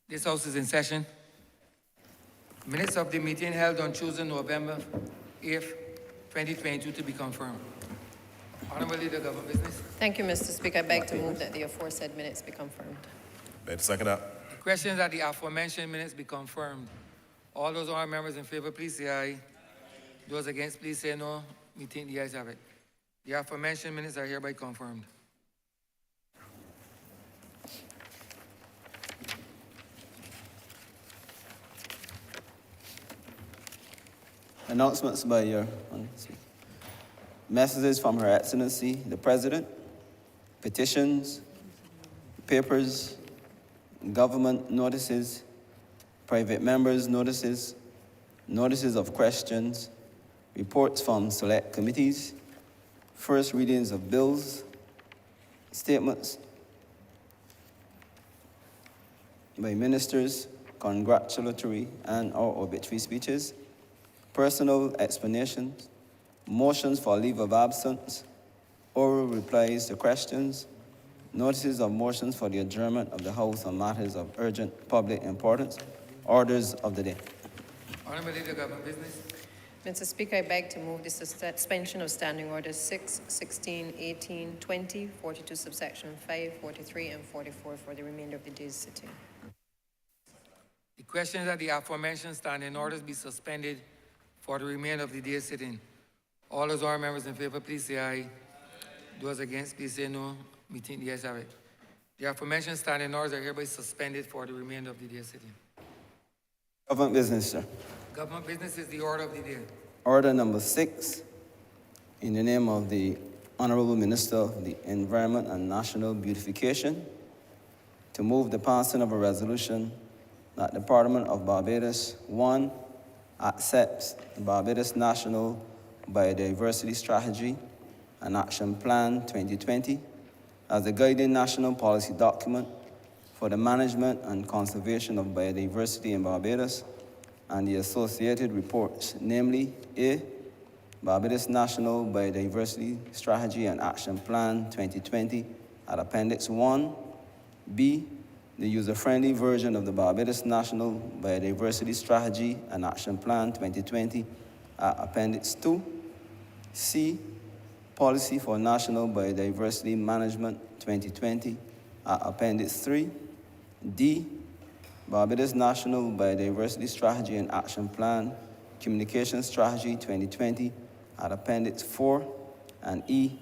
This House is in session. Minutes of the meeting held on Tuesday, November 8th, 2022 to be confirmed. Honourable Leader, Government Business. Thank you, Mr. Speaker. I beg to move that the aforesaid minutes be confirmed. Better second that. The question is that the aforementioned minutes be confirmed. All those honourable members in favor, please say aye. Those against, please say no. We think the ayes have it. The aforementioned minutes are hereby confirmed. Announcements by Your Honour. Messages from Her Excellency, the President, petitions, papers, government notices, private members' notices, notices of questions, reports from select committees, first readings of bills, statements by ministers, congratulatory and/or obituary speeches, personal explanations, motions for leave of absence, oral replies to questions, notices of motions for the adjournment of the House on matters of urgent public importance, orders of the day. Honourable Leader, Government Business. Mr. Speaker, I beg to move the suspension of Standing Orders 6, 16, 18, 20, 42 subsection 5, 43, and 44 for the remainder of the day's sitting. The question is that the aforementioned standing orders be suspended for the remainder of the day's sitting. All those honourable members in favor, please say aye. Those against, please say no. We think the ayes have it. The aforementioned standing orders are hereby suspended for the remainder of the day's sitting. Government business, sir. Government business is the order of the day. Order number 6, in the name of the Honourable Minister of the Environment and National Beautification, to move the passing of a resolution that the Parliament of Barbados, 1, accepts the Barbados National Biodiversity Strategy and Action Plan 2020 as the guiding national policy document for the management and conservation of biodiversity in Barbados and the associated reports, namely A, Barbados National Biodiversity Strategy and Action Plan 2020 at Appendix 1, B, the user-friendly version of the Barbados National Biodiversity Strategy and Action Plan 2020 at Appendix 2, C, Policy for National Biodiversity Management 2020 at Appendix 3, D, Barbados National Biodiversity Strategy and Action Plan Communication Strategy 2020 at Appendix 4, and E,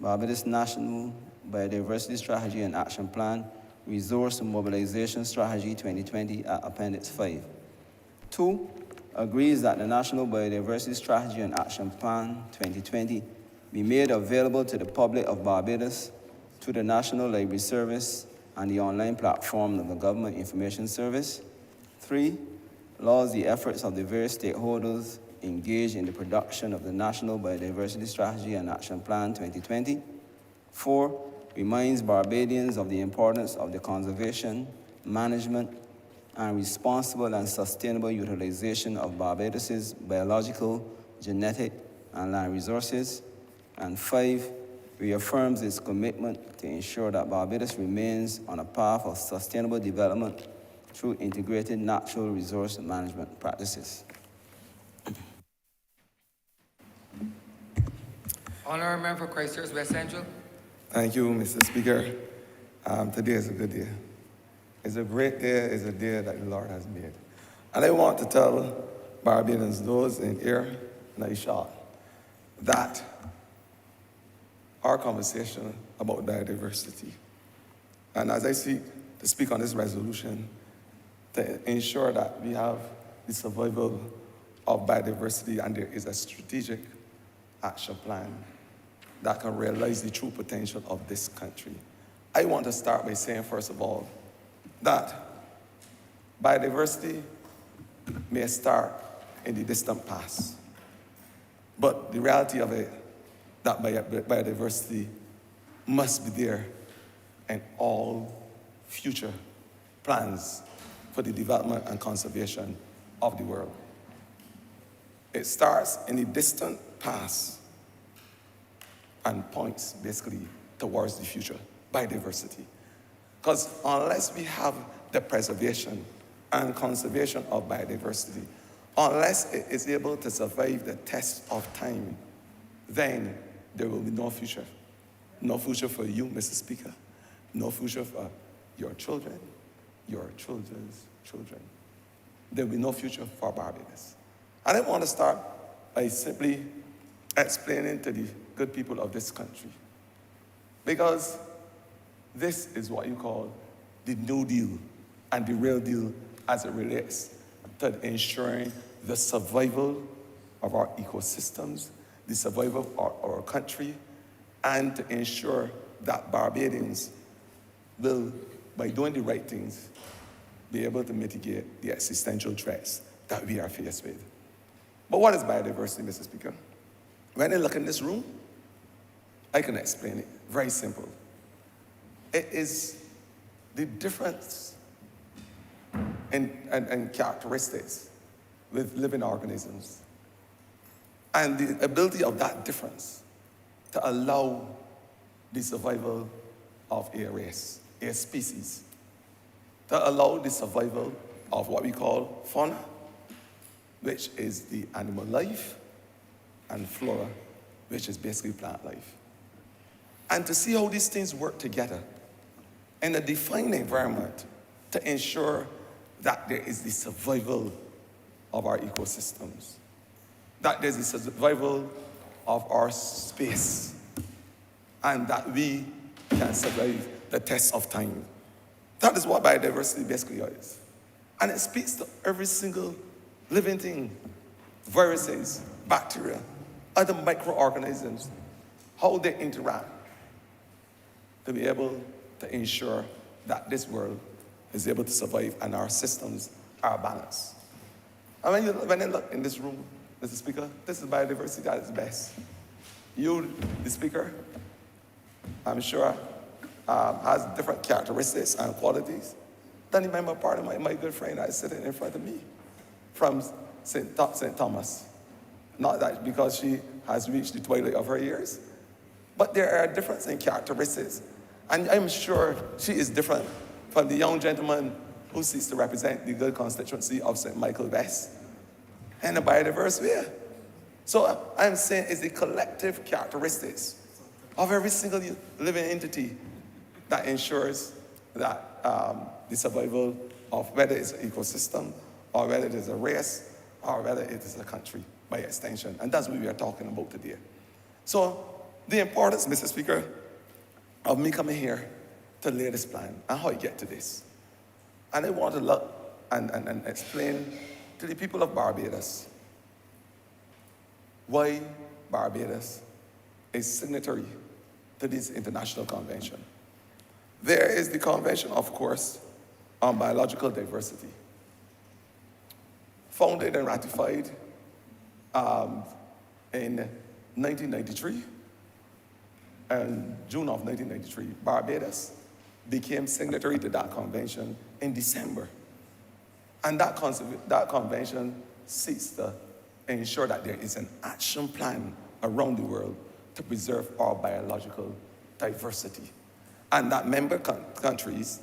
Barbados National Biodiversity Strategy and Action Plan Resource Mobilization Strategy 2020 at Appendix 5. 2, agrees that the National Biodiversity Strategy and Action Plan 2020 be made available to the public of Barbados through the National Library Service and the online platform of the Government Information Service. 3, laws the efforts of the various stakeholders engaged in the production of the National Biodiversity Strategy and Action Plan 2020. 4, reminds Barbadians of the importance of the conservation, management, and responsible and sustainable utilization of Barbados's biological, genetic, and land resources. And 5, reaffirms its commitment to ensure that Barbados remains on a path of sustainable development through integrated natural resource management practices. Honourable Member for Christchurch West Central. Thank you, Mr. Speaker. Today is a good day. It's a great day. It's a day that the Lord has made. And I want to tell Barbadians, those in here, Naisha, that our conversation about biodiversity, and as I seek to speak on this resolution, to ensure that we have the survival of biodiversity and there is a strategic action plan that can realize the true potential of this country. I want to start by saying, first of all, that biodiversity may start in the distant past, but the reality of it, that biodiversity must be there in all future plans for the development and conservation of the world. It starts in the distant past and points basically towards the future, biodiversity. Because unless we have the preservation and conservation of biodiversity. Unless it is able to survive the test of time, then there will be no future. No future for you, Mr. Speaker. No future for your children, your children's children. There will be no future for Barbados. And I want to start by simply explaining to the good people of this country, because this is what you call the New Deal and the real deal as it relates to ensuring the survival of our ecosystems, the survival of our country, and to ensure that Barbadians will, by doing the right things, be able to mitigate the existential threats that we are faced with. But what is biodiversity, Mr. Speaker? When I look in this room, I can explain it. Very simple. It is the difference in characteristics with living organisms and the ability of that difference to allow the survival of a race, a species, to allow the survival of what we call fauna, which is the animal life, and flora, which is basically plant life. And to see how these things work together in a defined environment to ensure that there is the survival of our ecosystems, that there's the survival of our space, and that we can survive the test of time. That is what biodiversity basically is. And it speaks to every single living thing, viruses, bacteria, other microorganisms, how they interact to be able to ensure that this world is able to survive and our systems are balanced. And when you look in this room, Mr. Speaker, this is biodiversity at its best. You, the Speaker, I'm sure, has different characteristics and qualities than the member of Parliament, my good friend that is sitting in front of me from St. Thomas. Not that because she has reached the twilight of her years, but there are differences in characteristics. And I'm sure she is different from the young gentleman who seeks to represent the good constituency of St. Michael West in a biodiverse way. So I'm saying it's the collective characteristics of every single living entity that ensures that the survival of whether it's an ecosystem or whether it is a race or whether it is a country by extension. And that's what we are talking about today. So the importance, Mr. Speaker, of me coming here to lay this plan and how I get to this. And I want to look and explain to the people of Barbados why Barbados is signatory to this international convention. There is the Convention, of course, on Biological Diversity, founded and ratified in 1993. In June of 1993, Barbados became signatory to that convention in December. And that convention seeks to ensure that there is an action plan around the world to preserve our biological diversity. And that member countries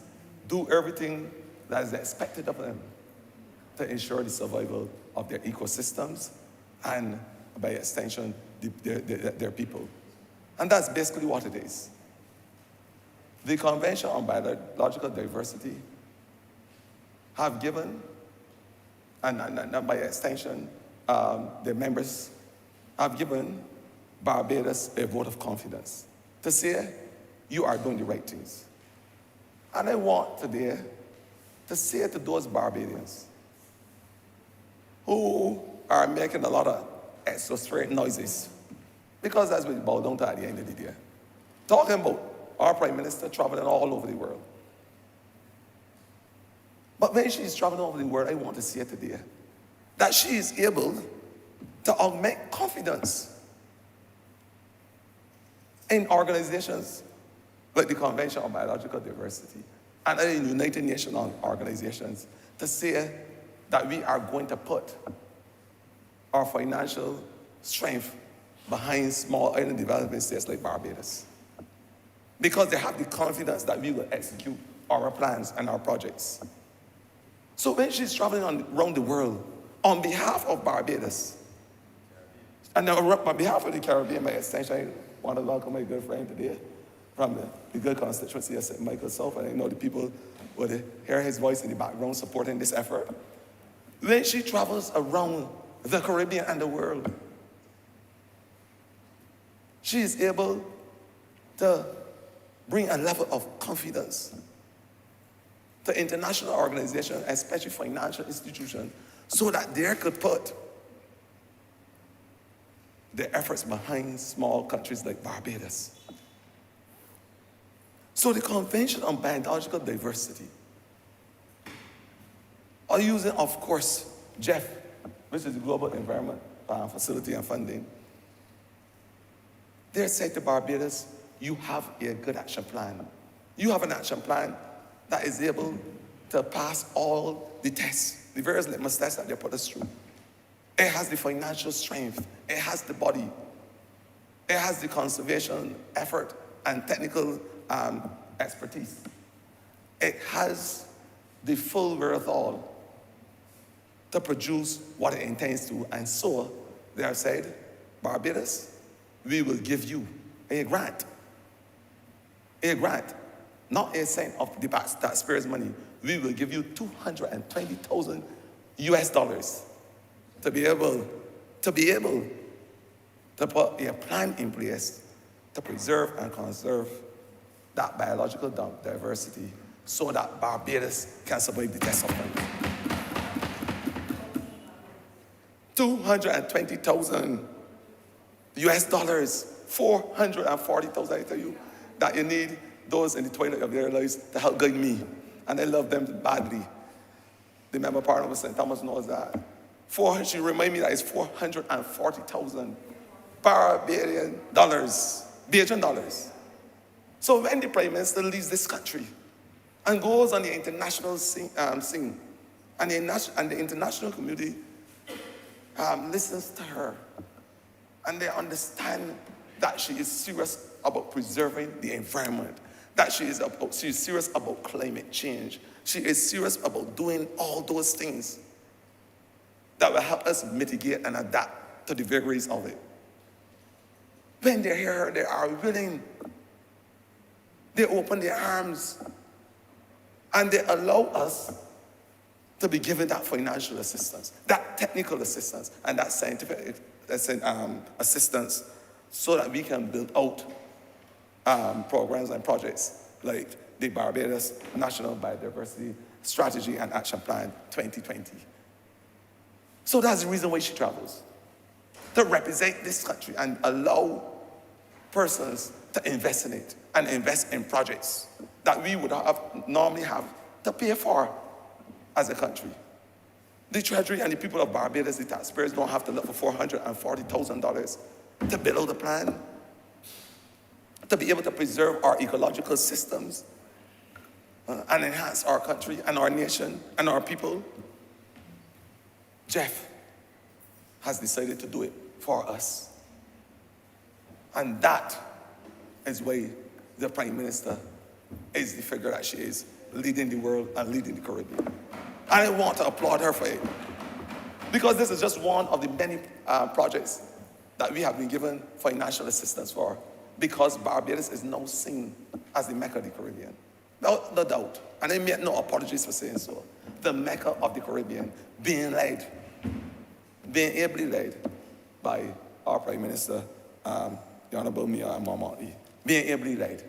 do everything that is expected of them to ensure the survival of their ecosystems and, by extension, their people. And that's basically what it is. The Convention on Biological Diversity have given, and by extension, the members have given Barbados a vote of confidence to say, you are doing the right things. And I want today to say to those Barbadians who are making a lot of exasperate noises, because that's what it boils down to at the end of the day. Talking about our Prime Minister traveling all over the world. But when she's traveling all over the world, I want to say today that she is able to augment confidence in organizations like the Convention on Biological Diversity and other United Nations organizations to say that we are going to put our financial strength behind small island development states like Barbados, because they have the confidence that we will execute our plans and our projects. So when she's traveling around the world on behalf of Barbados, and on behalf of the Caribbean by extension, I want to welcome my good friend today from the good constituency of St. Michael South, and I know the people would hear his voice in the background supporting this effort. When she travels around the Caribbean and the world, she is able to bring a level of confidence to international organizations, especially financial institutions, so that they could put their efforts behind small countries like Barbados. So the Convention on Biological Diversity are using, of course, GEF, which is the Global Environment Facility and Funding. They said to Barbados, you have a good action plan. You have an action plan that is able to pass all the tests, the various litmus tests that they put us through. It has the financial strength. It has the body. It has the conservation effort and technical expertise. It has the full wherewithal to produce what it intends to. And so they have said, Barbados, we will give you a grant. A grant, not a cent of the taxpayers' money. We will give you $220,000 US to be able to put a plan in place to preserve and conserve that biological diversity so that Barbados can survive the test of time. $220,000 US, $440,000, I tell you, that you need those in the twilight of their lives to help guide me. And I love them badly. The member Parliament of St. Thomas knows that. She remind me that it's 440,000 Barbadian dollars, Bajan dollars. So when the Prime Minister leaves this country and goes on the international scene, and the international community listens to her, and they understand that she is serious about preserving the environment, that she is serious about climate change, she is serious about doing all those things that will help us mitigate and adapt to the vagaries of it. When they hear her, they are willing. They open their arms and they allow us to be given that financial assistance, that technical assistance, and that scientific assistance so that we can build out programs and projects like the Barbados National Biodiversity Strategy and Action Plan 2020. So that's the reason why she travels, to represent this country and allow persons to invest in it and invest in projects that we would normally have to pay for as a country. The Treasury and the people of Barbados, the taxpayers, don't have to look for $440,000 to build out a plan, to be able to preserve our ecological systems and enhance our country and our nation and our people. Jeff has decided to do it for us. And that is why the Prime Minister is the figure that she is, leading the world and leading the Caribbean. And I want to applaud her for it, because this is just one of the many projects that we have been given financial assistance for, because Barbados is now seen as the Mecca of the Caribbean. No doubt, and I make no apologies for saying so. The Mecca of the Caribbean, being ably led by our Prime Minister, the Honourable Mia Mamati, being ably led.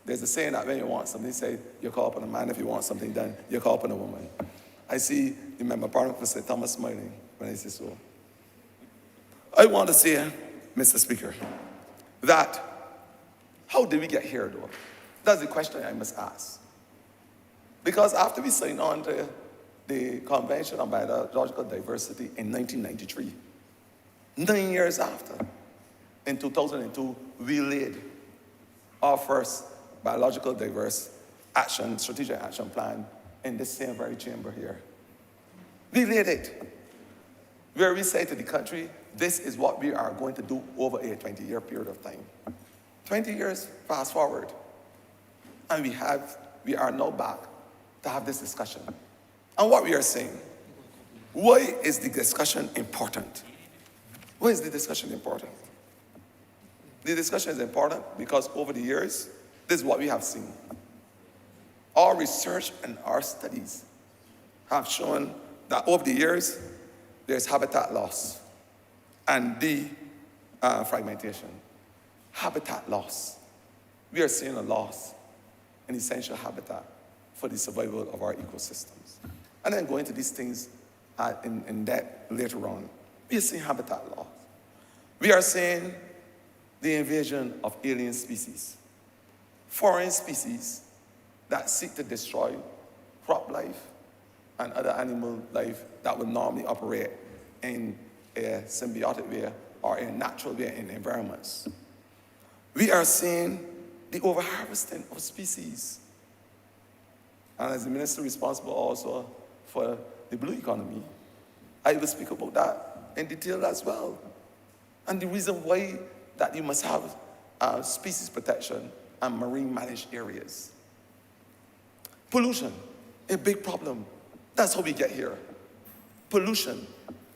There's a saying that when you want something, say you call upon a man. If you want something done, you call upon a woman. I see the member Parliament for St. Thomas smiling when I say so. I want to say, Mr. Speaker, that how did we get here, though? That's the question I must ask. Because after we signed on to the Convention on Biological Diversity in 1993, 9 years after, in 2002, we laid our first biological diverse strategic action plan in this same very chamber here. We laid it, where we say to the country, this is what we are going to do over a 20-year period of time. 20 years fast forward, and we are now back to have this discussion. And what we are saying, why is the discussion important? Why is the discussion important? The discussion is important because over the years, this is what we have seen. Our research and our studies have shown that over the years, there's habitat loss and fragmentation. Habitat loss. We are seeing a loss in essential habitat for the survival of our ecosystems. And then go into these things in depth later on. We are seeing habitat loss. We are seeing the invasion of alien species, foreign species that seek to destroy crop life and other animal life that would normally operate in a symbiotic way or in a natural way in environments. We are seeing the overharvesting of species. And as the minister responsible also for the blue economy, I will speak about that in detail as well. And the reason why that you must have species protection and marine managed areas. Pollution, a big problem. That's how we get here. Pollution,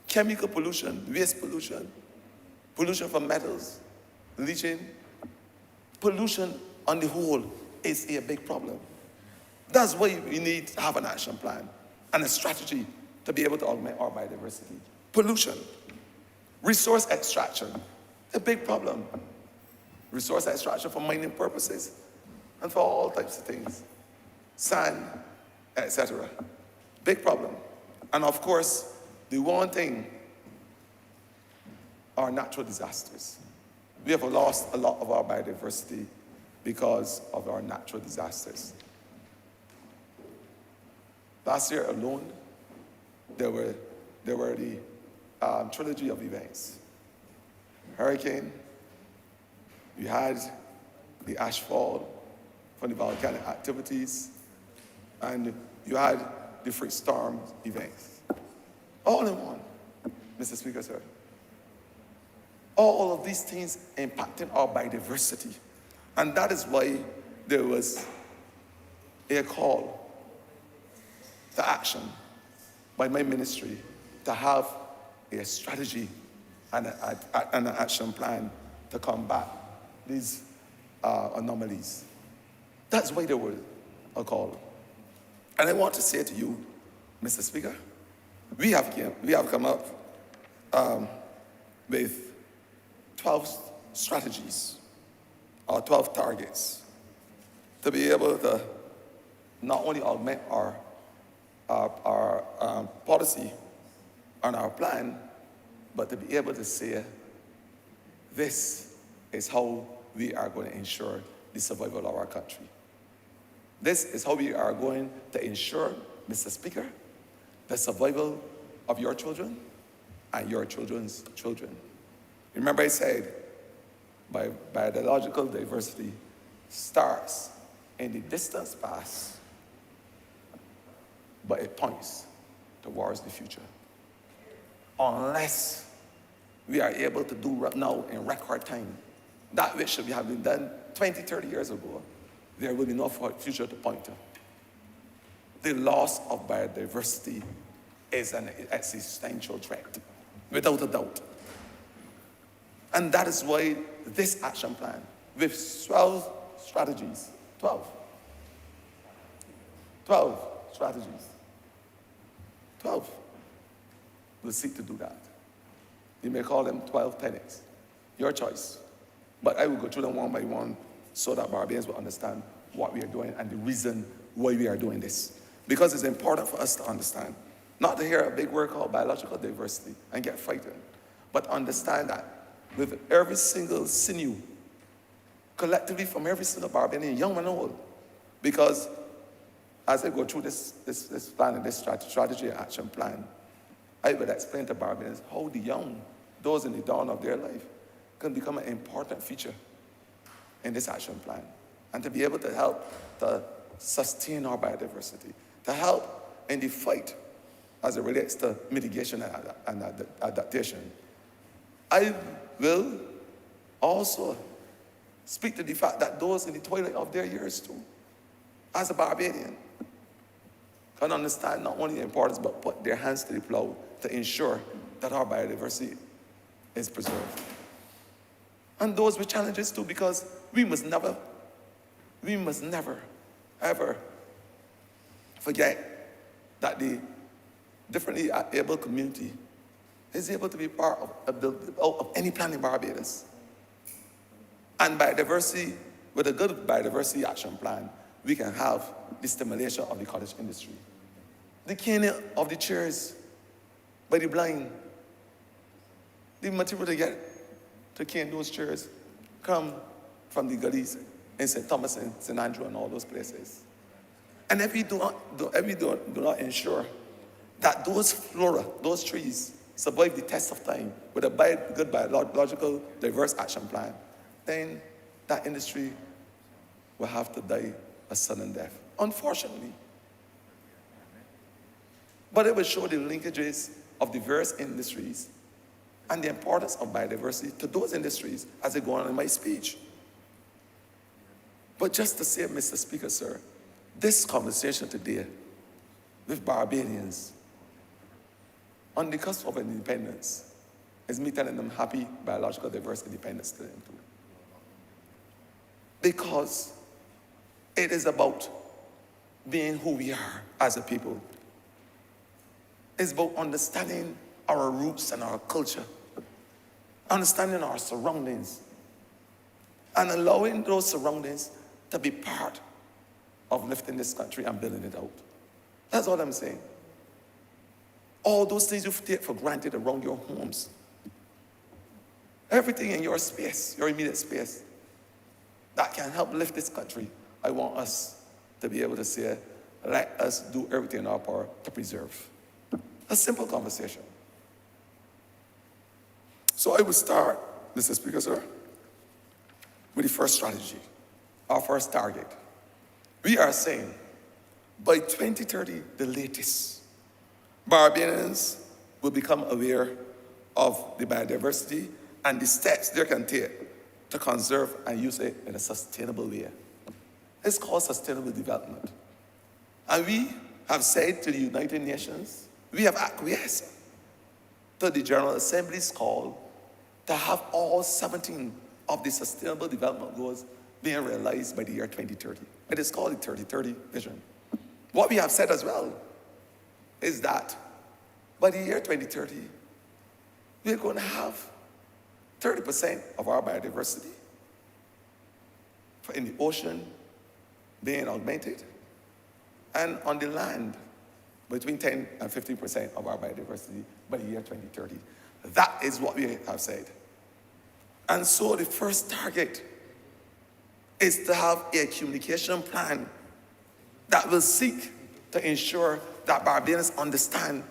chemical pollution, waste pollution, pollution from metals, leaching. Pollution on the whole is a big problem. That's why we need to have an action plan and a strategy to be able to augment our biodiversity. Pollution, resource extraction, a big problem. Resource extraction for mining purposes and for all types of things. Sand, etc. Big problem. And of course, the one thing are natural disasters. We have lost a lot of our biodiversity because of our natural disasters. Last year alone, there were the trilogy of events. Hurricane, you had the ashfall from the volcanic activities, and you had the freak storm events. All in one, Mr. Speaker, sir. All of these things impacting our biodiversity. And that is why there was a call to action by my ministry to have a strategy and an action plan to combat these anomalies. That's why there was a call. And I want to say to you, Mr. Speaker, we have come up with 12 strategies or 12 targets to be able to not only augment our policy and our plan, but to be able to say, this is how we are going to ensure the survival of our country. This is how we are going to ensure, Mr. Speaker, the survival of your children and your children's children. Remember I said, biological diversity starts in the distant past, but it points towards the future. Unless we are able to do right now in record time, that which should have been done 20, 30 years ago, there will be no future to point to. The loss of biodiversity is an existential threat, without a doubt. And that is why this action plan, with 12 strategies, 12 strategies, 12 will seek to do that. You may call them 12 tenets, your choice. But I will go through them one by one so that Barbadians will understand what we are doing and the reason why we are doing this. Because it's important for us to understand, not to hear a big word called biological diversity and get frightened, but understand that with every single sinew, collectively from every single Barbadian, young and old, because as I go through this plan and this strategy and action plan, I will explain to Barbadians how the young, those in the dawn of their life, can become an important feature in this action plan, and to be able to help to sustain our biodiversity, to help in the fight as it relates to mitigation and adaptation. I will also speak to the fact that those in the twilight of their years too, as a Barbadian, can understand not only the importance, but put their hands to the plow to ensure that our biodiversity is preserved. And those were challenges too, because we must never, ever forget that the differently able community is able to be part of any plan in Barbados. And biodiversity, with a good biodiversity action plan, we can have the stimulation of the cottage industry. The caning of the chairs by the blind. The material they get to cane those chairs come from the gullies in St. Thomas and St. Andrew and all those places. And if we do not ensure that those flora, those trees, survive the test of time with a good biological diverse action plan, then that industry will have to die a sudden death, unfortunately. But it will show the linkages of diverse industries and the importance of biodiversity to those industries as I go on in my speech. But just to say, Mr. Speaker, sir, this conversation today with Barbadians on the cusp of independence is me telling them happy biological diverse independence to them too. Because it is about being who we are as a people. It's about understanding our roots and our culture, understanding our surroundings, and allowing those surroundings to be part of lifting this country and building it out. That's all I'm saying. All those things you take for granted around your homes, everything in your space, your immediate space, that can help lift this country, I want us to be able to say, let us do everything in our power to preserve. A simple conversation. So I would start, Mr. Speaker, sir, with the first strategy, our first target. We are saying, by 2030, the latest, Barbadians will become aware of the biodiversity and the steps they can take to conserve and use it in a sustainable way. It's called sustainable development. And we have said to the United Nations, we have acquiesced to the General Assembly's call to have all 17 of the Sustainable Development Goals being realized by the year 2030. It is called the 3030 vision. What we have said as well is that by the year 2030, we're going to have 30% of our biodiversity in the ocean being augmented, and on the land, between 10 and 15% of our biodiversity by the year 2030. That is what we have said. And so the first target is to have a communication plan that will seek to ensure that Barbadians understand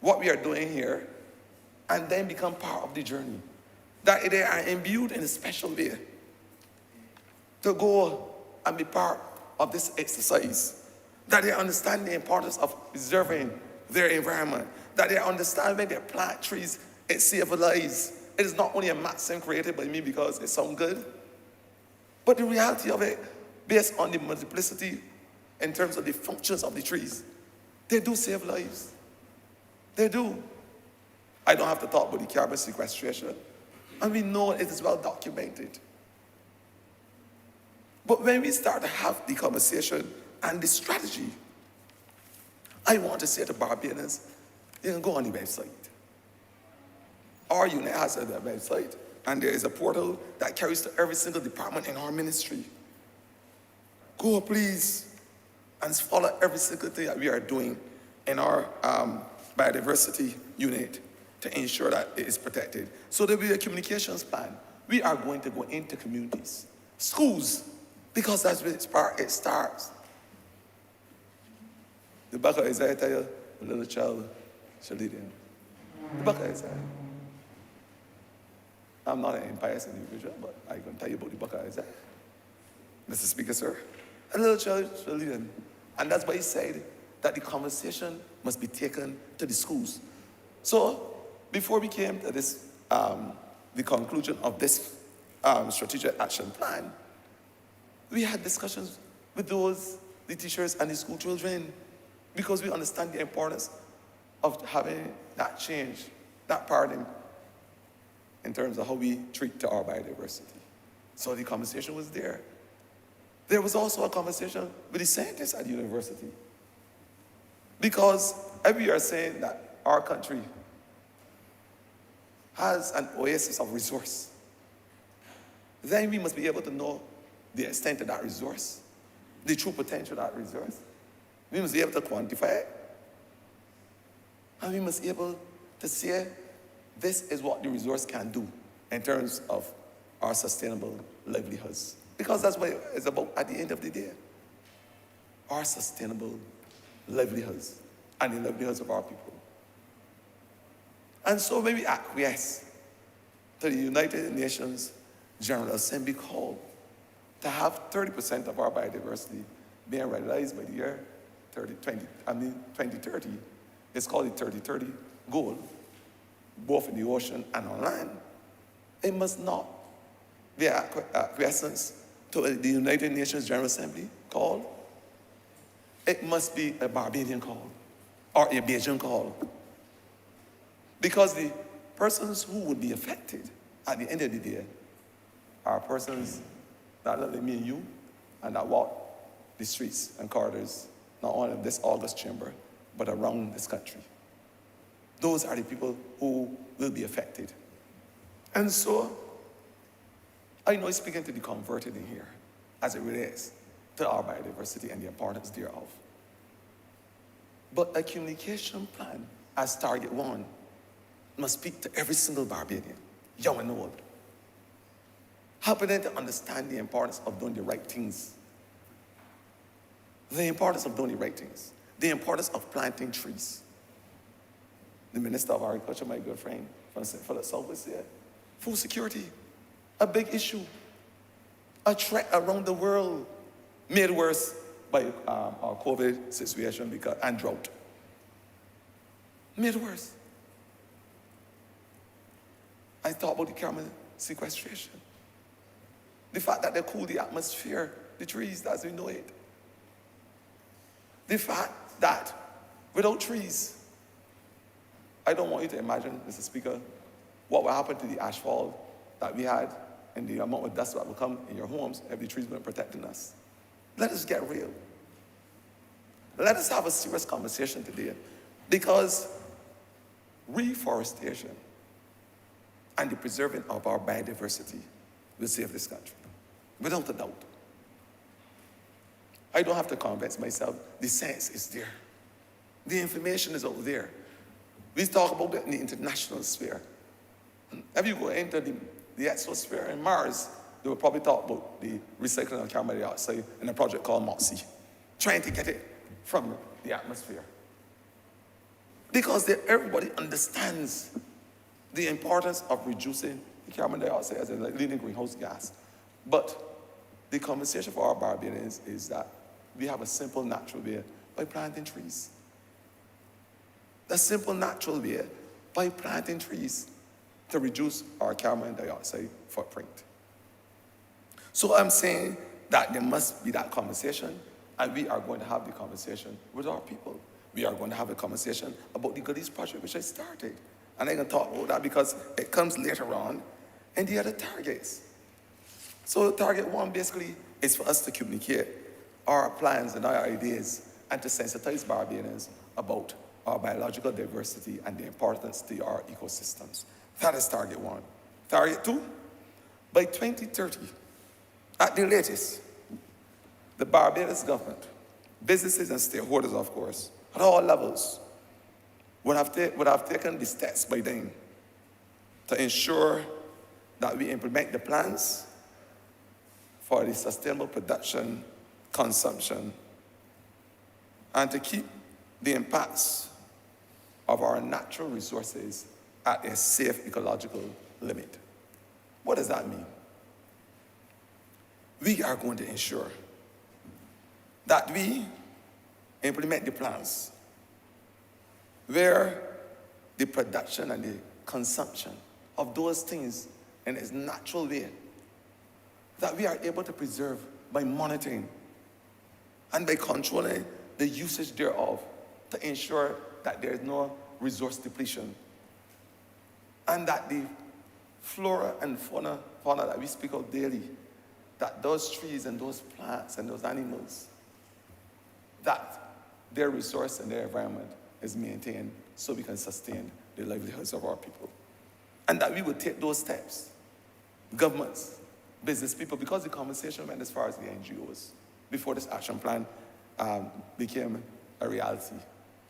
what we are doing here and then become part of the journey. That they are imbued in a special way to go and be part of this exercise. That they understand the importance of preserving their environment. That they understand when they plant trees, it saves lives. It is not only a maxim created by me because it sounds good, but the reality of it, based on the multiplicity in terms of the functions of the trees, they do save lives. They do. I don't have to talk about the carbon sequestration. And we know it is well documented. But when we start to have the conversation and the strategy, I want to say to Barbadians, you can go on the website. Our unit has a website, and there is a portal that carries to every single department in our ministry. Go, please, and follow every single thing that we are doing in our biodiversity unit to ensure that it is protected. So there will be a communications plan. We are going to go into communities, schools, because that's where it starts. The book of Isaiah tell you, a little child shall lead him. The book of Isaiah. I'm not an impious individual, but I can tell you about the book of Isaiah. Mr. Speaker, sir, a little child shall lead him. And that's why he said that the conversation must be taken to the schools. So before we came to this, the conclusion of this strategic action plan, we had discussions with the teachers and the school children. because we understand the importance of having that change, that paradigm in terms of how we treat our biodiversity. So the conversation was there. There was also a conversation with the scientists at the university, because we are saying that our country has an oasis of resource. Then we must be able to know the extent of that resource, the true potential of that resource. We must be able to quantify it. And we must be able to say, this is what the resource can do in terms of our sustainable livelihoods. Because that's what it's about at the end of the day. Our sustainable livelihoods and the livelihoods of our people. And so when we acquiesce to the United Nations General Assembly call to have 30% of our biodiversity being realized by the year 2030, it's called the 3030 goal, both in the ocean and on land. It must not be acquiescence to the United Nations General Assembly call. It must be a Barbadian call or a Bajan call. Because the persons who would be affected at the end of the day are persons that look like me and you and that walk the streets and corridors, not only of this August chamber, but around this country. Those are the people who will be affected. And so, I know it's speaking to the converted in here as it relates to our biodiversity and the importance thereof. But a communication plan as target one must speak to every single Barbadian, young and old, helping them to understand the importance of doing the right things. The importance of doing the right things. The importance of planting trees. The Minister of Agriculture, my good friend from the South, was there. Food security, a big issue. A threat around the world, made worse by our COVID situation and drought. Made worse. I thought about the carbon sequestration. The fact that they cool the atmosphere, the trees as we know it. The fact that without trees, I don't want you to imagine, Mr. Speaker, what will happen to the ashfall that we had and the amount of dust that will come in your homes if the trees weren't protecting us. Let us get real. Let us have a serious conversation today, because reforestation and the preserving of our biodiversity will save this country, without a doubt. I don't have to convince myself. The science is there. The information is out there. We talk about it in the international sphere. If you go into the exosphere in Mars, they will probably talk about the recycling of carbon dioxide in a project called MOXIE, trying to get it from the atmosphere. Because everybody understands the importance of reducing the carbon dioxide as a leading greenhouse gas. But the conversation for our Barbadians is that we have a simple, natural way by planting trees. The simple, natural way by planting trees to reduce our carbon dioxide footprint. So I'm saying that there must be that conversation, and we are going to have the conversation with our people. We are going to have a conversation about the Goodies Project, which I started. And I'm going to talk about that because it comes later on in the other targets. So target one basically is for us to communicate our plans and our ideas and to sensitize Barbadians about our biological diversity and the importance to our ecosystems. That is target one. Target two, by 2030, at the latest, the Barbados government, businesses and stakeholders, of course, at all levels, would have taken the steps by then to ensure that we implement the plans for the sustainable production, consumption, and to keep the impacts of our natural resources at a safe ecological limit. What does that mean? We are going to ensure that we implement the plans where the production and the consumption of those things in its natural way, that we are able to preserve by monitoring and by controlling the usage thereof to ensure that there is no resource depletion and that the flora and fauna that we speak of daily, that those trees and those plants and those animals, that their resource and their environment is maintained so we can sustain the livelihoods of our people. And that we would take those steps, governments, business people, because the conversation went as far as the NGOs before this action plan became a reality.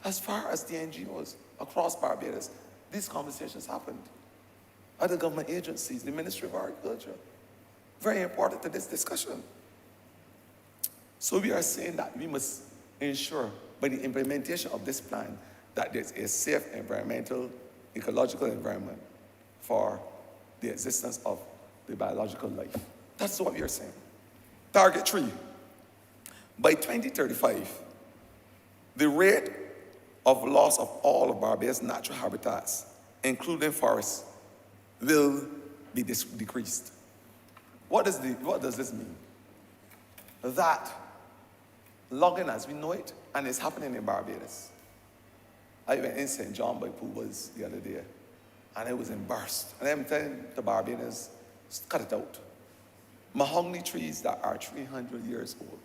As far as the NGOs across Barbados, these conversations happened. Other government agencies, the Ministry of Agriculture, very important to this discussion. So we are saying that we must ensure by the implementation of this plan that there's a safe environmental, ecological environment for the existence of the biological life. That's what we are saying. Target 3. By 2035, the rate of loss of all of Barbados' natural habitats, including forests, will be decreased. What does this mean? That logging as we know it, and it's happening in Barbados. I went in St. John by Pooba's the other day, and I was embarrassed. And I'm telling the Barbadians, cut it out. Mahogany trees that are 300 years old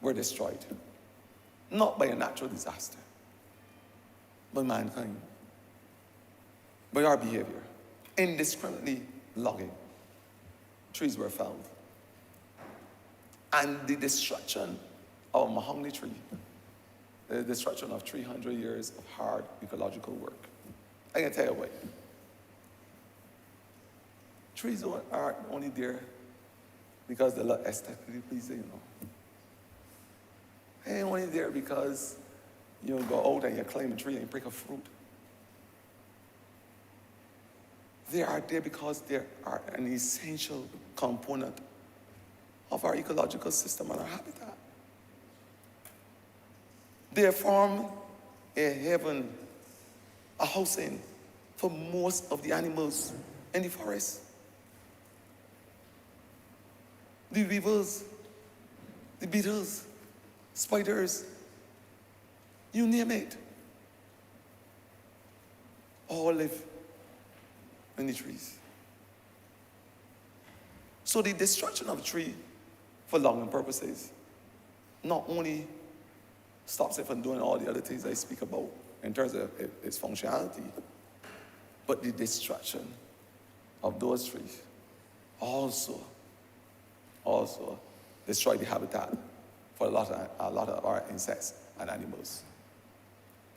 were destroyed, not by a natural disaster, by mankind, by our behavior. Indiscriminately logging. Trees were felled. And the destruction of a mahogany tree, the destruction of 300 years of hard ecological work. I can tell you why. Trees aren't only there because they look aesthetically pleasing, you know. They ain't only there because you go out and you climb a tree and you pick a fruit. They are there because they are an essential component of our ecological system and our habitat. They form a haven, a housing for most of the animals in the forest. The weevils, the beetles, spiders, you name it, all live in the trees. So the destruction of a tree for logging purposes not only stops it from doing all the other things I speak about in terms of its functionality, but the destruction of those trees also destroy the habitat for a lot of our insects and animals.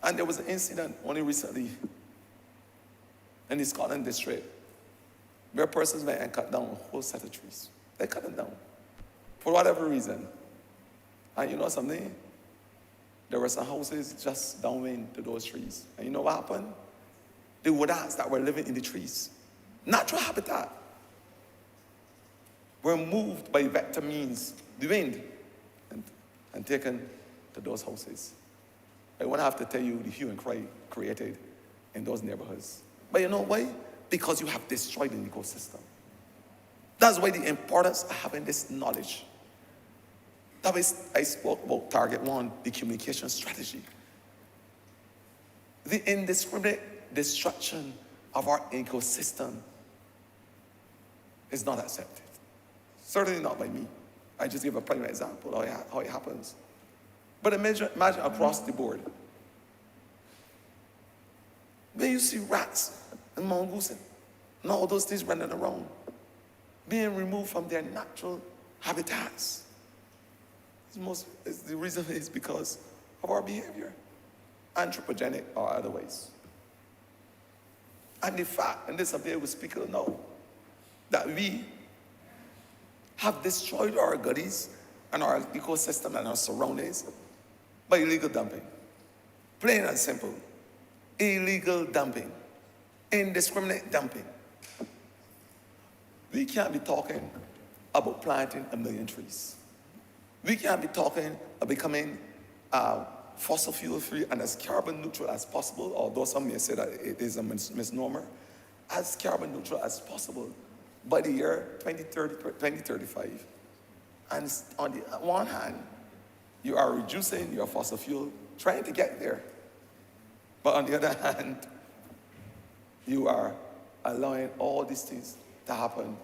And there was an incident only recently in the Scotland district where persons went and cut down a whole set of trees. They cut them down for whatever reason. And you know something? There were some houses just downwind to those trees. And you know what happened? The woodats that were living in the trees, natural habitat, were moved by vector means, the wind, and taken to those houses. I won't have to tell you the hue and cry created in those neighborhoods. But you know why? Because you have destroyed an ecosystem. That's why the importance of having this knowledge. That was, I spoke about target 1, the communication strategy. The indiscriminate destruction of our ecosystem is not accepted. Certainly not by me. I just give a prime example of how it happens. But imagine across the board. When you see rats and mongoose and all those things running around, being removed from their natural habitats. The reason is because of our behavior, anthropogenic or otherwise. And the fact, and this is something we speak of now, that we have destroyed our gullies and our ecosystem and our surroundings by illegal dumping. Plain and simple. Illegal dumping. Indiscriminate dumping. We can't be talking about planting 1 million trees. We can't be talking of becoming fossil fuel free and as carbon neutral as possible, although some may say that it is a misnomer, as carbon neutral as possible by the year 2035. And on the one hand, you are reducing your fossil fuel trying to get there. But on the other hand, you are allowing all these things to happen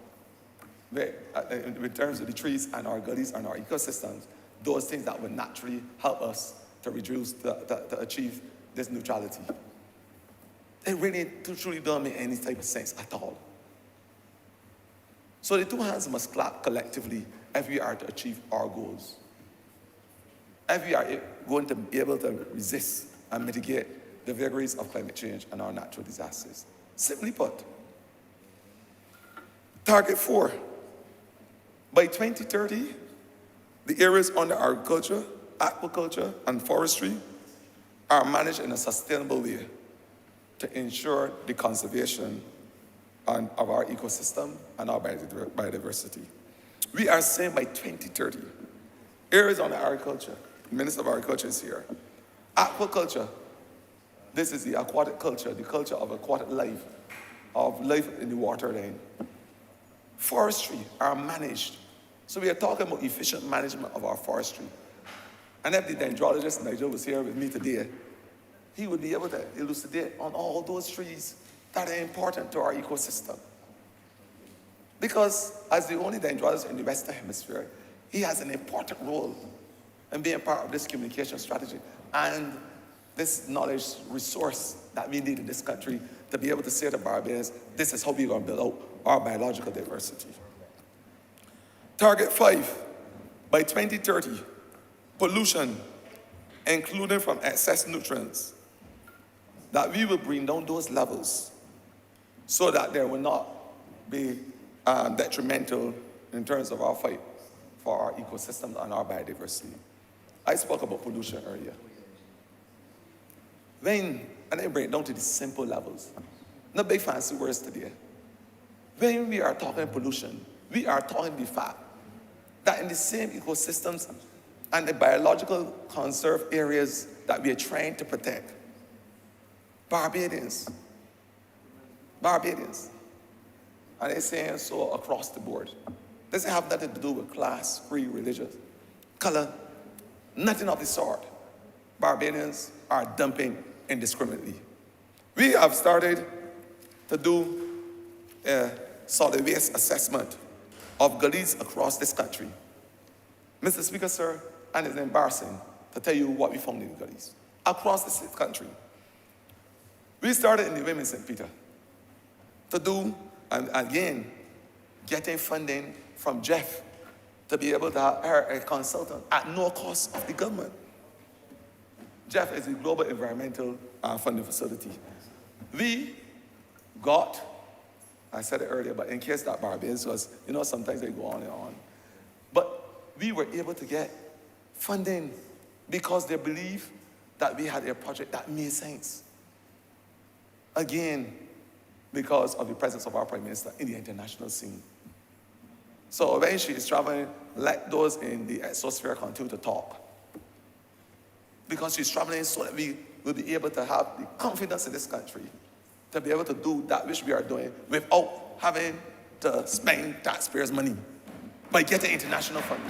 in terms of the trees and our gullies and our ecosystems, those things that would naturally help us to reduce, to achieve this neutrality. It really, truly don't make any type of sense at all. So the two hands must clap collectively if we are to achieve our goals. If we are going to be able to resist and mitigate the vagaries of climate change and our natural disasters. Simply put, target 4, by 2030, the areas under agriculture, aquaculture, and forestry are managed in a sustainable way to ensure the conservation of our ecosystem and our biodiversity. We are saying by 2030, areas under agriculture, the Minister of Agriculture is here. Aquaculture, this is the aquatic culture, the culture of aquatic life, of life in the water line. Forestry are managed. So we are talking about efficient management of our forestry. And if the dendrologist Nigel was here with me today, he would be able to elucidate on all those trees that are important to our ecosystem. Because as the only dendrologist in the Western Hemisphere, he has an important role in being part of this communication strategy and this knowledge resource that we need in this country to be able to say to Barbadians, this is how we're going to build out our biological diversity. Target 5, by 2030, pollution, including from excess nutrients, that we will bring down those levels so that there will not be detrimental in terms of our fight for our ecosystem and our biodiversity. I spoke about pollution earlier. And I bring it down to the simple levels. No big fancy words today. When we are talking pollution, we are talking the fact that in the same ecosystems and the biological conserved areas that we are trying to protect, Barbadians, and they're saying so across the board. Doesn't have nothing to do with class, creed, religion, color, nothing of the sort. Barbadians are dumping indiscriminately. We have started to do a solid waste assessment of gullies across this country. Mr. Speaker, sir, and it's embarrassing to tell you what we found in the gullies across this country. We started in the Women's St. Peter to do, and again, getting funding from Jeff to be able to hire a consultant at no cost of the government. Jeff is the Global Environmental Funding Facility. We got, I said it earlier, but in case that Barbadians was, sometimes they go on and on. But we were able to get funding because they believed that we had a project that made sense. Again, because of the presence of our Prime Minister in the international scene. So when she is traveling, let those in the exosphere continue to talk. Because she's traveling so that we will be able to have the confidence in this country to be able to do that which we are doing without having to spend taxpayers' money by getting international funding.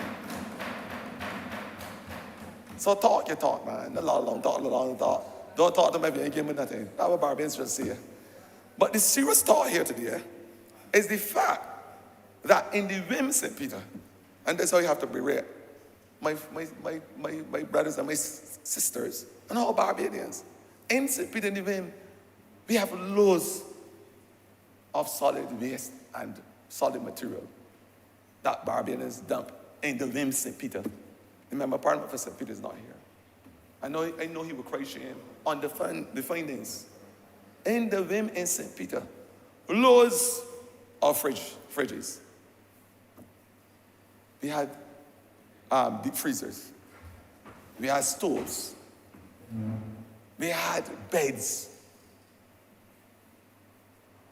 So talk your talk, man. The long talk. Don't talk to me if you ain't giving me nothing. That's what Barbadians should say. But the serious thought here today is the fact that in the Women's St. Peter, and that's how you have to be real, my brothers and my sisters, and all Barbadians, in St. Peter and the Wim, we have loads of solid waste and solid material that Barbadians dump in the Wim St. Peter. Remember, Parliament for St. Peter is not here. I know he will cry shame on the findings. In the Wim in St. Peter, loads of fridges. We had deep freezers. We had stoves. We had beds.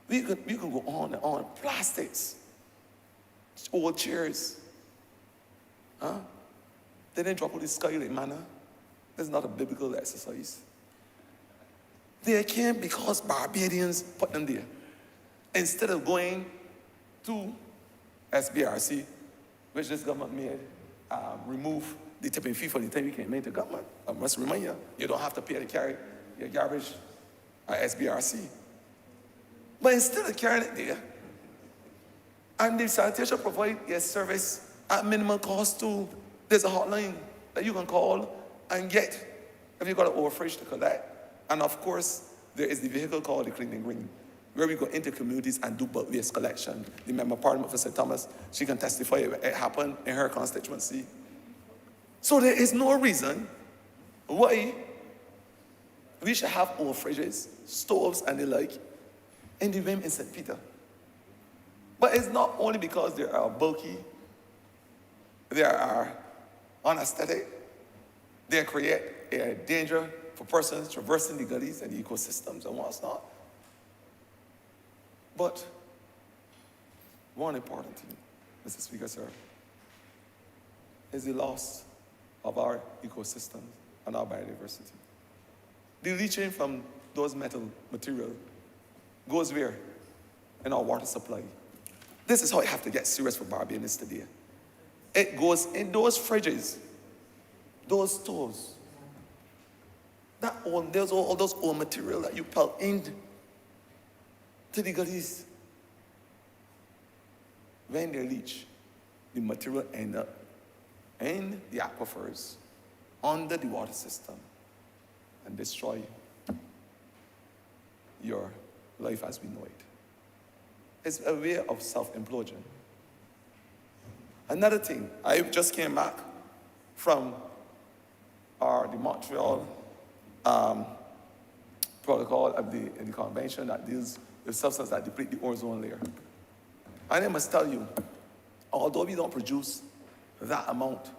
We could go on and on. Plastics, old chairs. They didn't drop out the sky like manna. This is not a biblical exercise. They came because Barbadians put them there. Instead of going to SBRC, which this government made remove the tipping fee for the time you came into government. I must remind you, you don't have to pay to carry your garbage at SBRC. But instead of carrying it there, and the sanitation provide a service at minimum cost too. There's a hotline that you can call and get if you've got an overfresh to collect. And of course, there is the vehicle called the Cleaning Green, where we go into communities and do bulk waste collection. The Member of Parliament for St. Thomas, she can testify it happened in her constituency. So there is no reason why we should have overfridges, stoves, and the like in the Wim in St. Peter. But it's not only because they are bulky, they are unaesthetic, they create a danger for persons traversing the gullies and the ecosystems and what's not. But one important thing, Mr. Speaker, sir, is the loss of our ecosystems and our biodiversity. The leaching from those metal material goes where? In our water supply. This is how it have to get serious for Barbadians today. It goes in those fridges, those stores, there's all those old material that you pelt into the gullies. When they leach, the material end up in the aquifers, under the water system, and destroy your life as we know it. It's a way of self-implosion. Another thing, I just came back from the Montreal protocol of the convention that deals with substances that deplete the ozone layer. And I must tell you, although we don't produce that amount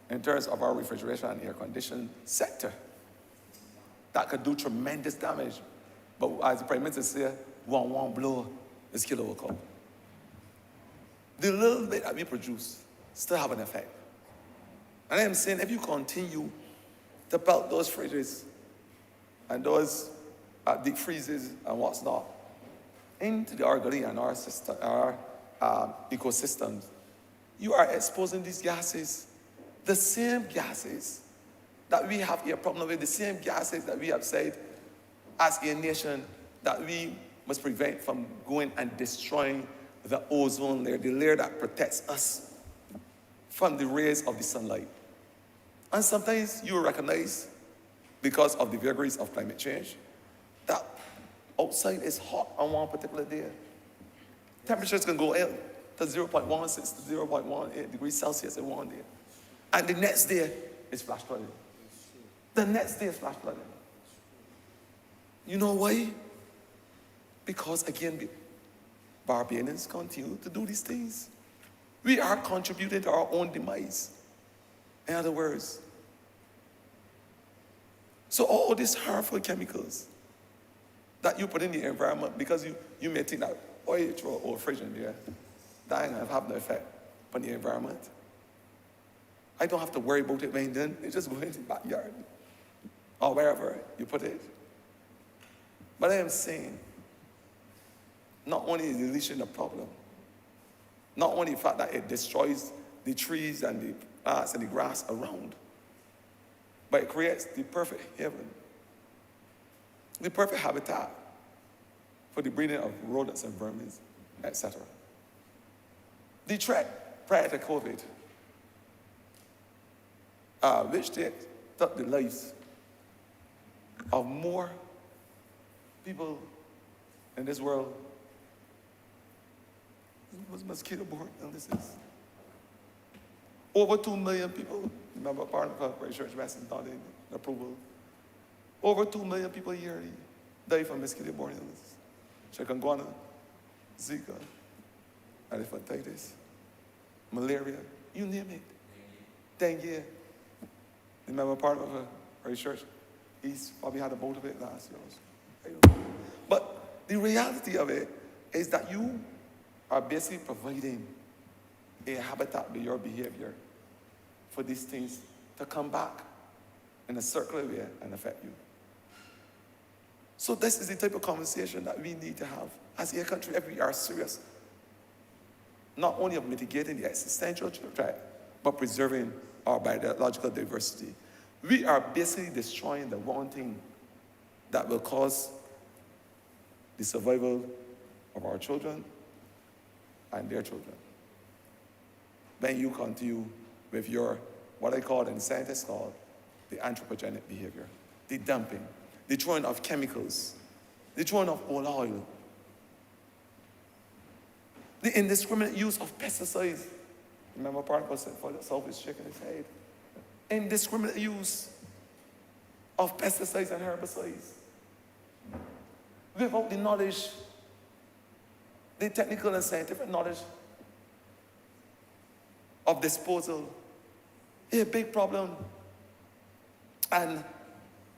in terms of our refrigeration and air conditioning sector, that could do tremendous damage. But as the Prime Minister said, one blow is kilovolt. The little bit that we produce still have an effect. And I am saying if you continue to pelt those fridges and those deep freezes and what's not into the gully and our system, our ecosystems, you are exposing these gases, the same gases that we have a problem with, the same gases that we have said as a nation that we must prevent from going and destroying the ozone layer, the layer that protects us from the rays of the sunlight. And sometimes you recognize, because of the vagaries of climate change, that outside is hot on one particular day. Temperatures can go to 0.16 to 0.18 degrees Celsius in one day. And the next day is flash flooding. The next day is flash flooding. You know why? Because again, Barbadians continue to do these things. We are contributing to our own demise. In other words, so all these harmful chemicals that you put in the environment, because you may think that, oh, you throw oil fridge in there, that ain't gonna have no effect on the environment. I don't have to worry about it when then it just goes into the backyard or wherever you put it. But I am saying, not only is it leaching a problem, not only the fact that it destroys the trees and the plants and the grass around, but it creates the perfect haven, the perfect habitat for the breeding of rodents and vermin, etc. The threat prior to COVID, which took the lives of more people in this world, was mosquito-borne illnesses. Over 2 million people, remember Parliamentary Research Western Dundee approval. Over 2 million people yearly die from mosquito-borne illness. Chikungunya, Zika, elephantitis, malaria, you name it. Dengue. Remember Parliamentary Research East probably had a boat of it last year. I don't know. But the reality of it is that you are basically providing a habitat by your behavior for these things to come back in a circular way and affect you. So this is the type of conversation that we need to have as a country if we are serious, not only of mitigating the existential threat, but preserving our biological diversity. We are basically destroying the one thing that will cause the survival of our children and their children. When you continue with your, what I call, and scientists call, the anthropogenic behavior, the dumping, the throwing of chemicals, the throwing of oil, the indiscriminate use of pesticides. Remember, Parliamentary said, for the South is shaking his head. Indiscriminate use of pesticides and herbicides. Without the knowledge, the technical and scientific knowledge of disposal, is a big problem. And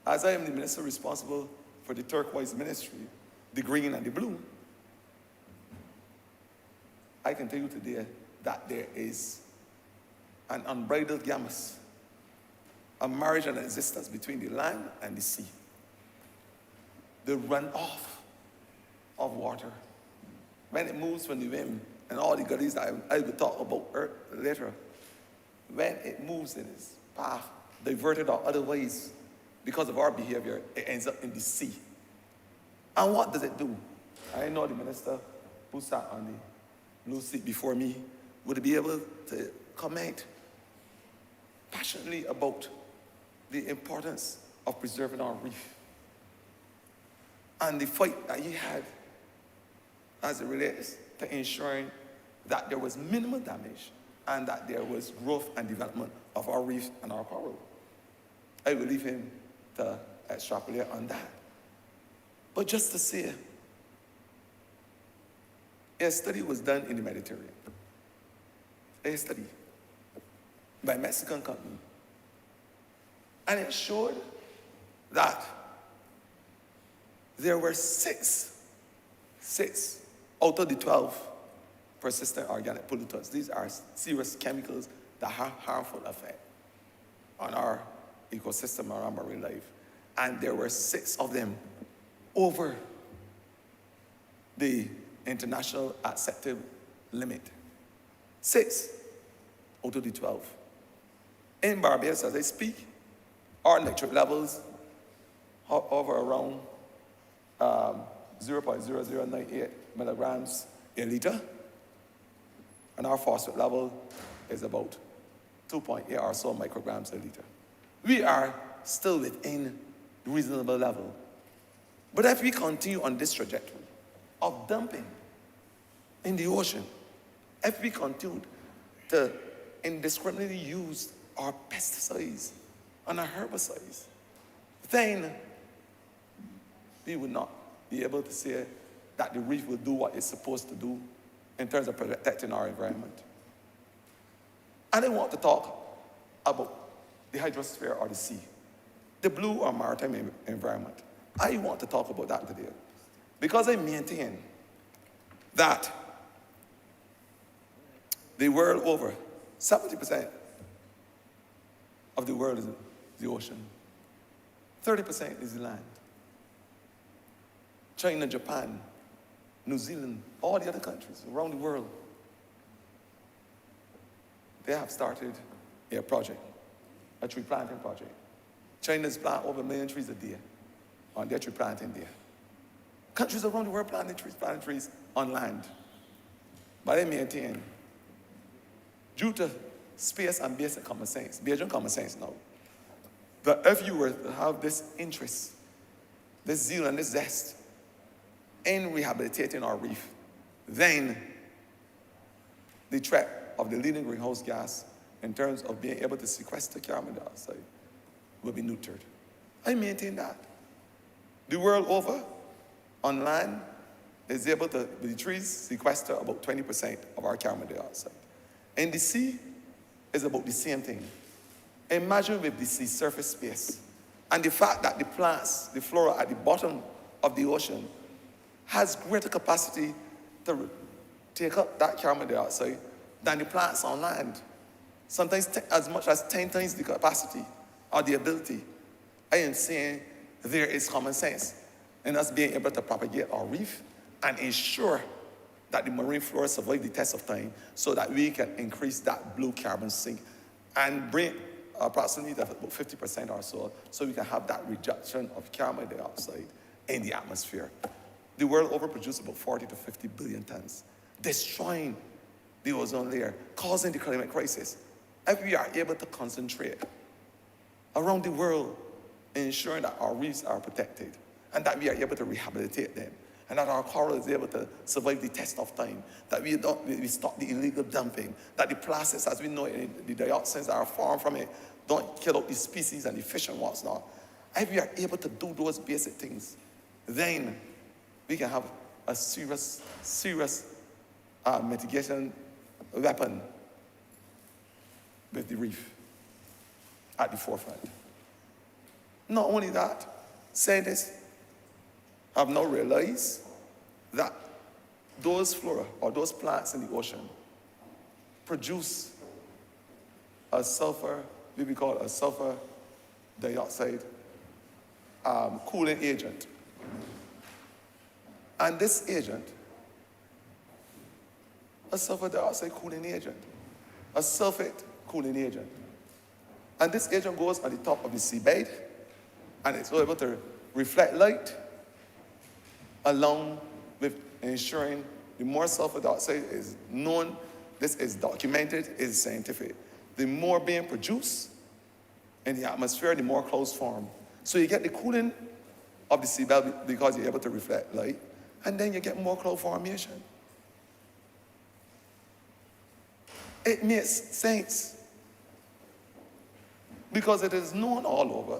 as I am the minister responsible for the turquoise ministry, the green and the blue, I can tell you today that there is an unbridled gamut, a marriage and existence between the land and the sea. The runoff of water, when it moves from the wind, and all the goodies that I will talk about later, when it moves in its path, diverted or otherwise, because of our behavior, it ends up in the sea. And what does it do? I know the minister who sat on the blue seat before me would be able to comment passionately about the importance of preserving our reef and the fight that he had as it relates to ensuring that there was minimal damage and that there was growth and development of our reef and our coral. I will leave him to extrapolate on that. But just to say, a study was done in the Mediterranean. A study by a Mexican company. And it showed that there were six out of the 12 persistent organic pollutants. These are serious chemicals that have harmful effect on our ecosystem and our marine life. And there were 6 of them over the international accepted limit. 6 out of the 12. In Barbados, as I speak, our nitrate levels hover around 0.0098 milligrams a liter, and our phosphate level is about 2.8 or so micrograms a liter. We are still within the reasonable level. But if we continue on this trajectory of dumping in the ocean, if we continue to indiscriminately use our pesticides and our herbicides, then we would not be able to say that the reef will do what it's supposed to do in terms of protecting our environment. And I want to talk about the hydrosphere or the sea, the blue or maritime environment. I want to talk about that today because I maintain that the world over, 70% of the world is the ocean, 30% is the land. China, Japan, New Zealand, all the other countries around the world, they have started a project, a tree planting project. China's plant over 1 million trees a day on their tree planting there. Countries around the world planting trees on land. But I maintain, due to space and basic common sense, Bayesian common sense now, that if you were to have this interest, this zeal and this zest in rehabilitating our reef, then the threat of the leading greenhouse gas in terms of being able to sequester carbon dioxide will be neutered. I maintain that. The world over, on land, is able to, the trees sequester about 20% of our carbon dioxide. In the sea, it's about the same thing. Imagine with the sea surface space and the fact that the plants, the flora at the bottom of the ocean has greater capacity to take up that carbon dioxide than the plants on land. Sometimes as much as 10 times the capacity or the ability. I am saying there is common sense in us being able to propagate our reef and ensure that the marine flora survive the test of time so that we can increase that blue carbon sink and bring approximately about 50% or so we can have that reduction of carbon dioxide in the atmosphere. The world overproduces about 40 to 50 billion tons, destroying the ozone layer, causing the climate crisis. If we are able to concentrate around the world, ensuring that our reefs are protected and that we are able to rehabilitate them, and that our coral is able to survive the test of time, that we stop the illegal dumping, that the plastics, as we know it, the dioxins that are formed from it, don't kill out the species and the fish and what's not. If we are able to do those basic things, then we can have a serious mitigation weapon with the reef at the forefront. Not only that, scientists have now realized that those flora or those plants in the ocean produce a sulfur, what we call a sulfur dioxide cooling agent. And this agent, a sulfur dioxide cooling agent, a sulfate cooling agent. And this agent goes on the top of the seabed, and it's able to reflect light along with ensuring the more sulfur dioxide is known, this is documented, is scientific. The more being produced in the atmosphere, the more clouds form. So you get the cooling of the seabed because you're able to reflect light, and then you get more cloud formation. It makes sense because it is known all over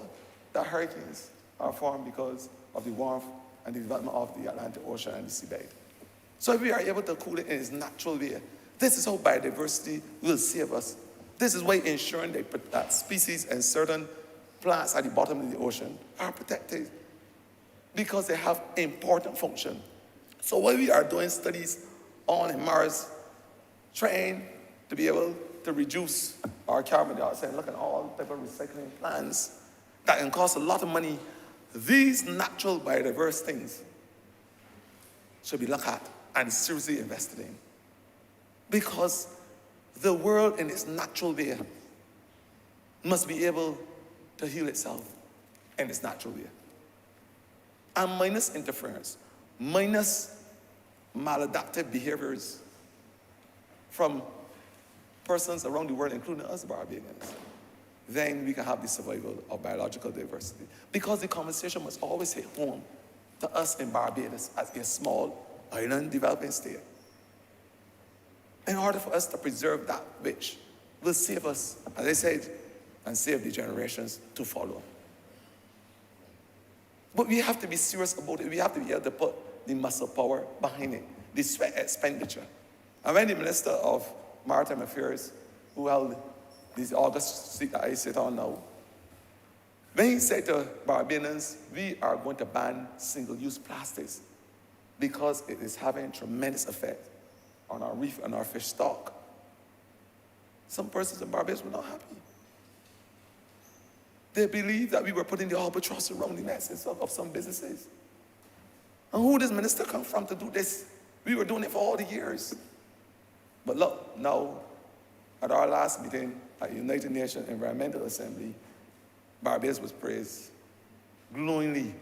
that hurricanes are formed because of the warmth and the development of the Atlantic Ocean and the seabed. So if we are able to cool it in its natural way, this is how biodiversity will save us. This is why ensuring that species and certain plants at the bottom of the ocean are protected, because they have important function. So while we are doing studies on Mars, trying to be able to reduce our carbon dioxide, look at all type of recycling plans that can cost a lot of money, these natural biodiverse things should be looked at and seriously invested in. Because the world in its natural way must be able to heal itself in its natural way. And minus interference, minus maladaptive behaviors from persons around the world, including us Barbadians, then we can have the survival of biological diversity. Because the conversation must always hit home to us in Barbados as a small island developing state. In order for us to preserve that which will save us, as I said, and save the generations to follow. But we have to be serious about it. We have to be able to put the muscle power behind it, the sweat expenditure. And when the Minister of Maritime Affairs, who held this August seat that I sit on now, when he said to Barbadians, we are going to ban single-use plastics because it is having tremendous effect on our reef and our fish stock. Some persons in Barbados were not happy. They believed that we were putting the albatross around the necks of some businesses. And who does minister come from to do this? We were doing it for all the years. But look, now, at our last meeting at the United Nations Environmental Assembly, Barbados was praised glowingly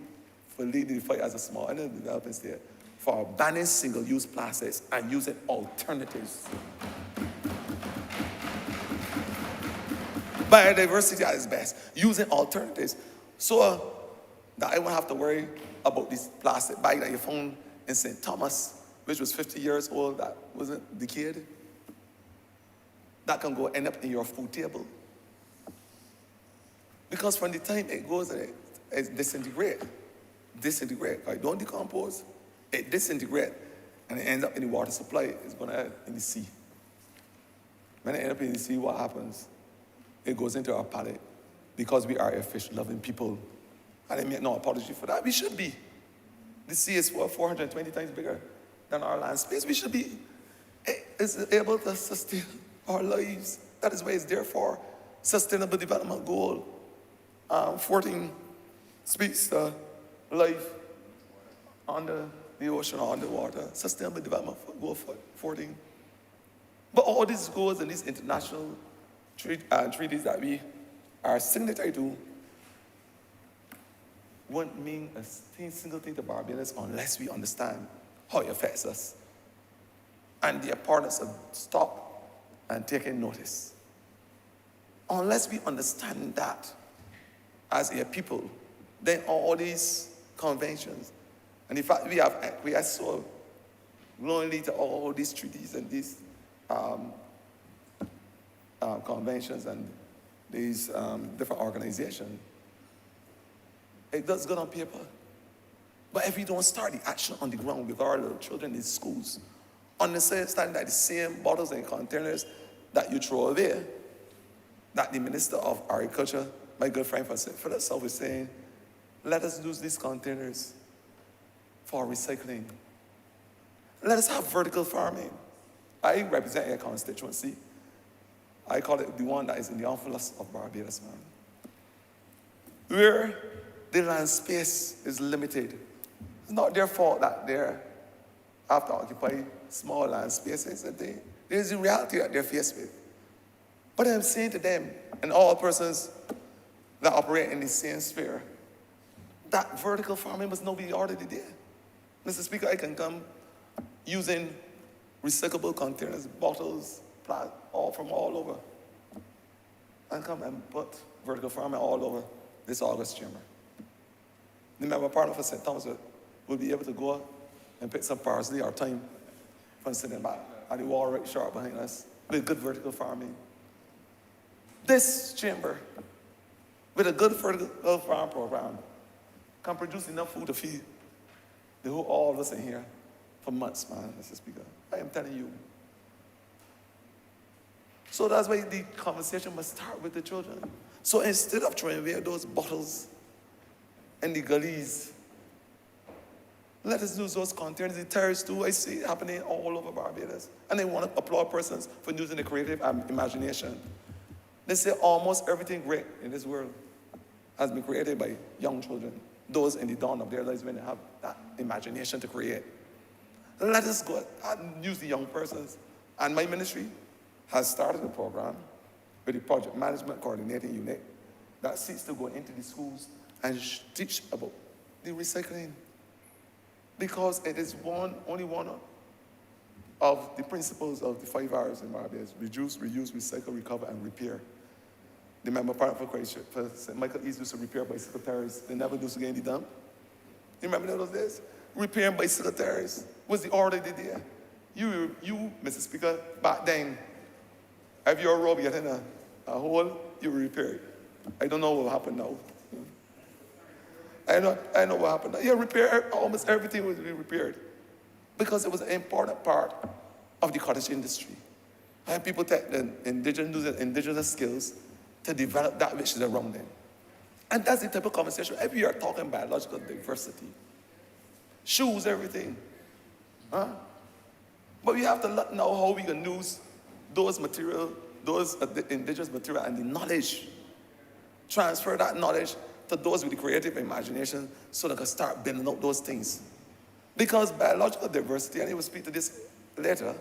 for leading the fight as a small island developing state for banning single-use plastics and using alternatives. Biodiversity at its best, using alternatives. So that I won't have to worry about this plastic bag that you found in St. Thomas, which was 50 years old, that wasn't decayed. That can go end up in your food table. Because from the time it goes and it disintegrates, right? Don't decompose, it disintegrates, and it ends up in the water supply. It's going to end in the sea. When it ends up in the sea, what happens? It goes into our palate because we are a fish-loving people. And I make no apology for that. We should be. The sea is 420 times bigger than our land space. We should be able to sustain our lives. That is why it's there for Sustainable Development Goal 14 speaks to life under the ocean or underwater. Sustainable Development Goal 14. But all these goals and these international treaties that we are signatory to won't mean a single thing to Barbadians unless we understand how it affects us. And the importance of stop and taking notice. Unless we understand that as a people, then all these conventions, and in fact, we are so lonely to all these treaties and these conventions and these different organizations. It does good on paper. But if we don't start the action on the ground with our little children in schools, understanding that the same bottles and containers that you throw away, that the Minister of Agriculture, my good friend from St. Philip South, was saying, let us use these containers for recycling. Let us have vertical farming. I represent a constituency. I call it the one that is in the envelope of Barbados, man. Where the land space is limited. It's not their fault that they have to occupy small land spaces. There's the reality that they're faced with. But I'm saying to them, and all persons that operate in the same sphere, that vertical farming must now be already there. Mr. Speaker, I can come using recyclable containers, bottles, all from all over, and come and put vertical farming all over this August chamber. The member partner for St. Thomas will be able to go and pick some parsley or thyme from sitting back at the wall right sharp behind us with good vertical farming. This chamber, with a good vertical farm program, can produce enough food to feed all of us in here for months, man, Mr. Speaker. I am telling you. So that's why the conversation must start with the children. So instead of throwing away those bottles and the gullies, let us use those containers. The terrorists too, I see it happening all over Barbados. And they want to applaud persons for using the creative imagination. They say almost everything great in this world has been created by young children, those in the dawn of their lives when they have that imagination to create. Let us go and use the young persons. And my ministry has started a program with the Project Management Coordinating Unit that seeks to go into the schools and teach about the recycling. Because it is only one of the principles of the 5 R's in Barbados: reduce, reuse, recycle, recover, and repair. The member partner for St. Michael East used to repair bicycle tires. They never do again in the dump. You remember those days? Repairing bicycle tires was the order they did. You, Mr. Speaker, back then, if your rope get in a hole, you repair it. I don't know what happened now. I know what happened now. Yeah, almost everything was repaired because it was an important part of the cottage industry. And people take the indigenous skills to develop that which is around them. And that's the type of conversation. If we are talking biological diversity, shoes, everything. Huh? But we have to know how we can use those material, those indigenous material and the knowledge, transfer that knowledge to those with the creative imagination so they can start building out those things. Because biological diversity, and I will speak to this later,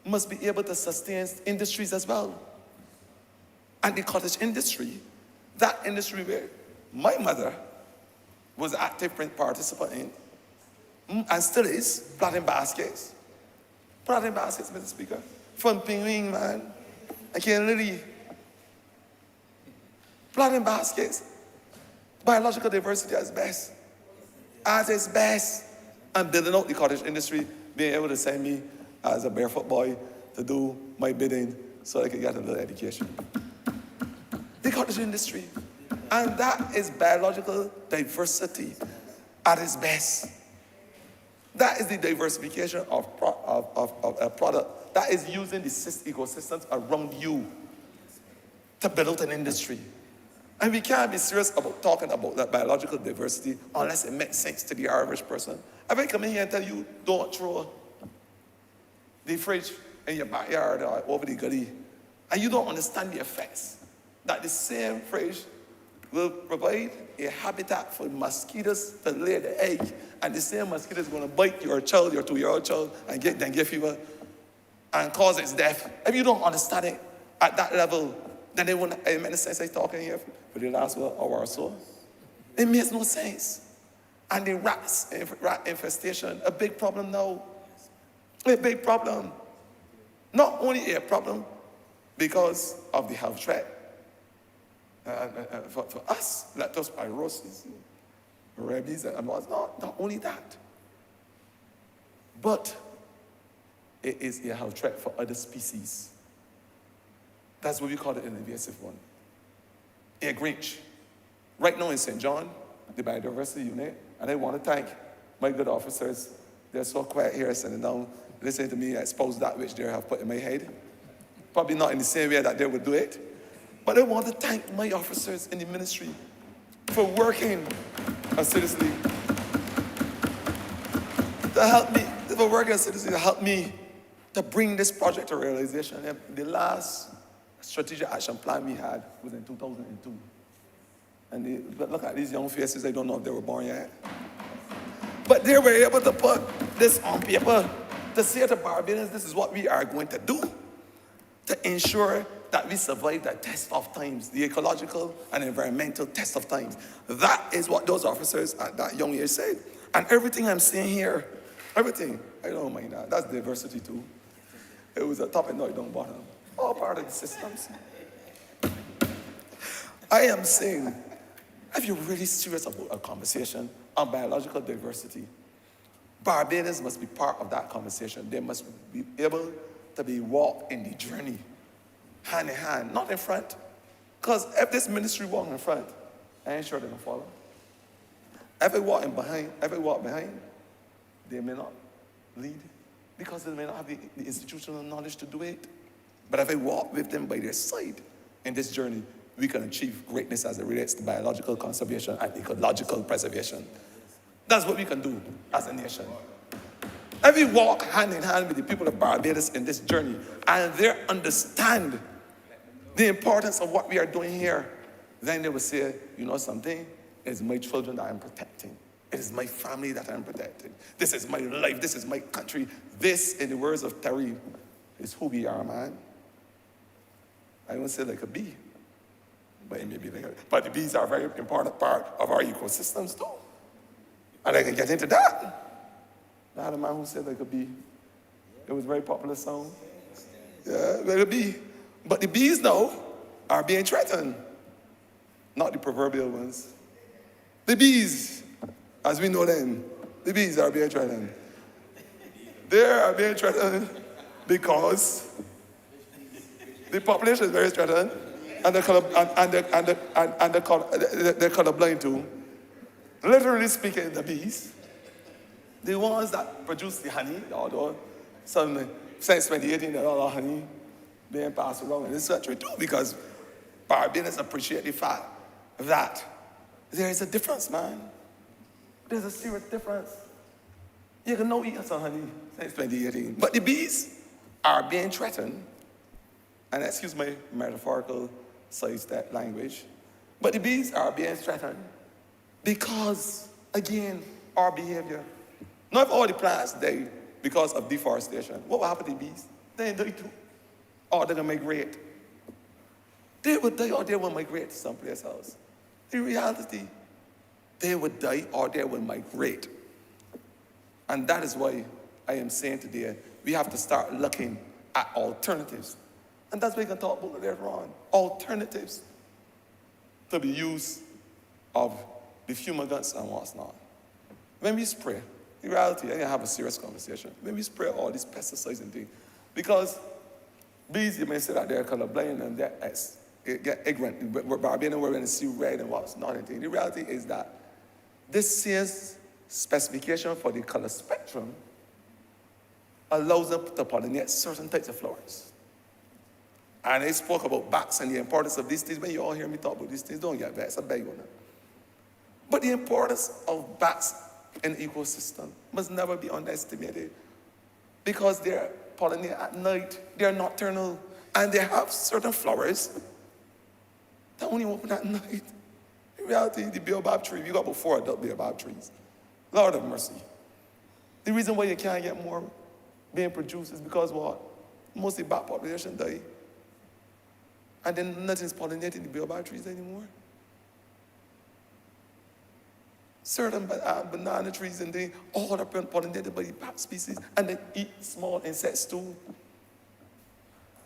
must be able to sustain industries as well. And the cottage industry, that industry where my mother was an active participant in, and still is, plotting baskets. Plotting baskets, Mr. Speaker. From Penguin, man. I can't really. Plotting baskets. Biological diversity at its best. At its best. And building out the cottage industry, being able to send me as a barefoot boy to do my bidding so I could get a little education. The cottage industry. And that is biological diversity at its best. That is the diversification of a product that is using the ecosystems around you to build out an industry. And we can't be serious about talking about that biological diversity unless it makes sense to the average person. If I come in here and tell you, don't throw the fridge in your backyard or over the gully, and you don't understand the effects, that the same fridge will provide a habitat for mosquitoes to lay the egg, and the same mosquito is going to bite your child, your 2-year-old child, and get dengue fever and cause its death. If you don't understand it, at that level, then they wouldn't make any sense I talking here for the last hour or so. It makes no sense. And the rat infestation, a big problem now. A big problem. Not only a problem because of the health threat for us, leptospirosis, rabies, and what's not only that, but it is a health threat for other species. That's what we call it an invasive one. A Grinch. Right now in St. John, the Biodiversity Unit, and I want to thank my good officers. They're so quiet here, sitting down, listening to me expose that which they have put in my head. Probably not in the same way that they would do it. But I want to thank my officers in the ministry for working assiduously to help me, to help me to bring this project to realization. The last strategic action plan we had was in 2002. But look at these young faces, I don't know if they were born yet. But they were able to put this on paper to say to Barbadians, this is what we are going to do to ensure that we survive that test of times, the ecological and environmental test of times. That is what those officers at that young age said. And everything I'm saying here, everything, I don't mind that. That's diversity too. It was a top and no, it don't bottom. All part of the systems. I am saying, if you're really serious about a conversation on biological diversity, Barbadians must be part of that conversation. They must be able to be walked in the journey, hand in hand, not in front. Because if this ministry walk in front, I ain't sure they're gonna follow. If they walk behind, they may not lead because they may not have the institutional knowledge to do it. But if I walk with them by their side in this journey, we can achieve greatness as it relates to biological conservation and ecological preservation. That's what we can do as a nation. If we walk hand in hand with the people of Barbados in this journey and they understand the importance of what we are doing here, then they will say, you know something? It is my children that I'm protecting. It is my family that I'm protecting. This is my life. This is my country. This, in the words of Terry, is who we are, man. I won't say like a bee, but it may be like a, but the bees are a very important part of our ecosystems too. And I can get into that. I had a man who said like a bee. It was a very popular song. Yeah, like a bee. But the bees now are being threatened. Not the proverbial ones. The bees, as we know them, the bees are being threatened. They are being threatened because the population is very threatened, and they're colorblind too. Literally speaking, the bees, the ones that produce the honey, although suddenly, since 2018, there are all honey being passed around in this country too, because Barbadians appreciate the fact that there is a difference, man. There's a serious difference. You can now eat some honey since 2018, but the bees are being threatened, and excuse my metaphorical sidestep language, but the bees are being threatened because, again, our behavior. Not if all the plants die because of deforestation. What will happen to the bees? They die too. Or they're going to migrate. They would die or they will migrate to someplace else. In reality, they would die or they will migrate. And that is why I am saying today, we have to start looking at alternatives. And that's what we can talk about later on. Alternatives to the use of the fumigants and what's not. When we spray, in reality, I didn't have a serious conversation. When we spray all these pesticides and things, because bees, you may say that they're colorblind and they get ignorant. Barbadians were going to see red and what's not. The reality is that this says specification for the color spectrum allows them to pollinate certain types of flowers. And I spoke about bats and the importance of these things. When you all hear me talk about these things, don't get vexed. I beg you. But the importance of bats in the ecosystem must never be underestimated, because they're pollinate at night, they're nocturnal, and they have certain flowers that only open at night. In reality, the baobab tree, we got about 4 adult baobab trees. Lord of mercy. The reason why you can't get more being produced is because what? Most of the bat population die. And then nothing's pollinating the baobab trees anymore. Certain banana trees and they all are pollinated by the bat species and they eat small insects too.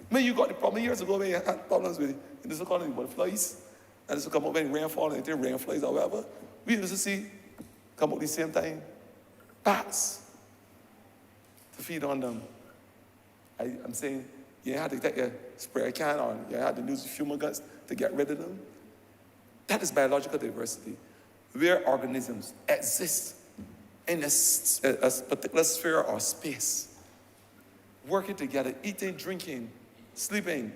When you got the problem years ago when you had problems with this economy, butterflies, and this will come up when rainfall and it rain flies or whatever, we used to see come up the same time, bats to feed on them. I'm saying you had to take a spray can on, you had to use fumigants to get rid of them. That is biological diversity, where organisms exist in a particular sphere or space, working together, eating, drinking, sleeping,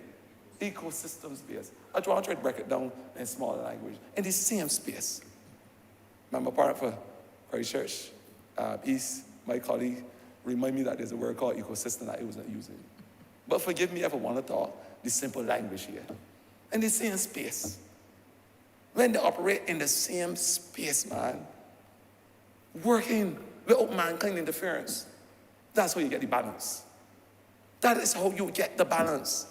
ecosystem space. I try to break it down in smaller language, in the same space. Remember, part of Christchurch East, my colleague remind me that there's a word called ecosystem that he was not using. But forgive me if I want to talk the simple language here. In the same space. When they operate in the same space, man, working without mankind interference, that's how you get the balance. That is how you get the balance.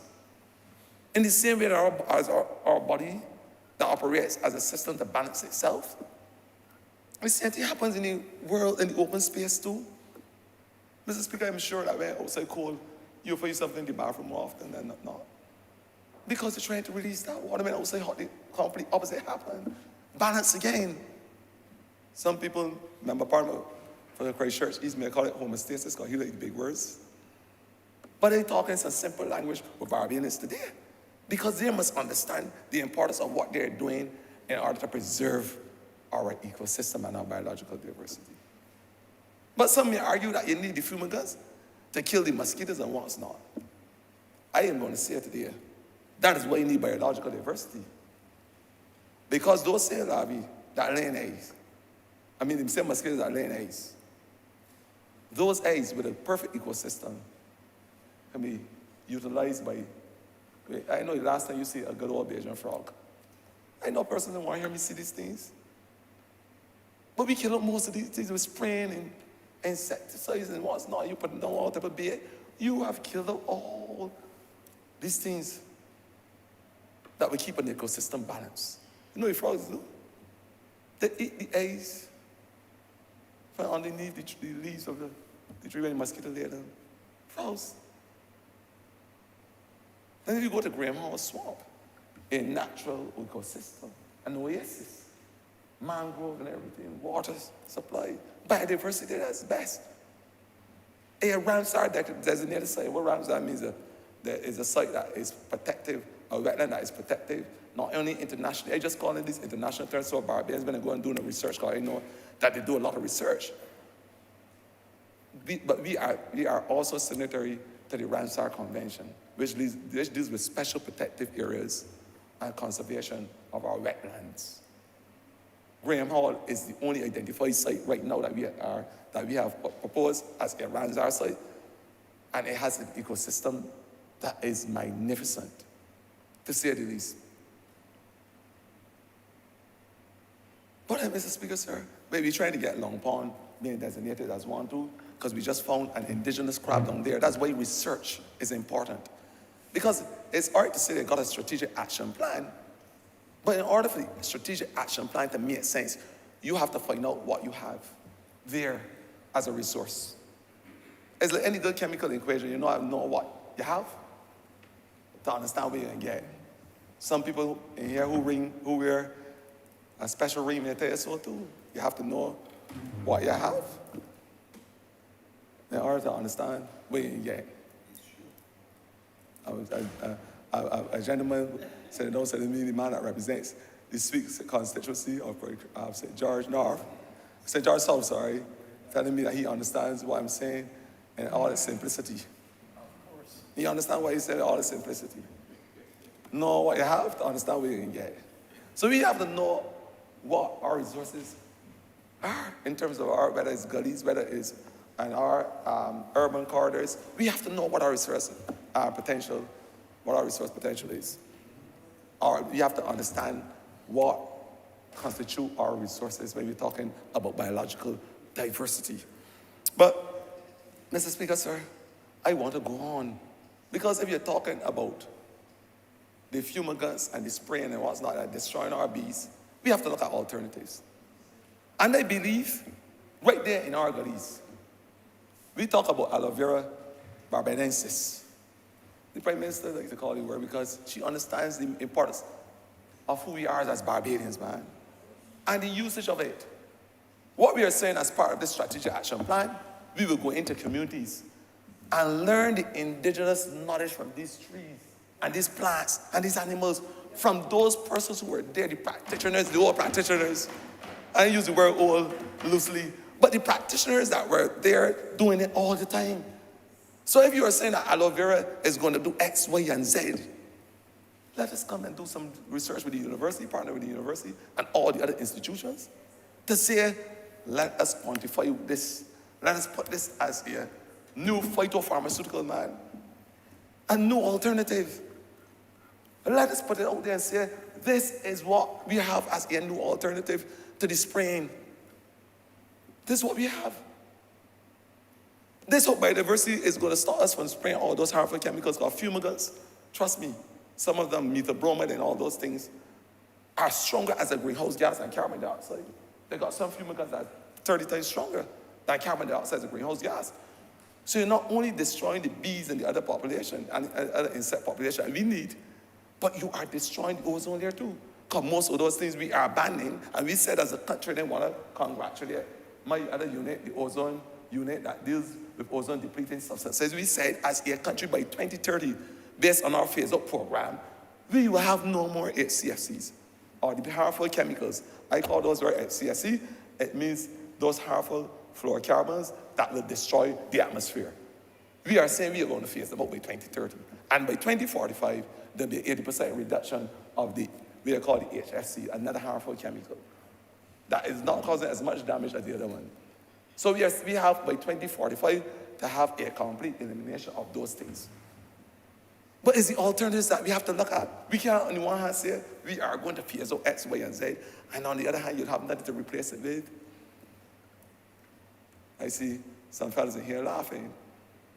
In the same way that as our body that operates as a system to balance itself, the same thing happens in the world, in the open space too. Mr. Speaker, I'm sure that when outside cold, you find yourself in the bathroom more often than not. Because you're trying to release that water. When outside hot, the complete opposite happen. Balance again. Some people, remember Parliament for the Christchurch East, may call it homeostasis, because he like the big words. But they talk in some simple language with Barbadians today. Because they must understand the importance of what they're doing in order to preserve our ecosystem and our biological diversity. But some may argue that you need the fumigants to kill the mosquitoes and what's not. I am going to say it today. That is why you need biological diversity. Because those cell larvae that lay eggs, the same mosquitoes that lay eggs, those eggs with a perfect ecosystem can be utilized by, I know the last time you see a good old Bajan frog. I know personally want to hear me see these things. But we kill up most of these things with spraying and insecticides and what's not. You put down all type of bait. You have killed up all these things that will keep an ecosystem balanced. You know what frogs do? They eat the eggs from underneath the leaves of the tree when the mosquito lay down. Frogs. Then if you go to Graham Hall Swamp, a natural ecosystem, an oasis, mangrove and everything, water supply, biodiversity, that's best. A Ramsar designated site. What Ramsar means there is a site that is protective, a wetland that is protective, not only internationally. I just call it these international terms, so Barbadians been going and doing the research, because I know that they do a lot of research. But we are also signatory to the Ramsar Convention, which deals with special protective areas and conservation of our wetlands. Graham Hall is the only identified site right now that we have proposed as a Ramsar site, and it has an ecosystem that is magnificent, to say the least. But Mr. Speaker, sir, we're trying to get Long Pond being designated as one too, because we just found an indigenous crab down there. That's why research is important. Because it's all right to say they got a strategic action plan, but in order for the strategic action plan to make sense, you have to find out what you have there as a resource. It's like any good chemical equation, you know what you have to understand what you're going to get. Some people in here who wear a special ring may tell you so too. You have to know what you have in order to understand what you can get. A gentleman said to me, the man that represents the Sweet constituency of St. George North, St. George South, sorry, telling me that he understands what I'm saying in all its simplicity. Of course. You understand what he said in all its simplicity. Know what you have to understand what you can get. So we have to know what our resources are in terms of whether it's gullies, whether it's in our urban corridors. We have to know what our resource potential is. Or we have to understand what constitute our resources when we're talking about biological diversity. But, Mr. Speaker, sir, I want to go on. Because if you're talking about the fumigants and the spraying and what's not that destroying our bees, we have to look at alternatives. And I believe right there in our gullies, we talk about aloe vera barbadensis. The Prime Minister likes to call it word because she understands the importance of who we are as Barbadians, man, and the usage of it. What we are saying as part of this strategic action plan, we will go into communities and learn the indigenous knowledge from these trees and these plants and these animals from those persons who were there, the practitioners, the old practitioners. I use the word old loosely, but the practitioners that were there doing it all the time. So if you are saying that aloe vera is going to do X, Y, and Z, let us come and do some research with the university, partner with the university, and all the other institutions to say, let us quantify this. Let us put this as a new phytopharmaceutical, man, a new alternative. Let us put it out there and say, this is what we have as a new alternative to the spraying. This is what we have. This whole biodiversity is going to stop us from spraying all those harmful chemicals called fumigants. Trust me, some of them, metabromide and all those things, are stronger as a greenhouse gas than carbon dioxide. They got some fumigants that are 30 times stronger than carbon dioxide as a greenhouse gas. So you're not only destroying the bees and the other population and other insect population we need, but you are destroying the ozone layer too. Because most of those things we are banning, and we said as a country they want to congratulate my other unit, the ozone unit that deals with ozone depleting substances. We said as a country by 2030, based on our phase-out program, we will have no more HCFCs, or the harmful chemicals. I call those HCFC. It means those harmful fluorocarbons that will destroy the atmosphere. We are saying we are going to phase them out by 2030. And by 2045, there'll be 80% reduction of the, we are called the HFC, another harmful chemical, that is not causing as much damage as the other one. So we have by 2045 to have a complete elimination of those things. But it's the alternatives that we have to look at. We can't on the one hand say we are going to phase out X, Y, and Z, and on the other hand, you'll have nothing to replace it with. I see some fellas in here laughing.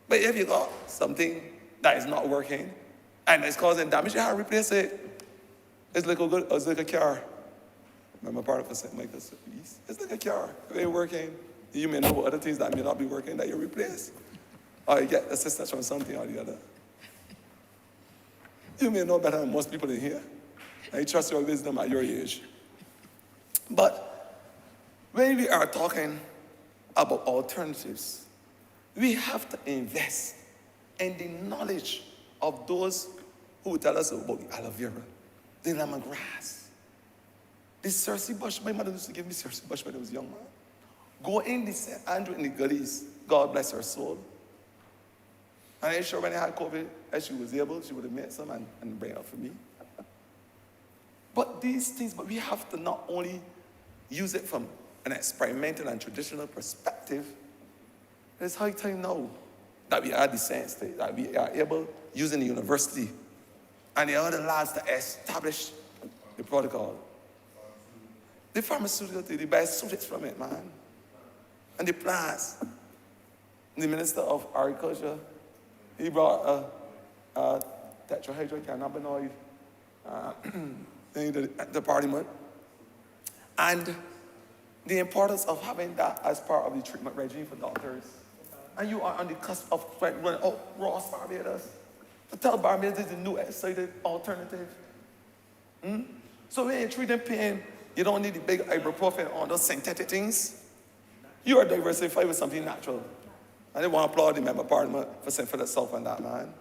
But if you got something that is not working and it's causing damage, you have to replace it. It's like a car. Remember part of St. Michael's East? It's like a car. If it ain't working, you may know other things that may not be working that you replace. Or you get assistance from something or the other. You may know better than most people in here. I trust your wisdom at your age. But when we are talking about alternatives, we have to invest in the knowledge of those who tell us about the aloe vera, the lemongrass, the Cersei bush. My mother used to give me Cersei bush when I was young, man. Go in the St. Andrew in the gullies, God bless her soul. And I'm sure when I had COVID, as she was able, she would have made some and bring it up for me. But these things, but we have to not only use it from an experimental and traditional perspective, it's high time now that we are the science state, that we are able, using the university and the other labs to establish the protocol. The pharmaceutical, the biosynthetics from it, man. And the plants. The Minister of Agriculture, he brought a tetrahydrocannabinoid in the Parliament. And the importance of having that as part of the treatment regime for doctors. And you are on the cusp of running Ross Barbados. To tell Barbados is the new excited alternative. So when you're treating pain, you don't need the big ibuprofen on those synthetic things. You are diversified with something natural. I didn't want to applaud the member of Parliament for saying for itself on that, man.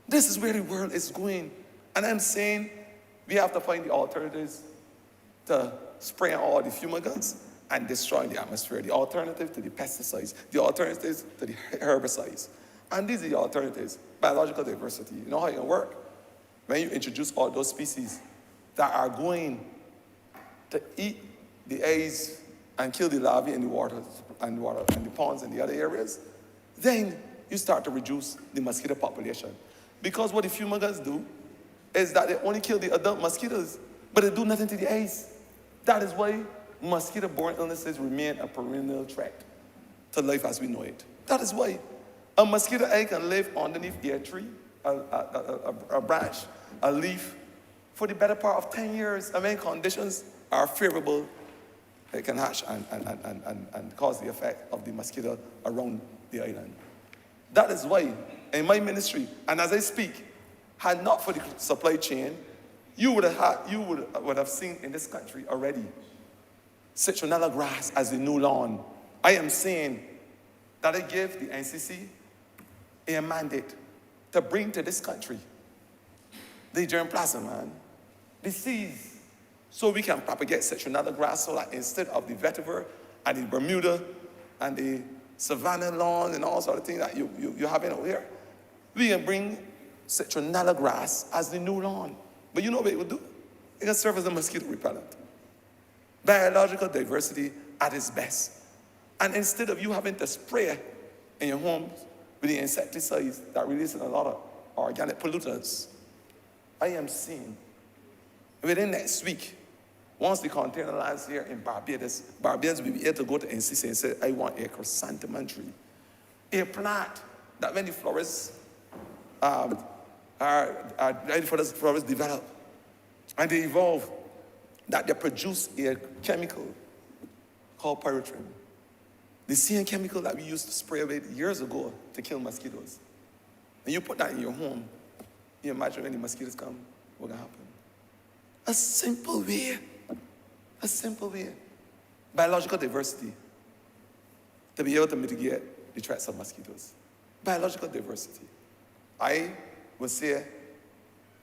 This is where the world is going. And I'm saying we have to find the alternatives to spraying all the fumigants and destroying the atmosphere, the alternative to the pesticides, the alternatives to the herbicides. And these are the alternatives. Biological diversity. You know how it can work? When you introduce all those species that are going to eat the eggs and kill the larvae in the water and the ponds and the other areas, then you start to reduce the mosquito population. Because what the fumigants do is that they only kill the adult mosquitoes, but they do nothing to the eggs. That is why mosquito-borne illnesses remain a perennial threat to life as we know it. That is why a mosquito egg can live underneath a tree, a branch, a leaf, for the better part of 10 years. And when conditions are favorable, it can hatch and cause the effect of the mosquito around the island. That is why in my ministry, and as I speak, had not for the supply chain, you would have seen in this country already citronella grass as the new lawn. I am saying that I give the NCC a mandate to bring to this country the germplasm, man, the seeds, so we can propagate citronella grass, so that instead of the vetiver and the Bermuda and the Savannah lawn and all sort of things that you have in out here, we can bring citronella grass as the new lawn. But you know what it will do? It can serve as a mosquito repellent. Biological diversity at its best. And instead of you having to spray in your homes with the insecticides that release a lot of organic pollutants, I am seeing within next week, once the container lands here in Barbados will be able to go to NCC and say, I want a chrysanthemum tree. A plant that when the flowers flowers develop and they evolve, that they produce a chemical called pyrethrin. The same chemical that we used to spray with years ago to kill mosquitoes. And you put that in your home, you imagine when the mosquitoes come, what's going to happen? A simple way. Biological diversity to be able to mitigate the threats of mosquitoes. Biological diversity. I would say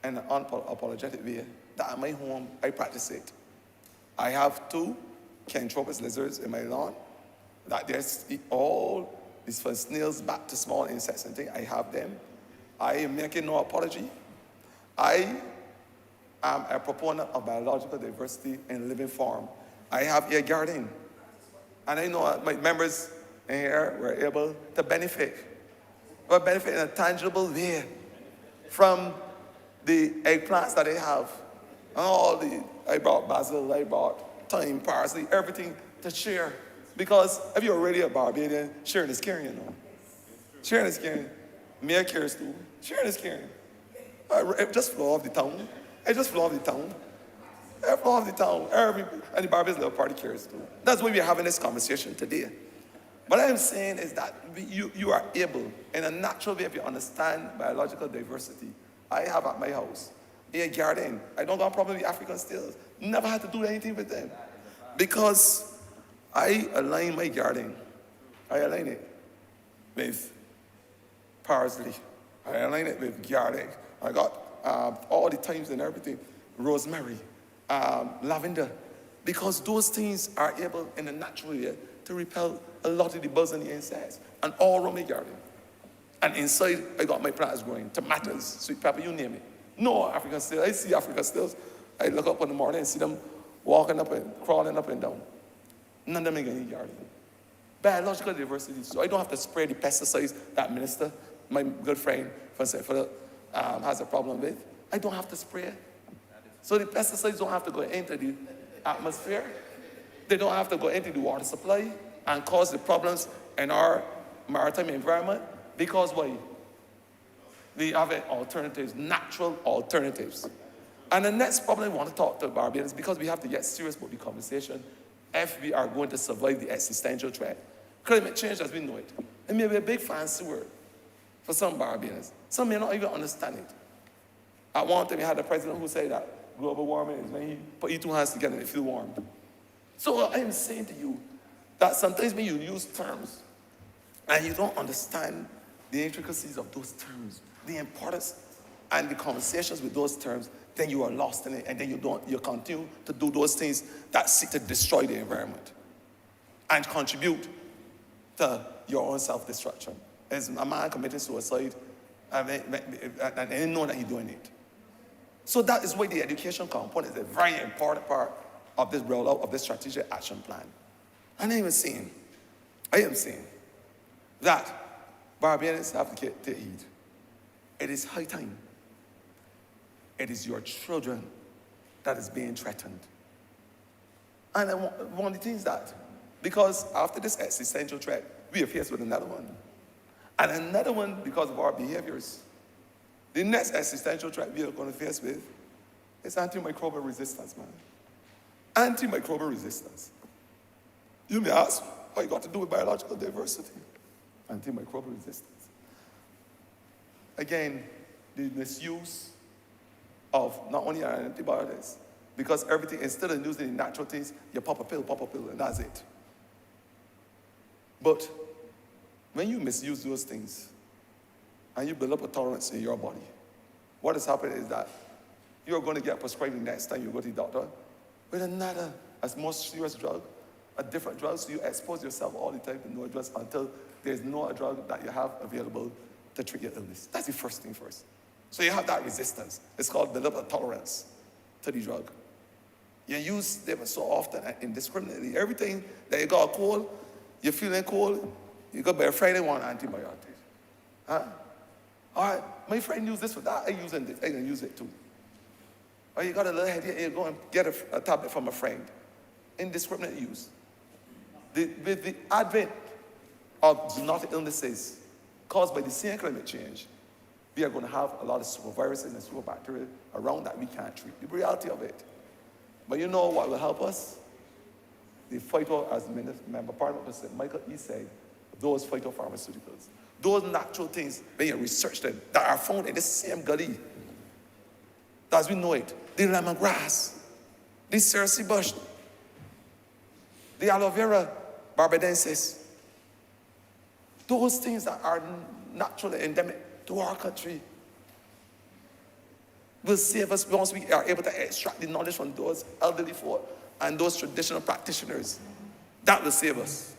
in an unapologetic way that at my home, I practice it. I have 2 Canthropus lizards in my lawn that there's all these from snails back to small insects and things. I have them. I am making no apology. I am a proponent of biological diversity in living form. I have a garden. And I know my members in here were able to benefit in a tangible way from the eggplants that I have. And I brought basil, I brought thyme, parsley, everything to share. Because if you're really a Barbadian, sharing is caring, you know. Sharing is caring. Mayor cares too. Sharing is caring. I just flow off the town. And the Barbadian little party cares too. That's why we're having this conversation today. What I'm saying is that you are able, in a natural way, if you understand biological diversity. I have at my house a garden. I don't have a problem with African stills. Never had to do anything with them. Because I align my garden. I align it with parsley. I align it with garlic. I got all the thymes and everything, rosemary, lavender, because those things are able, in a natural way, to repel a lot of the bugs and the insects, and all around my garden. And inside, I got my plants growing, tomatoes, sweet pepper, you name it. No African stills. I see African stills. I look up in the morning and see them walking up and crawling up and down. None of them in any garden. Biological diversity. So I don't have to spray the pesticides that minister, my good friend, has a problem with. I don't have to spray. So the pesticides don't have to go into the atmosphere. They don't have to go into the water supply and cause the problems in our maritime environment. Because why? We have alternatives, natural alternatives. And the next problem I want to talk to Barbadians, because we have to get serious about the conversation if we are going to survive the existential threat. Climate change as we know it. It may be a big fancy word for some Barbadians. Some may not even understand it. At one time, we had a president who said that global warming is when he put your 2 hands together and it feels warm. So I am saying to you that sometimes when you use terms and you don't understand the intricacies of those terms, the importance and the conversations with those terms, then you are lost in it, and then you continue to do those things that seek to destroy the environment and contribute to your own self-destruction. As a man committing suicide, and didn't know that he's doing it. So that is why the education component is a very important part of this rollout of this strategic action plan. And I am saying that Barbadians have to take heed. It is high time. It is your children that is being threatened. And one of the things that, because after this existential threat, we are faced with another one. And another one because of our behaviors. The next existential threat we are going to face with is antimicrobial resistance, man. Antimicrobial resistance. You may ask, what you got to do with biological diversity? Antimicrobial resistance. Again, the misuse of not only antibiotics, because everything, instead of using the natural things, you pop a pill, and that's it. But when you misuse those things, and you build up a tolerance in your body, what has happened is that you're going to get prescribed the next time you go to the doctor with another, a more serious drug, a different drug, so you expose yourself all the time to no drugs until there's no drug that you have available to treat your illness. That's the first thing first. So you have that resistance. It's called build up a tolerance to the drug. You use them so often and indiscriminately. Everything that you got a cold, you're feeling cold, you go by a Friday one antibiotic. Huh? All right, my friend used this for that, I'm using this, I'm gonna use it too. Or you got a little headache, you go and get a tablet from a friend. Indiscriminate use. With the advent of zoonotic illnesses caused by the same climate change, we are going to have a lot of superviruses and superbacteria around that we can't treat. The reality of it. But you know what will help us? The phyto, as Member of Parliament President Michael E. said, those phytopharmaceuticals. Those natural things, when you research them, that are found in the same gully, as we know it, the lemongrass, the cerasee bush, the aloe vera barbadensis, those things that are naturally endemic to our country will save us once we are able to extract the knowledge from those elderly folk and those traditional practitioners. That will save us.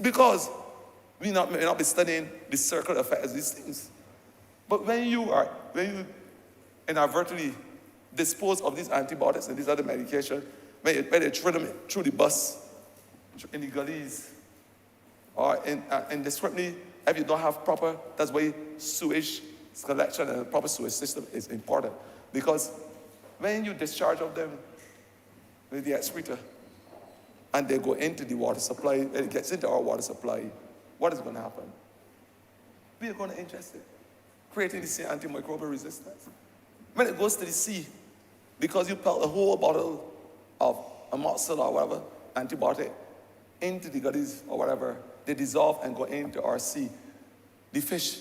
Because we may not be studying the circle effect of these things. But when you inadvertently dispose of these antibiotics and these other medications, when you throw them through the bus, in the gullies, or indiscriminately, if you don't have proper, that's why sewage collection and a proper sewage system is important. Because when you discharge of them with the excreta, and they go into the water supply, and it gets into our water supply, what is going to happen? We are going to ingest it, creating the same antimicrobial resistance. When it goes to the sea, because you pelt a whole bottle of amoxicillin or whatever, antibiotic, into the gullies or whatever, they dissolve and go into our sea. The fish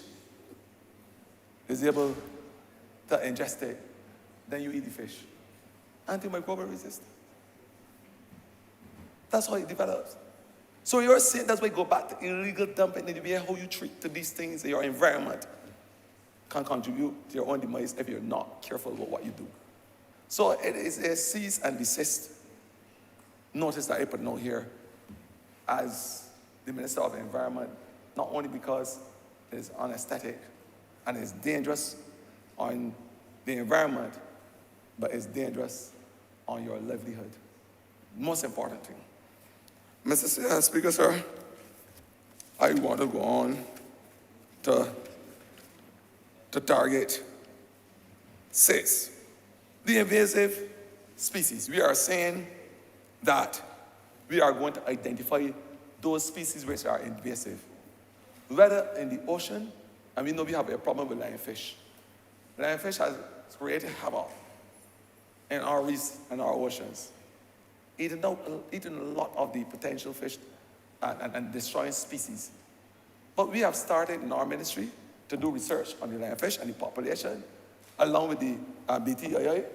is able to ingest it. Then you eat the fish. Antimicrobial resistance. That's how it develops. So you're saying that's why you go back to illegal dumping in the way how you treat to these things in your environment can contribute to your own demise if you're not careful about what you do. So it is a cease and desist. Notice that I put note here as the Minister of Environment, not only because it's unaesthetic and it's dangerous on the environment, but it's dangerous on your livelihood. Most important thing. Mr. Speaker, sir, I want to go on to target 6. The invasive species. We are saying that we are going to identify those species which are invasive, whether in the ocean, and we know we have a problem with lionfish. Lionfish has created havoc in our reefs and our oceans, eating a lot of the potential fish and destroying species. But we have started in our ministry to do research on the lionfish and the population, along with the BTII,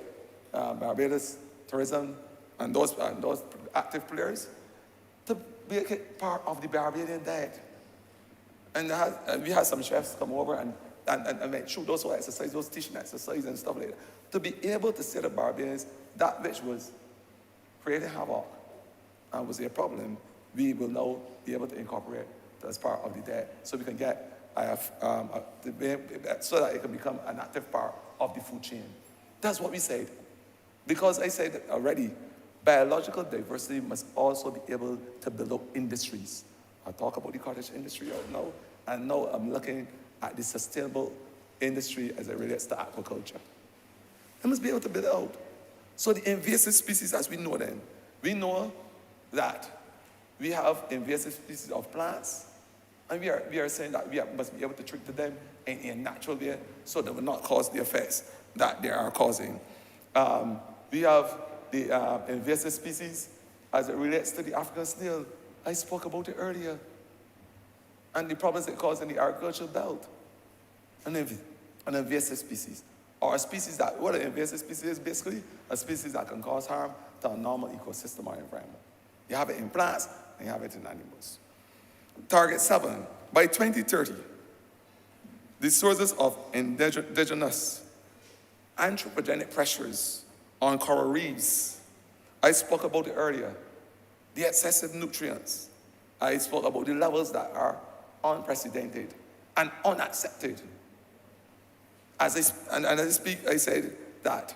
Barbados Tourism, and those active players, to be a part of the Barbadian diet. And we had some chefs come over and went through those exercises, those teaching exercises and stuff like that, to be able to say to Barbadians that which was creating havoc and was a problem, we will now be able to incorporate as part of the diet, so we can get so that it can become an active part of the food chain. That's what we said. Because I said already, biological diversity must also be able to build up industries. I'll talk about the cottage industry right now, and now I'm looking at the sustainable industry as it relates to aquaculture. They must be able to build it out. So the invasive species as we know them, we know that we have invasive species of plants, and we are saying that we must be able to treat them in a natural way so they will not cause the effects that they are causing. We have the invasive species as it relates to the African snail. I spoke about it earlier. And the problems it causes in the agricultural belt. An invasive species. Or a species that, what an invasive species is basically, a species that can cause harm to a normal ecosystem or environment. You have it in plants and you have it in animals. Target 7, by 2030, the sources of indigenous anthropogenic pressures on coral reefs. I spoke about it earlier. The excessive nutrients. I spoke about the levels that are unprecedented and unaccepted. As I speak, I said that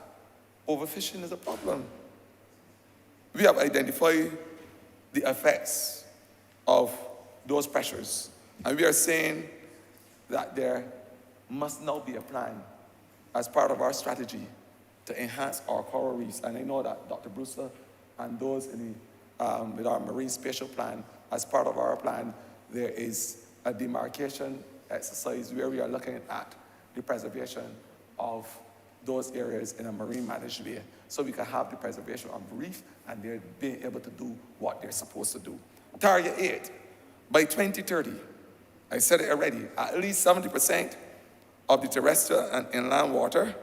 overfishing is a problem. We have identified the effects of those pressures, and we are saying that there must now be a plan as part of our strategy to enhance our coral reefs. And I know that Dr. Brewster and those in the, with our marine spatial plan, as part of our plan, there is a demarcation exercise where we are looking at the preservation of those areas in a marine managed way, so we can have the preservation of the reef and they're being able to do what they're supposed to do. Target 8, by 2030, I said it already, at least 70% of the terrestrial and inland water,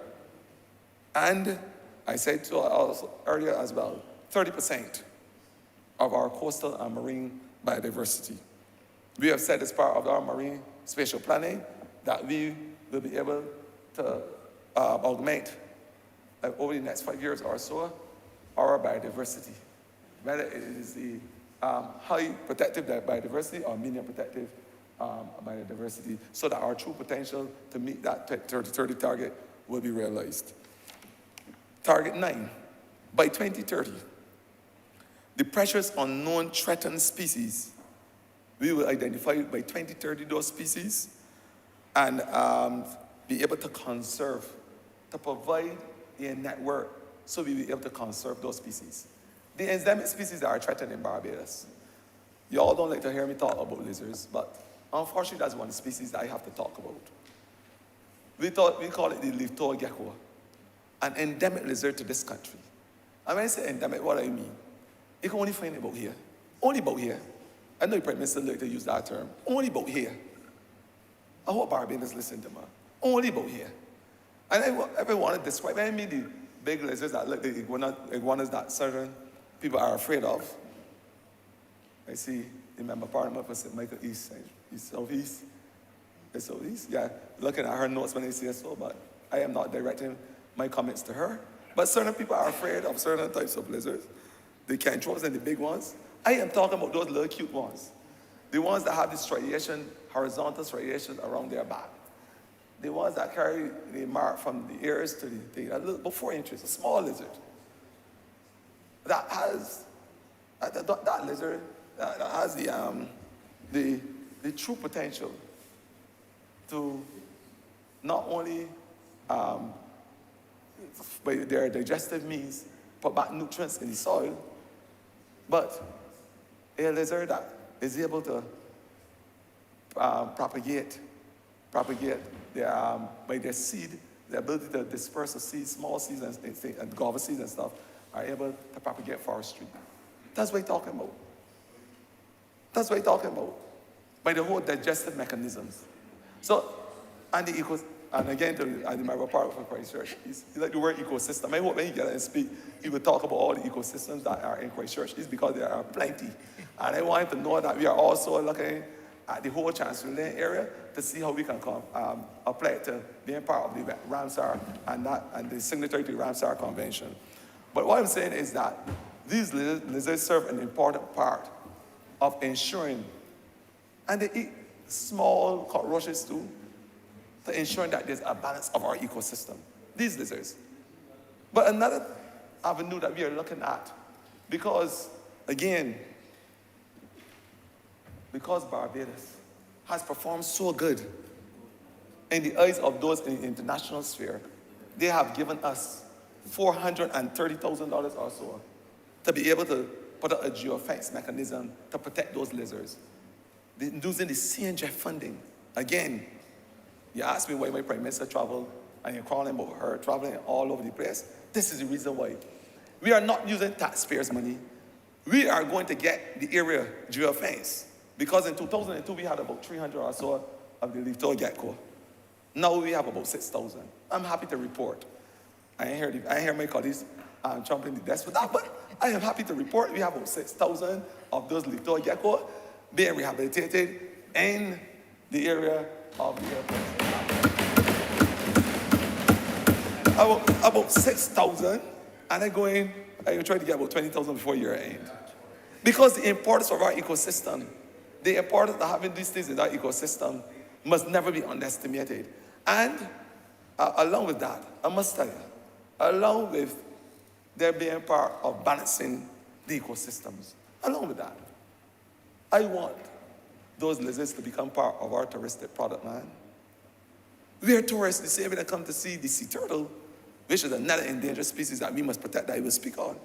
and I said to also earlier as well, 30% of our coastal and marine biodiversity. We have said as part of our marine spatial planning that we will be able to augment over the next 5 years or so our biodiversity, whether it is the high protective biodiversity or medium protective biodiversity, so that our true potential to meet that 2030 target will be realized. Target 9, by 2030, the pressures on known threatened species, we will identify by 2030 those species and be able to conserve, to provide a network so we will be able to conserve those species. The endemic species that are threatened in Barbados. You all don't like to hear me talk about lizards, but unfortunately that's one species that I have to talk about. We call it the leaf-toed gecko, an endemic lizard to this country. And when I say endemic, what I mean, you can only find it about here. Only about here. I know the Prime Minister like to use that term. Only about here. I hope Barbadians listen to me. Only about here. And I want to describe, I mean the big lizards that look like iguanas that certain people are afraid of. I see the member of Parliament for St. Michael East, Southeast. It's Southeast, yeah. Looking at her notes when they say so, but I am not directing my comments to her. But certain people are afraid of certain types of lizards. The cantrons and the big ones. I am talking about those little cute ones. The ones that have the striation, horizontal striation around their back. The ones that carry the mark from the ears to the thing, a little, about 4 inches, a small lizard. That has, that lizard that has the true potential to not only by their digestive means put back nutrients in the soil, but a lizard that is able to propagate their, by their seed, the ability to disperse the seeds, small seeds and guava seeds and stuff, are able to propagate forestry. That's what we're talking about. That's what we're talking about. By the whole digestive mechanisms. So, and again, to the member part of Christchurch, he's like the word ecosystem. I hope when he gets and speak, he will talk about all the ecosystems that are in Christchurch. It's because there are plenty. And I want him to know that we are also looking at the whole Chancery Lane area to see how we can apply it to being part of the Ramsar and the signatory to the Ramsar Convention. But what I'm saying is that these lizards serve an important part of ensuring, and they eat small cockroaches too, to ensure that there's a balance of our ecosystem. These lizards. But another avenue that we are looking at, because, again, because Barbados has performed so good in the eyes of those in the international sphere, they have given us $430,000 or so to be able to put out a geofence mechanism to protect those lizards. Using the CNJ funding, again, You ask me why my Prime Minister traveled, and you're calling about her traveling all over the place. This is the reason why. We are not using taxpayers' money. We are going to get the area geofenced. Because in 2002, we had about 300 or so of the little gecko. Now we have about 6,000. I'm happy to report. I hear my colleagues chomping the desk with that, but I am happy to report we have about 6,000 of those little gecko being rehabilitated in the area of the airport. About 6,000, and I try to get about 20,000 before year end. Because the importance of our ecosystem, the importance of having these things in our ecosystem must never be underestimated. And along with that, I must tell you, along with there being part of balancing the ecosystems, along with that, I want those lizards to become part of our touristic product, man. We are tourists, the same way that come to see the sea turtle, which is another endangered species that we must protect, that I will speak on.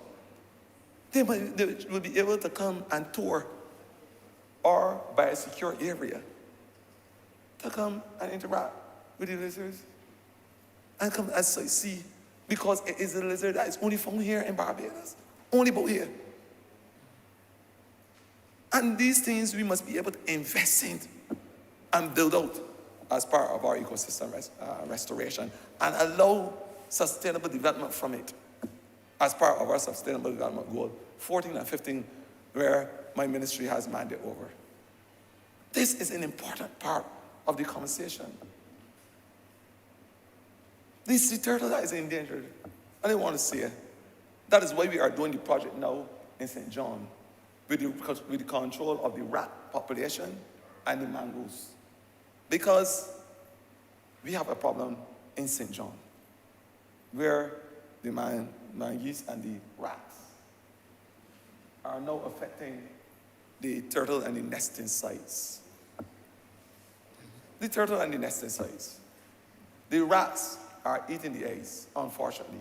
They will be able to come and tour our biosecure area, to come and interact with the lizards and come and see, because it is a lizard that is only found here in Barbados, only about here. And these things we must be able to invest in and build out as part of our ecosystem restoration, and allow sustainable development from it as part of our sustainable development goal 14 and 15, where my ministry has mandate over. This is an important part of the conversation. This sea turtle that is endangered, I didn't want to say it. That is why we are doing the project now in St. John, with the control of the rat population and the mangroves. Because we have a problem in St. John, where the mangroves and the rats are now affecting the turtle and the nesting sites. The turtle and the nesting sites. The rats are eating the eggs, unfortunately.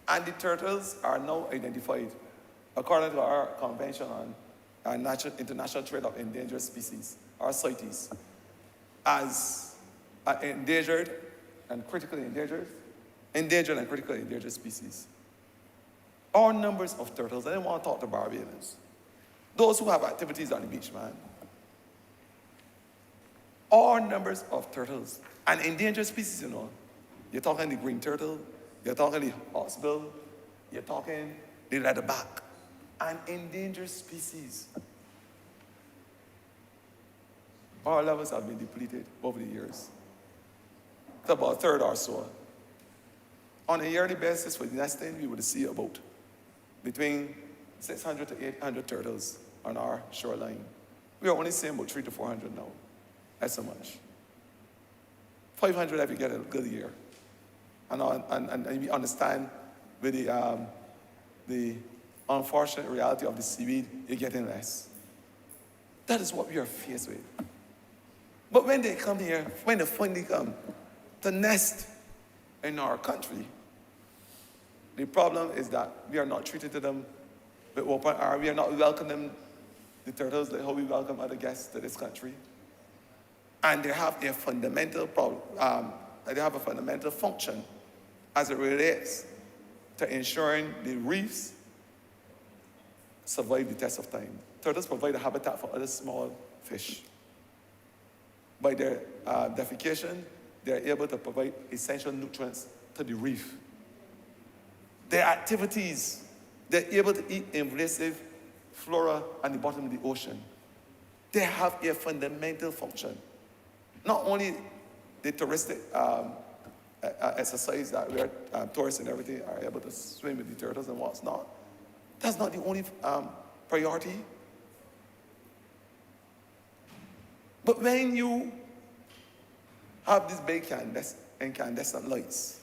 And the turtles are now identified, according to our Convention on International Trade of Endangered Species, our CITES, as endangered and critically endangered species. Our numbers of turtles, I didn't want to talk to Barbadians, those who have activities on the beach, man. Our numbers of turtles, and endangered species, you know. You're talking the green turtle, you're talking the hawksbill, you're talking the leatherback, and endangered species. Our levels have been depleted over the years. It's about a third or so. On a yearly basis for the nesting, we would see about between 600 to 800 turtles on our shoreline. We are only seeing about 300 to 400 now. That's so much. 500 if you get a good year. And we understand with the unfortunate reality of the seaweed, you're getting less. That is what we are faced with. But when they come here, when they finally come to nest in our country, the problem is that we are not treated to them with open arms. We are not welcoming the turtles like how we welcome other guests to this country. And they have a fundamental problem. They have a fundamental function as it relates to ensuring the reefs survive the test of time. Turtles provide a habitat for other small fish. By their defecation, they are able to provide essential nutrients to the reef. Their activities, they're able to eat invasive flora at the bottom of the ocean. They have a fundamental function. Not only the touristic exercise that where tourists and everything are able to swim with the turtles and what's not. That's not the only priority. But when you have these big incandescent lights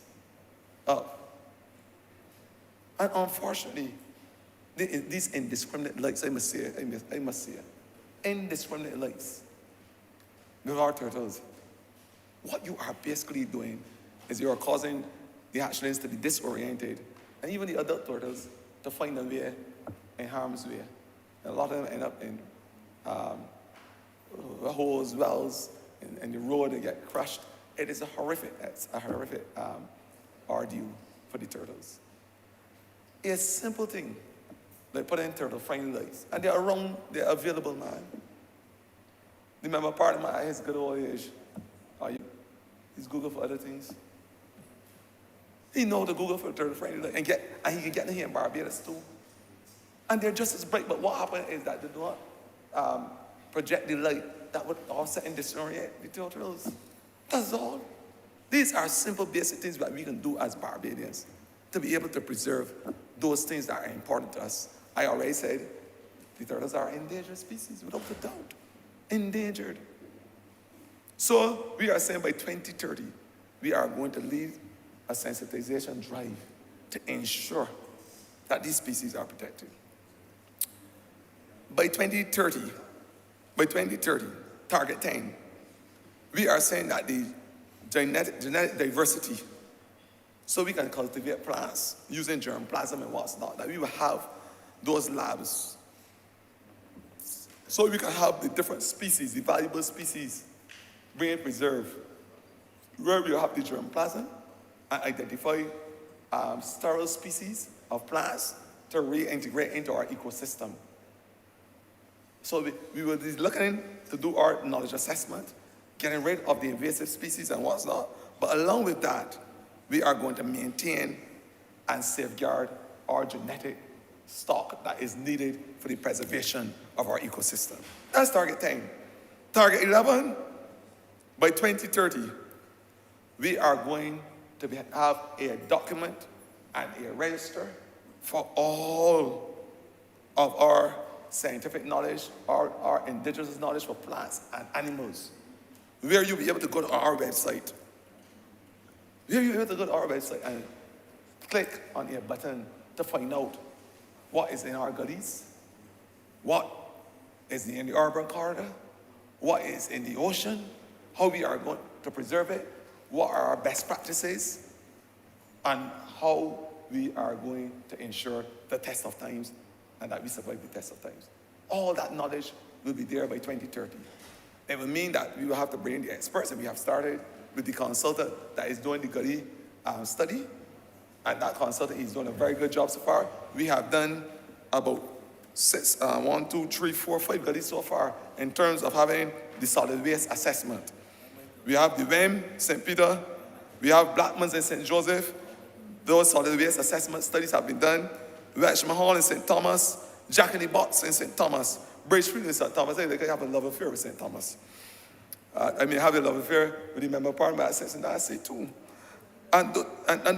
up, and unfortunately, these indiscriminate lights, I must say it, indiscriminate lights with our turtles, what you are basically doing is you are causing the hatchlings to be disoriented, and even the adult turtles to find their way in harm's way. And a lot of them end up in holes, wells, in the road, they get crushed, It is a horrific ordeal for the turtles. It's a simple thing. They put in turtle friendly lights. And they're around, they're available, man. Remember part of my his good old age. He's Google for other things. He knows to Google for turtle friendly light and he can get them here in Barbados too. And they're just as bright, but what happened is that they do not project the light that would offset and disorient the turtles. That's all. These are simple basic things that we can do as Barbadians to be able to preserve those things that are important to us. I already said the turtles are endangered species, without a doubt. Endangered. So we are saying by 2030, we are going to lead a sensitization drive to ensure that these species are protected. By 2030, target 10, we are saying that the genetic diversity, so we can cultivate plants using germplasm and what's not, that we will have those labs. So we can have the different species, the valuable species, being preserved, where we will have the germplasm and identify sterile species of plants to reintegrate into our ecosystem. So we will be looking to do our knowledge assessment, getting rid of the invasive species and what's not. But along with that, we are going to maintain and safeguard our genetic stock that is needed for the preservation of our ecosystem. That's target 10. Target 11, by 2030, we are going to have a document and a register for all of our scientific knowledge, our indigenous knowledge for plants and animals, where you'll be able to go to our website. Where you'll be able to go to our website and click on a button to find out what is in our gullies, what is in the urban corridor, what is in the ocean, how we are going to preserve it, what are our best practices, and how we are going to ensure the test of times and that we survive the test of times. All that knowledge will be there by 2030. It will mean that we will have to bring in the experts, and we have started with the consultant that is doing the gully study, and that consultant is doing a very good job so far. We have done about 5 gullies so far in terms of having the solid waste assessment. We have the WEM, St. Peter, we have Blackman's in St. Joseph. Those solid waste assessment studies have been done. Wetchman Hall in St. Thomas, Jack in the Box in St. Thomas, Bridgefield in St. Thomas. They have a love affair with St. Thomas. Have a love affair with the member parliament at St. Darcy too. And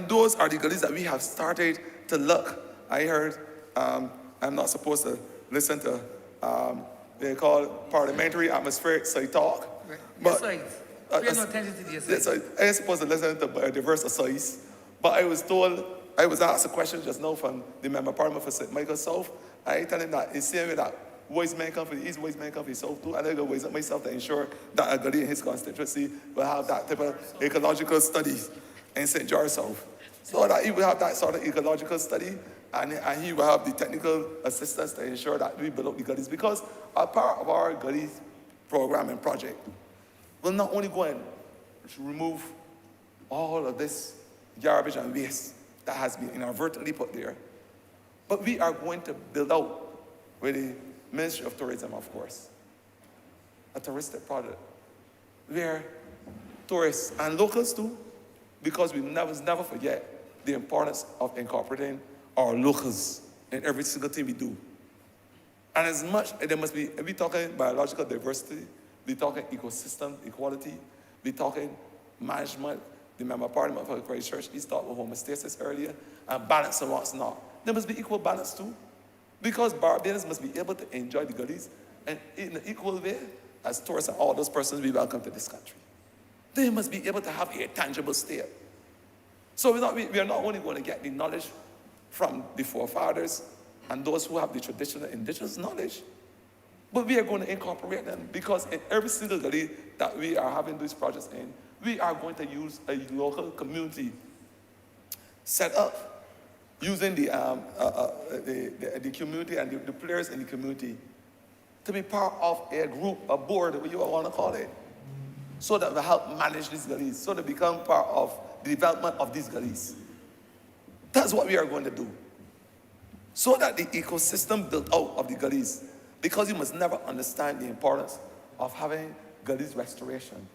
those are the gullies that we have started to look. I heard, I'm not supposed to listen to, they call Parliamentary atmospheric side talk. Right. But Pay no attention to the slides. I ain't supposed to listen to biodiversity size, but I was asked a question just now from the member parliament for St. Michael South. I tell him that it's same way that voice may come from the east, voice may come from the south too, and I go voice up myself to ensure that a gully in his constituency will have that type of ecological studies in St. George South. So that he will have that sort of ecological study, and he will have the technical assistance to ensure that we build up the gullies, because a part of our gullies program and project will not only go and remove all of this garbage and waste that has been inadvertently put there, but we are going to build out with the Ministry of Tourism, of course, a touristic project where tourists and locals too, because we never forget the importance of incorporating our locals in every single thing we do. And as much, there must be, we're talking biological diversity, we're talking ecosystem equality, we're talking management. The member parliament for Christchurch, he talked about homeostasis earlier, and balance and what's not. There must be equal balance too, because Barbadians must be able to enjoy the gullies and in an equal way as tourists and all those persons we welcome to this country. They must be able to have a tangible state. So we are not only going to get the knowledge from the forefathers and those who have the traditional indigenous knowledge, but we are going to incorporate them, because in every single gully that we are having these projects in, we are going to use a local community set up using the community and the players in the community to be part of a group, a board, what you want to call it, so that we help manage these gullies, so they become part of the development of these gullies. That's what we are going to do. So that the ecosystem built out of the gullies, because you must never understand the importance of having gullies restoration,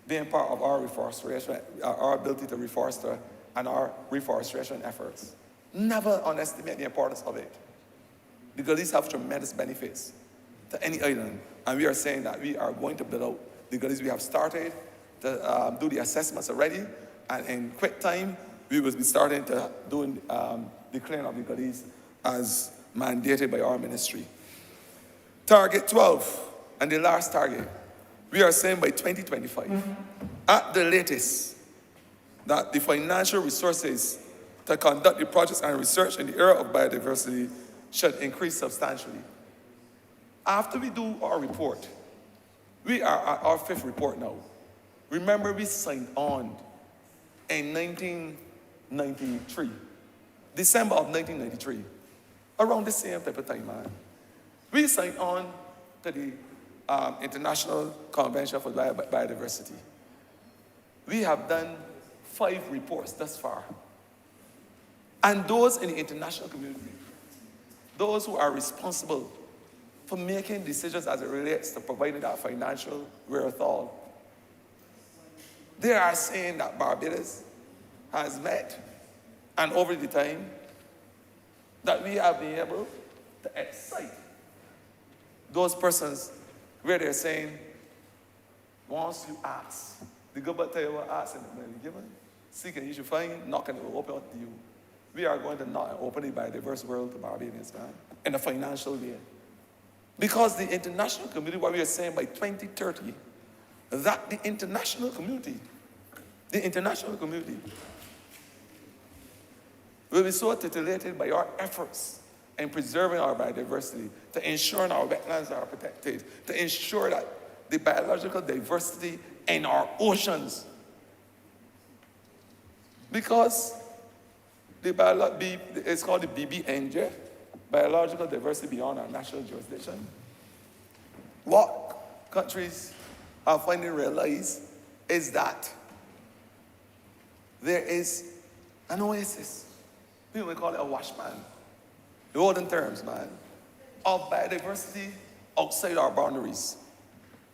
being part of our reforestation, our ability to reforest and our reforestation efforts. Never underestimate the importance of it. The gullies have tremendous benefits to any island, and we are saying that we are going to build out the gullies. We have started to do the assessments already, and in quick time, we will be starting to do the clearing of the gullies as mandated by our ministry. Target 12, and the last target, we are saying by 2025, at the latest, that the financial resources to conduct the projects and research in the area of biodiversity should increase substantially. After we do our report, we are at our 5th report now. Remember, we signed on in 1993, December of 1993, around the same type of time, man. We signed on to the International Convention for Biodiversity. We have done 5 reports thus far. And those in the international community, those who are responsible for making decisions as it relates to providing that financial wherewithal, they are saying that Barbados has met, and over the time, that we have been able to excite those persons where they're saying, once you ask, the government tell you what ask and when you given, seek and you should find, knock and it will open up to you. We are going to knock and open it by a diverse world to Barbadians, man, in a financial way. Because the international community, what we are saying by 2030, that the international community will be so titillated by our efforts in preserving our biodiversity, to ensure our wetlands are protected, to ensure that the biological diversity in our oceans. Because it's called the BBNJ, Biological Diversity Beyond Our National Jurisdiction. What countries are finally realized is that there is an oasis. People may call it a washman. The olden terms, man, of biodiversity outside our boundaries,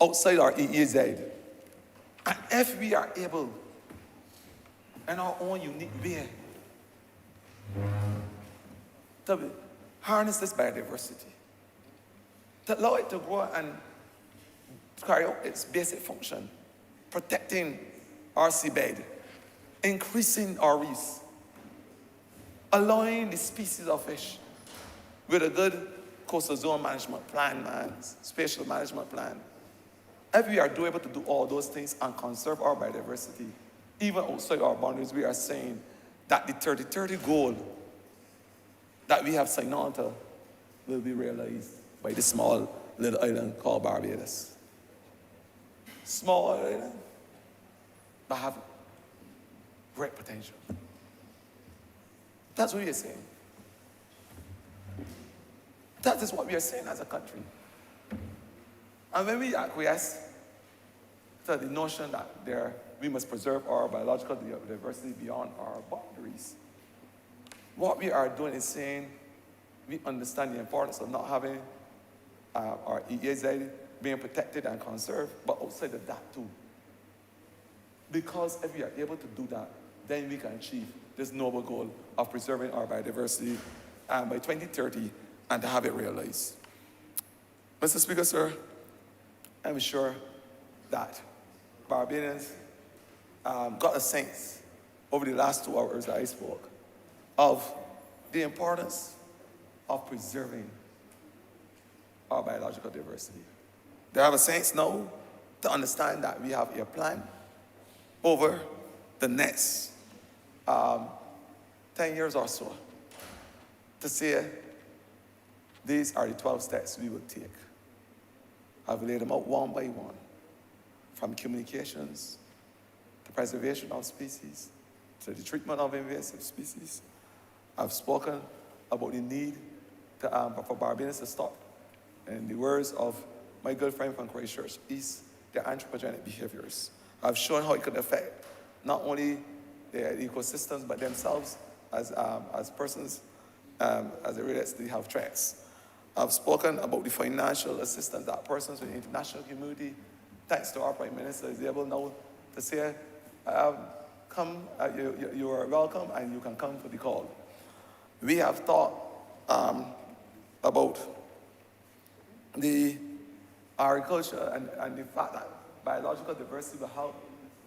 outside our EEZ. And if we are able, in our own unique way, to harness this biodiversity, to allow it to grow and carry out its basic function, protecting our seabed, increasing our reefs, allowing the species of fish with a good coastal zone management plan, man, spatial management plan. If we are able to do all those things and conserve our biodiversity, even outside our boundaries, we are saying that the 30-30 goal that we have signed on to will be realized by this small little island called Barbados. Small island, but have great potential. That's what we are saying. That is what we are saying as a country. And when we acquiesce to the notion that we must preserve our biological diversity beyond our boundaries, what we are doing is saying we understand the importance of not having our EEZ being protected and conserved, but outside of that too. Because if we are able to do that, then we can achieve this noble goal of preserving our biodiversity by 2030 and to have it realized. Mr. Speaker, sir, I'm sure that Barbadians got a sense over the last 2 hours that I spoke of the importance of preserving our biological diversity. They have a sense now to understand that we have a plan over the next 10 years or so to say these are the 12 steps we will take. I've laid them out one by one, from communications to preservation of species to the treatment of invasive species. I've spoken about the need for Barbadians to stop. In the words of my good friend from Christchurch East, their anthropogenic behaviors. I've shown how it could affect not only their ecosystems, but themselves as persons as it relates to the health threats. I've spoken about the financial assistance that persons in the international community, thanks to our Prime Minister, is able now to say, come, you are welcome and you can come for the call. We have thought about the agriculture and the fact that biological diversity will help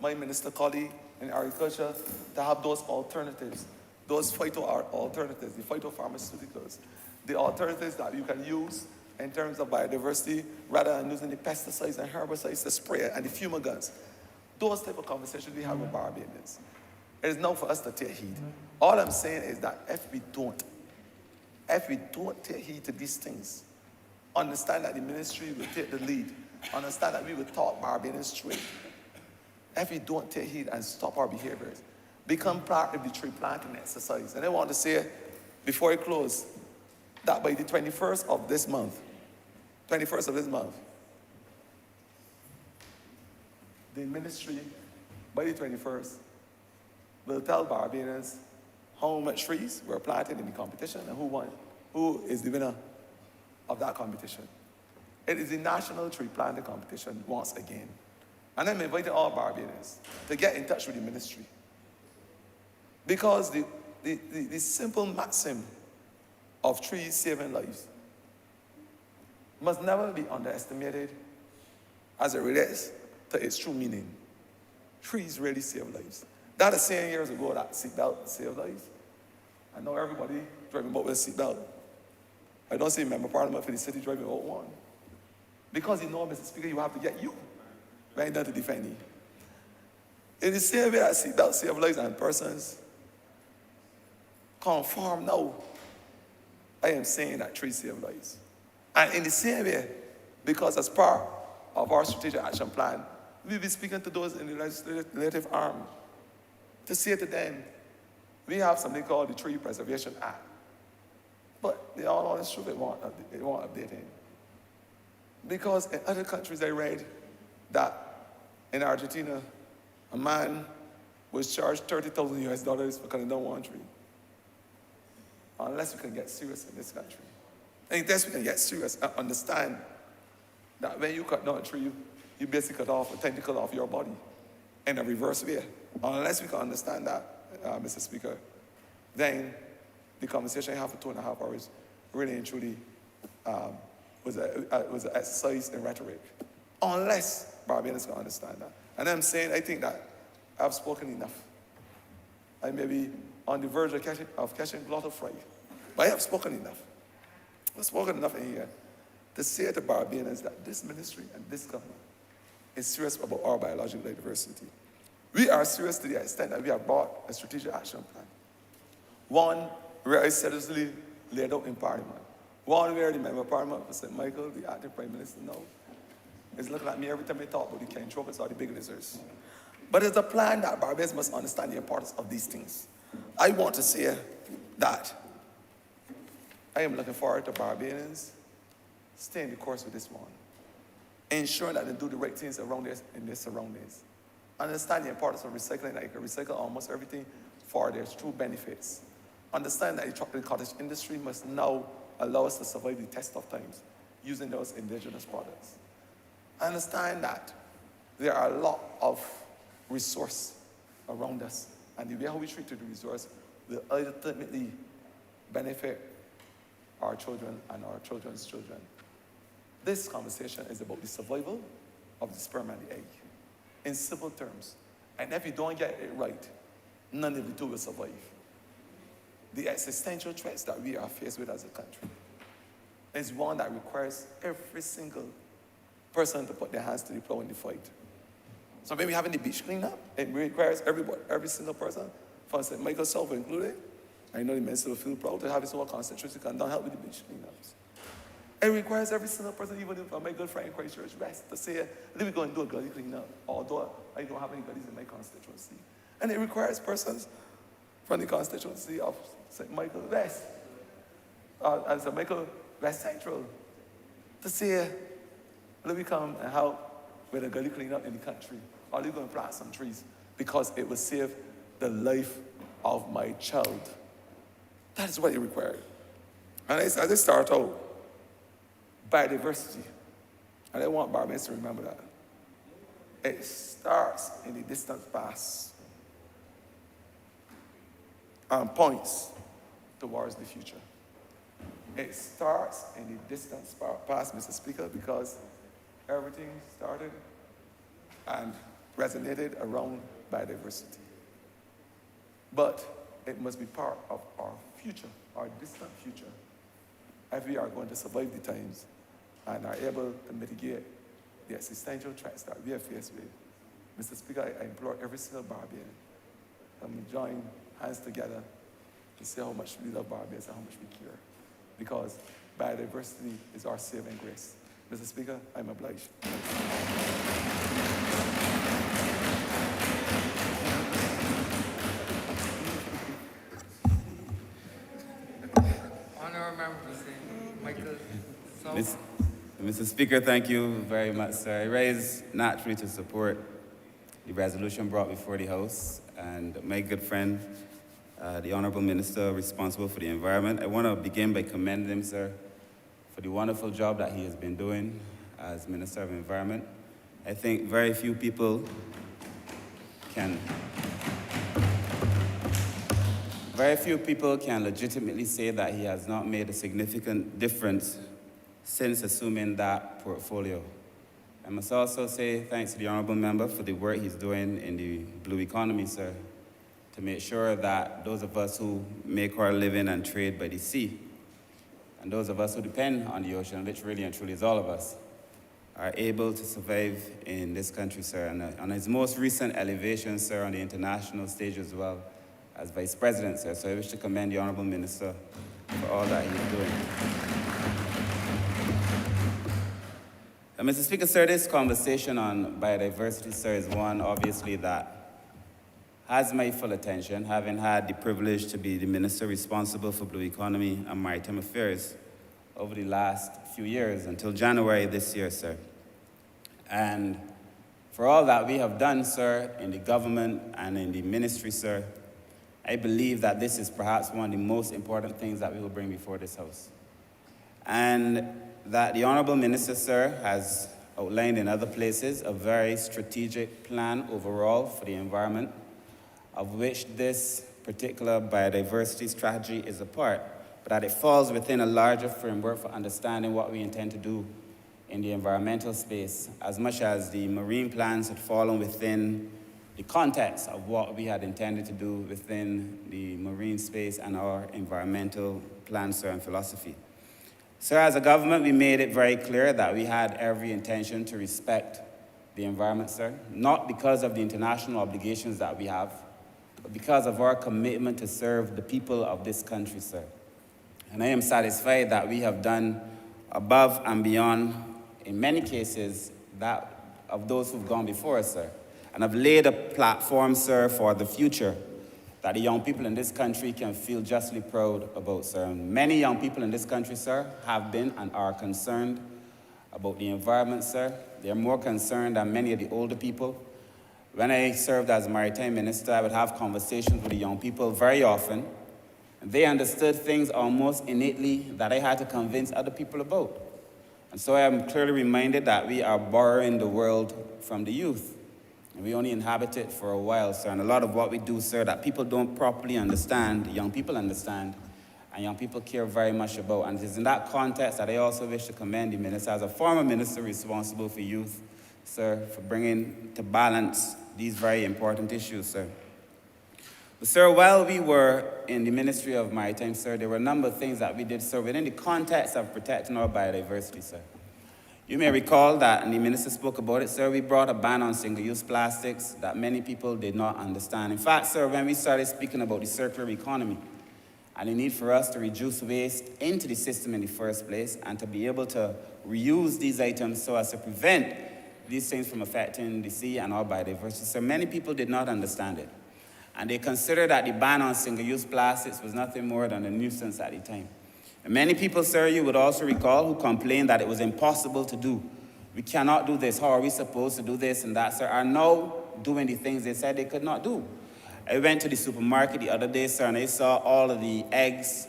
my minister colleague in agriculture to have those alternatives, those phyto-alternatives, the phytopharmaceuticals, the alternatives that you can use in terms of biodiversity rather than using the pesticides and herbicides, the spray and the fumigants. Those type of conversations we have with Barbadians. It is now for us to take heed. All I'm saying is that if we don't take heed to these things, understand that the ministry will take the lead, understand that we will talk Barbadians straight. If we don't take heed and stop our behaviors, become part of the tree planting exercise. And I want to say, before I close, that by the 21st of this month, the ministry, by the 21st, will tell Barbadians how much trees were planted in the competition and who won, who is the winner of that competition. It is the National Tree Planting Competition once again. And I'm inviting all Barbadians to get in touch with the ministry. Because the simple maxim of trees saving lives must never be underestimated as it relates to its true meaning. Trees really save lives. That is saying years ago that seatbelt saved lives. I know everybody driving about with a seatbelt. I don't see a member of Parliament for the city driving about one. Because you know, Mr. Speaker, you have to get you right there to defend you. In the same way that seatbelt save lives and persons conform now, I am saying that trees save lives. And in the same way, because as part of our strategic action plan, we'll be speaking to those in the legislative arm to say to them, we have something called the Tree Preservation Act. But the all honest truth, it won't updating. Because in other countries I read that in Argentina, a man was charged $30,000 for cutting down one tree. Unless we can get serious in this country. And unless we can get serious and understand that when you cut down a tree, you basically cut off a tentacle off your body in a reverse way. Unless we can understand that, Mr. Speaker, then the conversation I have for 2.5 hours really and truly was an exercise in rhetoric. Unless Barbadians can understand that. And I'm saying, I think that I've spoken enough. I may be on the verge of catching a lot of fright. But I have spoken enough. I've spoken enough in here to say to Barbadians that this ministry and this government is serious about our biological diversity. We are serious to the extent that we have brought a strategic action plan. One where I seriously laid out in Parliament. One where the Member of Parliament for St. Michael, the acting Prime Minister now, is looking at me every time I talk about the canthropus or the big lizards. But it's a plan that Barbadians must understand the importance of these things. I want to say that I am looking forward to Barbadians staying the course with this one, ensuring that they do the right things around in their surroundings. Understand the importance of recycling, that you can recycle almost everything for their true benefits. Understand that the chocolate cottage industry must now allow us to survive the test of times using those indigenous products. Understand that there are a lot of resource around us, and the way how we treat the resource will ultimately benefit our children and our children's children. This conversation is about the survival of the sperm and the egg, in simple terms. And if you don't get it right, none of the two will survive. The existential threats that we are faced with as a country is one that requires every single person to put their hands to the plow in the fight. So when we're having the beach cleanup, it requires every single person, from St. Michael South included. I know the minister will feel proud to have his own constituency can help with the beach cleanups. It requires every single person, even if my good friend in Christchurch West, to say, let me go and do a gully cleanup, although I don't have any gullies in my constituency. And it requires persons from the constituency of St. Michael West, and St. Michael West Central, to say, let me come and help with a gully cleanup in the country. Or you're going to plant some trees because it will save the life of my child. That is what it required. And as I start out, biodiversity. And I want Barbadians to remember that. It starts in the distant past and points towards the future. It starts in the distant past, Mr. Speaker, because everything started and resonated around biodiversity. But it must be part of our future, our distant future, if we are going to survive the times and are able to mitigate the existential threats that we are faced with. Mr. Speaker, I implore every single Barbadian that we join hands together to say how much we love Barbadians and how much we care. Because biodiversity is our saving grace. Mr. Speaker, I'm obliged. Honourable member, Michael. Mr. Speaker, thank you very much, sir. I rise naturally to support the resolution brought before the House, and my good friend, the Honourable Minister responsible for the environment. I want to begin by commending him, sir, for the wonderful job that he has been doing as Minister of Environment. I think very few people can legitimately say that he has not made a significant difference since assuming that portfolio. I must also say thanks to the Honourable Member for the work he's doing in the blue economy, sir, to make sure that those of us who make our living and trade by the sea, and those of us who depend on the ocean, which really and truly is all of us, are able to survive in this country, sir. And on his most recent elevation, sir, on the international stage as well, as Vice President, sir. So I wish to commend the Honourable Minister for all that he's doing. Mr. Speaker, sir, this conversation on biodiversity, sir, is one, obviously, that has my full attention, having had the privilege to be the minister responsible for blue economy and maritime affairs over the last few years, until January this year, sir. And for all that we have done, sir, in the government and in the ministry, sir, I believe that this is perhaps one of the most important things that we will bring before this House. And that the Honourable Minister, sir, has outlined in other places a very strategic plan overall for the environment, of which this particular biodiversity strategy is a part, but that it falls within a larger framework for understanding what we intend to do in the environmental space, as much as the marine plans had fallen within the context of what we had intended to do within the marine space and our environmental plan, sir, and philosophy. Sir, as a government, we made it very clear that we had every intention to respect the environment, sir, not because of the international obligations that we have, but because of our commitment to serve the people of this country, sir. And I am satisfied that we have done above and beyond, in many cases, that of those who've gone before us, sir, and have laid a platform, sir, for the future that the young people in this country can feel justly proud about, sir. And many young people in this country, sir, have been and are concerned about the environment, sir. They're more concerned than many of the older people. When I served as Maritime Minister, I would have conversations with the young people very often, and they understood things almost innately that I had to convince other people about. And so I am clearly reminded that we are borrowing the world from the youth. We only inhabit it for a while, sir, and a lot of what we do, sir, that people don't properly understand, young people understand, and young people care very much about. And it is in that context that I also wish to commend the minister, as a former minister responsible for youth, sir, for bringing to balance these very important issues, sir. But, sir, while we were in the Ministry of Maritime, sir, there were a number of things that we did, sir, within the context of protecting our biodiversity, sir. You may recall that, and the minister spoke about it, sir, we brought a ban on single-use plastics that many people did not understand. In fact, sir, when we started speaking about the circular economy and the need for us to reduce waste into the system in the first place and to be able to reuse these items so as to prevent these things from affecting the sea and our biodiversity, sir, many people did not understand it. And they considered that the ban on single-use plastics was nothing more than a nuisance at the time. And many people, sir, you would also recall, who complained that it was impossible to do We cannot do this. How are we supposed to do this and that, sir? Are now doing the things they said they could not do. I went to the supermarket the other day, sir, and I saw all of the eggs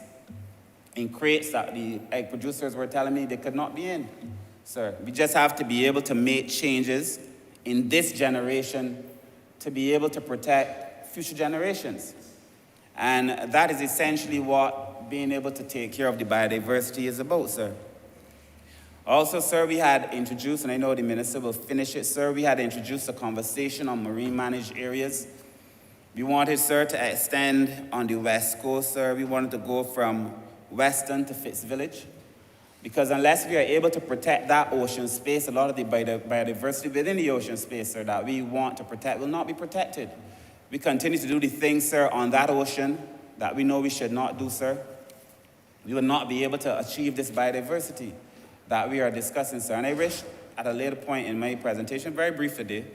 in crates that the egg producers were telling me they could not be in, sir. We just have to be able to make changes in this generation to be able to protect future generations. And that is essentially what being able to take care of the biodiversity is about, sir. Also, sir, we had introduced, and I know the minister will finish it, sir, we had introduced a conversation on marine managed areas. We wanted, sir, to extend on the west coast, sir. We wanted to go from Western to Fitz Village, because unless we are able to protect that ocean space, a lot of the biodiversity within the ocean space, sir, that we want to protect will not be protected. We continue to do the things, sir, on that ocean that we know we should not do, sir. We will not be able to achieve this biodiversity that we are discussing, sir. And I wish at a later point in my presentation, very brief today,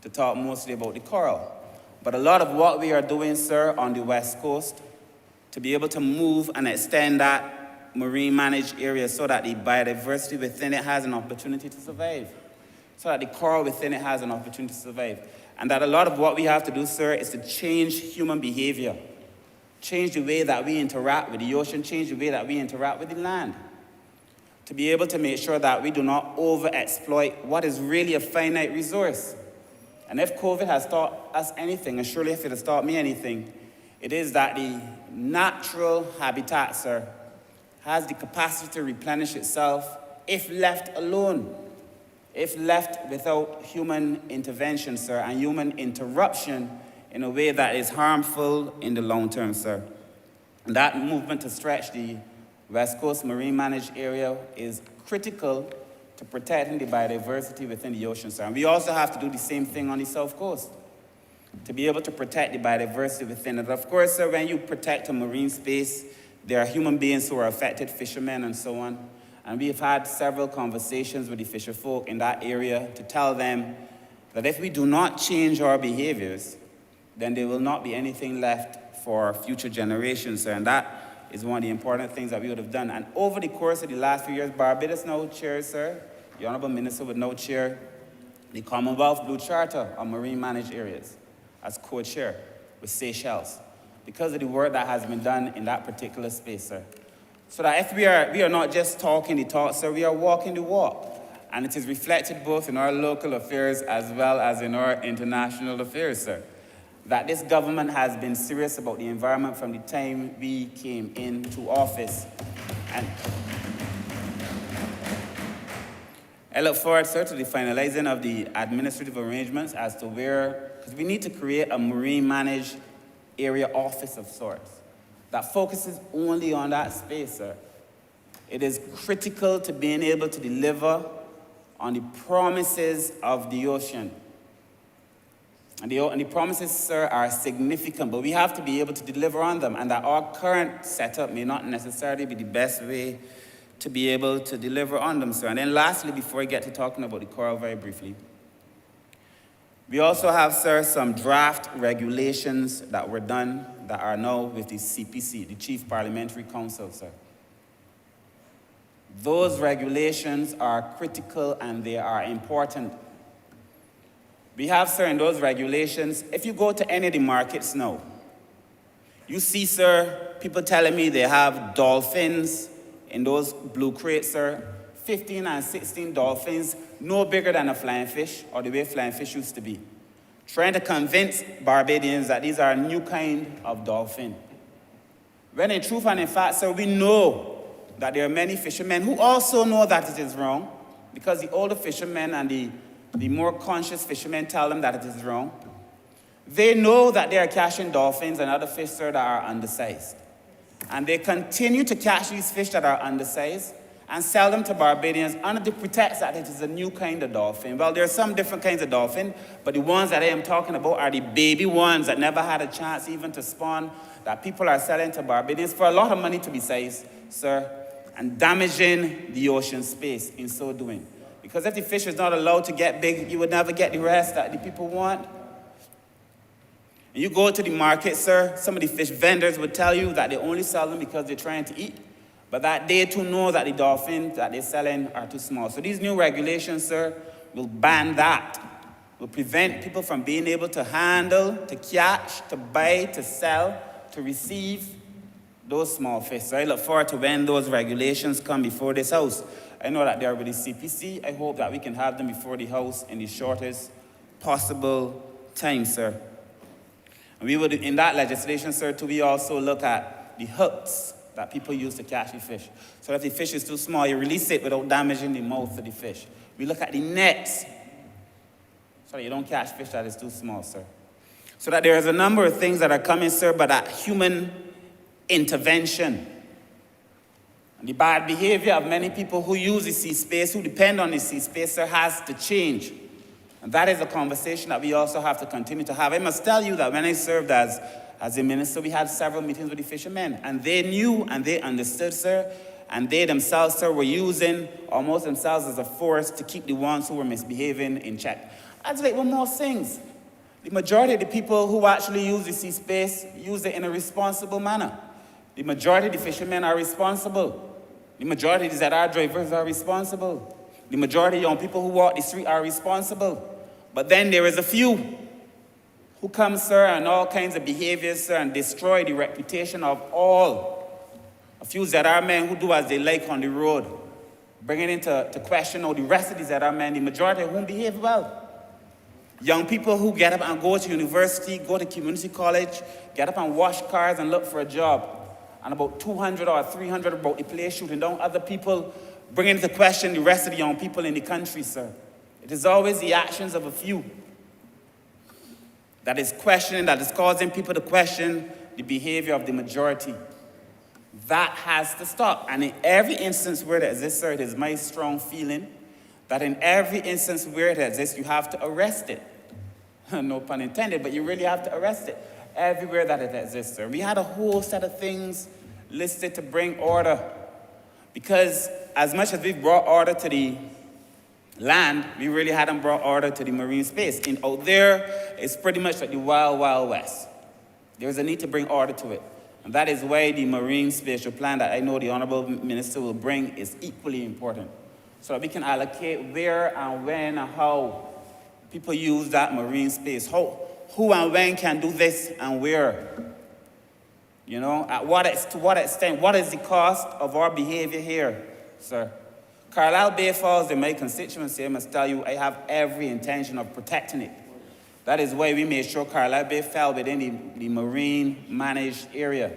to talk mostly about the coral. But a lot of what we are doing, sir, on the west coast, to be able to move and extend that marine managed area so that the biodiversity within it has an opportunity to survive, so that the coral within it has an opportunity to survive. And that a lot of what we have to do, sir, is to change human behavior, change the way that we interact with the ocean, change the way that we interact with the land, to be able to make sure that we do not overexploit what is really a finite resource. And if COVID has taught us anything, and surely if it has taught me anything, it is that the natural habitat, sir, has the capacity to replenish itself if left alone, if left without human intervention, sir, and human interruption in a way that is harmful in the long term, sir. And that movement to stretch the West Coast Marine Managed Area is critical to protecting the biodiversity within the ocean, sir. And we also have to do the same thing on the South Coast, to be able to protect the biodiversity within it. Of course, sir, when you protect a marine space, there are human beings who are affected, fishermen and so on. And we have had several conversations with the fisher folk in that area to tell them that if we do not change our behaviors, then there will not be anything left for future generations, sir. And that is one of the important things that we would have done. And over the course of the last few years, Barbados now chairs, sir, the Honourable Minister would now chair the Commonwealth Blue Charter on marine managed areas as co-chair with Seychelles, because of the work that has been done in that particular space, sir. So that if we are not just talking the talk, sir, we are walking the walk. And it is reflected both in our local affairs as well as in our international affairs, sir, that this government has been serious about the environment from the time we came into office. And I look forward, sir, to the finalizing of the administrative arrangements as to where, because we need to create a marine managed area office of sorts that focuses only on that space, sir. It is critical to being able to deliver on the promises of the ocean. And the promises, sir, are significant, but we have to be able to deliver on them, and that our current setup may not necessarily be the best way to be able to deliver on them, sir. And then lastly, before I get to talking about the coral very briefly, we also have, sir, some draft regulations that were done that are now with the CPC, the Chief Parliamentary Council, sir. Those regulations are critical and they are important. We have, sir, in those regulations, if you go to any of the markets now, you see, sir, people telling me they have dolphins in those blue crates, sir, 15 and 16 dolphins, no bigger than a flying fish, or the way flying fish used to be, trying to convince Barbadians that these are a new kind of dolphin. When in truth and in fact, sir, we know that there are many fishermen who also know that it is wrong, because the older fishermen and the more conscious fishermen tell them that it is wrong. They know that they are catching dolphins and other fish, sir, that are undersized. And they continue to catch these fish that are undersized and sell them to Barbadians under the pretext that it is a new kind of dolphin. Well, there are some different kinds of dolphin, but the ones that I am talking about are the baby ones that never had a chance even to spawn, that people are selling to Barbadians for a lot of money to be sized, sir, and damaging the ocean space in so doing. Because if the fish is not allowed to get big, you would never get the rest that the people want. And you go to the market, sir, some of the fish vendors would tell you that they only sell them because they're trying to eat. but that they too know that the dolphins that they're selling are too small. So these new regulations, sir, will ban that, will prevent people from being able to handle, to catch, to buy, to sell, to receive those small fish. So I look forward to when those regulations come before this House. I know that they are with the CPC. I hope that we can have them before the House in the shortest possible time, sir. And we would, in that legislation, sir, too, we also look at the hooks that people use to catch the fish. So if the fish is too small, you release it without damaging the mouth of the fish. We look at the nets, so that you don't catch fish that is too small, sir. So that there is a number of things that are coming, sir, but that human intervention and the bad behavior of many people who use the sea space, who depend on the sea space, sir, has to change. And that is a conversation that we also have to continue to have. I must tell you that when I served as a minister, we had several meetings with the fishermen, and they knew and they understood, sir, and they themselves, sir, were using almost themselves as a force to keep the ones who were misbehaving in check. I'd like one more things. The majority of the people who actually use the sea space use it in a responsible manner. The majority of the fishermen are responsible. The majority of the ZR drivers are responsible. The majority of young people who walk the street are responsible. But then there is a few who come, sir, and all kinds of behaviors, sir, and destroy the reputation of all. A few ZR men who do as they like on the road, bringing into question all the rest of the ZR men, the majority of whom behave well. Young people who get up and go to university, go to community college, get up and wash cars and look for a job. And about 200 or 300 about the place shooting down other people, bringing into question the rest of the young people in the country, sir. It is always the actions of a few that is questioning, that is causing people to question the behavior of the majority. That has to stop. And in every instance where it exists, sir, it is my strong feeling that in every instance where it exists, you have to arrest it. No pun intended, but you really have to arrest it everywhere that it exists, sir. We had a whole set of things listed to bring order, because as much as we've brought order to the land, we really hadn't brought order to the marine space. And out there, it's pretty much like the wild, wild west. There's a need to bring order to it. And that is why the marine spatial plan that I know the Honourable Minister will bring is equally important, so that we can allocate where and when and how people use that marine space. Who and when can do this and where? You know, to what extent? What is the cost of our behavior here, sir? Carlisle Bay Falls in my constituency, I must tell you, I have every intention of protecting it. That is why we made sure Carlisle Bay fell within the marine managed area.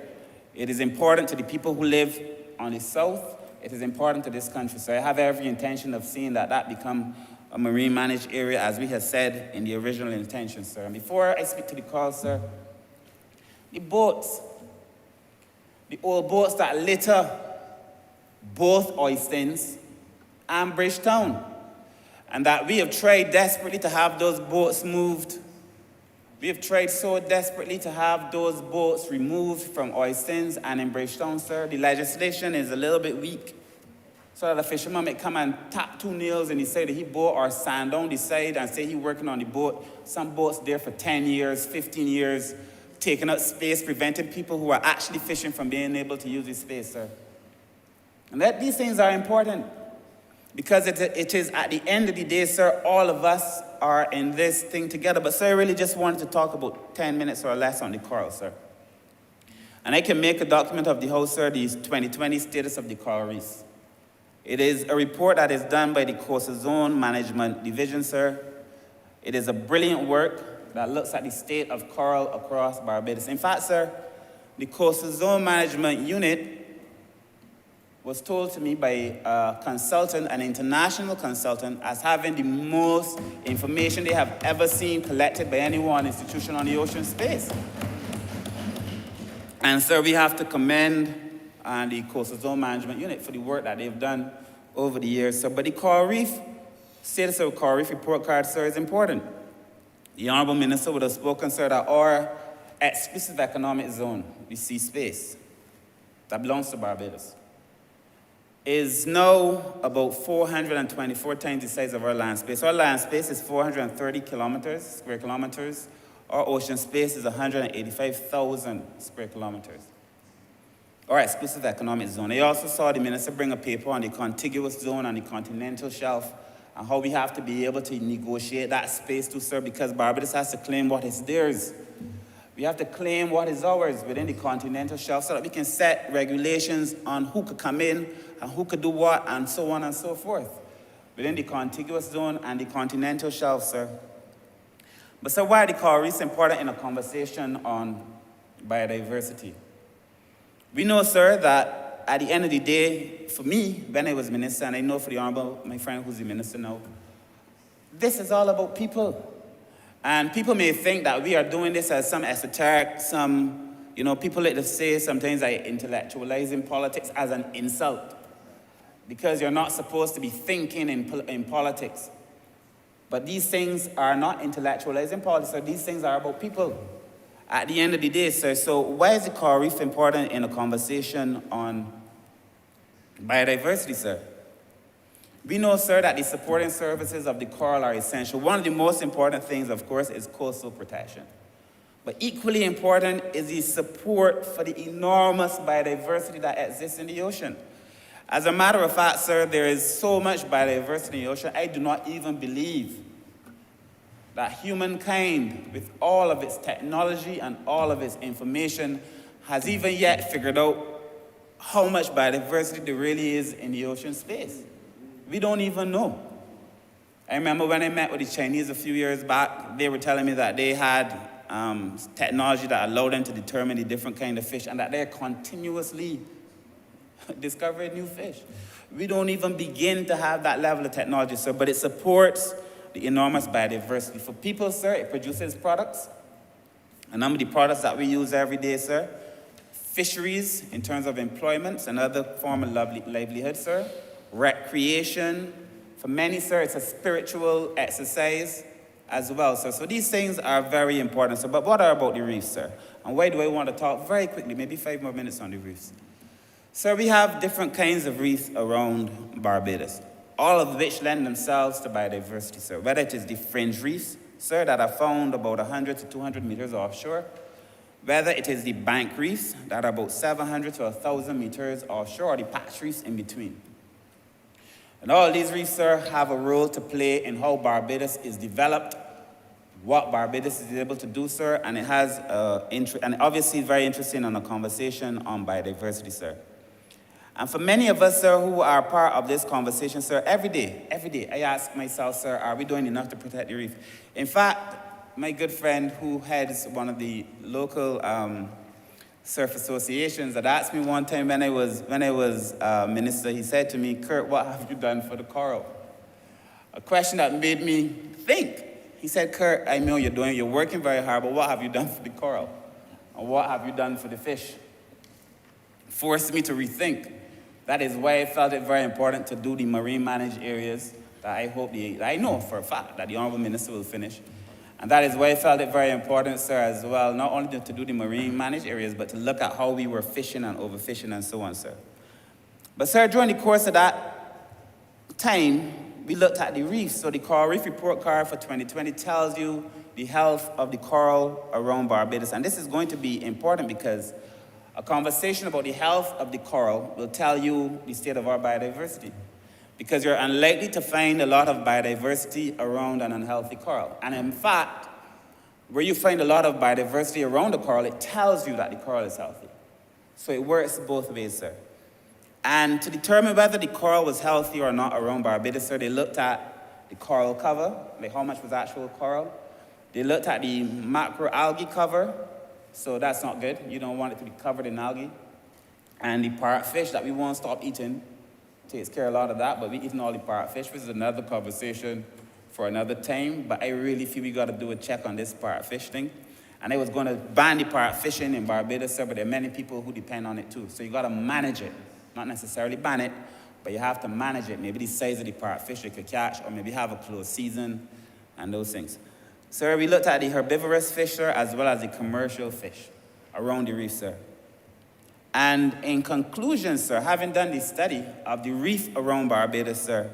It is important to the people who live on the south. It is important to this country. So I have every intention of seeing that become a marine managed area, as we have said in the original intention, sir. And before I speak to the call, sir, the boats, the old boats that litter both Oistins and Bridgetown, and that we have tried desperately to have those boats moved. We have tried so desperately to have those boats removed from Oistins and in Bridgetown, sir. The legislation is a little bit weak, so that a fisherman may come and tap 2 nails in the side of his boat or sand down the side and say he's working on the boat. Some boats there for 10 years, 15 years, taking up space, preventing people who are actually fishing from being able to use this space, sir. And these things are important, because it is at the end of the day, sir, all of us are in this thing together. But sir, I really just wanted to talk about 10 minutes or less on the coral, sir. And I can make a document of the House, sir, the 2020 status of the coral reefs. It is a report that is done by the Coastal Zone Management Division, sir. It is a brilliant work that looks at the state of coral across Barbados. In fact, sir, the Coastal Zone Management Unit was told to me by a consultant, an international consultant, as having the most information they have ever seen collected by any one institution on the ocean space. And sir, we have to commend the Coastal Zone Management Unit for the work that they've done over the years. So, but the coral reef, status of coral reef report card, sir, is important. The Honourable Minister would have spoken, sir, that our exclusive economic zone, the sea space, that belongs to Barbados, is now about 424 times the size of our land space. Our land space is 430 square kilometers. Our ocean space is 185,000 square kilometers. or exclusive economic zone. I also saw the minister bring a paper on the contiguous zone and the continental shelf and how we have to be able to negotiate that space too, sir, because Barbados has to claim what is theirs. We have to claim what is ours within the continental shelf so that we can set regulations on who could come in and who could do what and so on and so forth within the contiguous zone and the continental shelf, sir. But so why are the coral reefs important in a conversation on biodiversity? We know, sir, that at the end of the day, for me, when I was minister, and I know for the Honourable, my friend who's the minister now, this is all about people. And people may think that we are doing this as some esoteric, people like to say sometimes like intellectualizing politics as an insult, because you're not supposed to be thinking in politics. But these things are not intellectualizing politics, so these things are about people at the end of the day, sir. So why is the coral reef important in a conversation on biodiversity, sir? We know, sir, that the supporting services of the coral are essential. One of the most important things, of course, is coastal protection. But equally important is the support for the enormous biodiversity that exists in the ocean. As a matter of fact, sir, there is so much biodiversity in the ocean, I do not even believe that humankind, with all of its technology and all of its information, has even yet figured out how much biodiversity there really is in the ocean space. We don't even know. I remember when I met with the Chinese a few years back, they were telling me that they had technology that allowed them to determine the different kind of fish and that they're continuously discovering new fish. We don't even begin to have that level of technology, sir, but it supports the enormous biodiversity. For people, sir, it produces products. A number of the products that we use every day, sir, fisheries in terms of employment, another form of livelihood, sir. Recreation. For many, sir, it's a spiritual exercise as well, sir. So these things are very important, sir. But what about the reefs, sir? And why do I want to talk very quickly, maybe 5 more minutes on the reefs? Sir, we have different kinds of reefs around Barbados, all of which lend themselves to biodiversity, sir. Whether it is the fringe reefs, sir, that are found about 100 to 200 meters offshore, whether it is the bank reefs that are about 700 to 1,000 meters offshore, or the patch reefs in between. And all these reefs, sir, have a role to play in how Barbados is developed, what Barbados is able to do, sir, and it has, and obviously very interesting on a conversation on biodiversity, sir. And for many of us, sir, who are part of this conversation, sir, every day, I ask myself, sir, are we doing enough to protect the reef? In fact, my good friend who heads one of the local surf associations had asked me one time when I was minister, he said to me, "Kurt, what have you done for the coral?" A question that made me think. He said, "Kurt, I know you're working very hard, but what have you done for the coral? And what have you done for the fish?" Forced me to rethink. That is why I felt it very important to do the marine managed areas that I know for a fact that the Honourable Minister will finish. And that is why I felt it very important, sir, as well, not only to do the marine managed areas, but to look at how we were fishing and overfishing and so on, sir. But, sir, during the course of that time, we looked at the reefs. So the Coral Reef Report Card for 2020 tells you the health of the coral around Barbados. And this is going to be important because a conversation about the health of the coral will tell you the state of our biodiversity, because you're unlikely to find a lot of biodiversity around an unhealthy coral. And in fact, where you find a lot of biodiversity around the coral, it tells you that the coral is healthy. So it works both ways, sir. And to determine whether the coral was healthy or not around Barbados, sir, they looked at the coral cover, like how much was actual coral. They looked at the macroalgae cover. So that's not good. You don't want it to be covered in algae. And the parrotfish that we won't stop eating takes care of a lot of that, but we're eating all the parrotfish, which is another conversation for another time. But I really feel we got to do a check on this parrotfish thing. And I was going to ban the parrotfishing in Barbados, sir, but there are many people who depend on it too. So you got to manage it. Not necessarily ban it, but you have to manage it. Maybe the size of the parrotfish you could catch, or maybe have a closed season and those things. Sir, we looked at the herbivorous fish, sir, as well as the commercial fish around the reef, sir. And in conclusion, sir, having done the study of the reef around Barbados, sir,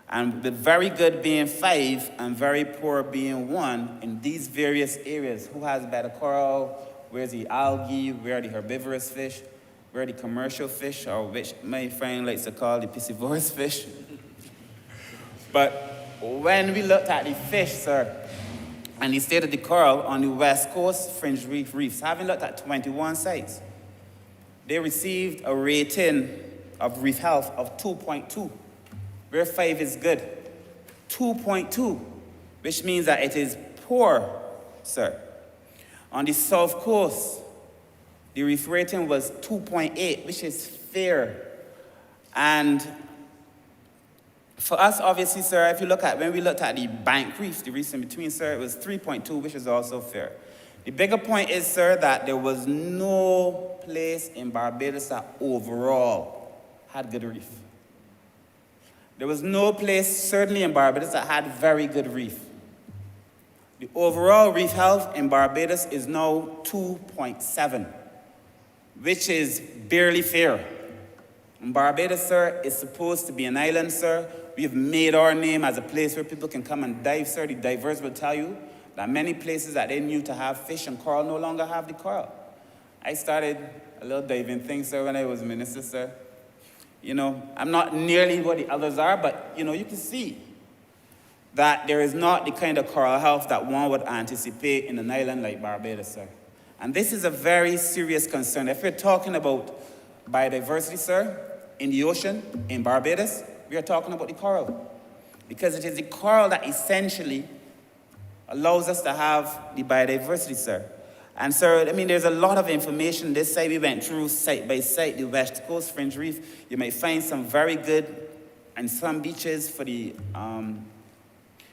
and with very good being 5 and very poor being 1 in these various areas, who has better coral, where's the algae, where are the herbivorous fish, where the commercial fish, or which my friend likes to call the piscivorous fish. But when we looked at the fish, sir, and the state of the coral on the west coast fringe reefs, having looked at 21 sites, they received a rating of reef health of 2.2, where 5 is good. 2.2, which means that it is poor, sir. On the south coast, the reef rating was 2.8, which is fair. And for us, obviously, sir, if you look at, when we looked at the bank reefs, the reefs in between, sir, it was 3.2, which is also fair. The bigger point is, sir, that there was no place in Barbados that overall had good reef. There was no place, certainly in Barbados, that had very good reef. The overall reef health in Barbados is now 2.7, which is barely fair. In Barbados, sir, is supposed to be an island, sir. We have made our name as a place where people can come and dive, sir. The divers will tell you that many places that they knew to have fish and coral no longer have the coral. I started a little diving thing, sir, when I was minister, sir. You know, I'm not nearly what the others are, but, you know, you can see that there is not the kind of coral health that one would anticipate in an island like Barbados, sir. And this is a very serious concern. If we're talking about biodiversity, sir, in the ocean, in Barbados, we are talking about the coral. Because it is the coral that essentially allows us to have the biodiversity, sir. And sir, I mean, there's a lot of information. This site we went through site by site, the West Coast Fringe Reef. You might find some very good, and some beaches for the,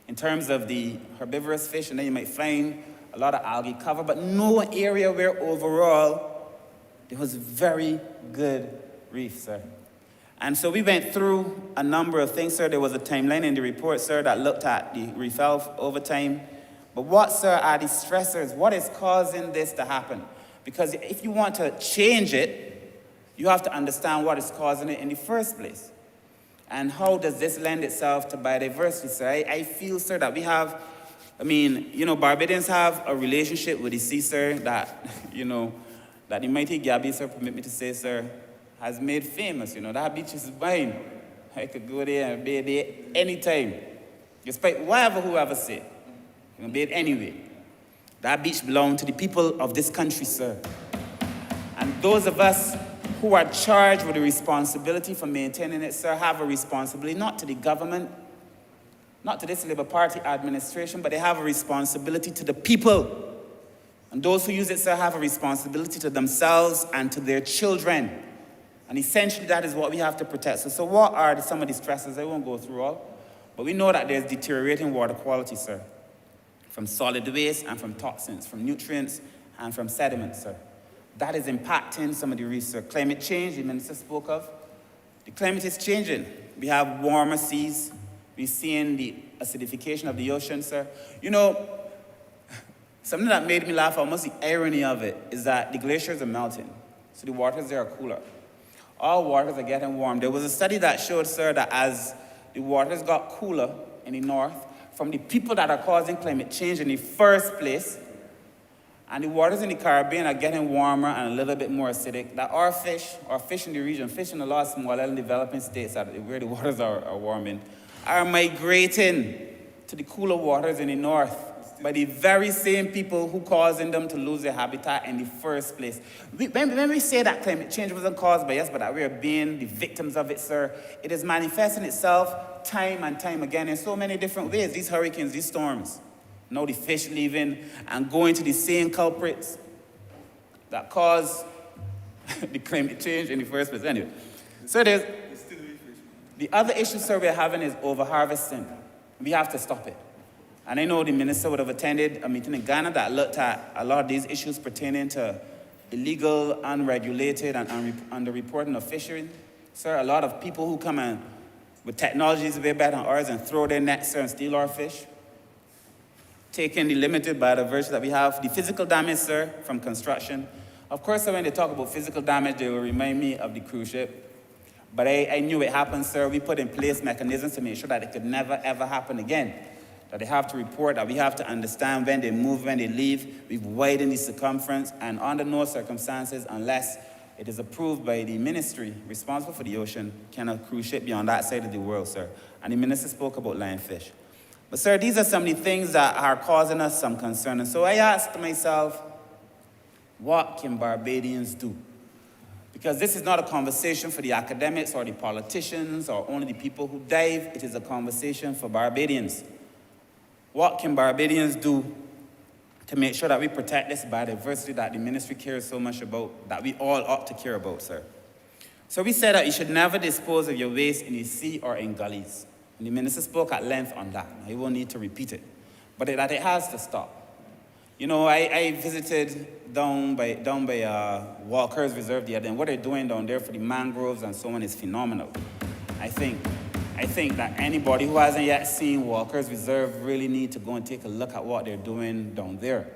in terms of the herbivorous fish, and then you might find a lot of algae cover, but no area where overall there was very good reef, sir. And so we went through a number of things, sir. There was a timeline in the report, sir, that looked at the reef health over time. But what, sir, are the stressors? What is causing this to happen? Because if you want to change it, you have to understand what is causing it in the first place. And how does this lend itself to biodiversity, sir? I feel, sir, that we have, I mean, you know, Barbadians have a relationship with the sea, sir, that, you know, that the mighty Gabby, sir, permit me to say, sir, has made famous. You know, that beach is mine. I could go there and bathe there anytime, despite whoever say. You can bathe anyway. That beach belongs to the people of this country, sir. And those of us who are charged with the responsibility for maintaining it, sir, have a responsibility, not to the government, not to this Labour Party administration, but they have a responsibility to the people. And those who use it, sir, have a responsibility to themselves and to their children. And essentially, that is what we have to protect. So what are some of the stresses? I won't go through all. But we know that there's deteriorating water quality, sir, from solid waste and from toxins, from nutrients and from sediments, sir. That is impacting some of the reefs, sir. Climate change, the minister spoke of. The climate is changing. We have warmer seas. We're seeing the acidification of the ocean, sir. You know, something that made me laugh, almost the irony of it, is that the glaciers are melting. So the waters there are cooler. All waters are getting warm. There was a study that showed, sir, that as the waters got cooler in the north, from the people that are causing climate change in the first place, and the waters in the Caribbean are getting warmer and a little bit more acidic, that our fish in the region, fish in a lot of small and developing states where the waters are warming, are migrating to the cooler waters in the north by the very same people who causing them to lose their habitat in the first place. When we say that climate change wasn't caused by us, but that we are being the victims of it, sir, it is manifesting itself time and time again in so many different ways. These hurricanes, these storms, now the fish leaving and going to the same culprits that caused the climate change in the first place. Anyway, so there's the other issue, sir, we're having is overharvesting. We have to stop it. And I know the minister would have attended a meeting in Ghana that looked at a lot of these issues pertaining to illegal, unregulated, and underreporting of fishing. Sir, a lot of people who come in with technologies way better than ours and throw their nets, sir, and steal our fish. Taking the limited biodiversity that we have, the physical damage, sir, from construction. Of course, sir, when they talk about physical damage, they will remind me of the cruise ship. But I knew it happened, sir. We put in place mechanisms to make sure that it could never, ever happen again. That they have to report, that we have to understand when they move, when they leave. We've widened the circumference, and under no circumstances, unless it is approved by the ministry responsible for the ocean, cannot cruise ship beyond that side of the world, sir. And the minister spoke about lionfish. But, sir, these are some of the things that are causing us some concern. And so I asked myself, what can Barbadians do? Because this is not a conversation for the academics or the politicians or only the people who dive. It is a conversation for Barbadians. What can Barbadians do to make sure that we protect this biodiversity that the ministry cares so much about, that we all ought to care about, sir? So we said that you should never dispose of your waste in the sea or in gullies. And the minister spoke at length on that. He won't need to repeat it. But that it has to stop. You know, I visited down by Walker's Reserve the other day, and what they're doing down there for the mangroves and so on is phenomenal. I think that anybody who hasn't yet seen Walker's Reserve really need to go and take a look at what they're doing down there.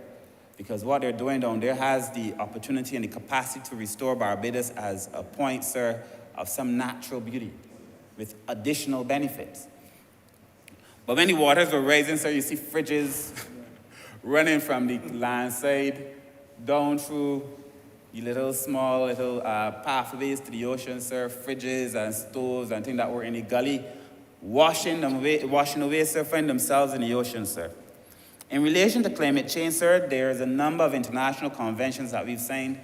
Because what they're doing down there has the opportunity and the capacity to restore Barbados as a point, sir, of some natural beauty with additional benefits. But when the waters were rising, sir, you see fridges running from the land side down through the small pathways to the ocean, sir, fridges and stoves and things that were in the gully, washing away, sir, find themselves in the ocean, sir. In relation to climate change, sir, there is a number of international conventions that we've signed.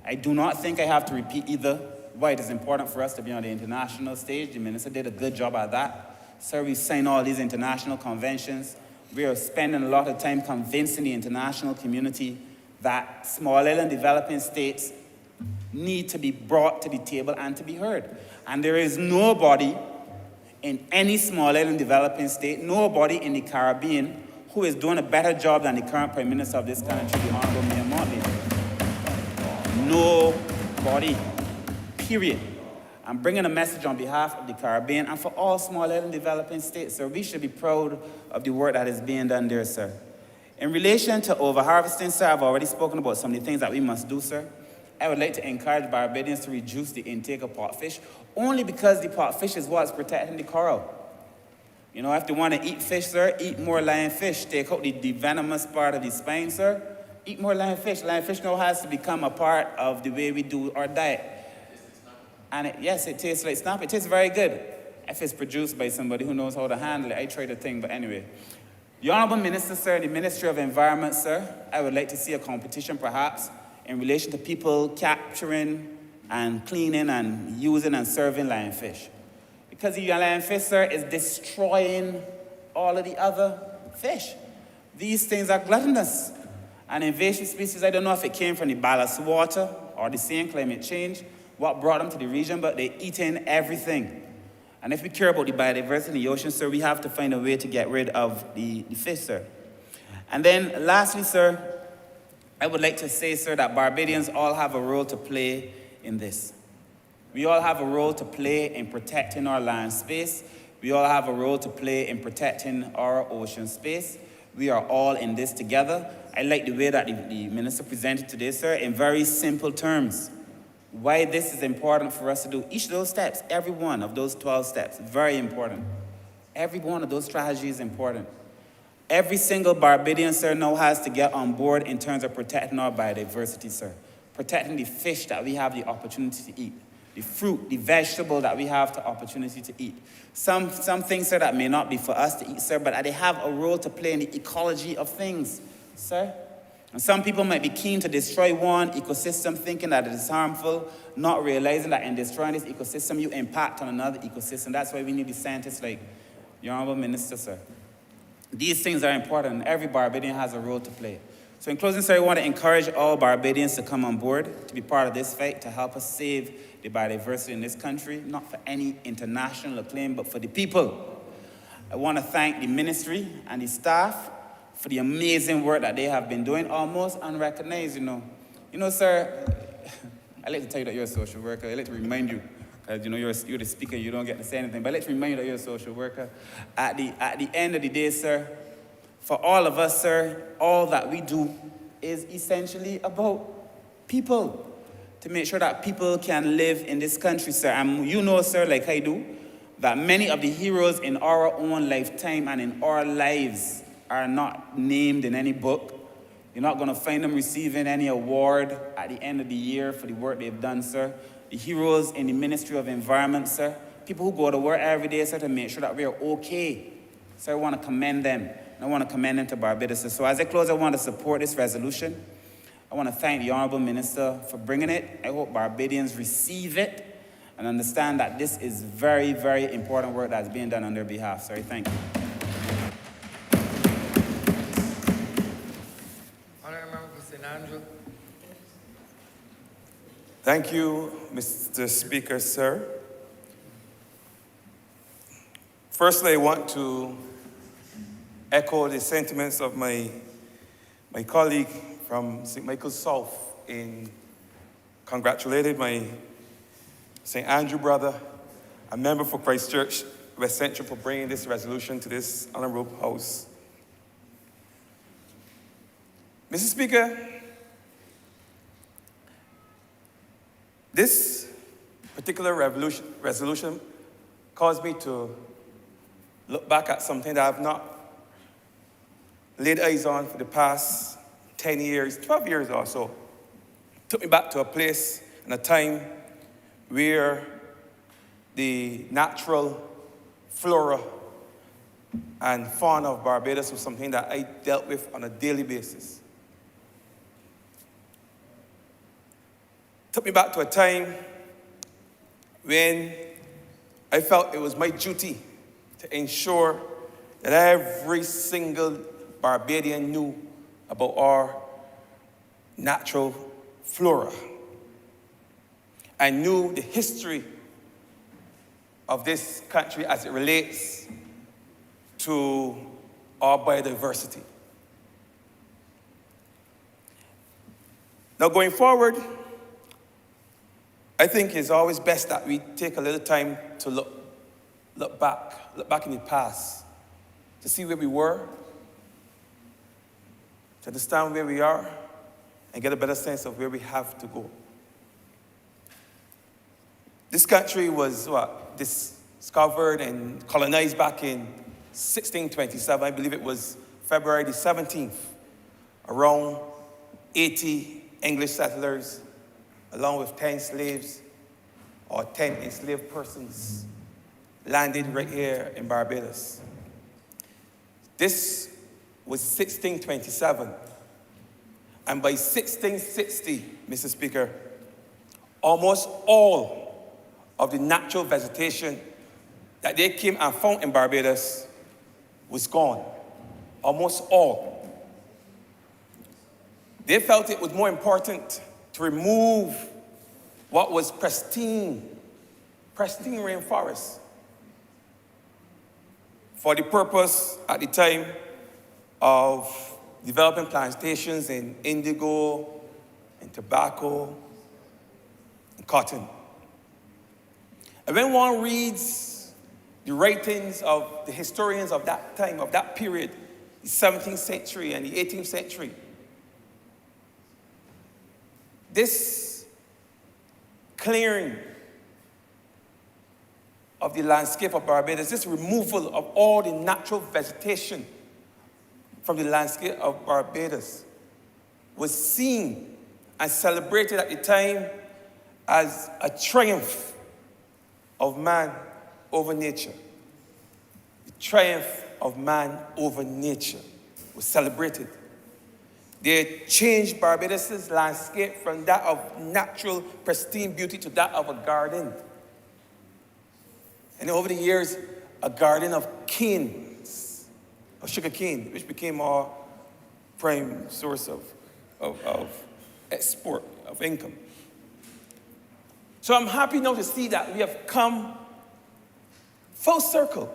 I do not think I have to repeat either why it is important for us to be on the international stage. The minister did a good job at that. Sir, we've signed all these international conventions. We are spending a lot of time convincing the international community that small island developing states need to be brought to the table and to be heard. And there is nobody in any small island developing state, nobody in the Caribbean who is doing a better job than the current Prime Minister of this country, the Honourable Mayor Motley. Nobody, period. I'm bringing a message on behalf of the Caribbean and for all small island developing states, sir. We should be proud of the work that is being done there, sir. In relation to overharvesting, sir, I've already spoken about some of the things that we must do, sir. I would like to encourage Barbadians to reduce the intake of pot fish, only because the pot fish is what's protecting the coral. You know, if they want to eat fish, sir, eat more lionfish. Take out the venomous part of the spine, sir. Eat more lionfish. Lionfish now has to become a part of the way we do our diet. And yes, it tastes like snapper. It tastes very good if it's produced by somebody who knows how to handle it. I tried the thing, but anyway. The Honourable Minister, sir, the Ministry of Environment, sir, I would like to see a competition perhaps in relation to people capturing and cleaning and using and serving lionfish. Because the lionfish, sir, is destroying all of the other fish. These things are gluttonous. And invasive species, I don't know if it came from the ballast water or the same climate change, what brought them to the region, but they're eating everything. And if we care about the biodiversity in the ocean, sir, we have to find a way to get rid of the fish, sir. And then lastly, sir, I would like to say, sir, that Barbadians all have a role to play in this. We all have a role to play in protecting our land space. We all have a role to play in protecting our ocean space. We are all in this together. I like the way that the minister presented today, sir, in very simple terms. Why this is important for us to do each of those steps, every one of those 12 steps, very important. Every one of those strategies is important. Every single Barbadian, sir, now has to get on board in terms of protecting our biodiversity, sir. Protecting the fish that we have the opportunity to eat. The fruit, the vegetable that we have the opportunity to eat. Some things, sir, that may not be for us to eat, sir, but they have a role to play in the ecology of things, sir. And some people might be keen to destroy one ecosystem thinking that it is harmful, not realizing that in destroying this ecosystem, you impact on another ecosystem. That's why we need the scientists like the Honourable Minister, sir. These things are important. Every Barbadian has a role to play. So in closing, sir, I want to encourage all Barbadians to come on board, to be part of this fight, to help us save the biodiversity in this country, not for any international acclaim, but for the people. I want to thank the ministry and the staff for the amazing work that they have been doing, almost unrecognized, you know. You know, sir, I like to tell you that you're a social worker. I like to remind you, because, you know, you're the speaker, you don't get to say anything, but I like to remind you that you're a social worker. At the end of the day, sir, for all of us, sir, all that we do is essentially about people, to make sure that people can live in this country, sir. And you know, sir, like I do, that many of the heroes in our own lifetime and in our lives are not named in any book. You're not going to find them receiving any award at the end of the year for the work they've done, sir. The heroes in the Ministry of Environment, sir. People who go to work every day, sir, to make sure that we're okay. So I want to commend them. And I want to commend them to Barbados. So as I close, I want to support this resolution. I want to thank the Honourable Minister for bringing it. I hope Barbadians receive it and understand that this is very, very important work that's being done on their behalf. Sorry, thank you. Honourable Member for St. Andrew. Thank you, Mr. Speaker, sir. Firstly, I want to echo the sentiments of my colleague from St. Michael's South in congratulating my St. Andrew brother, a member for Christchurch, West Central, for bringing this resolution to this honourable House. Mr. Speaker, this particular resolution caused me to look back at something that I've not laid eyes on for the past 10 years, 12 years or so. It took me back to a place and a time where the natural flora and fauna of Barbados was something that I dealt with on a daily basis. It took me back to a time when I felt it was my duty to ensure that every single Barbadian knew about our natural flora and knew the history of this country as it relates to our biodiversity. Now, going forward, I think it's always best that we take a little time to look back in the past, to see where we were, to understand where we are, and get a better sense of where we have to go. This country was discovered and colonized back in 1627. I believe it was February the 17th. Around 80 English settlers, along with 10 slaves, or 10 enslaved persons, landed right here in Barbados. This was 1627. And by 1660, Mr. Speaker, almost all of the natural vegetation that they came and found in Barbados was gone. Almost all. They felt it was more important to remove what was pristine rainforest, for the purpose at the time of developing plantations in indigo, and tobacco, and cotton. And when one reads the writings of the historians of that time, of that period, the 17th century and the 18th century, this clearing of the landscape of Barbados, this removal of all the natural vegetation from the landscape of Barbados, was seen and celebrated at the time as a triumph of man over nature. The triumph of man over nature was celebrated. They changed Barbados' landscape from that of natural, pristine beauty to that of a garden. And over the years, a garden of canes, of sugar cane, which became our prime source of export, of income. So I'm happy now to see that we have come full circle,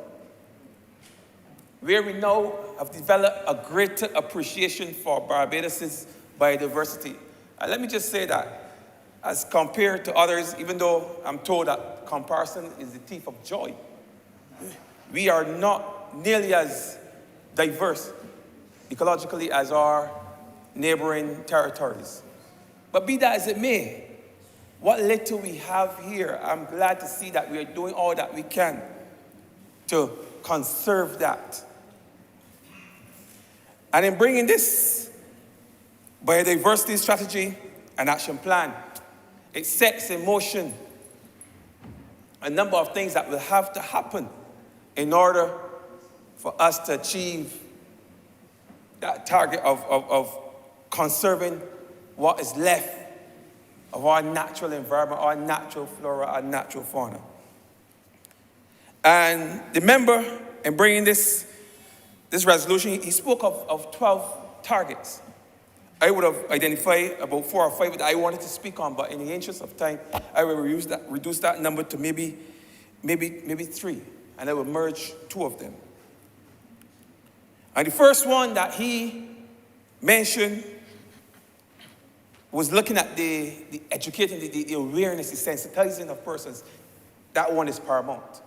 where we now have developed a greater appreciation for Barbados' biodiversity. And let me just say that, as compared to others, even though I'm told that comparison is the thief of joy, we are not nearly as diverse ecologically as our neighboring territories. But be that as it may, what little we have here, I'm glad to see that we are doing all that we can to conserve that. And in bringing this Biodiversity Strategy and Action Plan. It sets in motion a number of things that will have to happen in order for us to achieve that target of conserving what is left of our natural environment, our natural flora, our natural fauna. And the member, in bringing this resolution, he spoke of 12 targets. I would have identified about 4 or 5 that I wanted to speak on, but in the interest of time, I will reduce that number to maybe 3, and I will merge 2 of them. And the first one that he mentioned was looking at the educating, the awareness, the sensitizing of persons. That one is paramount.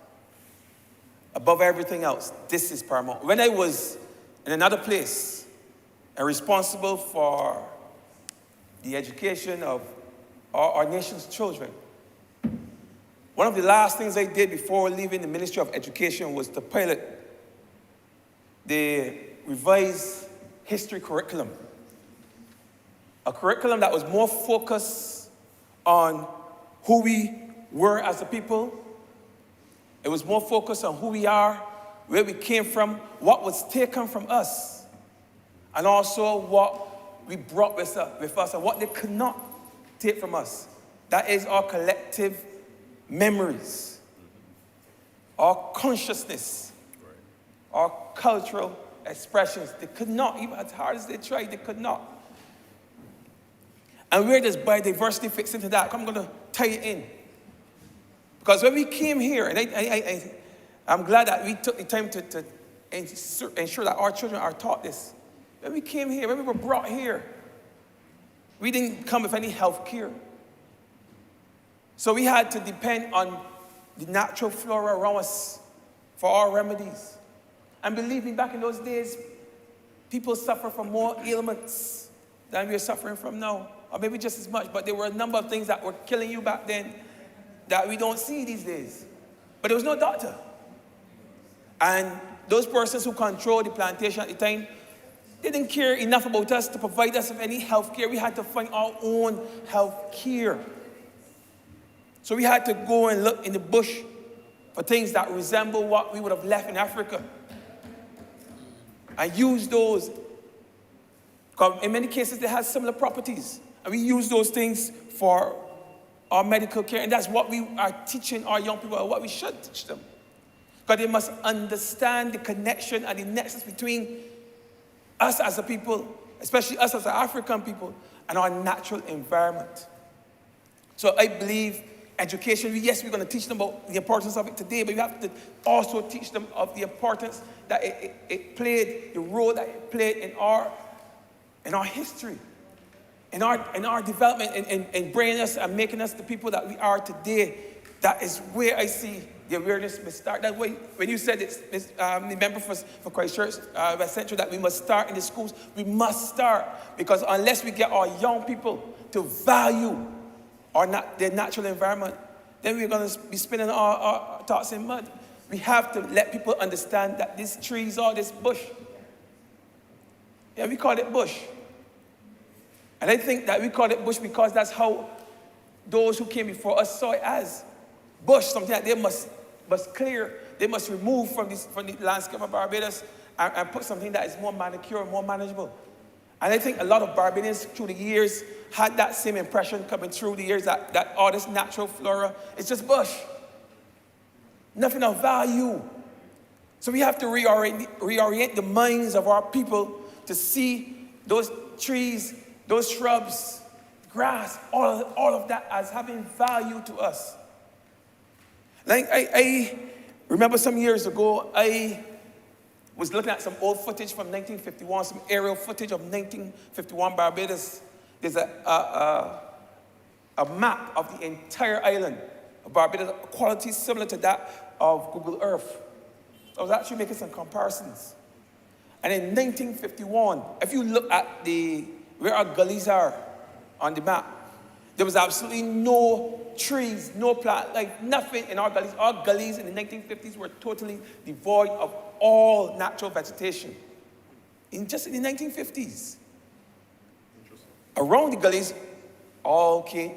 Above everything else, this is paramount. When I was in another place and responsible for the education of our nation's children, one of the last things I did before leaving the Ministry of Education was to pilot the revised history curriculum. A curriculum that was more focused on who we were as a people. It was more focused on who we are, where we came from, what was taken from us, and also what we brought with us and what they could not take from us. That is our collective memories, our consciousness, our cultural expressions. They could not, even as hard as they tried, they could not. And where does biodiversity fits into that? I'm going to tie it in. Because when we came here, and I'm glad that we took the time to ensure that our children are taught this. When we came here, when we were brought here, we didn't come with any health care. So we had to depend on the natural flora around us for our remedies. And believe me, back in those days, people suffer from more ailments than we are suffering from now. Or maybe just as much, but there were a number of things that were killing you back then that we don't see these days. But there was no doctor. And those persons who controlled the plantation at the time, they didn't care enough about us to provide us with any health care. We had to find our own health care. So we had to go and look in the bush for things that resemble what we would have left in Africa. And use those, because in many cases they had similar properties. And we use those things for our medical care. And that's what we are teaching our young people, or what we should teach them. Because they must understand the connection and the nexus between us as a people, especially us as an African people, and our natural environment. So I believe education, yes, we're going to teach them about the importance of it today, but we have to also teach them of the importance that it played, the role that it played in our history, in our development, in bringing us and making us the people that we are today. That is where I see the awareness must start. That way, when you said it's the member for Christchurch, West Central, that we must start in the schools, we must start, because unless we get our young people to value their natural environment, then we're going to be spinning our thoughts in mud. We have to let people understand that these trees are this bush. Yeah, we call it bush. And I think that we call it bush because that's how those who came before us saw it as. Bush, something that they must clear, they must remove from the landscape of Barbados and put something that is more manicured, more manageable. And I think a lot of Barbadians through the years had that same impression coming through the years, that all this natural flora is just bush. Nothing of value. So we have to reorient the minds of our people to see those trees, those shrubs, grass, all of that as having value to us. Like I remember some years ago, I was looking at some old footage from 1951, some aerial footage of 1951 Barbados. There's a map of the entire island of Barbados, a quality similar to that of Google Earth. I was actually making some comparisons. And in 1951, if you look at where our gullies are on the map, there was absolutely no trees, no plant, like nothing in our gullies. Our gullies in the 1950s were totally devoid of all natural vegetation. Just in the 1950s. Around the gullies, all okay,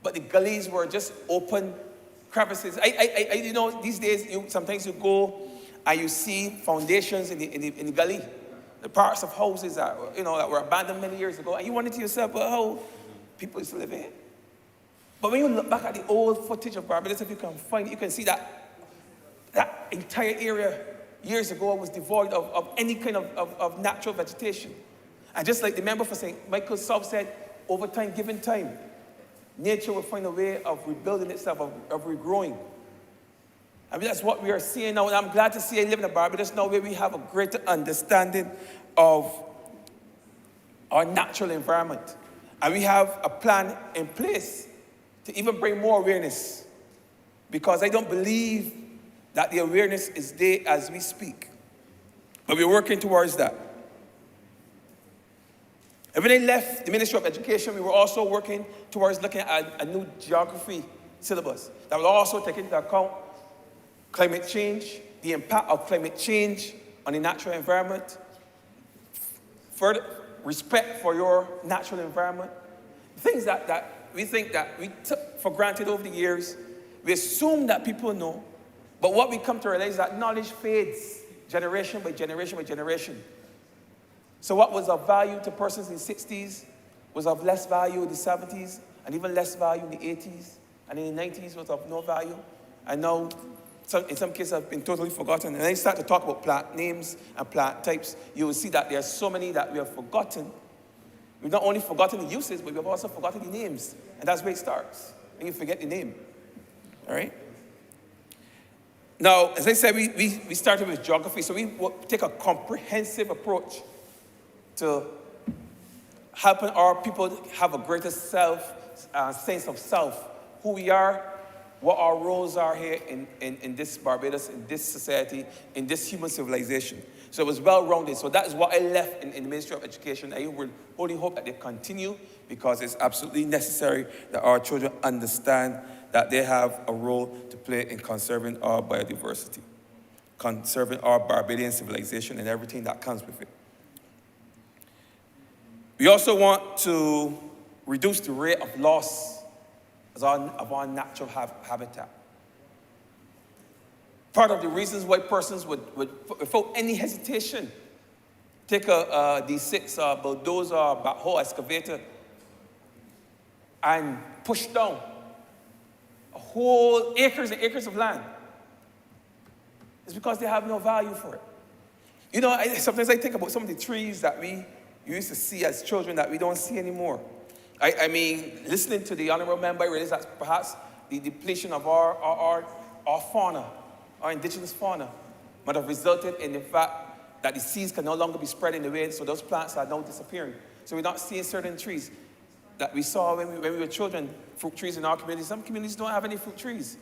but the gullies were just open crevices. You know, these days, sometimes you go and you see foundations in the gully, the parts of houses that, you know, that were abandoned many years ago, and you wonder to yourself, well, how people used to live in. But when you look back at the old footage of Barbados, if you can find it, you can see that that entire area years ago was devoid of any kind of natural vegetation. And just like the member for St. Michael's South said, over time, given time, nature will find a way of rebuilding itself, of regrowing. I mean, that's what we are seeing now, and I'm glad to see I live in Barbados now where we have a greater understanding of our natural environment. And we have a plan in place to even bring more awareness, because I don't believe that the awareness is there as we speak. But we're working towards that. And when I left the Ministry of Education, we were also working towards looking at a new geography syllabus that will also take into account climate change, the impact of climate change on the natural environment, further respect for your natural environment, things that we think that we took for granted over the years. We assume that people know, but what we come to realize is that knowledge fades generation by generation by generation. So what was of value to persons in the 60s was of less value in the 70s, and even less value in the 80s, and in the 90s was of no value. And now, in some cases, have been totally forgotten. And then you start to talk about plant names and plant types, you will see that there are so many that we have forgotten. We've not only forgotten the uses, but we've also forgotten the names. And that's where it starts, when you forget the name. All right? Now, as I said, we started with geography, so we take a comprehensive approach to helping our people have a greater sense of self, who we are, what our roles are here in this Barbados, in this society, in this human civilization. So it was well-rounded. So that is what I left in the Ministry of Education. I will only hope that they continue, because it's absolutely necessary that our children understand that they have a role to play in conserving our biodiversity, conserving our Barbadian civilization and everything that comes with it. We also want to reduce the rate of loss of our natural habitat. Part of the reasons why persons would without any hesitation, take a D6 bulldozer, backhoe, excavator, and push down a whole acres and acres of land, is because they have no value for it. You know, sometimes I think about some of the trees that we used to see as children that we don't see anymore. I mean, listening to the Honourable member, I realize that perhaps the depletion of our fauna, our indigenous fauna, might have resulted in the fact that the seeds can no longer be spread in the wind, so those plants are now disappearing. So we're not seeing certain trees that we saw when we were children, fruit trees in our community. Some communities don't have any fruit trees.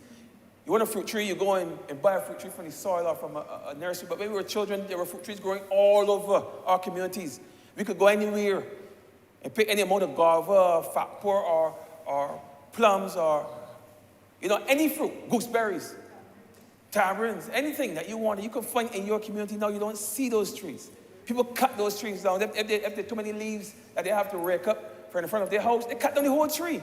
You want a fruit tree, you go and buy a fruit tree from the soil or from a nursery. But when we were children, there were fruit trees growing all over our communities. We could go anywhere and pick any amount of guava, fatpur, or plums, or, you know, any fruit, gooseberries, tamarins, anything that you want, you can find in your community. Now you don't see those trees. People cut those trees down. If there are too many leaves that they have to rake up for in front of their house, they cut down the whole tree.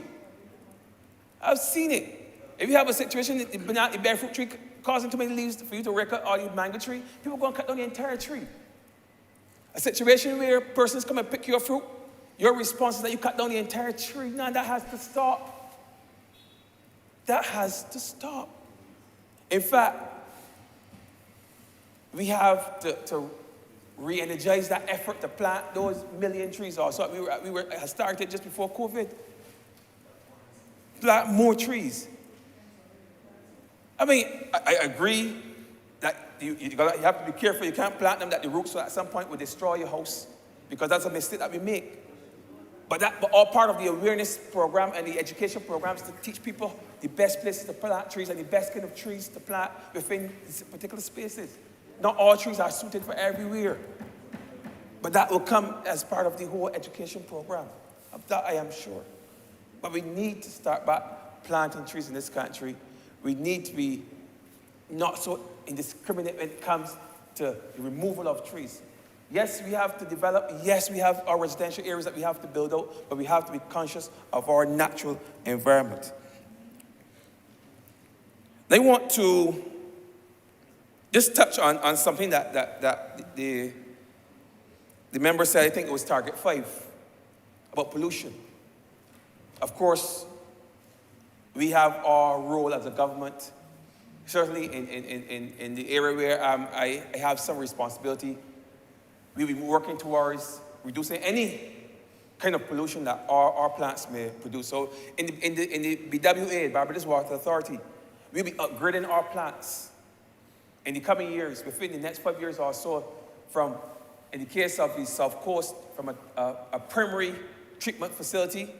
I've seen it. If you have a situation, the bare fruit tree causing too many leaves for you to rake up, or the mango tree, people go and cut down the entire tree. A situation where persons come and pick your fruit, your response is that you cut down the entire tree. No, that has to stop. That has to stop. In fact, we have to re-energize that effort to plant those million trees. Also, we were started just before COVID. Plant more trees. I mean, I agree that you have to be careful. You can't plant them that the roots at some point will destroy your house, because that's a mistake that we make. But all part of the awareness program and the education programs to teach people the best places to plant trees and the best kind of trees to plant within particular spaces. Not all trees are suited for everywhere. But that will come as part of the whole education program. Of that I am sure. But we need to start back planting trees in this country. We need to be not so indiscriminate when it comes to the removal of trees. Yes, we have to develop. Yes, we have our residential areas that we have to build out, but we have to be conscious of our natural environment. They want to just touch on something that the member said, I think it was target 5, about pollution. Of course, we have our role as a government, certainly in the area where I have some responsibility. We'll be working towards reducing any kind of pollution that our plants may produce. So in the BWA, Barbados Water Authority, we'll be upgrading our plants in the coming years, within the next 5 years or so, from, in the case of the South Coast, from a primary treatment facility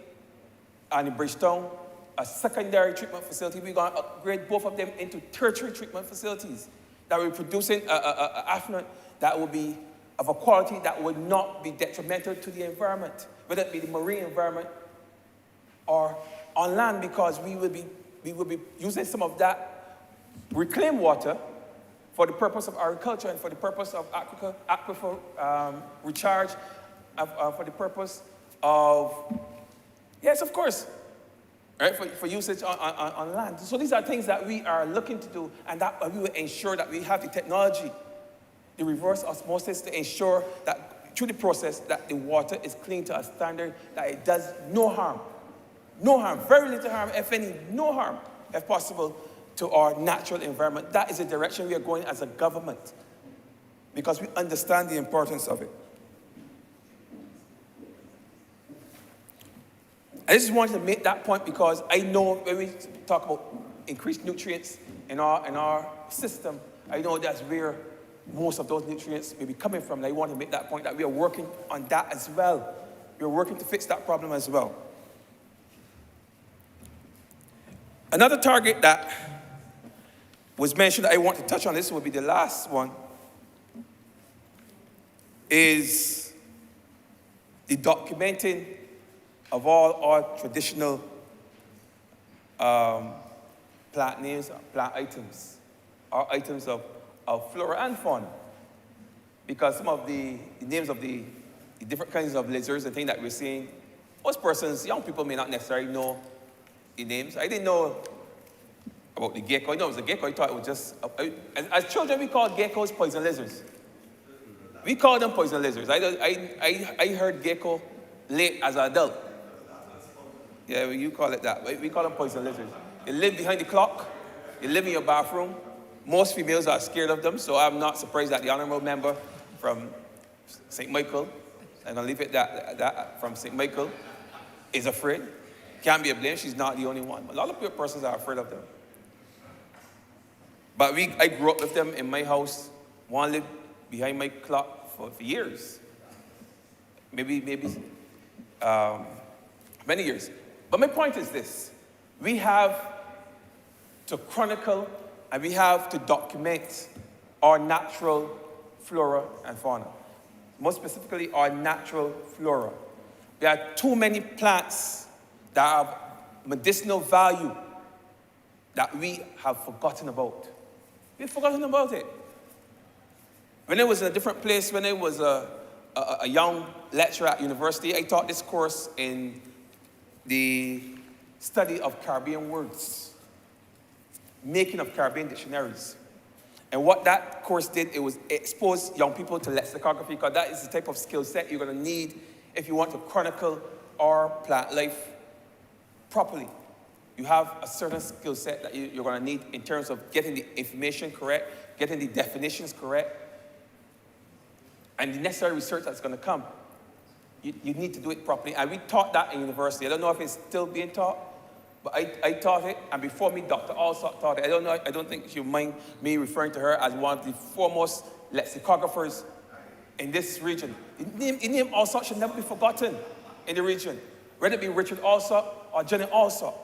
and in Bridgetown, a secondary treatment facility. We're going to upgrade both of them into tertiary treatment facilities that will be producing an effluent that will be of a quality that would not be detrimental to the environment, whether it be the marine environment or on land, because we will be using some of that reclaimed water for the purpose of agriculture and for the purpose of aquifer recharge, for the purpose of, yes, of course, right, for usage on land. So these are things that we are looking to do, and that we will ensure that we have the technology, the reverse osmosis, to ensure that through the process that the water is clean to a standard that it does no harm, very little harm, if any, no harm, if possible, to our natural environment. That is the direction we are going as a government, because we understand the importance of it. I just wanted to make that point because I know when we talk about increased nutrients in our system, I know that's where most of those nutrients may be coming from. And I want to make that point that we are working on that as well. We are working to fix that problem as well. Another target that was mentioned, I want to touch on, this will be the last one, is the documenting of all our traditional plant names, plant items, or items of flora and fauna. Because some of the names of the different kinds of lizards and things that we're seeing, most persons, young people may not necessarily know the names. I didn't know about the gecko. I know it was a gecko. I thought it was just, as children we called geckos poison lizards. We call them poison lizards. I heard gecko late as an adult. Yeah, well, you call it that. We call them poison lizards. They live behind the clock. They live in your bathroom. Most females are scared of them, so I'm not surprised that the Honourable member from St. Michael, and I'll leave it that from St. Michael, is afraid. Can't be blamed. She's not the only one. A lot of persons are afraid of them. But I grew up with them in my house. One lived behind my clock for years. Maybe many years. But my point is this. We have to chronicle and we have to document our natural flora and fauna. More specifically, our natural flora. There are too many plants that have medicinal value that we have forgotten about. We've forgotten about it. When I was in a different place, when I was a young lecturer at university, I taught this course in the study of Caribbean words, making of Caribbean dictionaries. And what that course did, it was expose young people to lexicography, because that is the type of skill set you're going to need if you want to chronicle our plant life properly. You have a certain skill set that you're going to need in terms of getting the information correct, getting the definitions correct, and the necessary research that's going to come. You need to do it properly. And we taught that in university. I don't know if it's still being taught, but I taught it, and before me, Dr. Alsop taught it. I don't think she'll mind me referring to her as one of the foremost lexicographers in this region. The name Alsop should never be forgotten in the region, whether it be Richard Alsop or Jenny Alsop.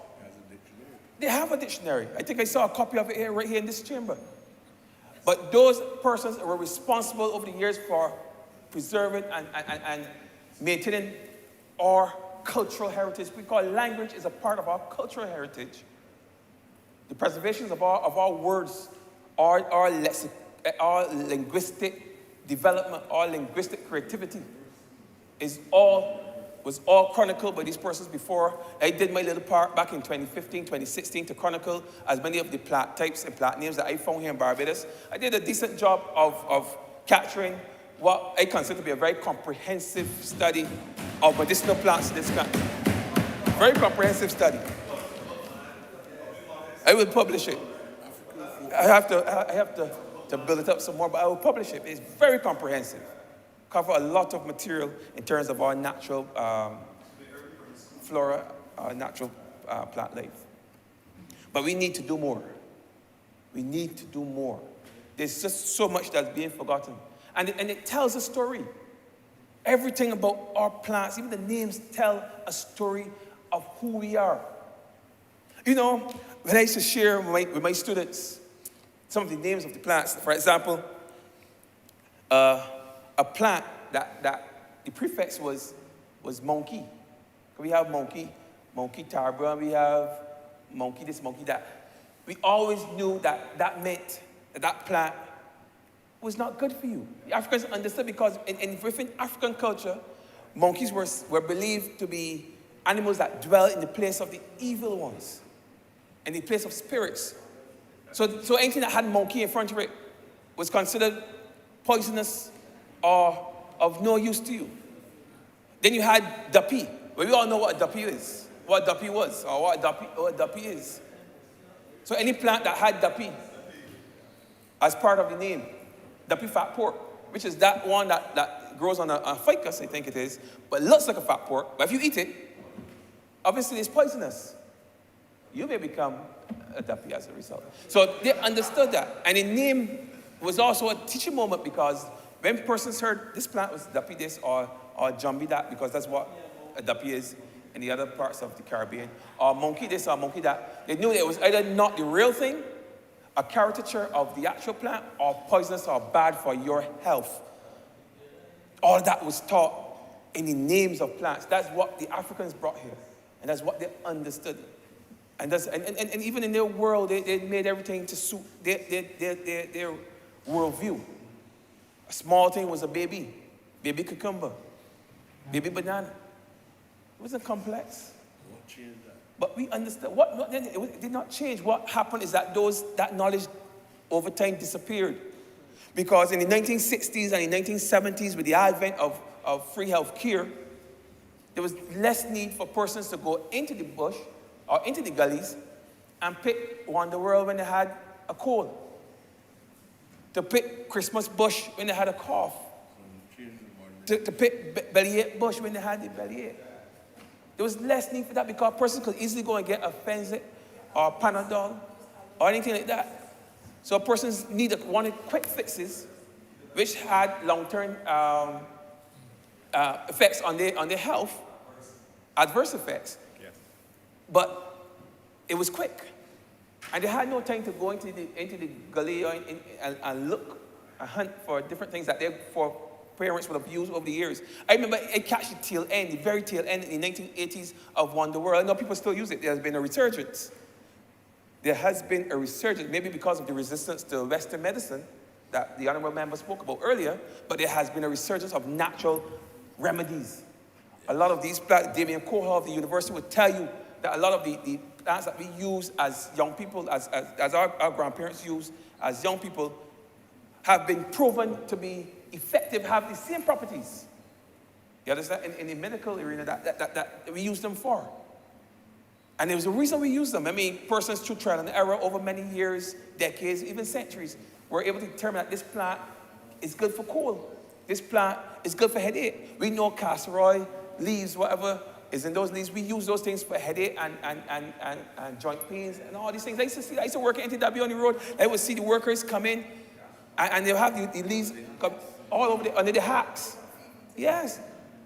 They have a dictionary. I think I saw a copy of it here, right here in this chamber. But those persons were responsible over the years for preserving and maintaining our cultural heritage. We call language is a part of our cultural heritage. The preservation of our words, our linguistic development or linguistic creativity was all chronicled by these persons before. I did my little part back in 2015, 2016 to chronicle as many of the plant types and plant names that I found here in Barbados. I did a decent job of capturing what I consider to be a very comprehensive study of medicinal plants in this country. Very comprehensive study. I will publish it. I have to build it up some more, but I will publish it. It's very comprehensive. Cover a lot of material in terms of our natural flora, our natural plant life. But we need to do more. We need to do more. There's just so much that's being forgotten. And it tells a story. Everything about our plants, even the names, tell a story of who we are. You know, when I used to share with my students some of the names of the plants, for example, a plant that the prefix was monkey. We have monkey tarbra, we have monkey this, monkey that. We always knew that meant that plant was not good for you. The Africans understood because within African culture, monkeys were believed to be animals that dwell in the place of the evil ones, in the place of spirits. So anything that had monkey in front of it was considered poisonous or of no use to you. Then you had duppy. Well, we all know what a duppy is, what a duppy was, or what a duppy is. So any plant that had duppy as part of the name, duppy fat pork, which is that one that grows on a ficus, I think it is, but looks like a fat pork. But if you eat it, obviously it's poisonous. You may become a duppy as a result. So they understood that. And the name was also a teaching moment because when persons heard this plant was duppy this or jumbie that, because that's what a duppy is in the other parts of the Caribbean, or monkey this or monkey that, they knew that it was either not the real thing, a caricature of the actual plant, or poisonous or bad for your health. All that was taught in the names of plants. That's what the Africans brought here, and that's what they understood. And even in their world, they made everything to suit their worldview. A small thing was a baby cucumber, baby banana. It wasn't complex. But we understood it did not change. What happened is that that knowledge over time disappeared. Because in the 1960s and the 1970s, with the advent of free health care, there was less need for persons to go into the bush or into the gullies and pick Wonderworld when they had a cold, to pick Christmas bush when they had a cough, to pick bellyache bush when they had the bellyache. There was less need for that because persons could easily go and get a Fenzik or a Panadol or anything like that. So persons wanted quick fixes, which had long-term effects on their health, adverse effects. Yes. But it was quick. And they had no time to go into the gully and look and hunt for different things that their parents would have used over the years. I remember I catch the very tail end in the 1980s of Wonderworld. I know people still use it. There has been a resurgence. There has been a resurgence, maybe because of the resistance to Western medicine that the Honourable Member spoke about earlier, but there has been a resurgence of natural remedies. A lot of these plants, Damien Cohol of the university would tell you that a lot of the plants that we use as young people, as our grandparents use as young people, have been proven to be effective, have the same properties. You understand? In the medical arena that we use them for. And there was a reason we use them. I mean, persons through trial and error over many years, decades, even centuries, were able to determine that this plant is good for cold. This plant is good for headache. We know castor oil, leaves, whatever is in those leaves. We use those things for headache and joint pains and all these things. I used to work at NTW on the road. I would see the workers come in and they'll have the leaves come all over under the hats. Yes.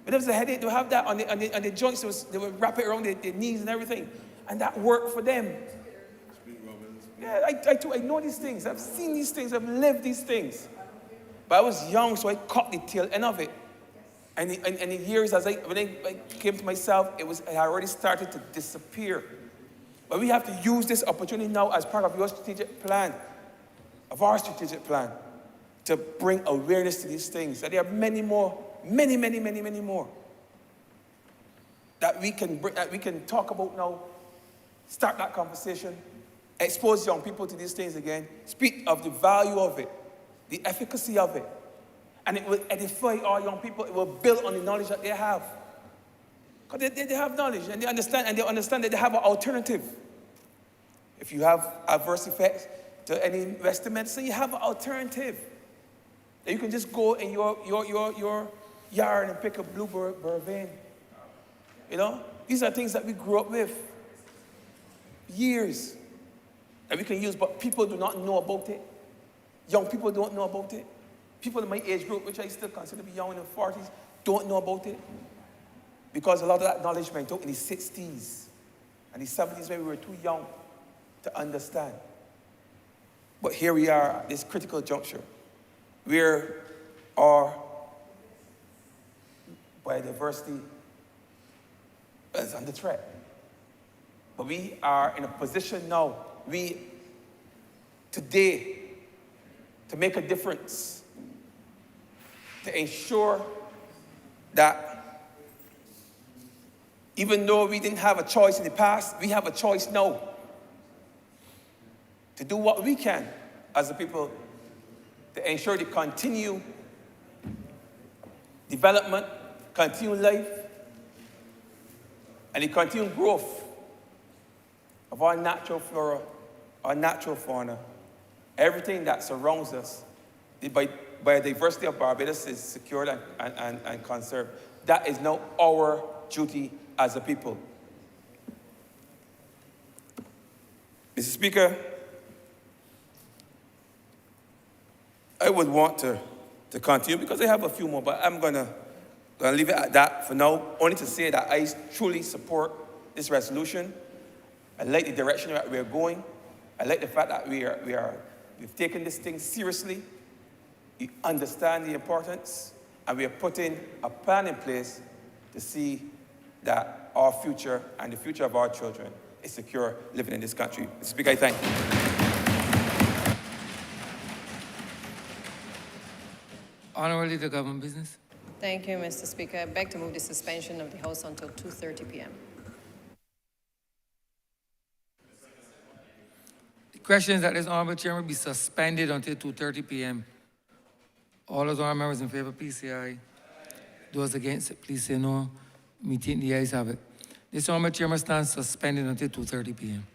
When there was a headache, they'll have that on the joints. They would wrap it around their knees and everything. And that worked for them. Yeah, I know these things. I've seen these things. I've lived these things. But I was young, so I caught the tail end of it. And in years, when I came to myself, it had already started to disappear. But we have to use this opportunity now as part of your strategic plan, of our strategic plan, to bring awareness to these things. That there are many more, many more that we can talk about now. Start that conversation, expose young people to these things again, speak of the value of it, the efficacy of it, and it will edify our young people. It will build on the knowledge that they have. Because they have knowledge, and they understand that they have an alternative. If you have adverse effects to any Western medicine, you have an alternative. That you can just go in your yard and pick a blueberry vervain. You know, these are things that we grew up with. Years that we can use, but people do not know about it. Young people don't know about it. People in my age group, which I still consider to be young in their 40s, don't know about it. Because a lot of that knowledge went out in the 60s and the 70s when we were too young to understand. But here we are at this critical juncture where our biodiversity is under threat. But we are in a position now, today, to make a difference, to ensure that even though we didn't have a choice in the past, we have a choice now to do what we can as a people to ensure the continued development, continued life, and the continued growth of our natural flora, our natural fauna, everything that surrounds us. The biodiversity of Barbados is secured and conserved. That is now our duty as a people. Mr. Speaker, I would want to continue because I have a few more, but I'm gonna leave it at that for now, only to say that I truly support this resolution. I like the direction that we're going. I like the fact that we've taken this thing seriously. We understand the importance, and we are putting a plan in place to see that our future and the future of our children is secure living in this country. Mr. Speaker, I thank you. Honourable Leader, Government Business. Thank you, Mr. Speaker. I beg to move the suspension of the House until 2:30 p.m. The question is that this Honourable Chairman be suspended until 2:30 p.m. All those honourable members in favour, please say aye. Those against it, please say no. Meeting the ayes have it. This Honourable Chairman stands suspended until 2:30 p.m.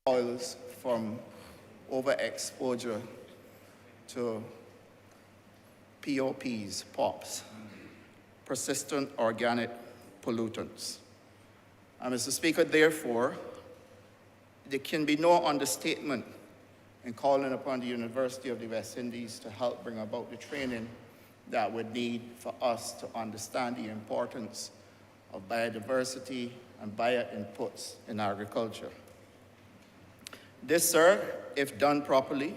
soils from overexposure to POPs, POPs, persistent organic pollutants. And Mr. Speaker, therefore, there can be no understatement in calling upon the University of the West Indies to help bring about the training that would need for us to understand the importance of biodiversity and bio-inputs in agriculture. This, sir, if done properly,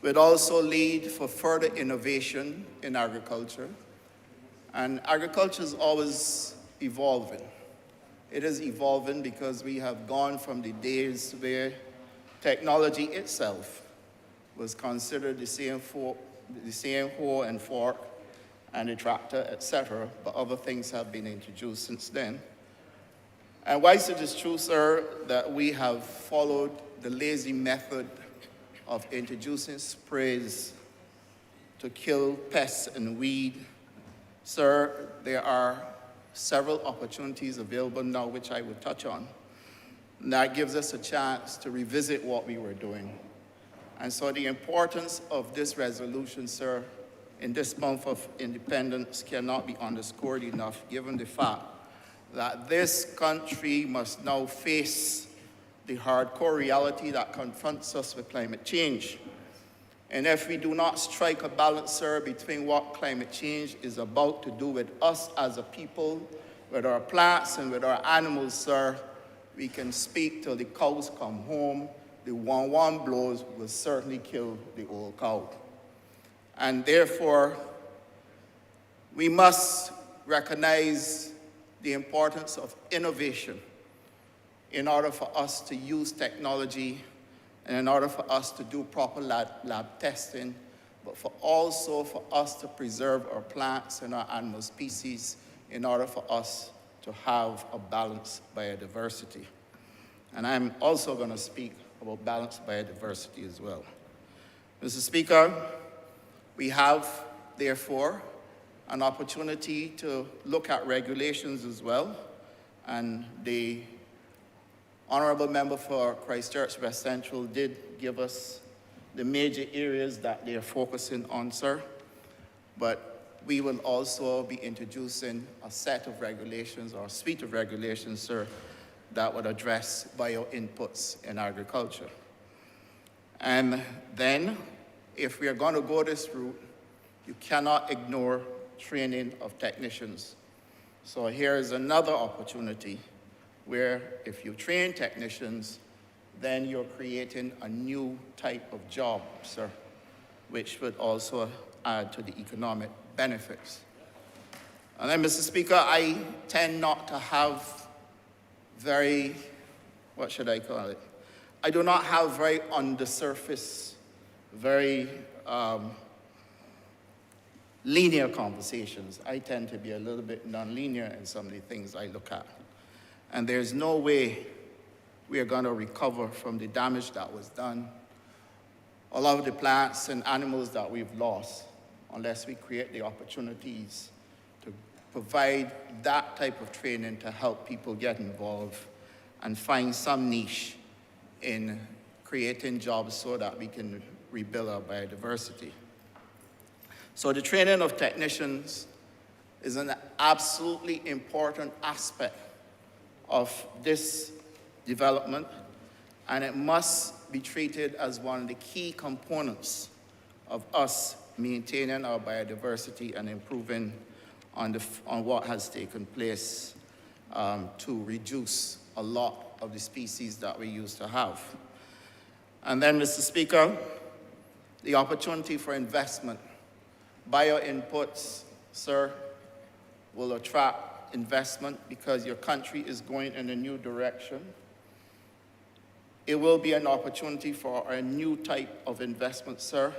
would also lead for further innovation in agriculture. And agriculture is always evolving. It is evolving because we have gone from the days where technology itself was considered the same hoe and fork and a tractor, etc., but other things have been introduced since then. And whilst it is true, sir, that we have followed the lazy method of introducing sprays to kill pests and weed, sir, there are several opportunities available now which I will touch on. And that gives us a chance to revisit what we were doing. And so the importance of this resolution, sir, in this month of independence cannot be underscored enough, given the fact that this country must now face the hardcore reality that confronts us with climate change. And if we do not strike a balance, sir, between what climate change is about to do with us as a people, with our plants and with our animals, sir, we can speak till the cows come home. The one blows will certainly kill the old cow. And therefore, we must recognize the importance of innovation in order for us to use technology and in order for us to do proper lab testing, but also for us to preserve our plants and our animal species in order for us to have a balanced biodiversity. And I'm also going to speak about balanced biodiversity as well. Mr. Speaker, we have, therefore, an opportunity to look at regulations as well, and the Honourable Member for Christchurch West Central did give us the major areas that they are focusing on, sir, but we will also be introducing a set of regulations, or a suite of regulations, sir, that would address bio-inputs in agriculture. And then, if we are going to go this route, you cannot ignore training of technicians. So here is another opportunity where if you train technicians, then you're creating a new type of job, sir, which would also add to the economic benefits. And then, Mr. Speaker, I tend not to have very, what should I call it? I do not have very on the surface, very linear conversations. I tend to be a little bit non-linear in some of the things I look at. And there's no way we are going to recover from the damage that was done, a lot of the plants and animals that we've lost, unless we create the opportunities to provide that type of training to help people get involved and find some niche in creating jobs so that we can rebuild our biodiversity. So the training of technicians is an absolutely important aspect of this development, and it must be treated as one of the key components of us maintaining our biodiversity and improving on what has taken place to reduce a lot of the species that we used to have. And then, Mr. Speaker, the opportunity for investment. Bio-inputs, sir, will attract investment because your country is going in a new direction. It will be an opportunity for a new type of investment, sir,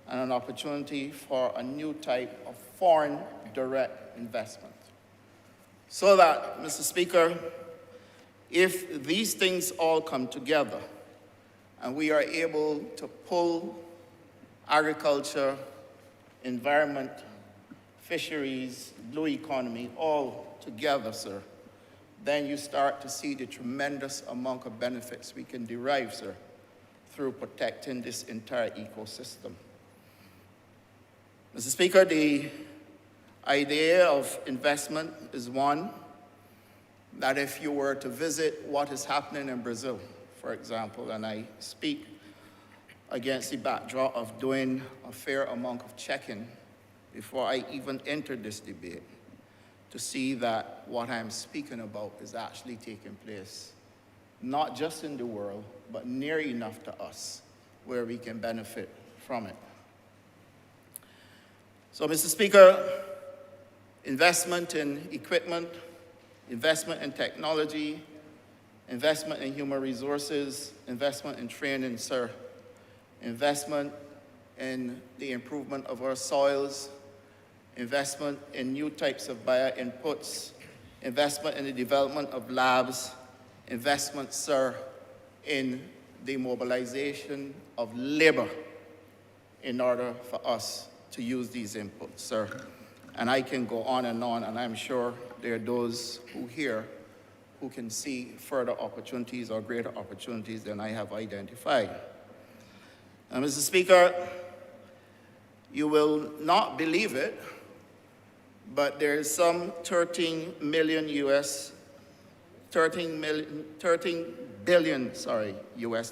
and an opportunity for a new type of foreign direct investment. So that, Mr. Speaker, if these things all come together and we are able to pull agriculture, environment, fisheries, blue economy all together, sir, then you start to see the tremendous amount of benefits we can derive, sir, through protecting this entire ecosystem. Mr. Speaker, the idea of investment is one that if you were to visit what is happening in Brazil, for example, and I speak against the backdrop of doing a fair amount of checking before I even entered this debate, to see that what I'm speaking about is actually taking place, not just in the world, but near enough to us where we can benefit from it. So, Mr. Speaker, investment in equipment, investment in technology, investment in human resources, investment in training, sir, investment in the improvement of our soils, investment in new types of bio-inputs, investment in the development of labs, investment, sir, in the mobilization of labor in order for us to use these inputs, sir. And I can go on, and I'm sure there are those who here who can see further opportunities or greater opportunities than I have identified. Now, Mr. Speaker, you will not believe it, but there is some 13 billion US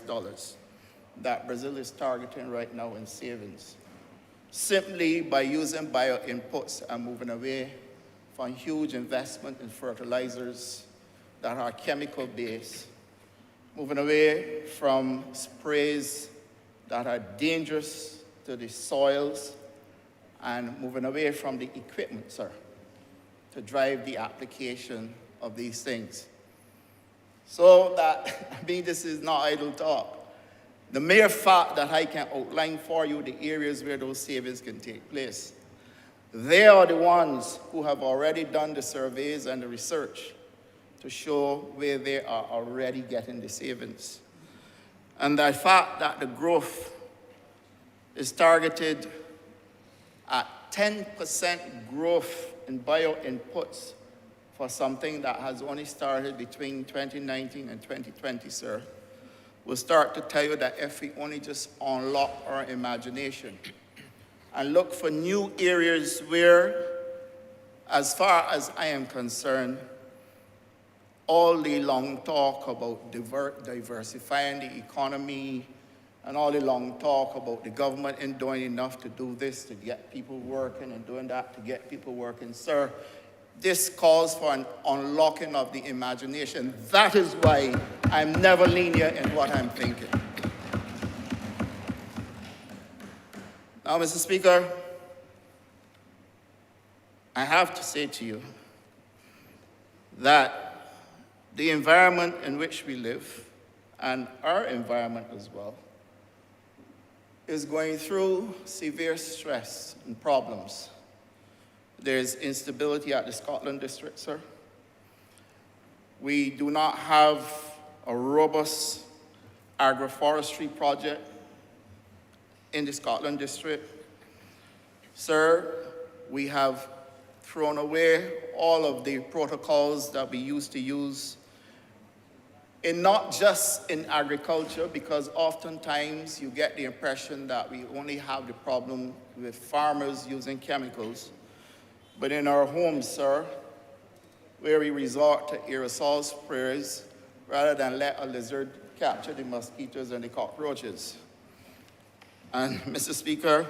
dollars that Brazil is targeting right now in savings, simply by using bio-inputs and moving away from huge investment in fertilizers that are chemical-based, moving away from sprays that are dangerous to the soils, and moving away from the equipment, sir, to drive the application of these things. So that, I mean, this is not idle talk. The mere fact that I can outline for you the areas where those savings can take place, they are the ones who have already done the surveys and the research to show where they are already getting the savings. And the fact that the growth is targeted at 10% growth in bio-inputs for something that has only started between 2019 and 2020, sir, will start to tell you that if we only just unlock our imagination and look for new areas where, as far as I am concerned, all the long talk about diversifying the economy and all the long talk about the government ain't doing enough to do this, to get people working, and doing that to get people working, sir, this calls for an unlocking of the imagination. That is why I'm never linear in what I'm thinking. Now, Mr. Speaker, I have to say to you that the environment in which we live, and our environment as well, is going through severe stress and problems. There's instability at the Scotland district, sir. We do not have a robust agroforestry project in the Scotland district. Sir, we have thrown away all of the protocols that we used to use, and not just in agriculture, because oftentimes you get the impression that we only have the problem with farmers using chemicals. But in our homes, sir, where we resort to aerosol sprays rather than let a lizard capture the mosquitoes and the cockroaches. And Mr. Speaker,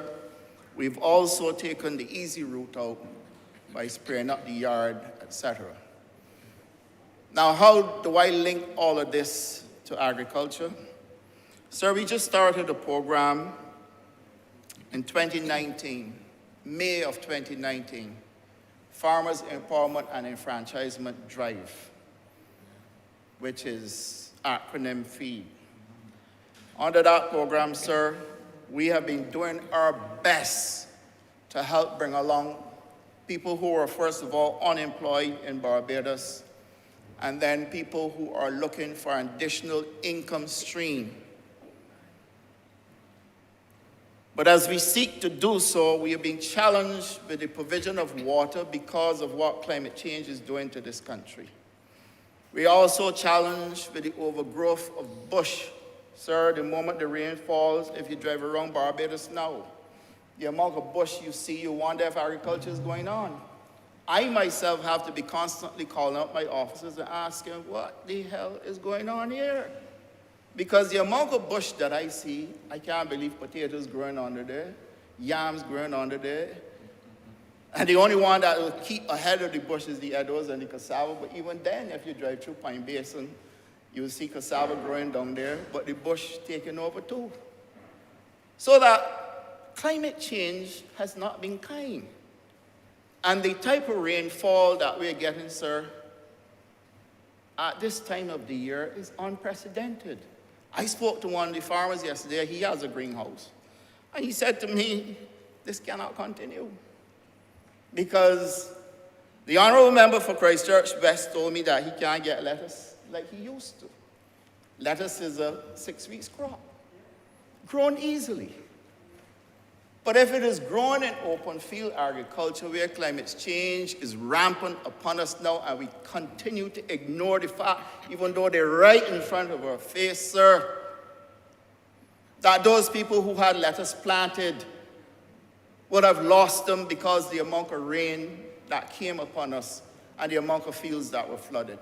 we've also taken the easy route out by spraying up the yard, etc. Now, how do I link all of this to agriculture? Sir, we just started a program in 2019, May of 2019, Farmers Empowerment and Enfranchisement Drive, which is acronym FEED. Under that program, sir, we have been doing our best to help bring along people who are, first of all, unemployed in Barbados, and then people who are looking for an additional income stream. But as we seek to do so, we are being challenged with the provision of water because of what climate change is doing to this country. We are also challenged with the overgrowth of bush. Sir, the moment the rain falls, if you drive around Barbados now, the amount of bush you see, you wonder if agriculture is going on. I myself have to be constantly calling up my officers and asking, what the hell is going on here? Because the amount of bush that I see, I can't believe potatoes growing under there, yams growing under there. And the only one that will keep ahead of the bush is the eddos and the cassava. But even then, if you drive through Pine Basin, you will see cassava growing down there, but the bush taking over too. So that climate change has not been kind. And the type of rainfall that we're getting, sir, at this time of the year is unprecedented. I spoke to one of the farmers yesterday. He has a greenhouse. And he said to me, this cannot continue. Because the Honourable Member for Christchurch West told me that he can't get lettuce like he used to. Lettuce is a 6-week crop, grown easily. But if it is grown in open field agriculture where climate change is rampant upon us now and we continue to ignore the fact, even though they're right in front of our face, sir, that those people who had lettuce planted would have lost them because the amount of rain that came upon us and the amount of fields that were flooded.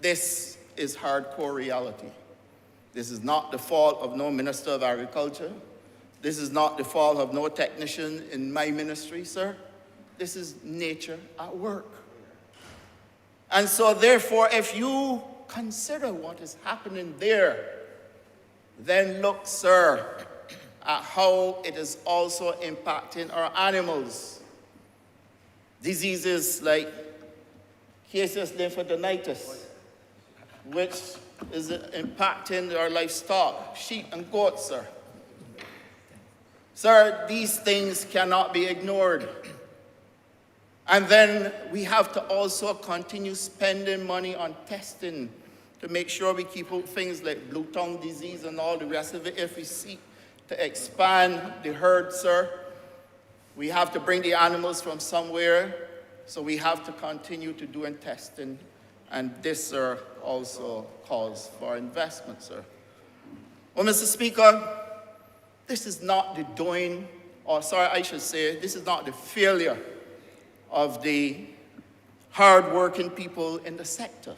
This is hardcore reality. This is not the fault of no Minister of Agriculture. This is not the fault of no technician in my ministry, sir. This is nature at work. And so therefore, if you consider what is happening there, then look, sir, at how it is also impacting our animals. Diseases like caseous lymphadenitis, which is impacting our livestock, sheep and goats, sir. Sir, these things cannot be ignored. And then we have to also continue spending money on testing to make sure we keep out things like blue tongue disease and all the rest of it. If we seek to expand the herd, sir, we have to bring the animals from somewhere, so we have to continue to do testing. And this, sir, also calls for investment, sir. Well, Mr. Speaker, this is not the doing, or sorry, I should say, this is not the failure of the hard-working people in the sector.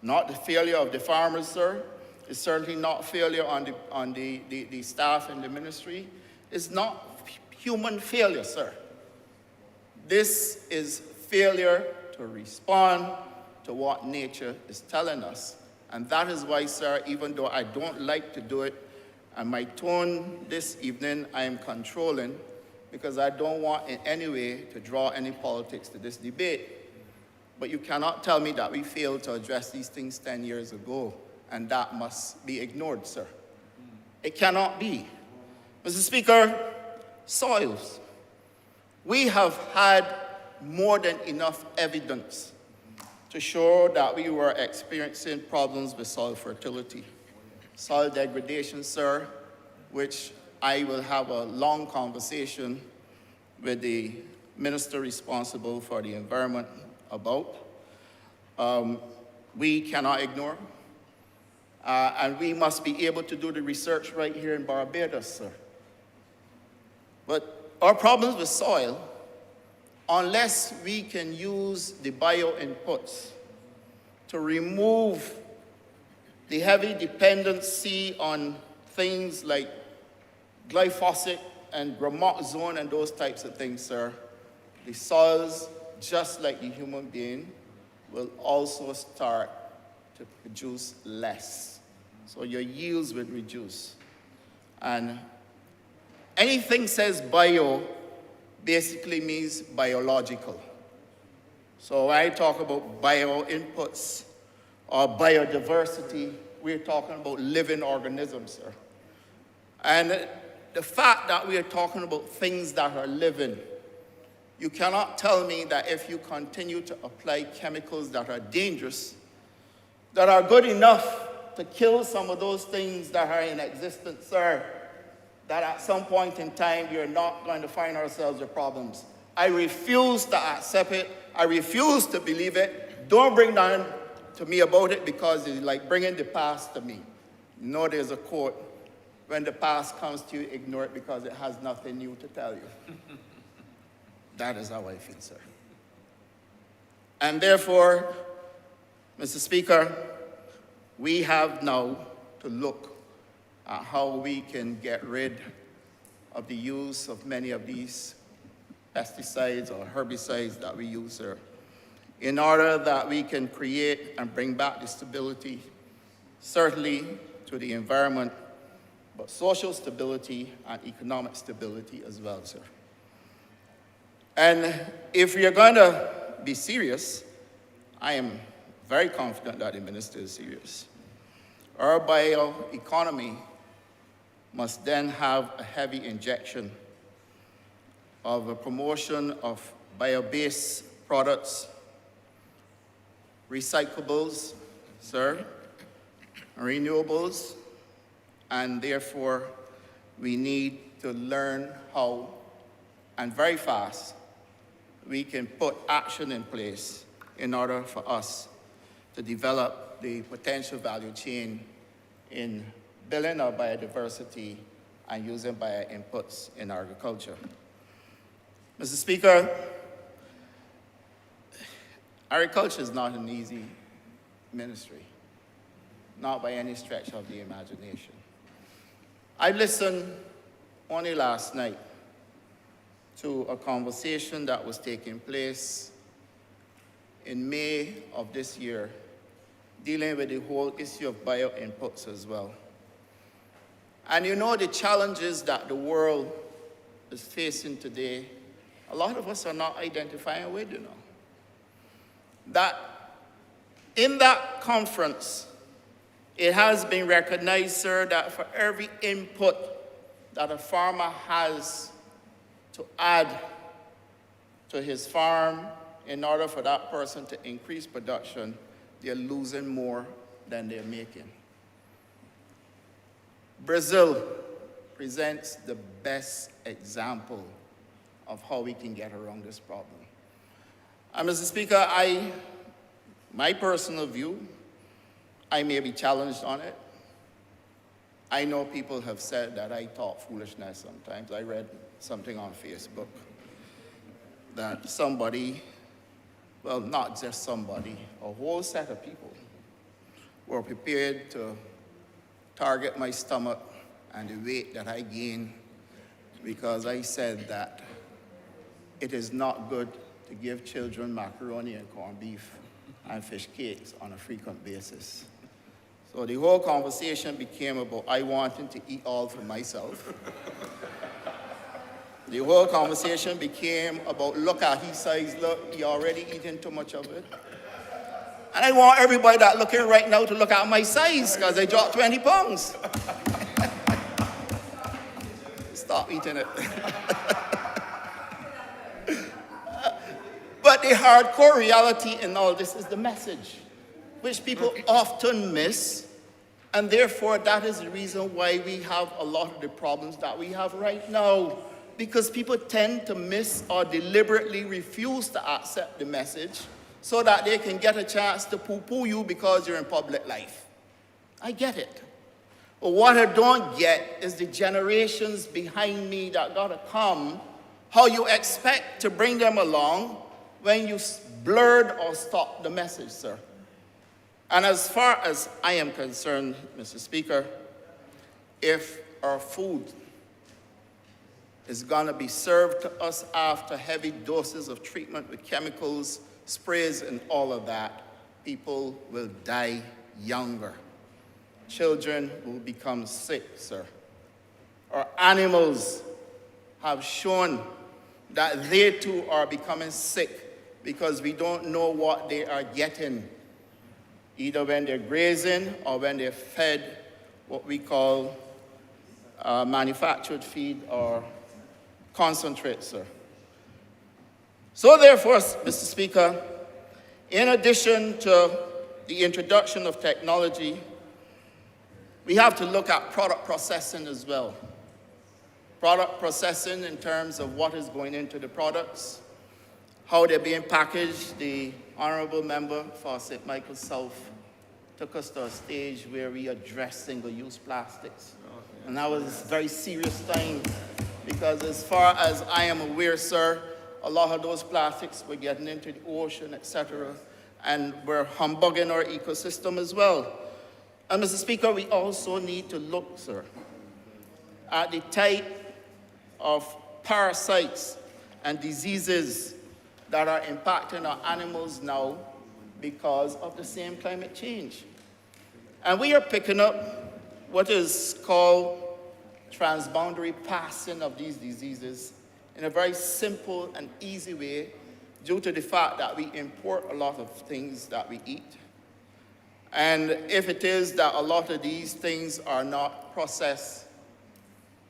Not the failure of the farmers, sir. It's certainly not failure on the staff in the ministry. It's not human failure, sir. This is failure to respond to what nature is telling us. And that is why, sir, even though I don't like to do it, and my tone this evening I am controlling, because I don't want in any way to draw any politics to this debate. But you cannot tell me that we failed to address these things 10 years ago, and that must be ignored, sir. It cannot be. Mr. Speaker, soils. We have had more than enough evidence to show that we were experiencing problems with soil fertility. Soil degradation, sir, which I will have a long conversation with the minister responsible for the environment about. We cannot ignore. And we must be able to do the research right here in Barbados, sir. But our problems with soil, unless we can use the bio inputs to remove the heavy dependency on things like glyphosate and gramoxone and those types of things, sir, the soils, just like the human being, will also start to produce less. So your yields will reduce. And anything says bio basically means biological. So when I talk about bio inputs or biodiversity, we're talking about living organisms, sir. And the fact that we are talking about things that are living, you cannot tell me that if you continue to apply chemicals that are dangerous, that are good enough to kill some of those things that are in existence, sir, that at some point in time we are not going to find ourselves with problems. I refuse to accept it. I refuse to believe it. don't bring down to me about it because it's like bringing the past to me. You know there's a quote, when the past comes to you, ignore it because it has nothing new to tell you. That is how I feel, sir. And therefore, Mr. Speaker, we have now to look at how we can get rid of the use of many of these pesticides or herbicides that we use, sir, in order that we can create and bring back the stability, certainly to the environment, but social stability and economic stability as well, sir. And if we are going to be serious, I am very confident that the minister is serious. Our bioeconomy must then have a heavy injection of a promotion of bio-based products, recyclables, sir, renewables, and therefore we need to learn how, and very fast, we can put action in place in order for us to develop the potential value chain in building our biodiversity and using bio inputs in agriculture. Mr. Speaker, agriculture is not an easy ministry, not by any stretch of the imagination. I listened only last night to a conversation that was taking place in May of this year, dealing with the whole issue of bio inputs as well. And you know the challenges that the world is facing today, a lot of us are not identifying with, you know. That in that conference, it has been recognized, sir, that for every input that a farmer has to add to his farm in order for that person to increase production, they're losing more than they're making. Brazil presents the best example of how we can get around this problem. And Mr. Speaker, my personal view, I may be challenged on it. I know people have said that I talk foolishness sometimes. I read something on Facebook that somebody, well, not just somebody, a whole set of people were prepared to target my stomach and the weight that I gained because I said that it is not good to give children macaroni and corned beef and fish cakes on a frequent basis. So the whole conversation became about I wanting to eat all for myself. The whole conversation became about look at his size, look, he already eating too much of it. And I want everybody that looking right now to look at my size because I dropped 20 pounds. Stop eating it. But the hardcore reality in all this is the message, which people often miss, and therefore that is the reason why we have a lot of the problems that we have right now, because people tend to miss or deliberately refuse to accept the message so that they can get a chance to poo-poo you because you're in public life. I get it. But what I don't get is the generations behind me that gotta come, how you expect to bring them along when you blurred or stopped the message, sir. And as far as I am concerned, Mr. Speaker, if our food is gonna be served to us after heavy doses of treatment with chemicals, sprays, and all of that, people will die younger. Children will become sick, sir. Our animals have shown that they too are becoming sick because we don't know what they are getting, either when they're grazing or when they're fed what we call manufactured feed or concentrate, sir. So therefore, Mr. Speaker, in addition to the introduction of technology, we have to look at product processing as well. Product processing in terms of what is going into the products, how they're being packaged, the Honourable Member for St. Michael South took us to a stage where we addressed single-use plastics. And that was a very serious time because as far as I am aware, sir, a lot of those plastics were getting into the ocean, etc., and we're humbugging our ecosystem as well. And Mr. Speaker, we also need to look, sir, at the type of parasites and diseases that are impacting our animals now because of the same climate change. And we are picking up what is called transboundary passing of these diseases in a very simple and easy way due to the fact that we import a lot of things that we eat. And if it is that a lot of these things are not processed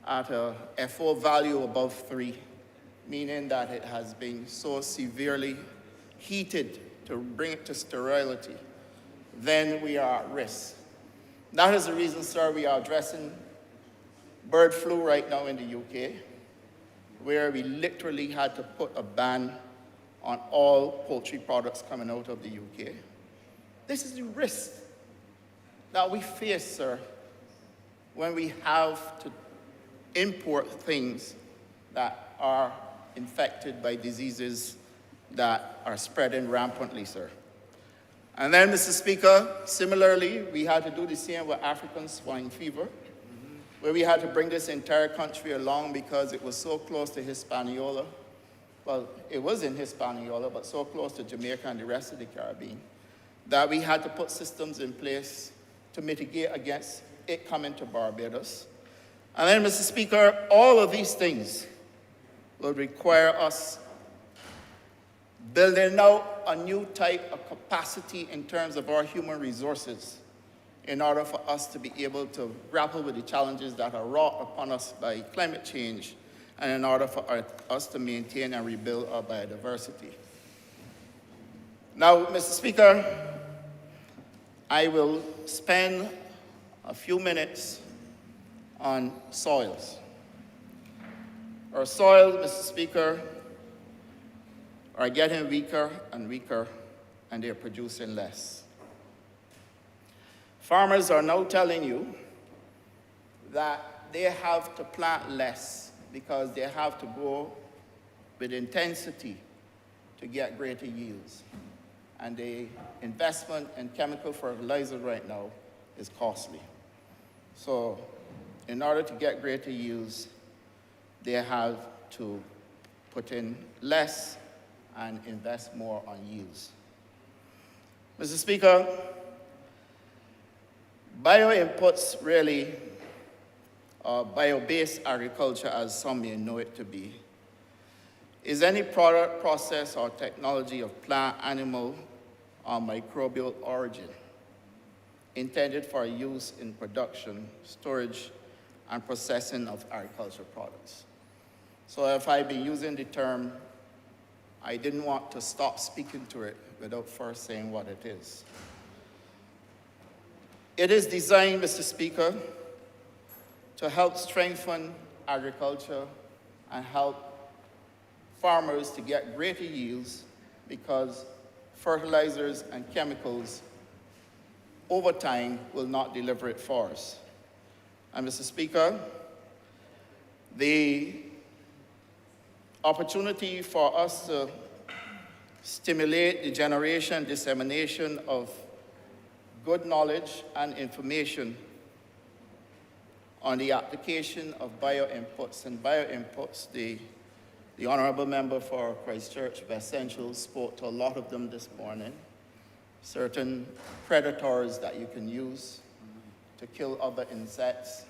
at a FO value above 3, meaning that it has been so severely heated to bring it to sterility, then we are at risk. That is the reason, sir, we are addressing bird flu right now in the UK, where we literally had to put a ban on all poultry products coming out of the UK. This is the risk that we face, sir, when we have to import things that are infected by diseases that are spreading rampantly, sir. And then, Mr. Speaker, similarly, we had to do the same with African swine fever, where we had to bring this entire country along because it was so close to Hispaniola. Well, it was in Hispaniola, but so close to Jamaica and the rest of the Caribbean, that we had to put systems in place to mitigate against it coming to Barbados. And then, Mr. Speaker, all of these things will require us building out a new type of capacity in terms of our human resources in order for us to be able to grapple with the challenges that are wrought upon us by climate change and in order for us to maintain and rebuild our biodiversity. Now, Mr. Speaker, I will spend a few minutes on soils. Our soils, Mr. Speaker, are getting weaker and weaker, and they're producing less. Farmers are now telling you that they have to plant less because they have to grow with intensity to get greater yields. And the investment in chemical fertilizer right now is costly. So in order to get greater yields, they have to put in less and invest more on yields. Mr. Speaker, bio-inputs really, or bio-based agriculture as some may know it to be, is any product, process, or technology of plant, animal, or microbial origin intended for use in production, storage, and processing of agricultural products. So if I've been using the term, I didn't want to stop speaking to it without first saying what it is. It is designed, Mr. Speaker, to help strengthen agriculture and help farmers to get greater yields because fertilizers and chemicals over time will not deliver it for us. And Mr. Speaker, the opportunity for us to stimulate the generation and dissemination of good knowledge and information on the application of bio-inputs. And bio-inputs, the Honourable Member for Christchurch West Central spoke to a lot of them this morning. Certain predators that you can use to kill other insects,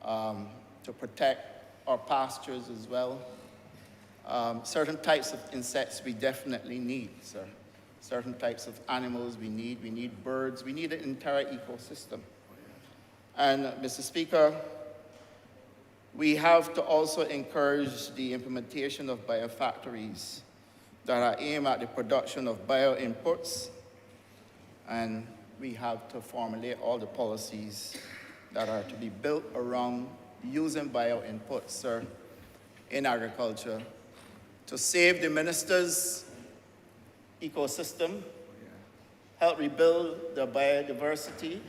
to protect our pastures as well. Certain types of insects we definitely need, sir. Certain types of animals we need birds, we need an entire ecosystem. And Mr. Speaker, we have to also encourage the implementation of biofactories that are aimed at the production of bio-inputs, and we have to formulate all the policies that are to be built around using bio-inputs, sir, in agriculture to save the minister's ecosystem, help rebuild the biodiversity,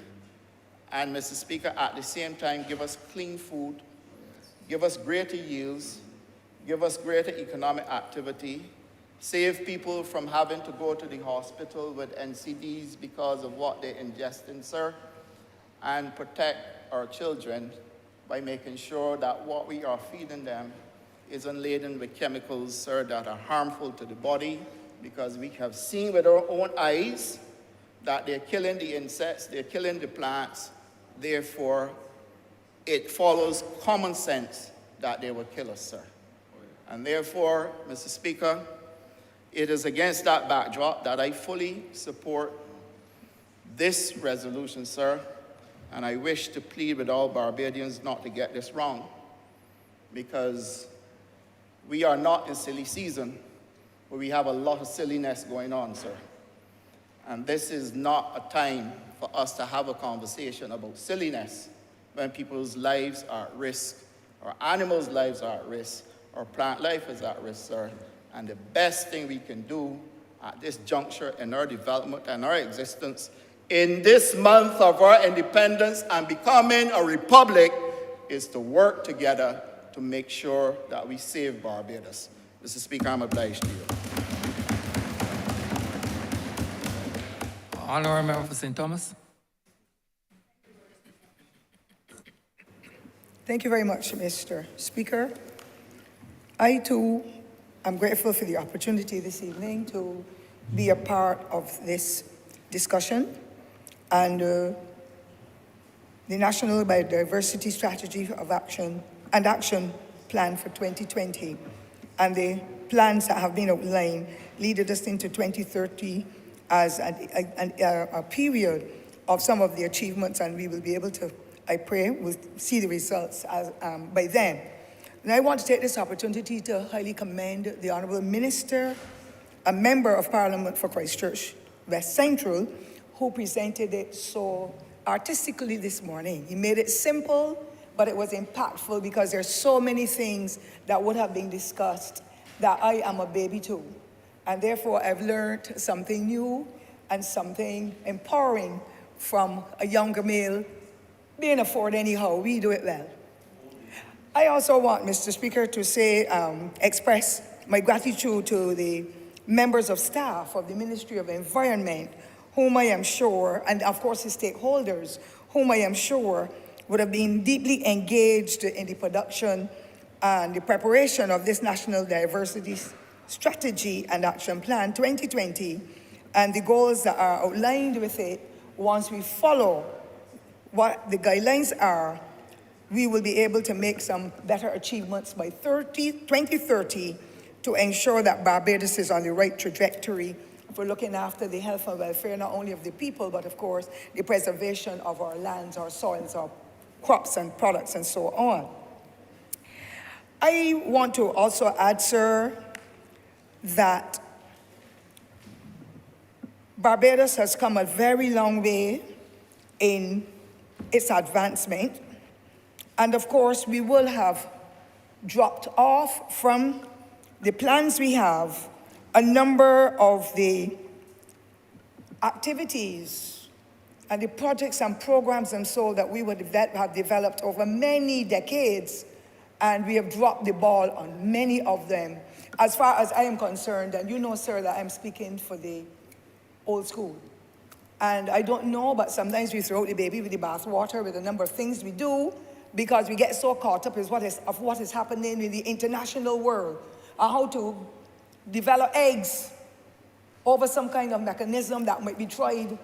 and, Mr. Speaker, at the same time, give us clean food, give us greater yields, give us greater economic activity, save people from having to go to the hospital with NCDs because of what they're ingesting, sir, and protect our children by making sure that what we are feeding them isn't laden with chemicals, sir, that are harmful to the body, because we have seen with our own eyes that they're killing the insects, they're killing the plants. Therefore, it follows common sense that they will kill us, sir. And therefore, Mr. Speaker, it is against that backdrop that I fully support this resolution, sir, and I wish to plead with all Barbadians not to get this wrong, because we are not in silly season, but we have a lot of silliness going on, sir. And this is not a time for us to have a conversation about silliness when people's lives are at risk, or animals' lives are at risk, or plant life is at risk, sir. And the best thing we can do at this juncture in our development and our existence in this month of our independence and becoming a republic is to work together to make sure that we save Barbados. Mr. Speaker, I'm obliged to you. Honourable Member for St. Thomas. Thank you very much, Mr. Speaker. I, too, am grateful for the opportunity this evening to be a part of this discussion and the National Biodiversity Strategy of Action and Action Plan for 2020 and the plans that have been outlined leading us into 2030 as a period of some of the achievements, and we will be able to, I pray, we'll see the results as, by then. And I want to take this opportunity to highly commend the Honourable Minister, a Member of Parliament for Christchurch West Central, who presented it so artistically this morning. He made it simple, but it was impactful because there's so many things that would have been discussed that I am a baby to. And therefore, I've learned something new and something empowering from a younger male being a Ford anyhow. We do it well. I also want, Mr. Speaker, to say, express my gratitude to the members of staff of the Ministry of Environment, whom I am sure, and of course the stakeholders, whom I am sure would have been deeply engaged in the production and the preparation of this National Diversity Strategy and Action Plan 2020 and the goals that are outlined with it. Once we follow what the guidelines are, we will be able to make some better achievements by 2030 to ensure that Barbados is on the right trajectory for looking after the health and welfare not only of the people, but of course the preservation of our lands, our soils, our crops and products and so on. I want to also add, sir, that Barbados has come a very long way in its advancement. And of course, we will have dropped off from the plans we have a number of the activities and the projects and programs and so that we would have developed over many decades, and we have dropped the ball on many of them. As far as I am concerned, and you know, sir, that I'm speaking for the old school. And I don't know, but sometimes we throw out the baby with the bathwater with a number of things we do because we get so caught up in what is happening in the international world, and how to develop eggs over some kind of mechanism that might be tried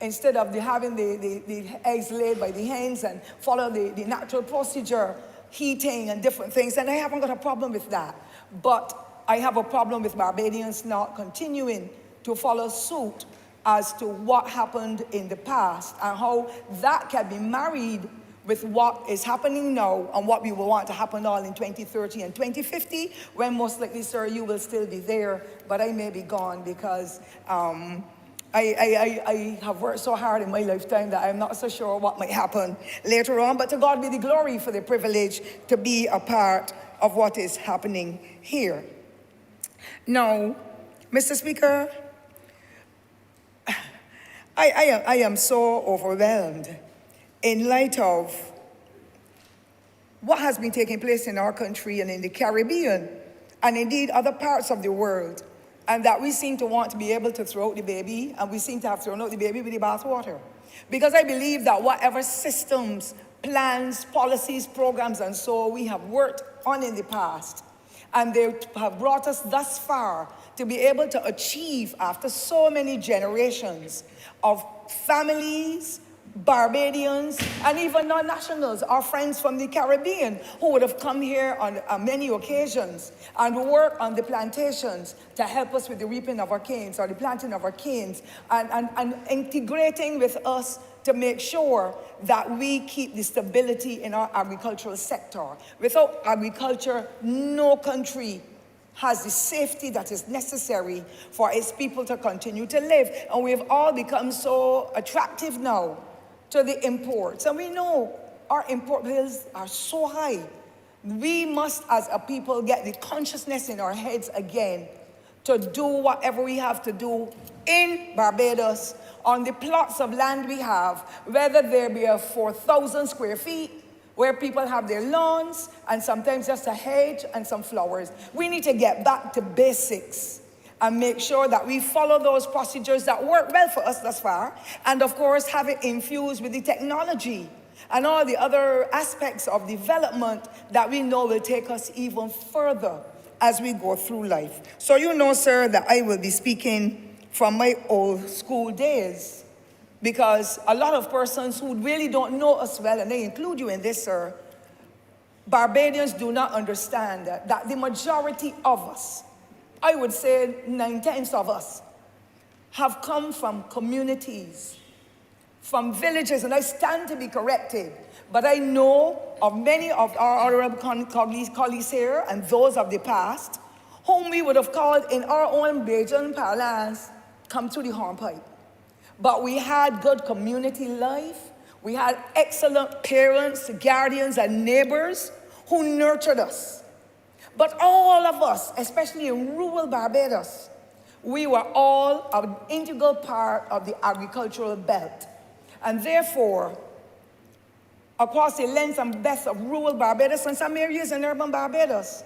instead of having the eggs laid by the hens and follow the natural procedure, heating and different things. And I haven't got a problem with that. But I have a problem with Barbadians not continuing to follow suit as to what happened in the past and how that can be married with what is happening now and what we will want to happen all in 2030 and 2050, when most likely, sir, you will still be there, but I may be gone because I have worked so hard in my lifetime that I'm not so sure what might happen later on. But to God be the glory for the privilege to be a part of what is happening here. Now, Mr. Speaker, I am so overwhelmed in light of what has been taking place in our country and in the Caribbean, and indeed other parts of the world, and that we seem to want to be able to throw out the baby, and we seem to have thrown out the baby with the bathwater. Because I believe that whatever systems, plans, policies, programs, and so we have worked on in the past, and they have brought us thus far to be able to achieve, after so many generations of families, Barbadians, and even non-nationals, our friends from the Caribbean, who would have come here on many occasions and work on the plantations to help us with the reaping of our canes or the planting of our canes, and integrating with us to make sure that we keep the stability in our agricultural sector. Without agriculture, no country has the safety that is necessary for its people to continue to live. And we've all become so attractive now to the imports. And we know our import bills are so high. We must, as a people, get the consciousness in our heads again to do whatever we have to do in Barbados on the plots of land we have, whether there be a 4,000 square feet, where people have their lawns and sometimes just a hedge and some flowers. We need to get back to basics and make sure that we follow those procedures that work well for us thus far, and of course have it infused with the technology and all the other aspects of development that we know will take us even further as we go through life. So you know, sir, that I will be speaking from my old school days, because a lot of persons who really don't know us well, and they include you in this, sir, Barbadians do not understand that the majority of us, I would say 9/10 of us, have come from communities, from villages, and I stand to be corrected, but I know of many of our honorable colleagues here and those of the past, whom we would have called in our own Bajan parlance, come to the hornpipe. But we had good community life. We had excellent parents, guardians, and neighbors who nurtured us. But all of us, especially in rural Barbados, we were all an integral part of the agricultural belt. And therefore, across the length and breadth of rural Barbados and some areas in urban Barbados,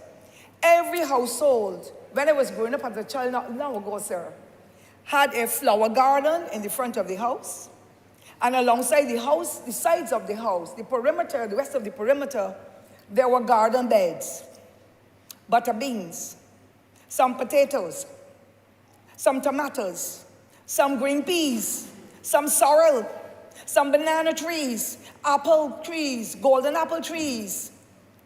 every household, when I was growing up as a child, not long ago, sir, had a flower garden in the front of the house, and alongside the house, the sides of the house, the perimeter, the rest of the perimeter, there were garden beds, butter beans, some potatoes, some tomatoes, some green peas, some sorrel, some banana trees, apple trees, golden apple trees,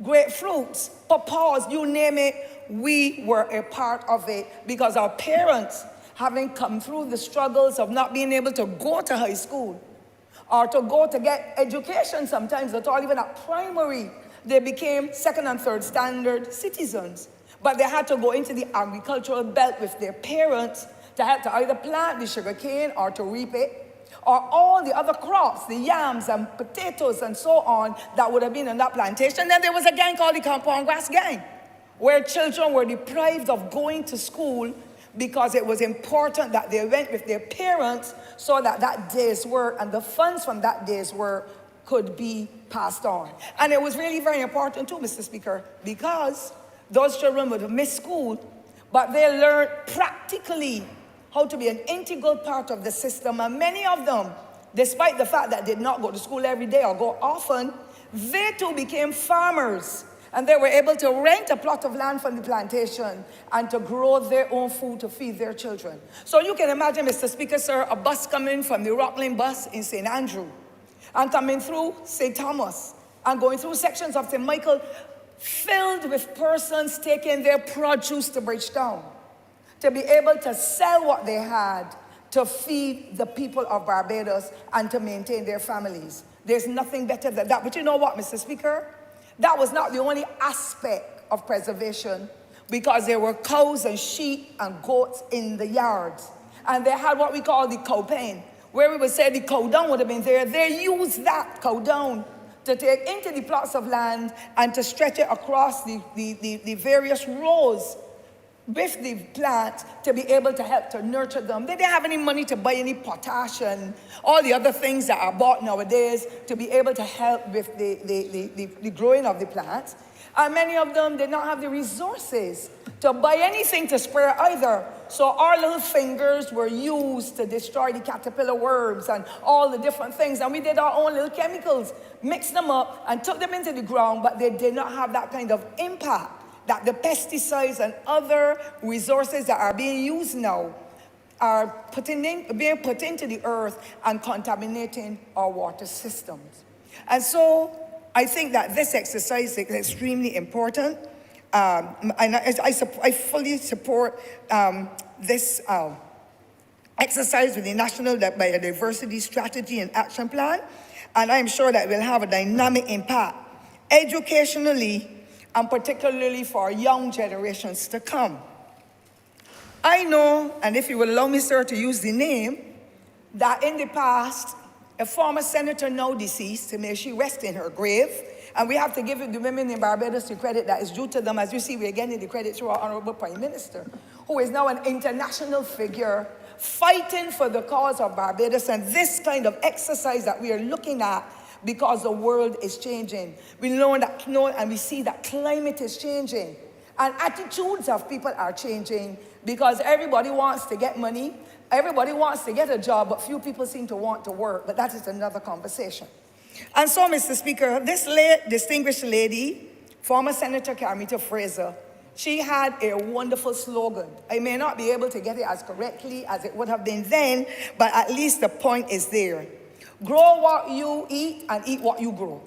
grapefruits, papaws, you name it, we were a part of it, because our parents, having come through the struggles of not being able to go to high school or to go to get education sometimes at all, even at primary, they became second and third standard citizens. But they had to go into the agricultural belt with their parents to have to either plant the sugarcane or to reap it, or all the other crops, the yams and potatoes and so on that would have been in that plantation. Then there was a gang called the Compound Grass Gang, where children were deprived of going to school because it was important that they went with their parents so that that day's work and the funds from that day's work could be passed on. And it was really very important too, Mr. Speaker, because those children would have missed school, but they learned practically how to be an integral part of the system. And many of them, despite the fact that they did not go to school every day or go often, they too became farmers. And they were able to rent a plot of land from the plantation and to grow their own food to feed their children. So you can imagine, Mr. Speaker, sir, a bus coming from the Rockland bus in St. Andrew and coming through St. Thomas and going through sections of St. Michael filled with persons taking their produce to Bridgetown to be able to sell what they had to feed the people of Barbados and to maintain their families. There's nothing better than that. But you know what, Mr. Speaker? That was not the only aspect of preservation, because there were cows and sheep and goats in the yards. And they had what we call the cow pen, where we would say the cow dung would have been there. They used that cow dung to take into the plots of land and to stretch it across the various rows with the plants to be able to help to nurture them. They didn't have any money to buy any potash and all the other things that are bought nowadays to be able to help with the growing of the plants. And many of them did not have the resources to buy anything to spray either. So our little fingers were used to destroy the caterpillar worms and all the different things. And we did our own little chemicals, mixed them up and took them into the ground, but they did not have that kind of impact that the pesticides and other resources that are being used now are being put into the earth and contaminating our water systems. And so I think that this exercise is extremely important. And I fully support this exercise with the National Biodiversity Strategy and Action Plan. And I'm sure that will have a dynamic impact educationally and particularly for young generations to come. I know, and if you will allow me, sir, to use the name, that in the past, a former senator now deceased, may she rest in her grave, and we have to give the women in Barbados the credit that is due to them. As you see, we're getting the credit through our Honourable Prime Minister, who is now an international figure fighting for the cause of Barbados, and this kind of exercise that we are looking at because the world is changing. We know and we see that climate is changing. And attitudes of people are changing because everybody wants to get money, everybody wants to get a job, but few people seem to want to work. But that is another conversation. And so, Mr. Speaker, this distinguished lady, former Senator Carmita Fraser, she had a wonderful slogan. I may not be able to get it as correctly as it would have been then, but at least the point is there. Grow what you eat and eat what you grow.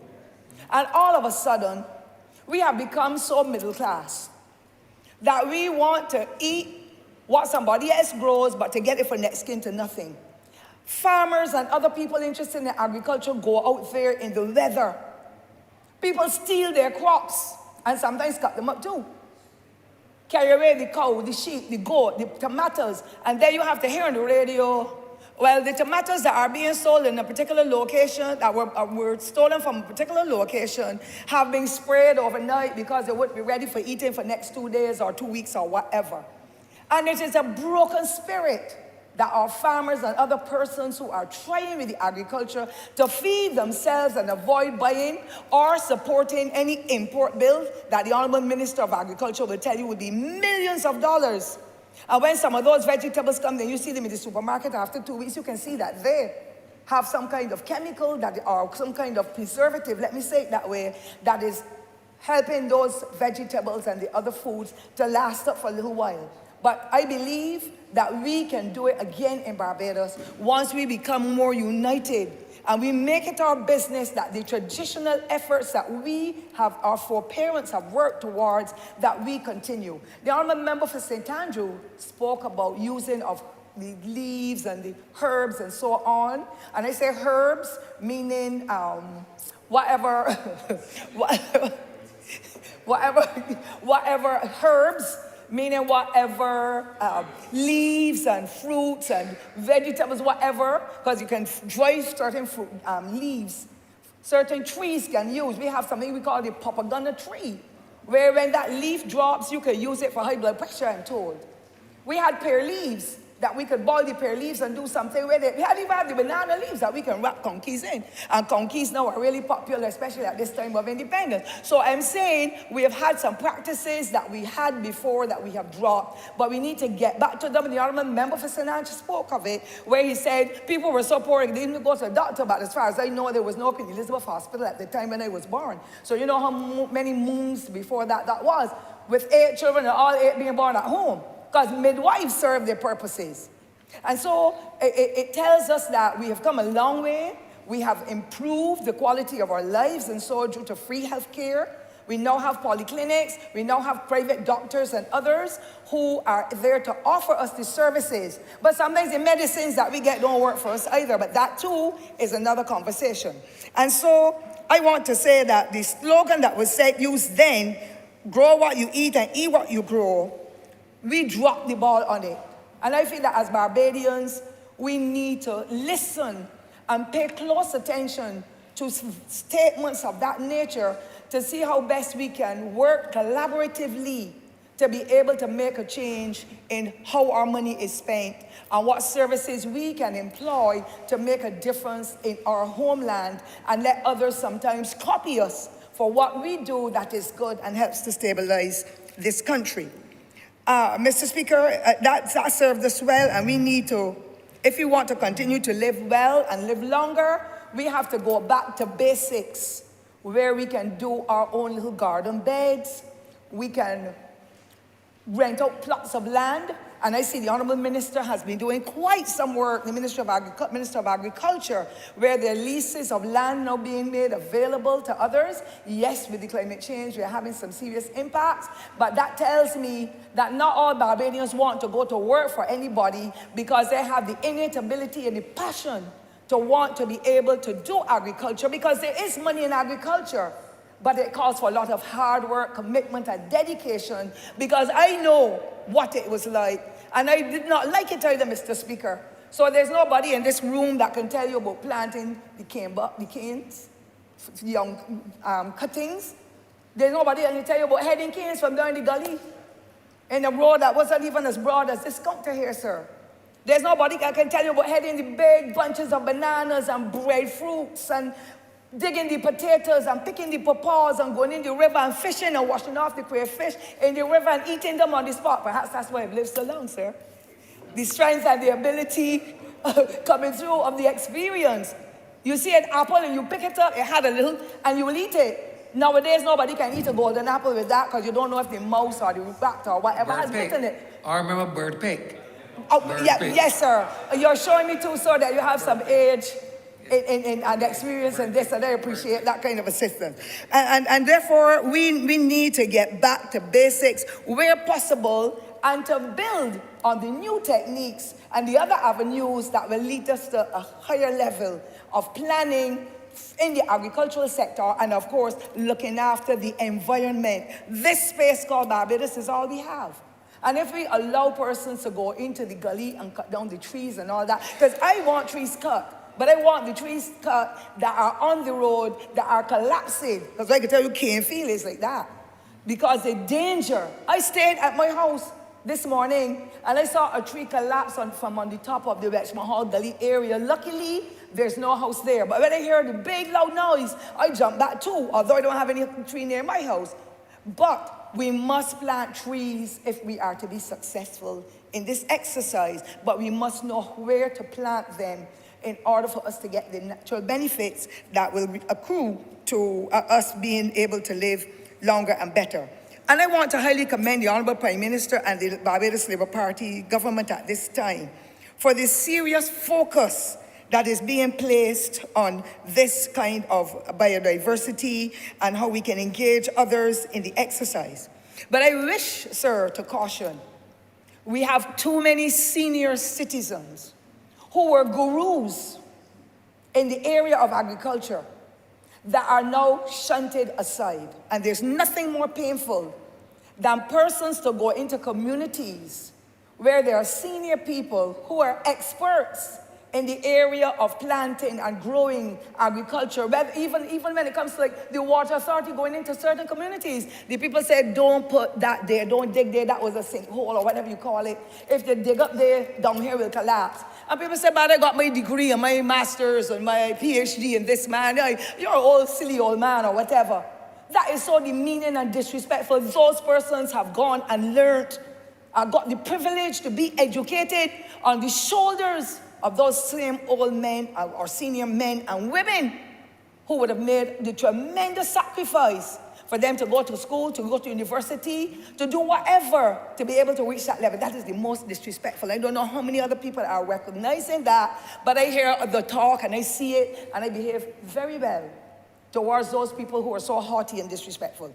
And all of a sudden, we have become so middle class that we want to eat what somebody else grows, but to get it for next skin to nothing. Farmers and other people interested in agriculture go out there in the weather. People steal their crops and sometimes cut them up too. Carry away the cow, the sheep, the goat, the tomatoes, and then you have to hear on the radio, well, the tomatoes that are being sold in a particular location, that were stolen from a particular location, have been sprayed overnight because they wouldn't be ready for eating for next 2 days or 2 weeks or whatever. And it is a broken spirit that our farmers and other persons who are trying with the agriculture to feed themselves and avoid buying or supporting any import bill that the Honourable Minister of Agriculture will tell you would be millions of dollars. And when some of those vegetables come, then you see them in the supermarket after 2 weeks, you can see that they have some kind of chemical or some kind of preservative, let me say it that way, that is helping those vegetables and the other foods to last up for a little while. But I believe that we can do it again in Barbados once we become more united and we make it our business that the traditional efforts that we have, our foreparents have worked towards, that we continue. The Honourable Member for St. Andrew spoke about using of the leaves and the herbs and so on. And I say herbs, meaning whatever herbs, meaning whatever leaves and fruits and vegetables, whatever, because you can dry certain fruit, leaves. Certain trees can use. We have something we call the propaganda tree, where when that leaf drops, you can use it for high blood pressure, I'm told. We had pear leaves that we could boil the pear leaves and do something with it. We had even had the banana leaves that we can wrap conkeys in. And conkeys now are really popular, especially at this time of independence. So I'm saying we have had some practices that we had before that we have dropped, but we need to get back to them. The Honourable Member for St. Andrew spoke of it, where he said people were so poor they didn't go to the doctor, but as far as I know, there was no Queen Elizabeth Hospital at the time when I was born. So you know how many moons before that was, with 8 children and all 8 being born at home, because midwives serve their purposes. And so it tells us that we have come a long way. We have improved the quality of our lives, and so due to free health care, we now have polyclinics, we now have private doctors and others who are there to offer us the services. But sometimes the medicines that we get don't work for us either, but that too is another conversation. And so I want to say that the slogan that was used then, grow what you eat and eat what you grow, we dropped the ball on it. And I feel that as Barbadians, we need to listen and pay close attention to statements of that nature to see how best we can work collaboratively to be able to make a change in how our money is spent and what services we can employ to make a difference in our homeland and let others sometimes copy us for what we do that is good and helps to stabilize this country. Mr. Speaker, that served us well, and we need to, if we want to continue to live well and live longer, we have to go back to basics where we can do our own little garden beds, we can rent out plots of land, and I see the Honourable Minister has been doing quite some work, the Minister of Agriculture, where there are leases of land now being made available to others. Yes, with the climate change, we are having some serious impacts, but that tells me that not all Barbadians want to go to work for anybody because they have the innate ability and the passion to want to be able to do agriculture, because there is money in agriculture. But it calls for a lot of hard work, commitment, and dedication, because I know what it was like. And I did not like it either, Mr. Speaker. So there's nobody in this room that can tell you about planting the canes, young cuttings. There's nobody that can tell you about heading canes from down the gully in a road that wasn't even as broad as this counter here, sir. There's nobody that can tell you about heading the big bunches of bananas and breadfruits and digging the potatoes and picking the pawpaws and going in the river and fishing and washing off the crayfish in the river and eating them on the spot. Perhaps that's why I've lived so long, sir. The strength and the ability coming through of the experience. You see an apple and you pick it up, it had a little, and you will eat it. Nowadays, nobody can eat a golden apple with that because you don't know if the mouse or the rat or whatever has bitten it. I remember bird pig. Oh, Bird yeah, pig. yes, sir. You're showing me too, sir, that you have some age and experience in this, and I appreciate that kind of assistance. And therefore, we need to get back to basics where possible and to build on the new techniques and the other avenues that will lead us to a higher level of planning in the agricultural sector and, of course, looking after the environment. This space called Barbados is all we have. And if we allow persons to go into the gully and cut down the trees and all that, because I want trees cut, but I want the trees cut that are on the road, that are collapsing. Because I can tell you, Canefield is like that. Because the danger. I stayed at my house this morning, and I saw a tree collapse from on the top of the Wexmore Hall Gully area. Luckily, there's no house there. But when I heard the big loud noise, I jumped back too, although I don't have any tree near my house. But we must plant trees if we are to be successful in this exercise. But we must know where to plant them in order for us to get the natural benefits that will accrue to us being able to live longer and better. And I want to highly commend the Honourable Prime Minister and the Barbados Labour Party government at this time for the serious focus that is being placed on this kind of biodiversity and how we can engage others in the exercise. But I wish, sir, to caution, we have too many senior citizens who were gurus in the area of agriculture that are now shunted aside. And there's nothing more painful than persons to go into communities where there are senior people who are experts in the area of planting and growing agriculture. But even when it comes to like the water authority going into certain communities, the people say, don't put that there, don't dig there, that was a sinkhole or whatever you call it. If they dig up there, down here will collapse. And people say, but I got my degree and my master's and my PhD in this, man. You're an old, silly old man or whatever. That is so demeaning and disrespectful. Those persons have gone and learned, got the privilege to be educated on the shoulders of those same old men or senior men and women who would have made the tremendous sacrifice for them to go to school, to go to university, to do whatever to be able to reach that level. That is the most disrespectful. I don't know how many other people are recognizing that, but I hear the talk and I see it and I behave very well towards those people who are so haughty and disrespectful.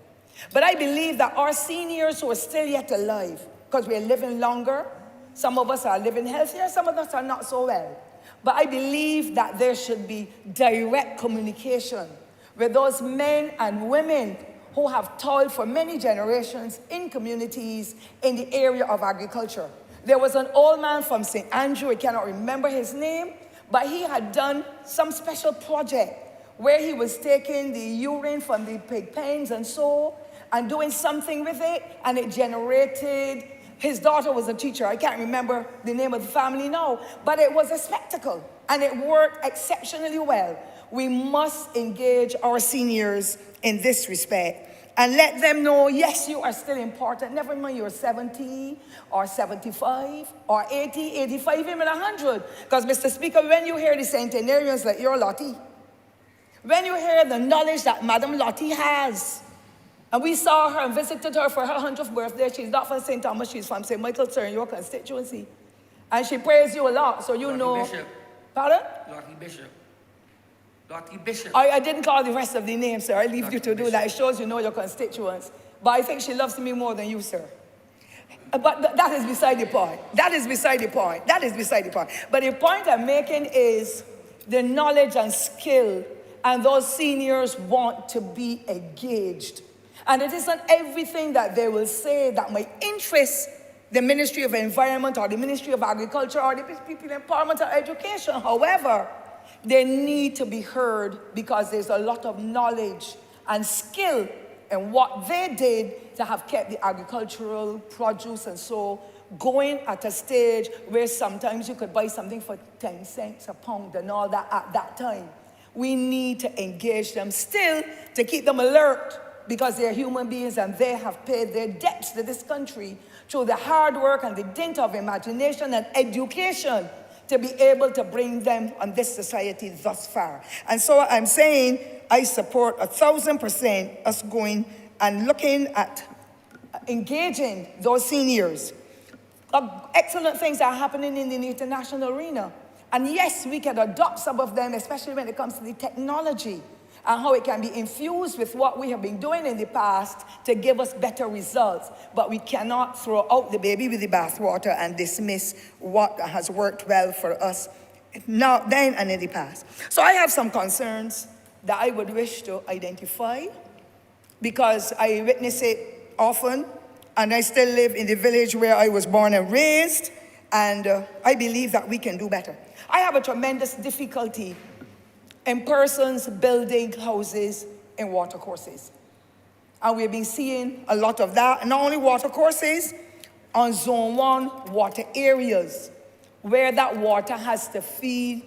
But I believe that our seniors who are still yet alive, because we're living longer, some of us are living healthier, some of us are not so well. But I believe that there should be direct communication with those men and women who have toiled for many generations in communities in the area of agriculture. There was an old man from St. Andrew, I cannot remember his name, but he had done some special project where he was taking the urine from the pig pens and so, and doing something with it, and it generated, his daughter was a teacher, I can't remember the name of the family now, but it was a spectacle, and it worked exceptionally well. We must engage our seniors in this respect and let them know, yes, you are still important. Never mind you're 70 or 75 or 80, 85, even 100. Because, Mr. Speaker, when you hear the centenarians like your Lottie, when you hear the knowledge that Madam Lottie has, and we saw her and visited her for her 100th birthday. She's not from St. Thomas, she's from St. Michael, sir, in your constituency. And she praised you a lot, so you Lottie know. Bishop. Pardon? Lottie Bishop. Lottie Bishop. I didn't call the rest of the names, sir. I leave Lottie you to do Bishop. that. It shows you know your constituents. But I think she loves me more than you, sir. But that is beside the point. That is beside the point. That is beside the point. But the point I'm making is the knowledge and skill, and those seniors want to be engaged. And it isn't everything that they will say that might interest the Ministry of Environment or the Ministry of Agriculture or the people in Parliament or Education. However, they need to be heard because there's a lot of knowledge and skill in what they did to have kept the agricultural produce and so going at a stage where sometimes you could buy something for 10 cents a pound and all that at that time. We need to engage them still to keep them alert, because they're human beings and they have paid their debts to this country through the hard work and the dint of imagination and education to be able to bring them on this society thus far. And so I'm saying I support 1,000% us going and looking at engaging those seniors. Excellent things are happening in the international arena. And yes, we can adopt some of them, especially when it comes to the technology and how it can be infused with what we have been doing in the past to give us better results. But we cannot throw out the baby with the bathwater and dismiss what has worked well for us now, then, and in the past. So I have some concerns that I would wish to identify, because I witness it often, and I still live in the village where I was born and raised, and I believe that we can do better. I have a tremendous difficulty in persons building houses in watercourses. And we've been seeing a lot of that, and not only watercourses, on Zone 1 water areas, where that water has to feed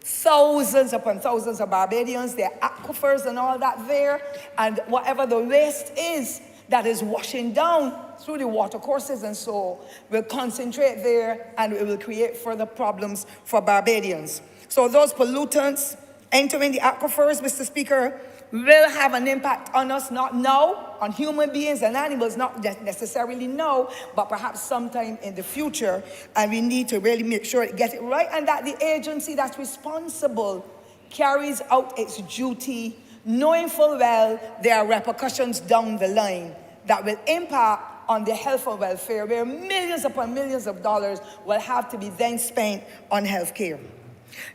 thousands upon thousands of Barbadians, their aquifers and all that there, and whatever the waste is that is washing down through the watercourses and so will concentrate there, and it will create further problems for Barbadians. So those pollutants entering the aquifers, Mr. Speaker, will have an impact on us, not now, on human beings and animals, not necessarily now, but perhaps sometime in the future. And we need to really make sure it gets it right, and that the agency that's responsible carries out its duty, knowing full well there are repercussions down the line that will impact on the health and welfare, where millions upon millions of dollars will have to be then spent on health care.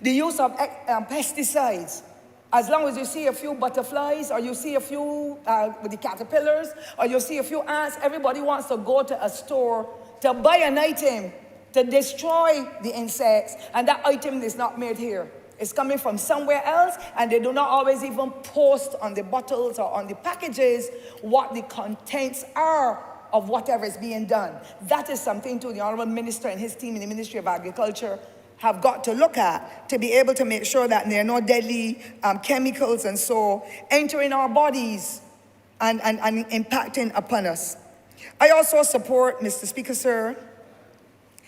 The use of pesticides. As long as you see a few butterflies, or you see a few with the caterpillars, or you see a few ants, everybody wants to go to a store to buy an item to destroy the insects, and that item is not made here. It's coming from somewhere else, and they do not always even post on the bottles or on the packages what the contents are of whatever is being done. That is something to the Honourable Minister and his team in the Ministry of Agriculture have got to look at, to be able to make sure that there are no deadly chemicals and so entering our bodies and impacting upon us. I also support, Mr. Speaker, sir,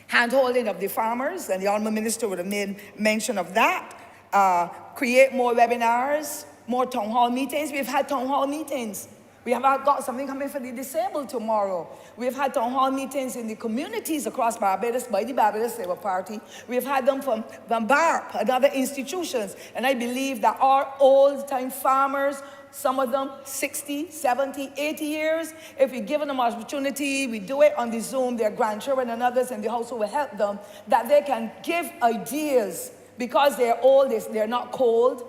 hand-holding of the farmers, and the Honourable Minister would have made mention of that. Create more webinars, more town hall meetings. We've had town hall meetings. We have got something coming for the disabled tomorrow. We've had town hall meetings in the communities across Barbados by the Barbados Labour Party. We've had them from BARP and other institutions. And I believe that our old-time farmers, some of them 60, 70, 80 years, if we give them an opportunity, we do it on the Zoom, their grandchildren and others in the household will help them, that they can give ideas because they're old, they're not cold,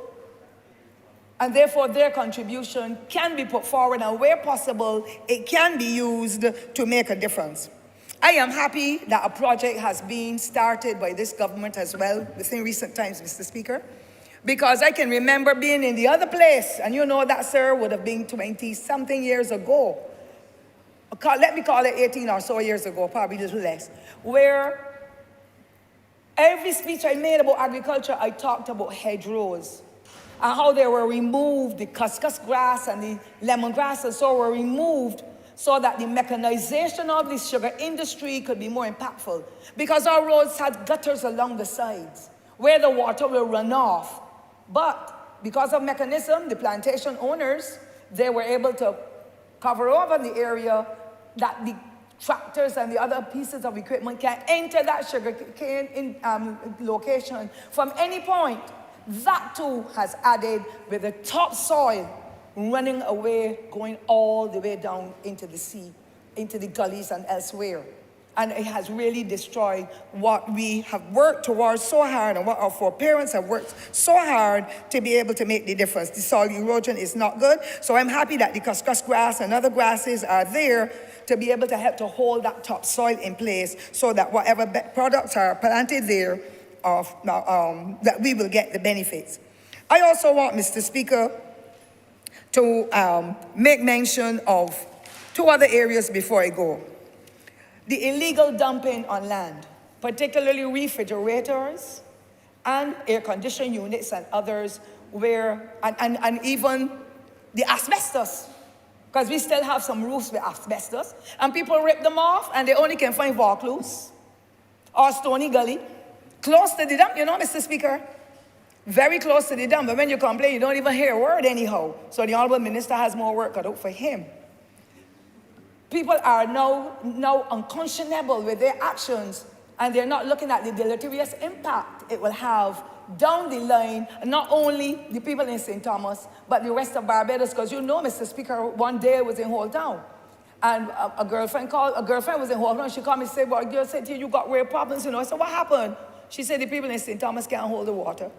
and therefore their contribution can be put forward, and where possible, it can be used to make a difference. I am happy that a project has been started by this government as well within recent times, Mr. Speaker, Because I can remember being in the other place, and you know that, sir, would have been 20-something years ago. Let me call it 18 or so years ago, probably a little less, where every speech I made about agriculture, I talked about hedgerows and how they were removed, the cuscus grass and the lemongrass and so were removed so that the mechanization of the sugar industry could be more impactful. Because our roads had gutters along the sides where the water will run off. But because of mechanism, the plantation owners, they were able to cover over the area that the tractors and the other pieces of equipment can enter that sugar cane location from any point. That too has added with the topsoil running away, going all the way down into the sea, into the gullies and elsewhere. And it has really destroyed what we have worked towards so hard and what our foreparents have worked so hard to be able to make the difference. The soil erosion is not good. So I'm happy that the cuscus grass and other grasses are there to be able to help to hold that topsoil in place so that whatever products are planted there, that we will get the benefits. I also want, Mr. Speaker, to make mention of two other areas before I go. The illegal dumping on land, particularly refrigerators and air conditioning units and others, where, and even the asbestos, because we still have some roofs with asbestos, and people rip them off and they only can find Vaucluse or Stony Gully, close to the dump, you know, Mr. Speaker, very close to the dump, but when you complain, you don't even hear a word anyhow. So the Honourable Minister has more work cut out for him. People are now unconscionable with their actions, and they're not looking at the deleterious impact it will have down the line, not only the people in St. Thomas, but the rest of Barbados, because you know, Mr. Speaker, one day I was in Hall Town, and a girlfriend was in Hall Town, she called me and said, well, a girl said to you, you got real problems, you know. I said, what happened? She said, the people in St. Thomas can't hold the water.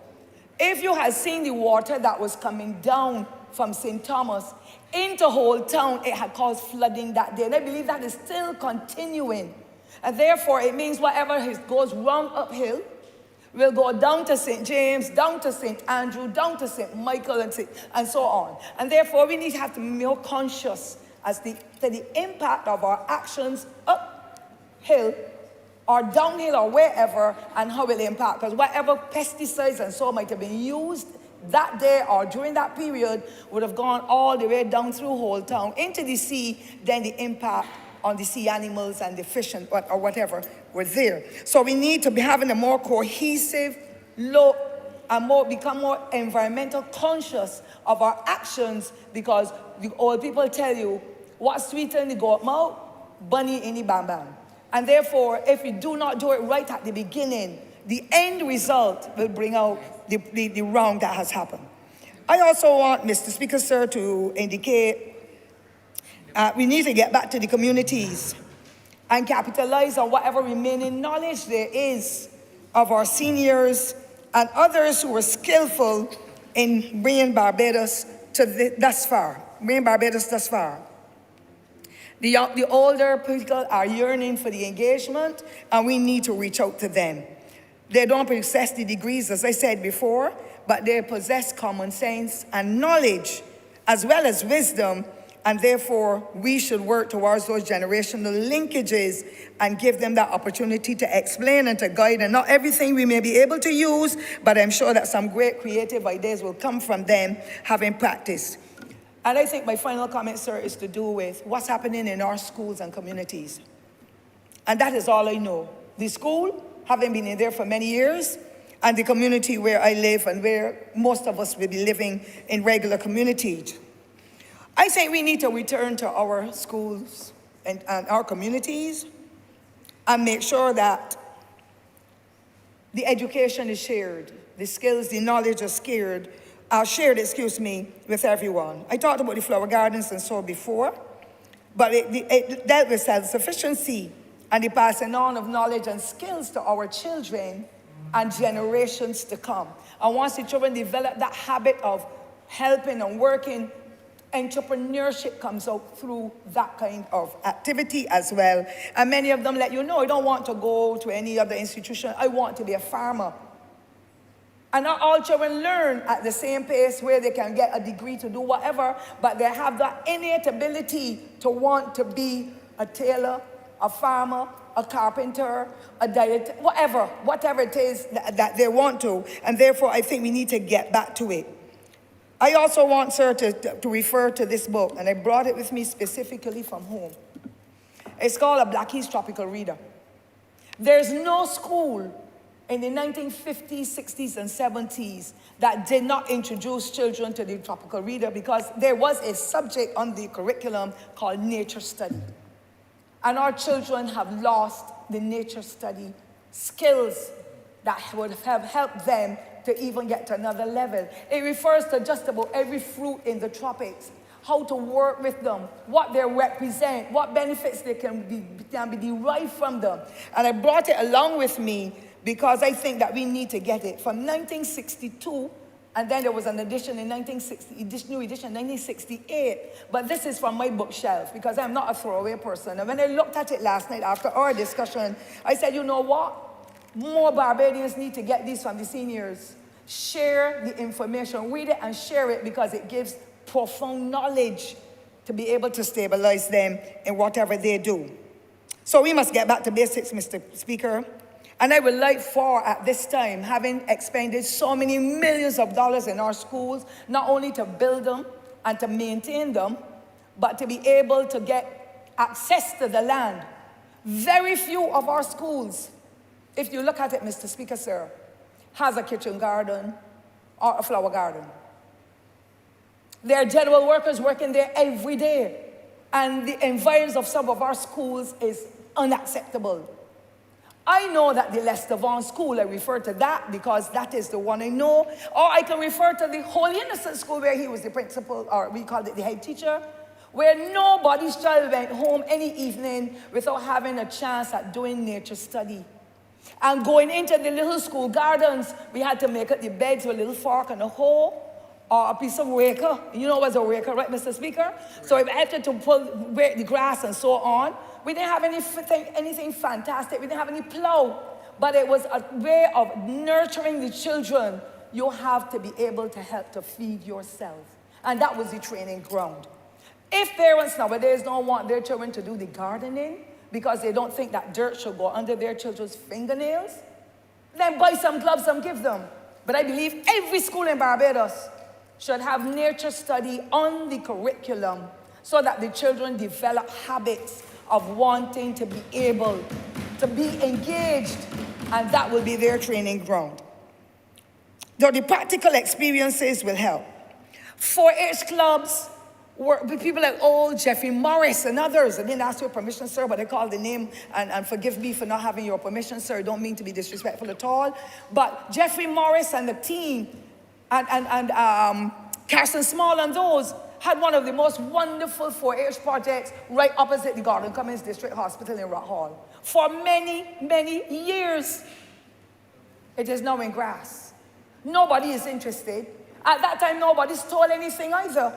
If you had seen the water that was coming down from St. Thomas into Hall Town, it had caused flooding that day. And I believe that is still continuing. And therefore, it means whatever goes round uphill will go down to St. James, down to St. Andrew, down to St. Michael, and so on. And therefore, we need to have to be more conscious as to the impact of our actions uphill or downhill or wherever, and how will it impact. Because whatever pesticides and so might have been used that day or during that period would have gone all the way down through Hall Town into the sea, then the impact on the sea animals and the fish and or whatever were there. So we need to be having a more cohesive look and become more environmental conscious of our actions, because the old people tell you, what's sweeter in the goat mouth? Bunny in the bam bam. And therefore, if we do not do it right at the beginning, the end result will bring out the wrong that has happened. I also want, Mr. Speaker, sir, to indicate we need to get back to the communities and capitalize on whatever remaining knowledge there is of our seniors and others who were skillful in bringing Barbados thus far. The older people are yearning for the engagement, and we need to reach out to them. They don't possess the degrees, as I said before, but they possess common sense and knowledge, as well as wisdom, and therefore we should work towards those generational linkages and give them that opportunity to explain and to guide. And not everything we may be able to use, but I'm sure that some great creative ideas will come from them having practice. And I think my final comment, sir, is to do with what's happening in our schools and communities. And that is all I know. The school, having been in there for many years, and the community where I live and where most of us will be living in regular communities. I think we need to return to our schools and our communities and make sure that the education is shared, the skills, the knowledge are shared, with everyone. I talked about the flower gardens and so before, but it dealt with self-sufficiency and the passing on of knowledge and skills to our children and generations to come. And once the children develop that habit of helping and working, entrepreneurship comes out through that kind of activity as well. And many of them let you know, I don't want to go to any other institution, I want to be a farmer. And not all children learn at the same pace where they can get a degree to do whatever, but they have that innate ability to want to be a tailor, a farmer, a carpenter, a diet, whatever it is that they want to. And therefore, I think we need to get back to it. I also want, sir, to refer to this book, and I brought it with me specifically from home. It's called A Blackie's Tropical Reader. There's no school in the 1950s, 60s, and 70s that did not introduce children to the tropical reader, because there was a subject on the curriculum called nature study. And our children have lost the nature study skills that would have helped them to even get to another level. It refers to just about every fruit in the tropics, how to work with them, what they represent, what benefits they can be derived from them. And I brought it along with me because I think that we need to get it. From 1962, and then there was an edition in 1960, this new edition in 1968. But this is from my bookshelf because I'm not a throwaway person. And when I looked at it last night after our discussion, I said, you know what? More Barbadians need to get these from the seniors. Share the information, read it and share it, because it gives profound knowledge to be able to stabilize them in whatever they do. So we must get back to basics, Mr. Speaker. And I would like for, at this time, having expended so many millions of dollars in our schools, not only to build them and to maintain them, but to be able to get access to the land. Very few of our schools, if you look at it, Mr. Speaker, sir, has a kitchen garden or a flower garden. There are general workers working there every day, and the environs of some of our schools is unacceptable. I know that the Lester Vaughan School, I refer to that because that is the one I know, or I can refer to the Holy Innocent School where he was the principal, or we called it the head teacher, where nobody's child went home any evening without having a chance at doing nature study. And going into the little school gardens, we had to make up the beds with a little fork and a hoe, or a piece of raker. You know what's a raker, right, Mr. Speaker? So if I had to pull the grass and so on, we didn't have anything fantastic. We didn't have any plow. But it was a way of nurturing the children. You have to be able to help to feed yourself. And that was the training ground. If parents nowadays don't want their children to do the gardening because they don't think that dirt should go under their children's fingernails, then buy some gloves and give them. But I believe every school in Barbados should have nature study on the curriculum so that the children develop habits of wanting to be able to be engaged, and that will be their training ground. Though the practical experiences will help. 4-H clubs work with people like old Jeffrey Morris and others. I didn't ask your permission, sir, but I called the name, and forgive me for not having your permission, sir. I don't mean to be disrespectful at all. But Jeffrey Morris and the team and Carson Small and those had one of the most wonderful 4-H projects right opposite the Gordon Cummins District Hospital in Rock Hall. For many, many years, it is now in grass. Nobody is interested. At that time, nobody stole anything either.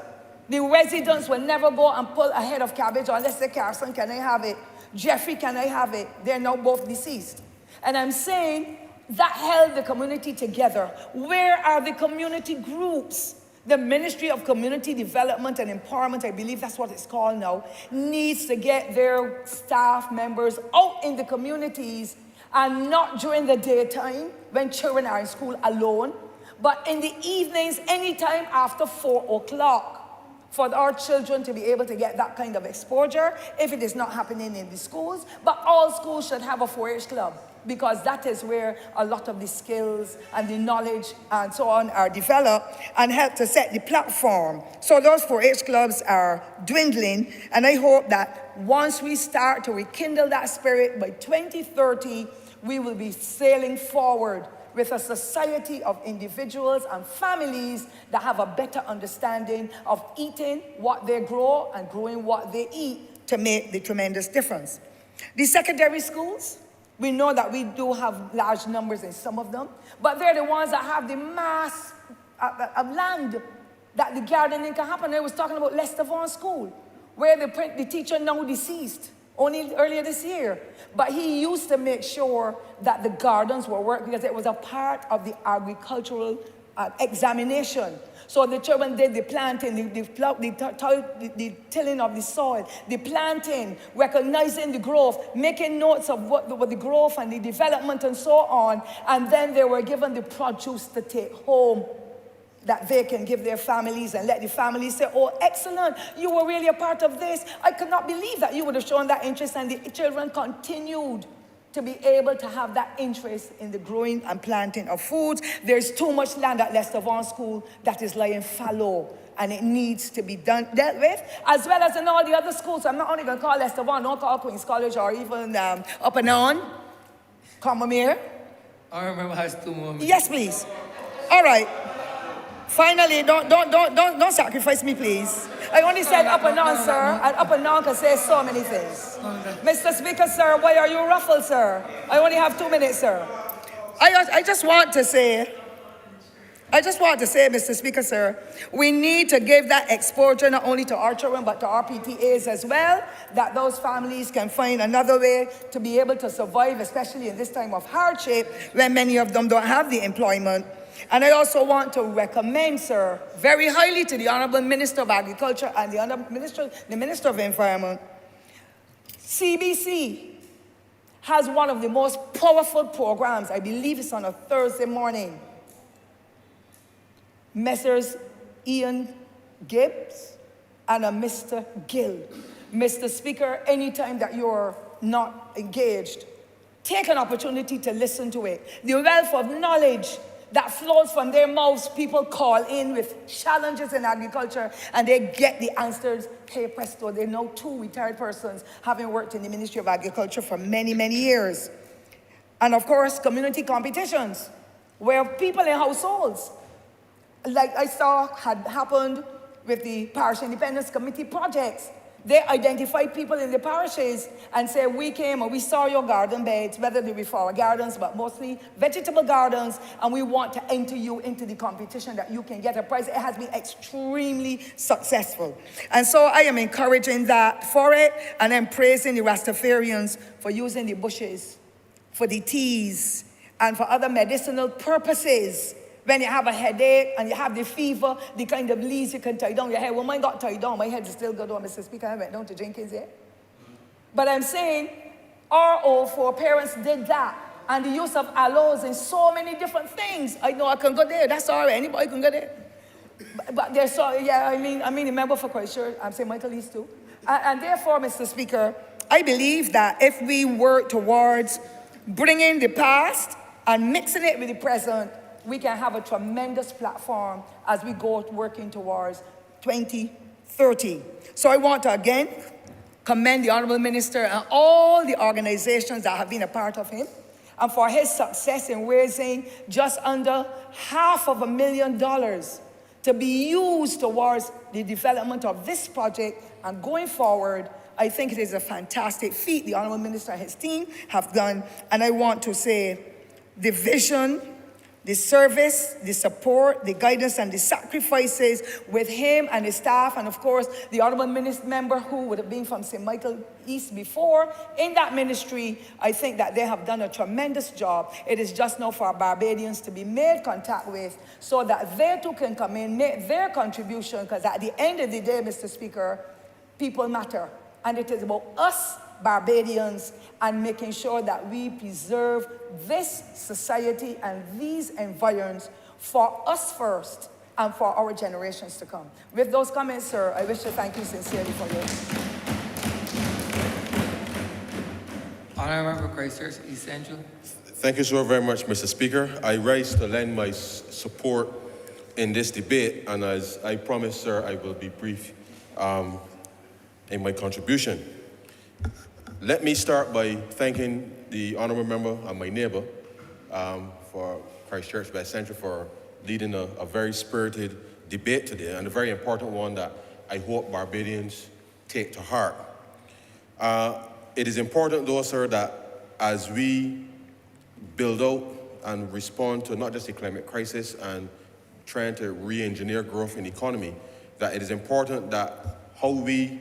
The residents will never go and pull a head of cabbage unless they say, Carson, can I have it? Jeffrey, can I have it? They're now both deceased. And I'm saying that held the community together. Where are the community groups? The Ministry of Community Development and Empowerment, I believe that's what it's called now, needs to get their staff members out in the communities, and not during the daytime when children are in school alone, but in the evenings, anytime after 4 o'clock, for our children to be able to get that kind of exposure, if it is not happening in the schools. But all schools should have a 4-H club, because that is where a lot of the skills and the knowledge and so on are developed and help to set the platform. So those 4-H clubs are dwindling, and I hope that once we start to rekindle that spirit, by 2030, we will be sailing forward with a society of individuals and families that have a better understanding of eating what they grow and growing what they eat to make the tremendous difference. The secondary schools, we know that we do have large numbers in some of them, but they're the ones that have the mass of land that the gardening can happen. I was talking about Lester Vaughan School, where the teacher now deceased only earlier this year. But he used to make sure that the gardens were worked because it was a part of the agricultural examination. So the children did the planting, the tilling of the soil, the planting, recognizing the growth, making notes of what the growth and the development and so on. And then they were given the produce to take home that they can give their families and let the families say, oh, excellent, you were really a part of this. I could not believe that you would have shown that interest, and the children continued to be able to have that interest in the growing and planting of foods. There's too much land at Lester Vaughan School that is lying fallow, and it needs to be dealt with, as well as in all the other schools. I'm not only going to call Lester Vaughan, don't call Queen's College or even up and on. Combermere. I remember has 2 more minutes. Yes, please. All right. Finally, don't sacrifice me, please. I only said up and down, sir, and up and down can say so many things. Mr. Speaker, sir, why are you ruffled, sir? I only have 2 minutes, sir. I just want to say, Mr. Speaker, sir, we need to give that exposure not only to our children, but to our PTAs as well, that those families can find another way to be able to survive, especially in this time of hardship, when many of them don't have the employment. And I also want to recommend, sir, very highly to the Honourable Minister of Agriculture and the Minister of Environment. CBC has one of the most powerful programs. I believe it's on a Thursday morning. Messrs. Ian Gibbs and a Mr. Gill. Mr. Speaker, anytime that you're not engaged, take an opportunity to listen to it. The wealth of knowledge that flows from their mouths, people call in with challenges in agriculture, and they get the answers. Hey, presto, they know 2 retired persons having worked in the Ministry of Agriculture for many, many years. And of course, community competitions, where people in households, like I saw had happened with the Parish Independence Committee projects. They identify people in the parishes and say, we came and we saw your garden beds, whether they be flower gardens, but mostly vegetable gardens, and we want to enter you into the competition that you can get a prize. It has been extremely successful. And so I am encouraging that for it, and then praising the Rastafarians for using the bushes, for the teas, and for other medicinal purposes. When you have a headache and you have the fever, the kind of leaves you can tie down your head. Well, mine got tied down. My head is still good on, Mr. Speaker. I went down to Jenkins here. But I'm saying our old foreparents did that. And the use of aloes in so many different things. I know I can go there. That's all right. Anybody can go there. But there's so, yeah, I mean, a member for Christchurch. I'm St. Michael East too. And therefore, Mr. Speaker, I believe that if we work towards bringing the past and mixing it with the present, we can have a tremendous platform as we go working towards 2030. So I want to again commend the Honourable Minister and all the organizations that have been a part of him, and for his success in raising just under $500,000 to be used towards the development of this project. And going forward, I think it is a fantastic feat the Honourable Minister and his team have done. And I want to say the vision, the service, the support, the guidance, and the sacrifices with him and his staff, and of course, the Honourable Member who would have been from St. Michael East before, in that ministry, I think that they have done a tremendous job. It is just now for our Barbadians to be made contact with so that they too can come in, make their contribution, because at the end of the day, Mr. Speaker, people matter. And it is about us, Barbadians, and making sure that we preserve this society and these environs for us first and for our generations to come. With those comments, sir, I wish to thank you sincerely for your... Honourable Christchurch, East Central. Thank you so very much, Mr. Speaker. I rise to lend my support in this debate, and as I promised, sir, I will be brief in my contribution. Let me start by thanking the Honourable Member and my neighbour for Christchurch West Central for leading a very spirited debate today, and a very important one that I hope Barbadians take to heart. It is important though, sir, that as we build out and respond to not just the climate crisis and trying to re-engineer growth in the economy, that it is important that how we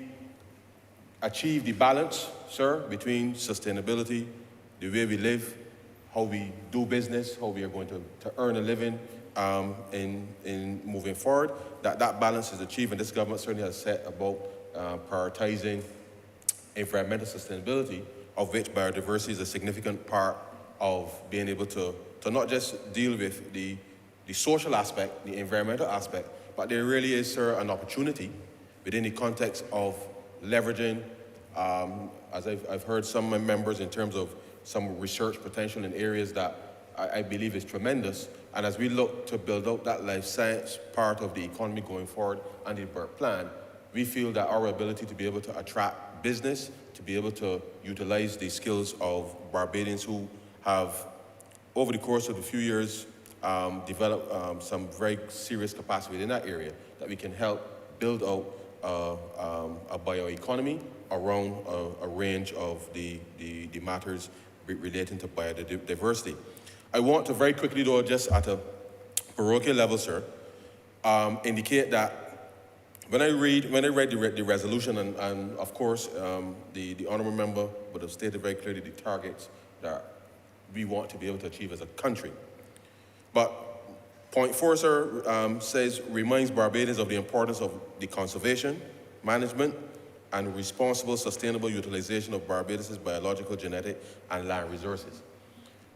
achieve the balance, sir, between sustainability, the way we live, how we do business, how we are going to earn a living in moving forward, that balance is achieved. And this government certainly has set about prioritizing environmental sustainability, of which biodiversity is a significant part of being able to not just deal with the social aspect, the environmental aspect, but there really is, sir, an opportunity within the context of leveraging, as I've heard some members in terms of some research potential in areas that I believe is tremendous. And as we look to build out that life science part of the economy going forward and the BERT plan, we feel that our ability to be able to attract business, to be able to utilize the skills of Barbadians who have, over the course of a few years, developed some very serious capacity in that area, that we can help build out a bioeconomy around a range of the matters relating to biodiversity. I want to very quickly, though, just at a parochial level, sir, indicate that when I read the resolution, and of course, the honourable member would have stated very clearly the targets that we want to be able to achieve as a country. But point 4, sir, reminds Barbadians of the importance of the conservation, management, and responsible, sustainable utilization of Barbados' biological, genetic, and land resources.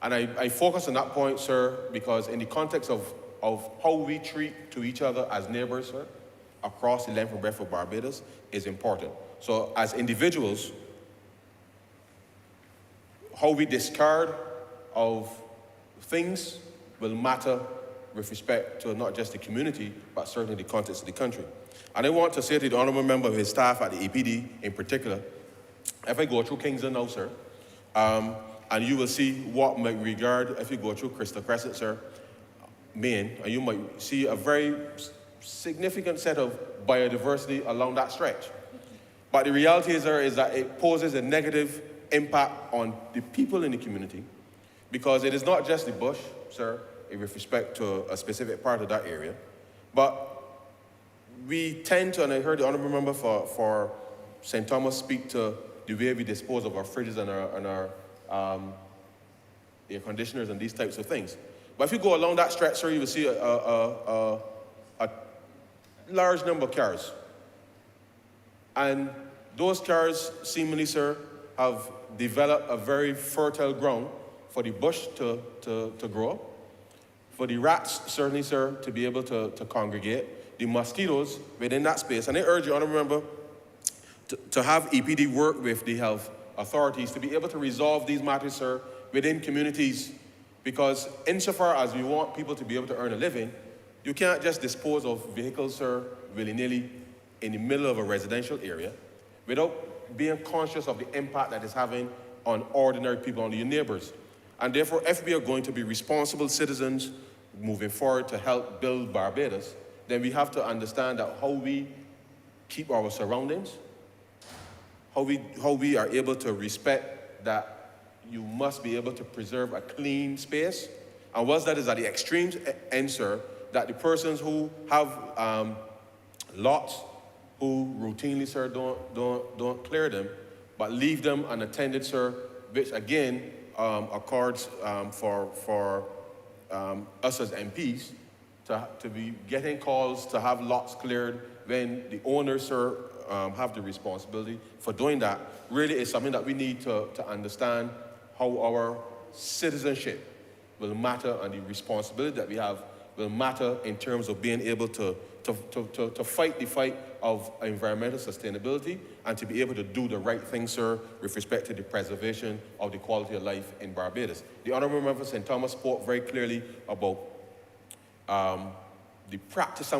And I focus on that point, sir, because in the context of how we treat to each other as neighbors, sir, across the length and breadth of Barbados is important. So as individuals, how we discard of things will matter with respect to not just the community, but certainly the context of the country. And I want to say to the honourable member of his staff at the EPD in particular, if I go through Kingston now, sir, and you will see what might regard, if you go through Crystal Crescent, sir, Maine, and you might see a very significant set of biodiversity along that stretch. But the reality is, sir, is that it poses a negative impact on the people in the community, because it is not just the bush, sir, with respect to a specific part of that area, but we tend to, and I heard the honourable member for St. Thomas speak to the way we dispose of our fridges and our air conditioners and these types of things. But if you go along that stretch, sir, you will see a large number of cars. And those cars, seemingly, sir, have developed a very fertile ground for the bush to grow, for the rats, certainly, sir, to be able to congregate, the mosquitoes within that space. And I urge you, honourable member, to have EPD work with the health authorities to be able to resolve these matters, sir, within communities. Because insofar as we want people to be able to earn a living, you can't just dispose of vehicles, sir, willy-nilly in the middle of a residential area without being conscious of the impact that it's having on ordinary people, on your neighbors. And therefore, if we are going to be responsible citizens moving forward to help build Barbados, then we have to understand that how we keep our surroundings, how we are able to respect that you must be able to preserve a clean space. And once that is at the extreme end, sir, that the persons who have lots, who routinely, sir, don't clear them, but leave them unattended, sir, which again accords for us as MPs to be getting calls to have lots cleared when the owners, sir, have the responsibility for doing that. Really is something that we need to understand how our citizenship will matter, and the responsibility that we have will matter in terms of being able to fight the fight of environmental sustainability and to be able to do the right thing, sir, with respect to the preservation of the quality of life in Barbados. The Honourable Member St. Thomas spoke very clearly about some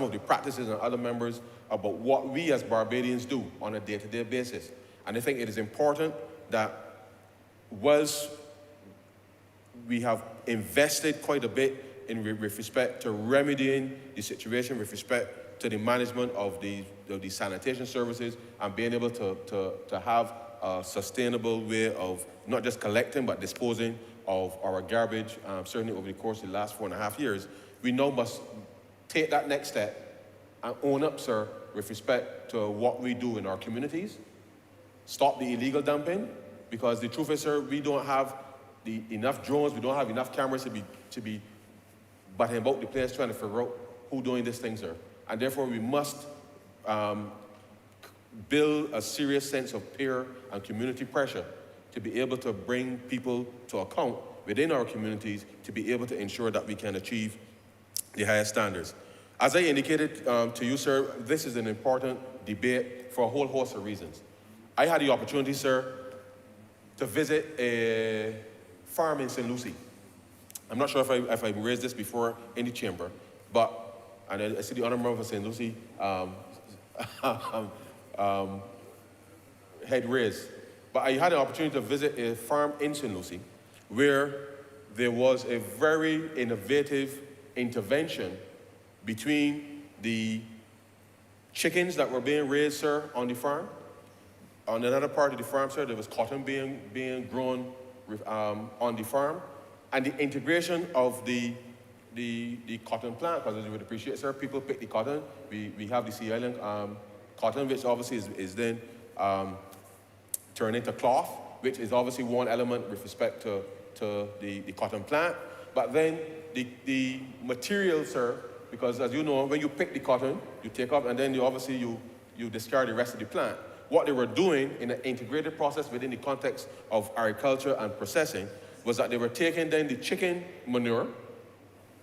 of the practices, and other members about what we as Barbadians do on a day-to-day basis. And I think it is important that whilst we have invested quite a bit with respect to remedying the situation with respect to the management of the sanitation services and being able to have a sustainable way of not just collecting but disposing of our garbage, certainly over the course of the last 4.5 years, we now must take that next step and own up, sir, with respect to what we do in our communities, stop the illegal dumping, because the truth is, sir, we don't have enough drones, we don't have enough cameras to be butting about the place trying to figure out who doing this thing, sir. And therefore, we must build a serious sense of peer and community pressure to be able to bring people to account within our communities to be able to ensure that we can achieve the highest standards. As I indicated to you, sir, this is an important debate for a whole host of reasons. I had the opportunity, sir, to visit a farm in St. Lucie. I'm not sure if I raised this before in the chamber, but, and I see the Honourable for St. Lucie head raised. But I had an opportunity to visit a farm in St. Lucie where there was a very innovative intervention between the chickens that were being raised, sir, on the farm. On another part of the farm, sir, there was cotton being grown on the farm. And the integration of the cotton plant, because as you would appreciate, sir, people pick the cotton. We have the Sea Island cotton, which obviously is then turned into cloth, which is obviously one element with respect to the cotton plant. But then the material, sir, because as you know, when you pick the cotton, you take up and then you discard the rest of the plant. What they were doing in an integrated process within the context of agriculture and processing was that they were taking then the chicken manure,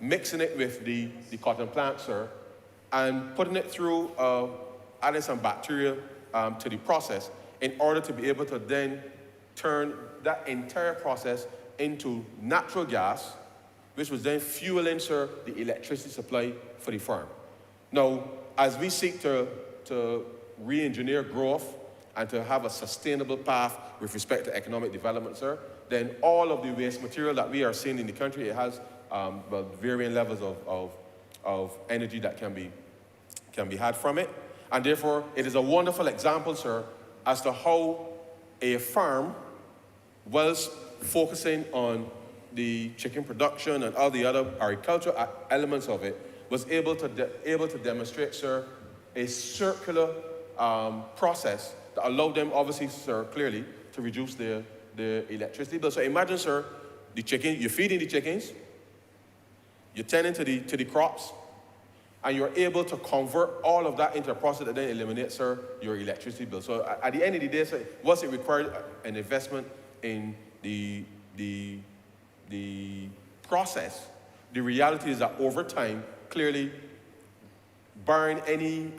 mixing it with the cotton plant, sir, and putting it through, adding some bacteria to the process in order to be able to then turn that entire process into natural gas, which was then fueling, sir, the electricity supply for the farm. Now, as we seek to re-engineer growth and to have a sustainable path with respect to economic development, sir, then all of the waste material that we are seeing in the country, it has varying levels of energy that can be had from it. And therefore, it is a wonderful example, sir, as to how a farm, whilst focusing on the chicken production and all the other agricultural elements of it, was able to demonstrate, sir, a circular process that allowed them, obviously, sir, clearly, to reduce their electricity bill. So imagine, sir, the chicken, you're feeding the chickens, you're tending to the crops, and you're able to convert all of that into a process that then eliminates, sir, your electricity bill. So at the end of the day, sir, once it required an investment in the process, the reality is that over time, clearly, barring any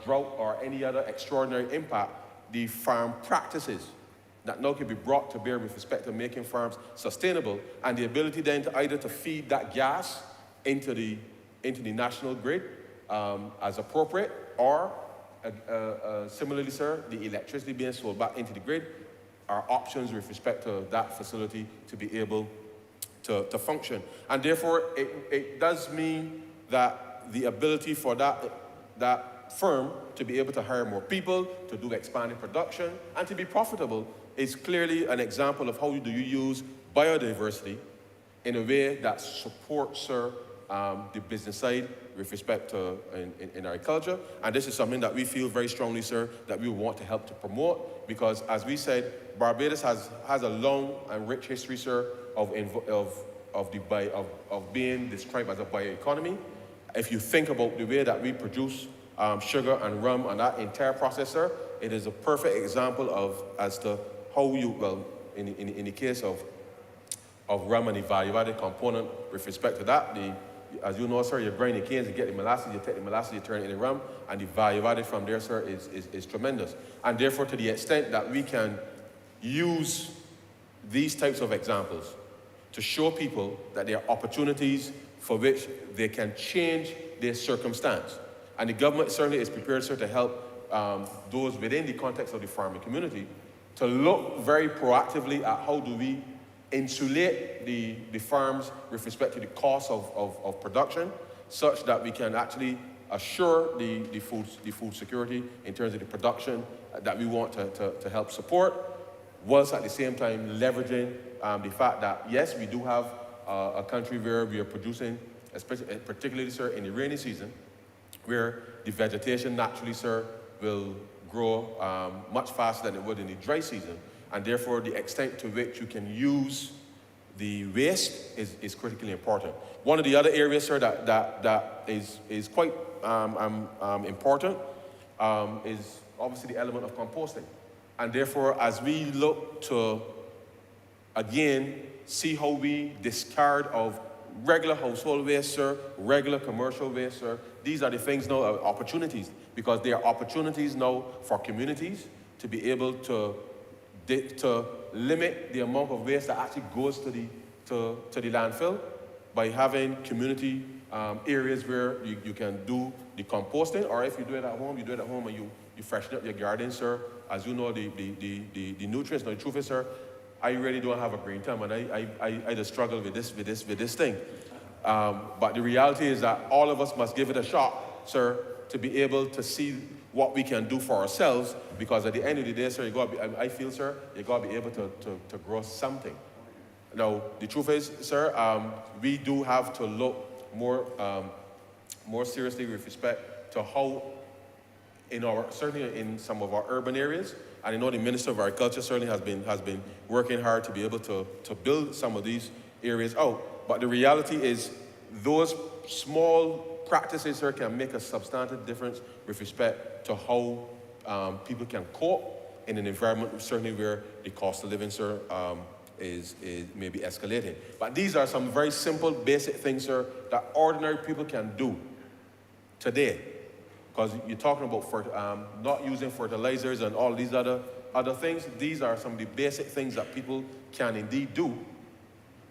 drought or any other extraordinary impact, the farm practices that now can be brought to bear with respect to making farms sustainable, and the ability then to either to feed that gas into the national grid as appropriate, or similarly, sir, the electricity being sold back into the grid are options with respect to that facility to be able to function. And therefore, it does mean that the ability for that firm to be able to hire more people, to do expanded production, and to be profitable is clearly an example of how do you use biodiversity in a way that supports, sir, the business side with respect to in agriculture. And this is something that we feel very strongly, sir, that we want to help to promote, because as we said, Barbados has a long and rich history, sir, of being described as a bioeconomy. If you think about the way that we produce sugar and rum and that entire process, sir, it is a perfect example as to how you, well, in the case of rum and the value-added component with respect to that, as you know, sir, you grind the canes, you get the molasses, you take the molasses, you turn it into rum, and the value added from there, sir, is tremendous. And therefore, to the extent that we can use these types of examples to show people that there are opportunities for which they can change their circumstance. And the government certainly is prepared, sir, to help those within the context of the farming community to look very proactively at how do we insulate the farms with respect to the cost of production, such that we can actually assure the food security in terms of the production that we want to help support, whilst at the same time leveraging the fact that, yes, we do have a country where we are producing, particularly, sir, in the rainy season, where the vegetation naturally, sir, will grow much faster than it would in the dry season, and therefore the extent to which you can use the waste is critically important. One of the other areas, sir, that is quite important is obviously the element of composting. And therefore, as we look to, again, see how we discard of regular household waste, sir, regular commercial waste, sir, these are the things now, opportunities, because they are opportunities now for communities to be able to limit the amount of waste that actually goes to the landfill by having community areas where you can do the composting, or if you do it at home, and you freshen up your garden, sir. As you know, the nutrients. Now, the truth is, sir, I really don't have a green thumb, and I just struggle with this thing. But the reality is that all of us must give it a shot, sir, to be able to see what we can do for ourselves, because at the end of the day, sir, I feel, sir, you got to be able to grow something. Now, the truth is, sir, we do have to look more seriously with respect to how, certainly in some of our urban areas, and I know the Minister of Agriculture certainly has been working hard to be able to build some of these areas out. But the reality is, those small practices, sir, can make a substantive difference with respect to how people can cope in an environment certainly where the cost of living, sir, is maybe escalating. But these are some very simple, basic things, sir, that ordinary people can do today. Because you're talking about not using fertilizers and all these other things. These are some of the basic things that people can indeed do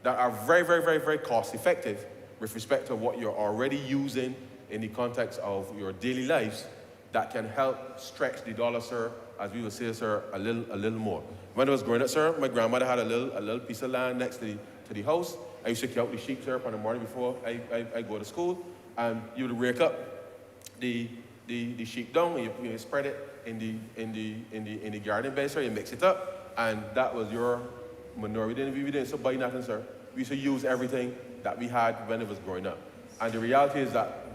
that are very, very, very, very cost effective with respect to what you're already using in the context of your daily lives, that can help stretch the dollar, sir, as we would say, sir, a little more. When I was growing up, sir, my grandmother had a little piece of land next to the house. I used to keep out the sheep, sir, on the morning before I go to school, and you would rake up the sheep dung, and you spread it in the garden bed, sir. You mix it up, and that was your manure. We didn't buy nothing, sir. We used to use everything that we had when it was growing up. And the reality is that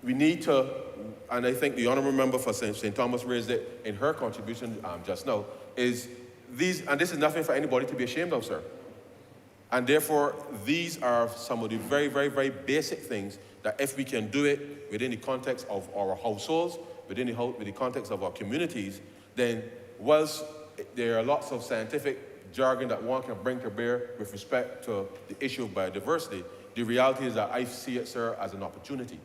we need to, and I think the Honourable Member for St. Thomas raised it in her contribution just now, is these, and this is nothing for anybody to be ashamed of, sir. And therefore, these are some of the very, very, very basic things that if we can do it within the context of our households, within the context of our communities, then whilst there are lots of scientific jargon that one can bring to bear with respect to the issue of biodiversity, the reality is that I see it, sir, as an opportunity,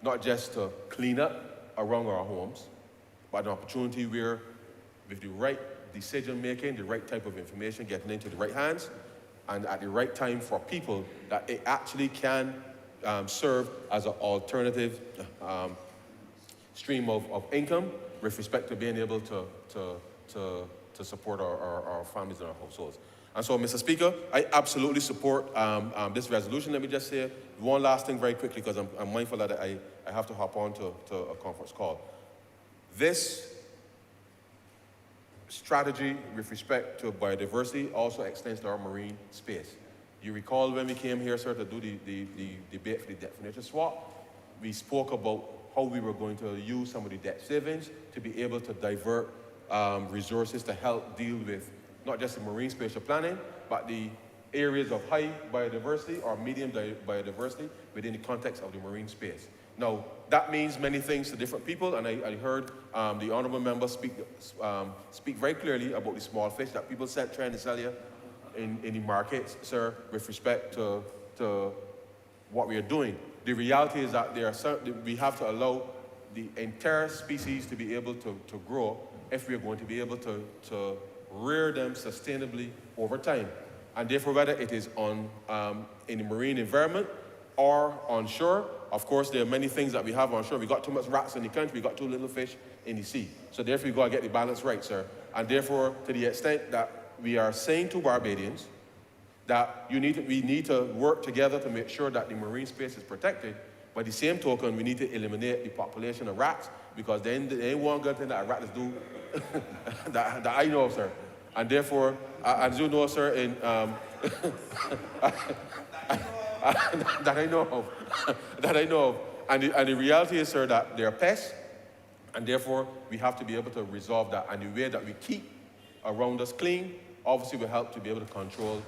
not just to clean up around our homes, but an opportunity where with the right decision making, the right type of information getting into the right hands, and at the right time for people, that it actually can serve as an alternative stream of income with respect to being able to support our families and our households. And so, Mr. Speaker, I absolutely support this resolution. Let me just say one last thing very quickly, because I'm mindful that I have to hop on to a conference call. This strategy with respect to biodiversity also extends to our marine space. You recall when we came here, sir, to do the debate for the definition swap, we spoke about how we were going to use some of the debt savings to be able to divert resources to help deal with not just the marine spatial planning, but the areas of high biodiversity or medium biodiversity within the context of the marine space. Now, that means many things to different people, and I heard the Honourable Member speak very clearly about the small fish that people trying to sell you in the markets, sir, with respect to what we are doing. The reality is that we have to allow the entire species to be able to grow if we are going to be able to rear them sustainably over time. And therefore, whether it is in the marine environment or on shore, of course, there are many things that we have on shore. We got too much rats in the country, we got too little fish in the sea. So therefore, we got to get the balance right, sir. And therefore, to the extent that we are saying to Barbadians that we need to work together to make sure that the marine space is protected, by the same token, we need to eliminate the population of rats, because then there ain't one good thing that rats do that I know of, sir. And therefore, as you know, sir, that I know of. And the reality is, sir, that they are pests, And therefore, we have to be able to resolve that. And the way that we keep around us clean, obviously will help to be able to control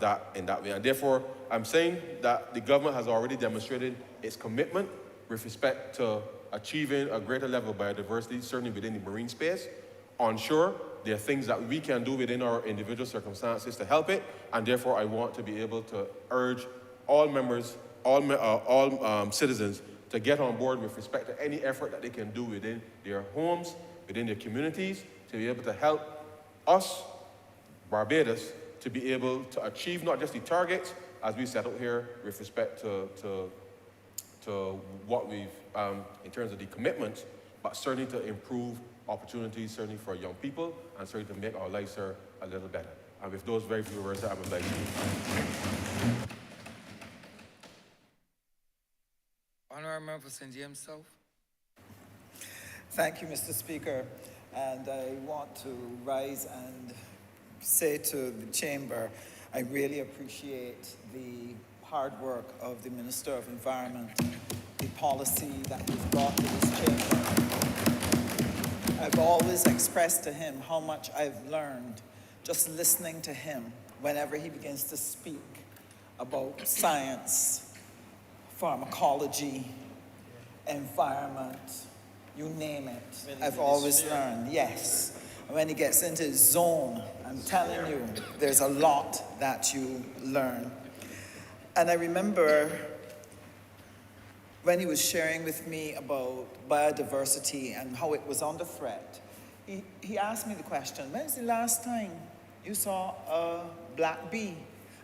that in that way. And therefore, I'm saying that the government has already demonstrated its commitment with respect to achieving a greater level of biodiversity, certainly within the marine space. Onshore, there are things that we can do within our individual circumstances to help it, and therefore I want to be able to urge all members, all citizens to get on board with respect to any effort that they can do within their homes, within their communities, to be able to help us, Barbados, to be able to achieve not just the targets as we set out here with respect to what we've, in terms of the commitments, but certainly to improve opportunities, certainly for young people, and certainly to make our lives here a little better. And with those very few words, I would like to. Honourable Member for St. James South. Thank you, Mr. Speaker. And I want to rise and say to the chamber, I really appreciate the hard work of the Minister of Environment, the policy that he's brought to this chamber. I've always expressed to him how much I've learned just listening to him whenever he begins to speak about science, pharmacology, environment, you name it. I've always learned, yes. When he gets into his zone, I'm telling you, there's a lot that you learn. And I remember when he was sharing with me about biodiversity and how it was under threat, he asked me the question, when's the last time you saw a black bee?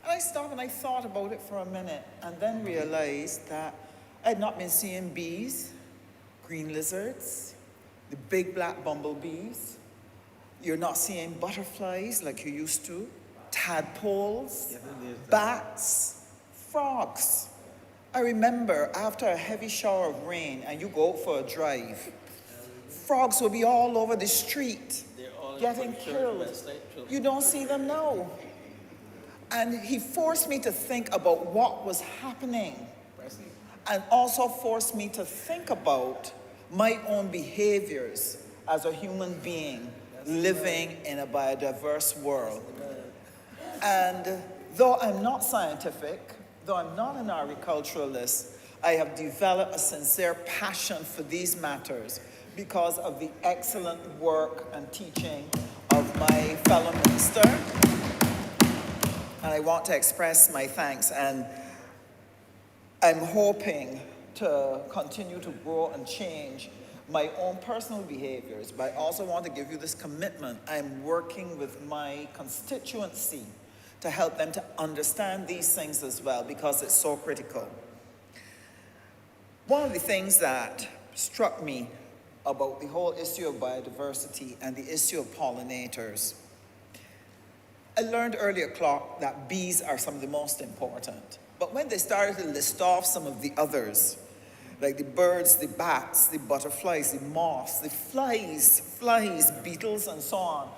And I stopped and I thought about it for a minute and then realized that I had not been seeing bees, green lizards, the big black bumblebees. You're not seeing butterflies like you used to, tadpoles, bats, frogs. I remember after a heavy shower of rain and you go out for a drive, frogs will be all over the street, getting killed. You don't see them now. And he forced me to think about what was happening and also forced me to think about my own behaviors as a human being living in a biodiverse world. And though I'm not scientific, though I'm not an agriculturalist, I have developed a sincere passion for these matters because of the excellent work and teaching of my fellow minister. And I want to express my thanks. And I'm hoping to continue to grow and change my own personal behaviors, but I also want to give you this commitment. I'm working with my constituency to help them to understand these things as well, because it's so critical. One of the things that struck me about the whole issue of biodiversity and the issue of pollinators, I learned earlier that bees are some of the most important. But when they started to list off some of the others, like the birds, the bats, the butterflies, the moths, the flies, beetles, and so on,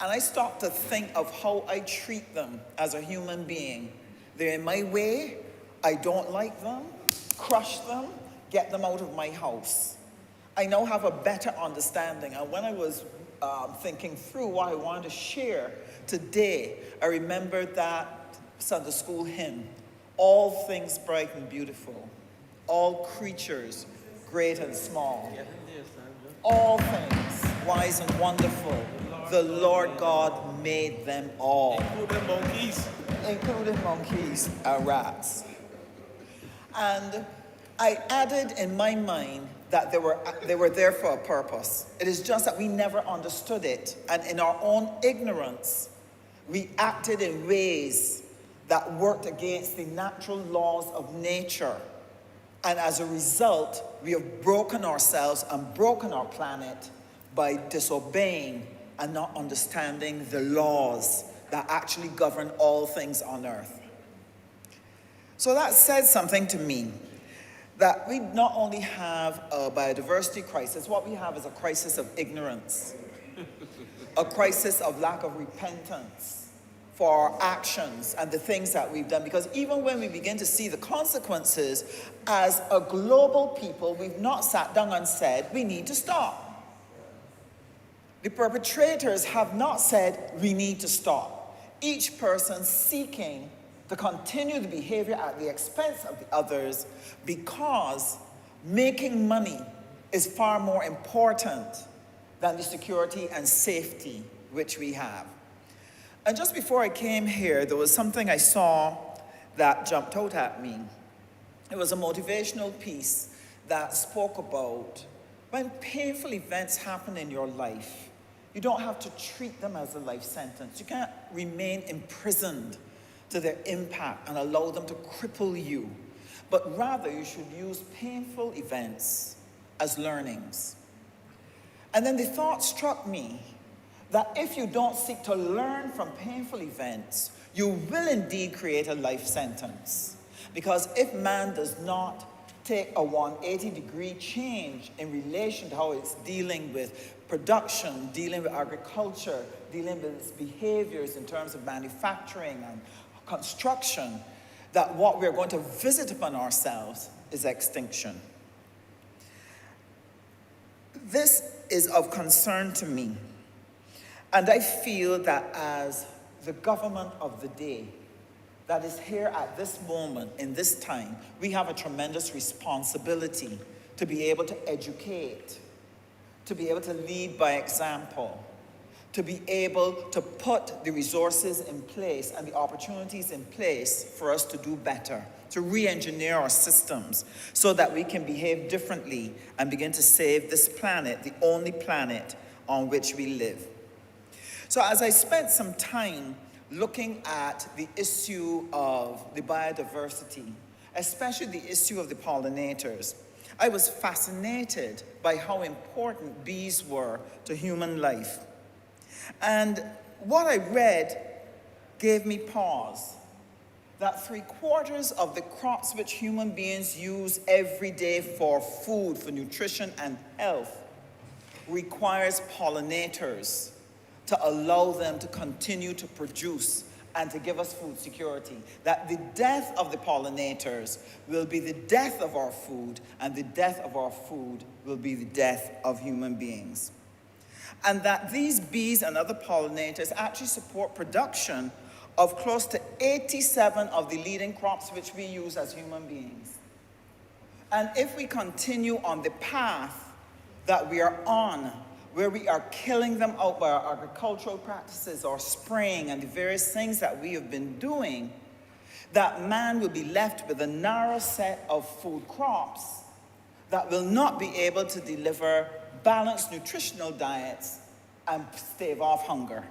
and I stopped to think of how I treat them as a human being. They're in my way, I don't like them, crush them, get them out of my house. I now have a better understanding, and when I was thinking through what I wanted to share today, I remembered that Sunday school hymn, all things bright and beautiful, all creatures great and small, all things wise and wonderful, the Lord God made them all. Including monkeys and rats. And I added in my mind that they were there for a purpose. It is just that we never understood it. And in our own ignorance, we acted in ways that worked against the natural laws of nature. And as a result, we have broken ourselves and broken our planet by disobeying and not understanding the laws that actually govern all things on earth. So that said something to me, that we not only have a biodiversity crisis, what we have is a crisis of ignorance, a crisis of lack of repentance for our actions and the things that we've done. Because even when we begin to see the consequences, as a global people, we've not sat down and said, we need to stop. The perpetrators have not said, we need to stop. Each person seeking to continue the behavior at the expense of the others because making money is far more important than the security and safety which we have. And just before I came here, there was something I saw that jumped out at me. It was a motivational piece that spoke about when painful events happen in your life, you don't have to treat them as a life sentence. You can't remain imprisoned to their impact and allow them to cripple you. But rather, you should use painful events as learnings. And then the thought struck me that if you don't seek to learn from painful events, you will indeed create a life sentence. Because if man does not take a 180-degree change in relation to how it's dealing with production, dealing with agriculture, dealing with its behaviors in terms of manufacturing and construction, that what we're going to visit upon ourselves is extinction. This is of concern to me. And I feel that as the government of the day that is here at this moment, in this time, we have a tremendous responsibility to be able to educate, to be able to lead by example, to be able to put the resources in place and the opportunities in place for us to do better, to re-engineer our systems so that we can behave differently and begin to save this planet, the only planet on which we live. So as I spent some time looking at the issue of the biodiversity, especially the issue of the pollinators, I was fascinated by how important bees were to human life. And what I read gave me pause, that 3/4 of the crops which human beings use every day for food, for nutrition and health, requires pollinators to allow them to continue to produce and to give us food security. That the death of the pollinators will be the death of our food, and the death of our food will be the death of human beings. And that these bees and other pollinators actually support production of close to 87 of the leading crops which we use as human beings. And if we continue on the path that we are on, where we are killing them out by our agricultural practices, our spraying, and the various things that we have been doing, that man will be left with a narrow set of food crops that will not be able to deliver balanced nutritional diets and stave off hunger.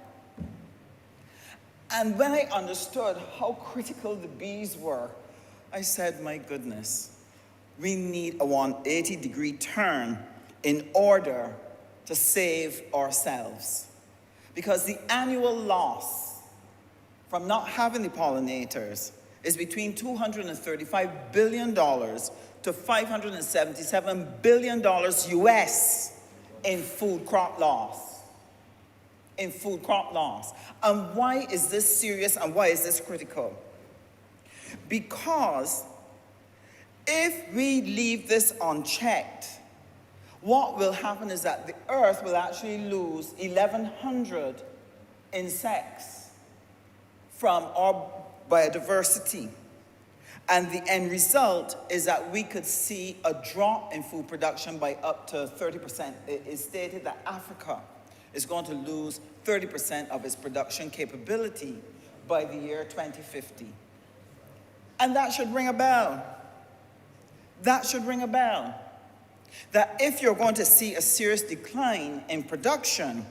And when I understood how critical the bees were, I said, my goodness, we need a 180-degree turn in order to save ourselves. Because the annual loss from not having the pollinators is between $235 billion to $577 billion US in food crop loss. In food crop loss. And why is this serious and why is this critical? Because if we leave this unchecked, what will happen is that the earth will actually lose 1,100 insects from our biodiversity. And the end result is that we could see a drop in food production by up to 30%. It is stated that Africa is going to lose 30% of its production capability by the year 2050. And that should ring a bell. That should ring a bell. That if you're going to see a serious decline in production,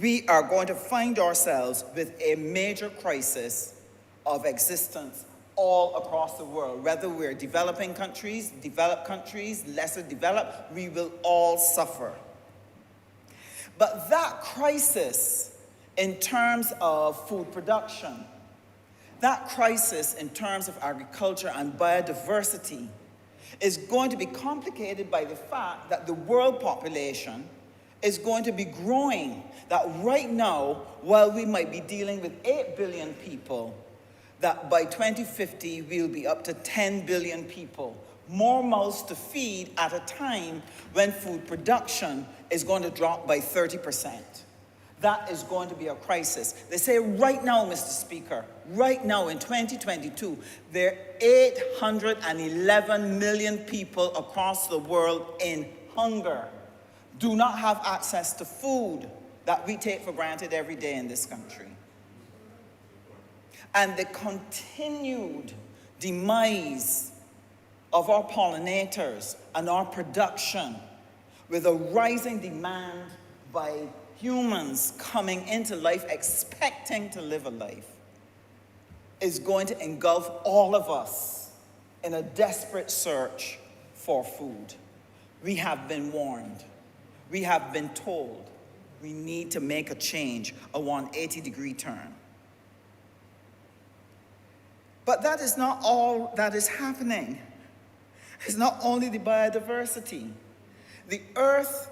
we are going to find ourselves with a major crisis of existence all across the world. Whether we're developing countries, developed countries, lesser developed, we will all suffer. But that crisis in terms of food production, that crisis in terms of agriculture and biodiversity is going to be complicated by the fact that the world population is going to be growing. That right now, while we might be dealing with 8 billion people, that by 2050 we'll be up to 10 billion people. more mouths to feed at a time when food production is going to drop by 30%. That is going to be a crisis. They say right now, Mr. Speaker, right now in 2022, there are 811 million people across the world in hunger, do not have access to food that we take for granted every day in this country. And the continued demise of our pollinators and our production, with a rising demand by humans coming into life expecting to live a life, is going to engulf all of us in a desperate search for food. We have been warned. We have been told we need to make a change, a 180-degree turn. But that is not all that is happening. It's not only the biodiversity. The earth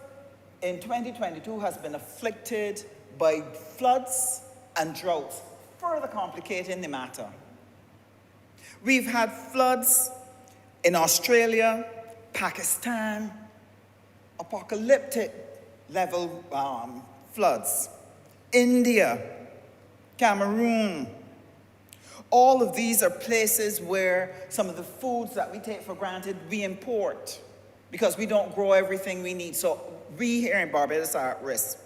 in 2022 has been afflicted by floods and droughts, further complicating the matter. We've had floods in Australia, Pakistan, apocalyptic level floods, India, Cameroon. All of these are places where some of the foods that we take for granted, we import because we don't grow everything we need. So we here in Barbados are at risk.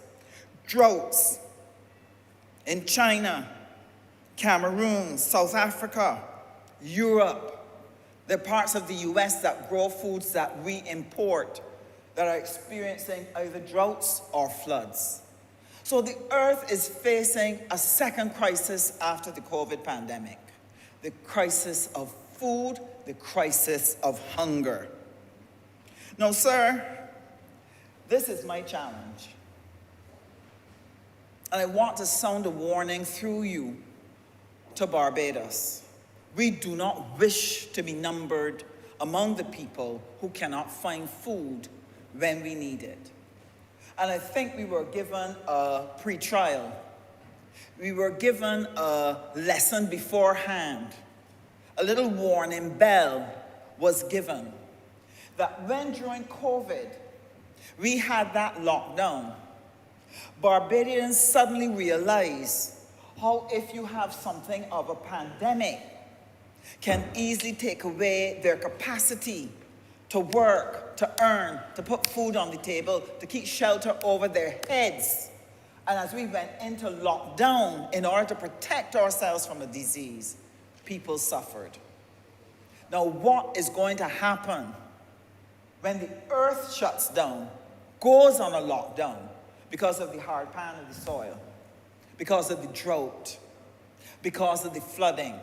Droughts in China, Cameroon, South Africa, Europe. There are parts of the US that grow foods that we import that are experiencing either droughts or floods. So the earth is facing a second crisis after the COVID pandemic. The crisis of food, the crisis of hunger. Now, sir, this is my challenge. And I want to sound a warning through you to Barbados. We do not wish to be numbered among the people who cannot find food when we need it. And I think we were given a pre-trial. We were given a lesson beforehand. A little warning bell was given that when during COVID we had that lockdown, Barbadians suddenly realized how if you have something of a pandemic can easily take away their capacity to work, to earn, to put food on the table, to keep shelter over their heads. And as we went into lockdown in order to protect ourselves from a disease, people suffered. Now, what is going to happen when the earth shuts down, goes on a lockdown because of the hard pan of the soil, because of the drought, because of the flooding?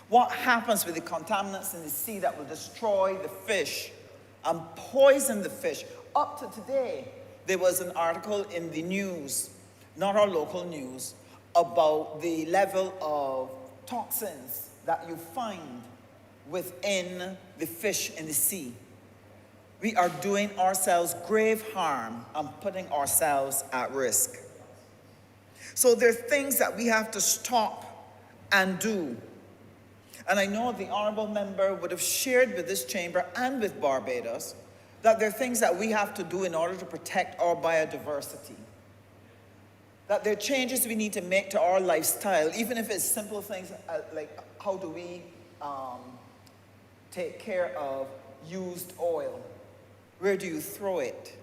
What happens with the contaminants in the sea that will destroy the fish and poison the fish? Up to today, there was an article in the news, not our local news, about the level of toxins that you find within the fish in the sea. We are doing ourselves grave harm and putting ourselves at risk. So there are things that we have to stop and do. And I know the Honourable Member would have shared with this chamber and with Barbados that there are things that we have to do in order to protect our biodiversity. That there are changes we need to make to our lifestyle, even if it's simple things like how do we take care of used oil? Where do you throw it?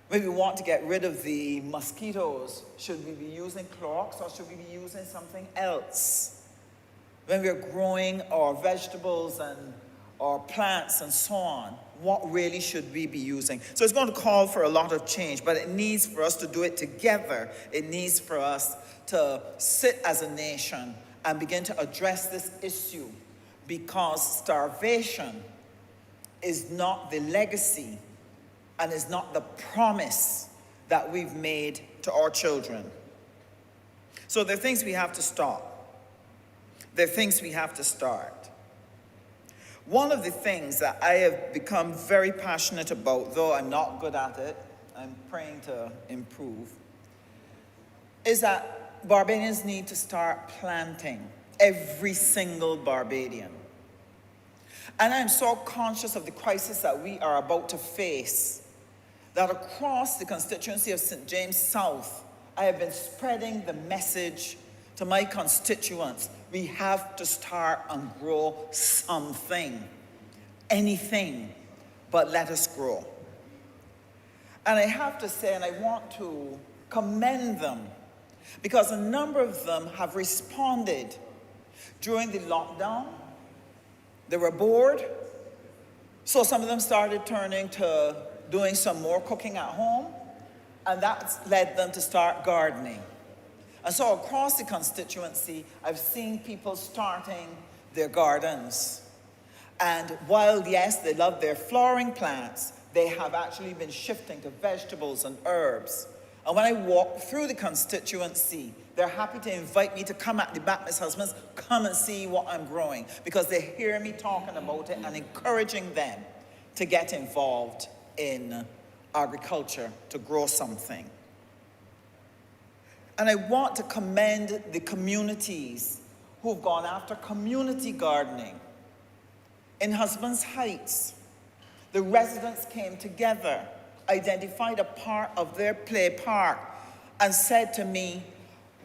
When we want to get rid of the mosquitoes, should we be using Clorox or should we be using something else? When we're growing our vegetables and our plants and so on, what really should we be using? So it's going to call for a lot of change, but it needs for us to do it together. It needs for us to sit as a nation and begin to address this issue, because starvation is not the legacy and is not the promise that we've made to our children. So there are things we have to stop. There are things we have to start. One of the things that I have become very passionate about, though I'm not good at it, I'm praying to improve, is that Barbadians need to start planting. Every single Barbadian. And I'm so conscious of the crisis that we are about to face that across the constituency of St. James South, I have been spreading the message to my constituents. We have to start and grow something, anything, but let us grow. And I have to say, and I want to commend them, because a number of them have responded during the lockdown. They were bored, so some of them started turning to doing some more cooking at home, and that led them to start gardening. And so across the constituency, I've seen people starting their gardens. And while, yes, they love their flowering plants, they have actually been shifting to vegetables and herbs. And when I walk through the constituency, they're happy to invite me to come at the back, Miss Husbands, come and see what I'm growing, because they hear me talking about it and encouraging them to get involved in agriculture, to grow something. And I want to commend the communities who've gone after community gardening. In Husbands Heights, the residents came together, identified a part of their play park, and said to me,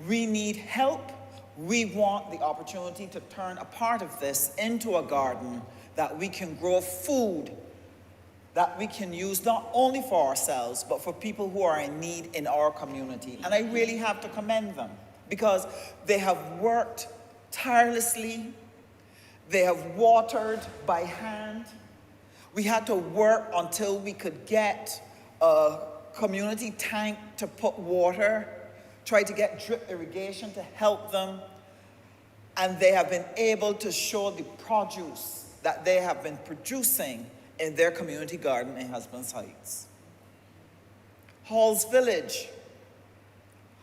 we need help. We want the opportunity to turn a part of this into a garden that we can grow food that we can use not only for ourselves, but for people who are in need in our community. And I really have to commend them, because they have worked tirelessly. They have watered by hand. We had to work until we could get a community tank to put water, try to get drip irrigation to help them. And they have been able to show the produce that they have been producing in their community garden in Husbands Heights. Hall's Village.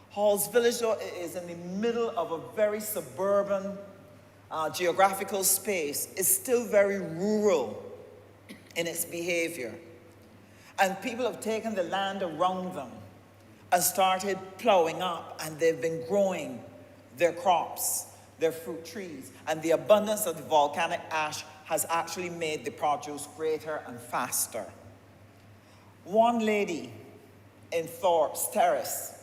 Hall's Village, though, is in the middle of a very suburban geographical space. It's still very rural in its behavior. And people have taken the land around them and started plowing up, and they've been growing their crops, their fruit trees. And the abundance of the volcanic ash has actually made the produce greater and faster. One lady in Thorpe's Terrace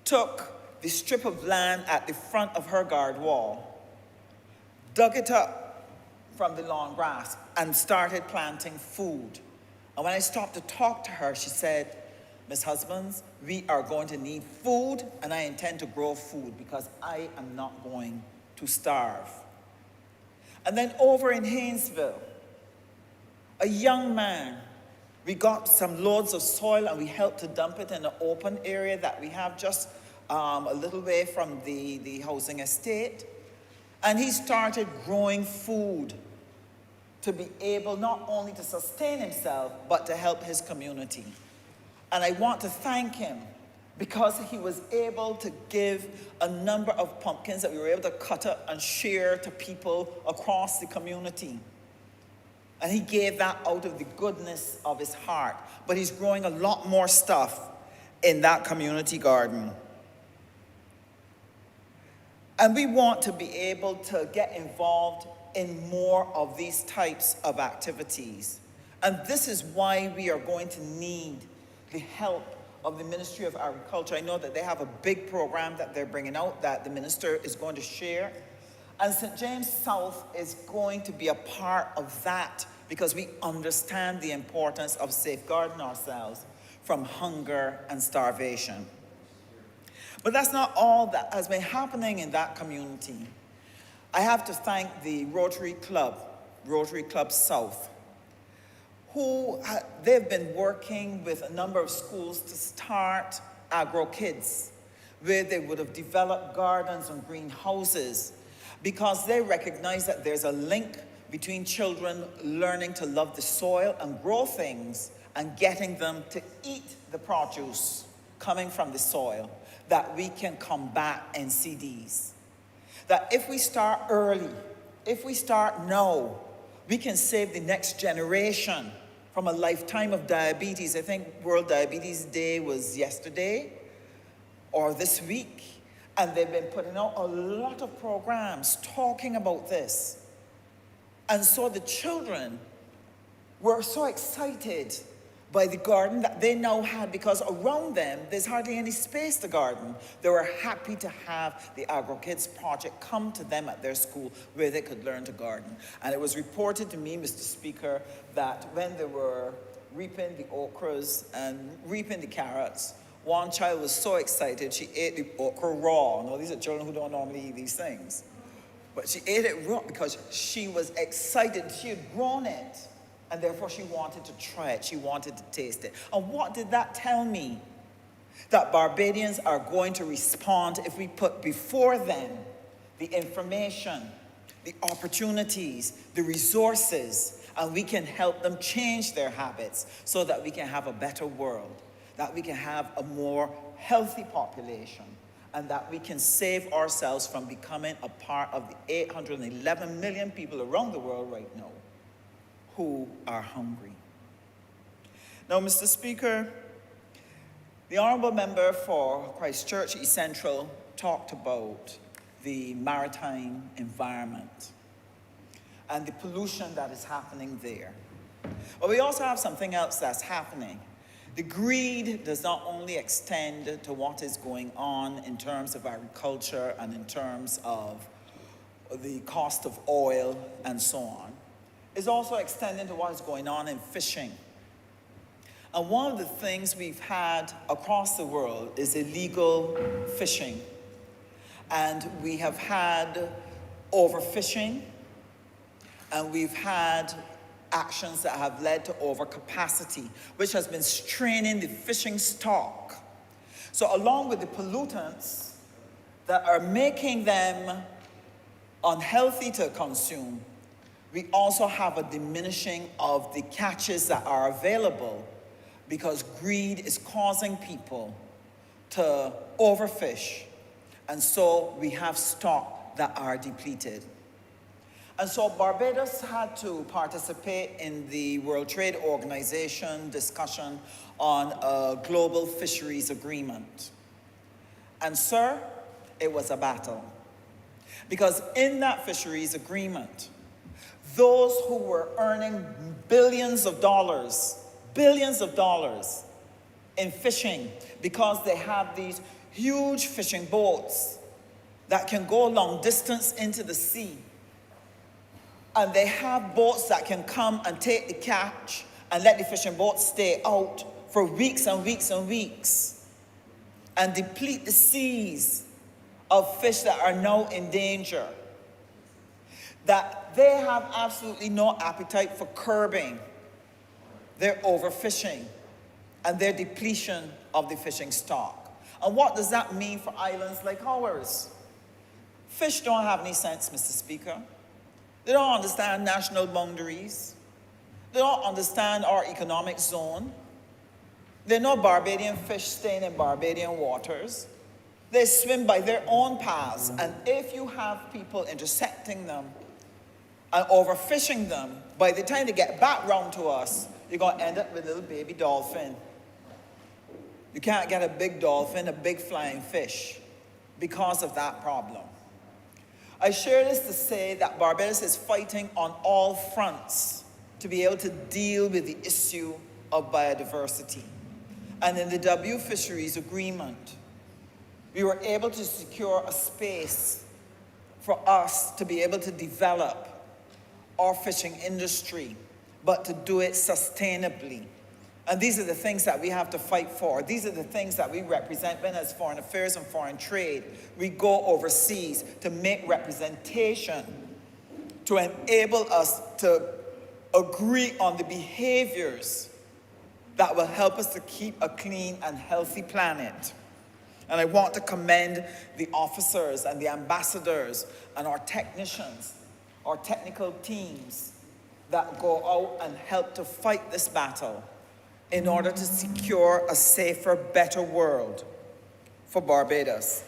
took the strip of land at the front of her garden wall, dug it up from the lawn grass, and started planting food. And when I stopped to talk to her, she said, Miss Husbands, we are going to need food, and I intend to grow food because I am not going to starve. And then over in Haynesville, a young man, we got some loads of soil and we helped to dump it in an open area that we have just a little way from the housing estate. And he started growing food to be able not only to sustain himself, but to help his community. And I want to thank him, because he was able to give a number of pumpkins that we were able to cut up and share to people across the community. And he gave that out of the goodness of his heart. But he's growing a lot more stuff in that community garden. And we want to be able to get involved in more of these types of activities. And this is why we are going to need the help of the Ministry of Agriculture. I know that they have a big program that they're bringing out that the minister is going to share. And St. James South is going to be a part of that, because we understand the importance of safeguarding ourselves from hunger and starvation. But that's not all that has been happening in that community. I have to thank the Rotary Club South, who they've been working with a number of schools to start Agro Kids, where they would have developed gardens and greenhouses, because they recognize that there's a link between children learning to love the soil and grow things and getting them to eat the produce coming from the soil, that we can combat NCDs. That if we start early, if we start now, we can save the next generation from a lifetime of diabetes. I think World Diabetes Day was yesterday or this week, and they've been putting out a lot of programs talking about this. And so the children were so excited by the garden that they now had, because around them, there's hardly any space to garden. They were happy to have the Agro-Kids project come to them at their school where they could learn to garden. And it was reported to me, Mr. Speaker, that when they were reaping the okras and reaping the carrots, one child was so excited she ate the okra raw. Now, these are children who don't normally eat these things. But she ate it raw because she was excited. She had grown it. And therefore, she wanted to try it. She wanted to taste it. And what did that tell me? That Barbadians are going to respond if we put before them the information, the opportunities, the resources, and we can help them change their habits so that we can have a better world, that we can have a more healthy population, and that we can save ourselves from becoming a part of the 811 million people around the world right now who are hungry. Now, Mr. Speaker, the Honourable Member for Christchurch East Central talked about the maritime environment and the pollution that is happening there. But we also have something else that's happening. The greed does not only extend to what is going on in terms of agriculture and in terms of the cost of oil and so on. It's also extending to what is going on in fishing. And one of the things we've had across the world is illegal fishing. And we have had overfishing, and we've had actions that have led to overcapacity, which has been straining the fishing stock. So along with the pollutants that are making them unhealthy to consume, we also have a diminishing of the catches that are available because greed is causing people to overfish. And so we have stock that are depleted. And so Barbados had to participate in the World Trade Organization discussion on a global fisheries agreement. And sir, it was a battle. Because in that fisheries agreement, those who were earning billions of dollars in fishing, because they have these huge fishing boats that can go long distance into the sea. And they have boats that can come and take the catch and let the fishing boats stay out for weeks and weeks and weeks and deplete the seas of fish that are now in danger. That they have absolutely no appetite for curbing their overfishing and their depletion of the fishing stock. And what does that mean for islands like ours? Fish don't have any sense, Mr. Speaker. They don't understand national boundaries. They don't understand our economic zone. There are no Barbadian fish staying in Barbadian waters. They swim by their own paths. And if you have people intersecting them and overfishing them, by the time they get back round to us, you're going to end up with a little baby dolphin. You can't get a big dolphin, a big flying fish, because of that problem. I share this to say that Barbados is fighting on all fronts to be able to deal with the issue of biodiversity. And in the W Fisheries Agreement, we were able to secure a space for us to be able to develop our fishing industry, but to do it sustainably. And these are the things that we have to fight for. These are the things that we represent when, as Foreign Affairs and Foreign Trade, we go overseas to make representation, to enable us to agree on the behaviors that will help us to keep a clean and healthy planet. And I want to commend the officers and the ambassadors and our technicians, our technical teams that go out and help to fight this battle in order to secure a safer, better world for Barbados.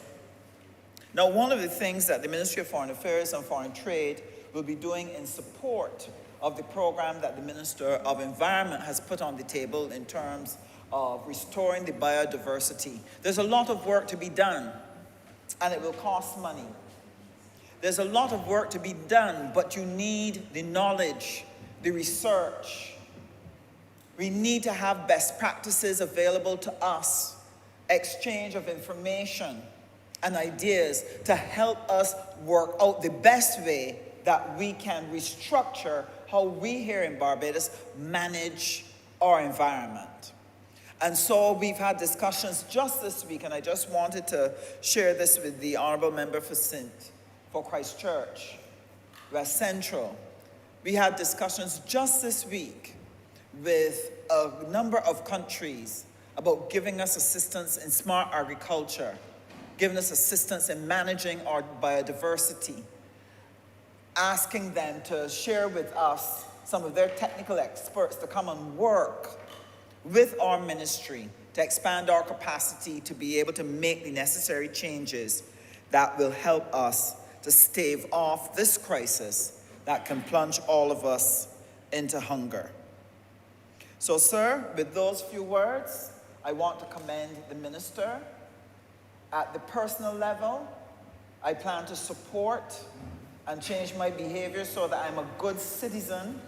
Now, one of the things that the Ministry of Foreign Affairs and Foreign Trade will be doing in support of the program that the Minister of Environment has put on the table in terms of restoring the biodiversity. There's a lot of work to be done, and it will cost money. There's a lot of work to be done, but you need the knowledge, the research. We need to have best practices available to us, exchange of information and ideas to help us work out the best way that we can restructure how we here in Barbados manage our environment. And so we've had discussions just this week, and I just wanted to share this with the Honourable Member for Christchurch, West Central. We had discussions just this week with a number of countries about giving us assistance in smart agriculture, giving us assistance in managing our biodiversity, asking them to share with us some of their technical experts to come and work with our ministry to expand our capacity to be able to make the necessary changes that will help us to stave off this crisis that can plunge all of us into hunger. So, sir, with those few words, I want to commend the minister. At the personal level, I plan to support and change my behavior so that I'm a good citizen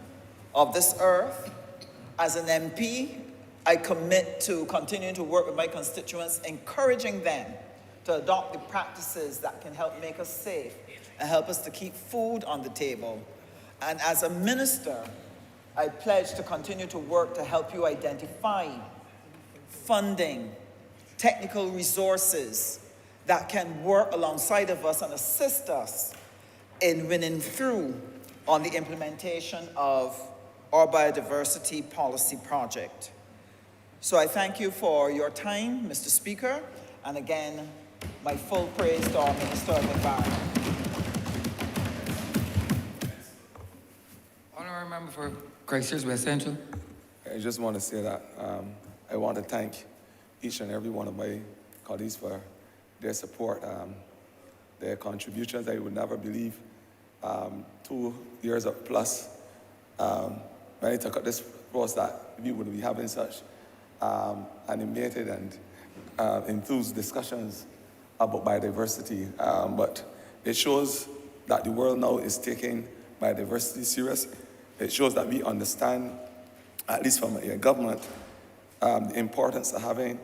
of this earth. As an MP, I commit to continuing to work with my constituents, encouraging them to adopt the practices that can help make us safe and help us to keep food on the table. And as a minister, I pledge to continue to work to help you identify funding, technical resources that can work alongside of us and assist us in winning through on the implementation of our biodiversity policy project. So I thank you for your time, Mr. Speaker, and again, my full praise to our Minister of Environment. Honourable Member for Christchurch West Central. I just want to say that I want to thank each and every one of my colleagues for their support, their contributions. I would never believe 2 years or plus when I took up this course that we would be having such animated and enthused discussions about biodiversity. But it shows that the world now is taking biodiversity serious. It shows that we understand, at least from a government, the importance of having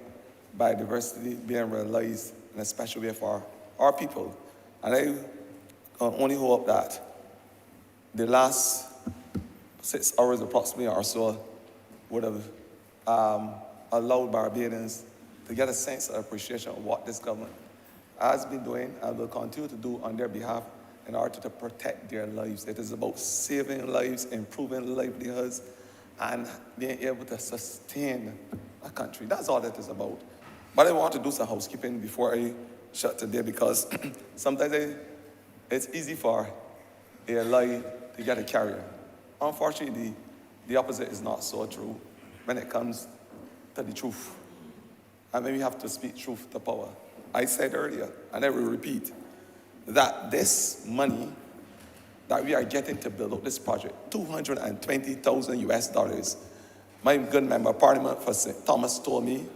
biodiversity being realized in a special way for our people. And I only hope that the last 6 hours approximately or so would have allowed Barbadians to get a sense of appreciation of what this government has been doing and will continue to do on their behalf in order to protect their lives. It is about saving lives, improving livelihoods, and being able to sustain a country. That's all it is about. But I want to do some housekeeping before I shut today, because sometimes it's easy for a lie to get a carrier. Unfortunately, the opposite is not so true when it comes to the truth. And when we have to speak truth to power. I said earlier, and I will repeat, that this money that we are getting to build up this project, $220,000 US. My good member of Parliament for St. Thomas told me,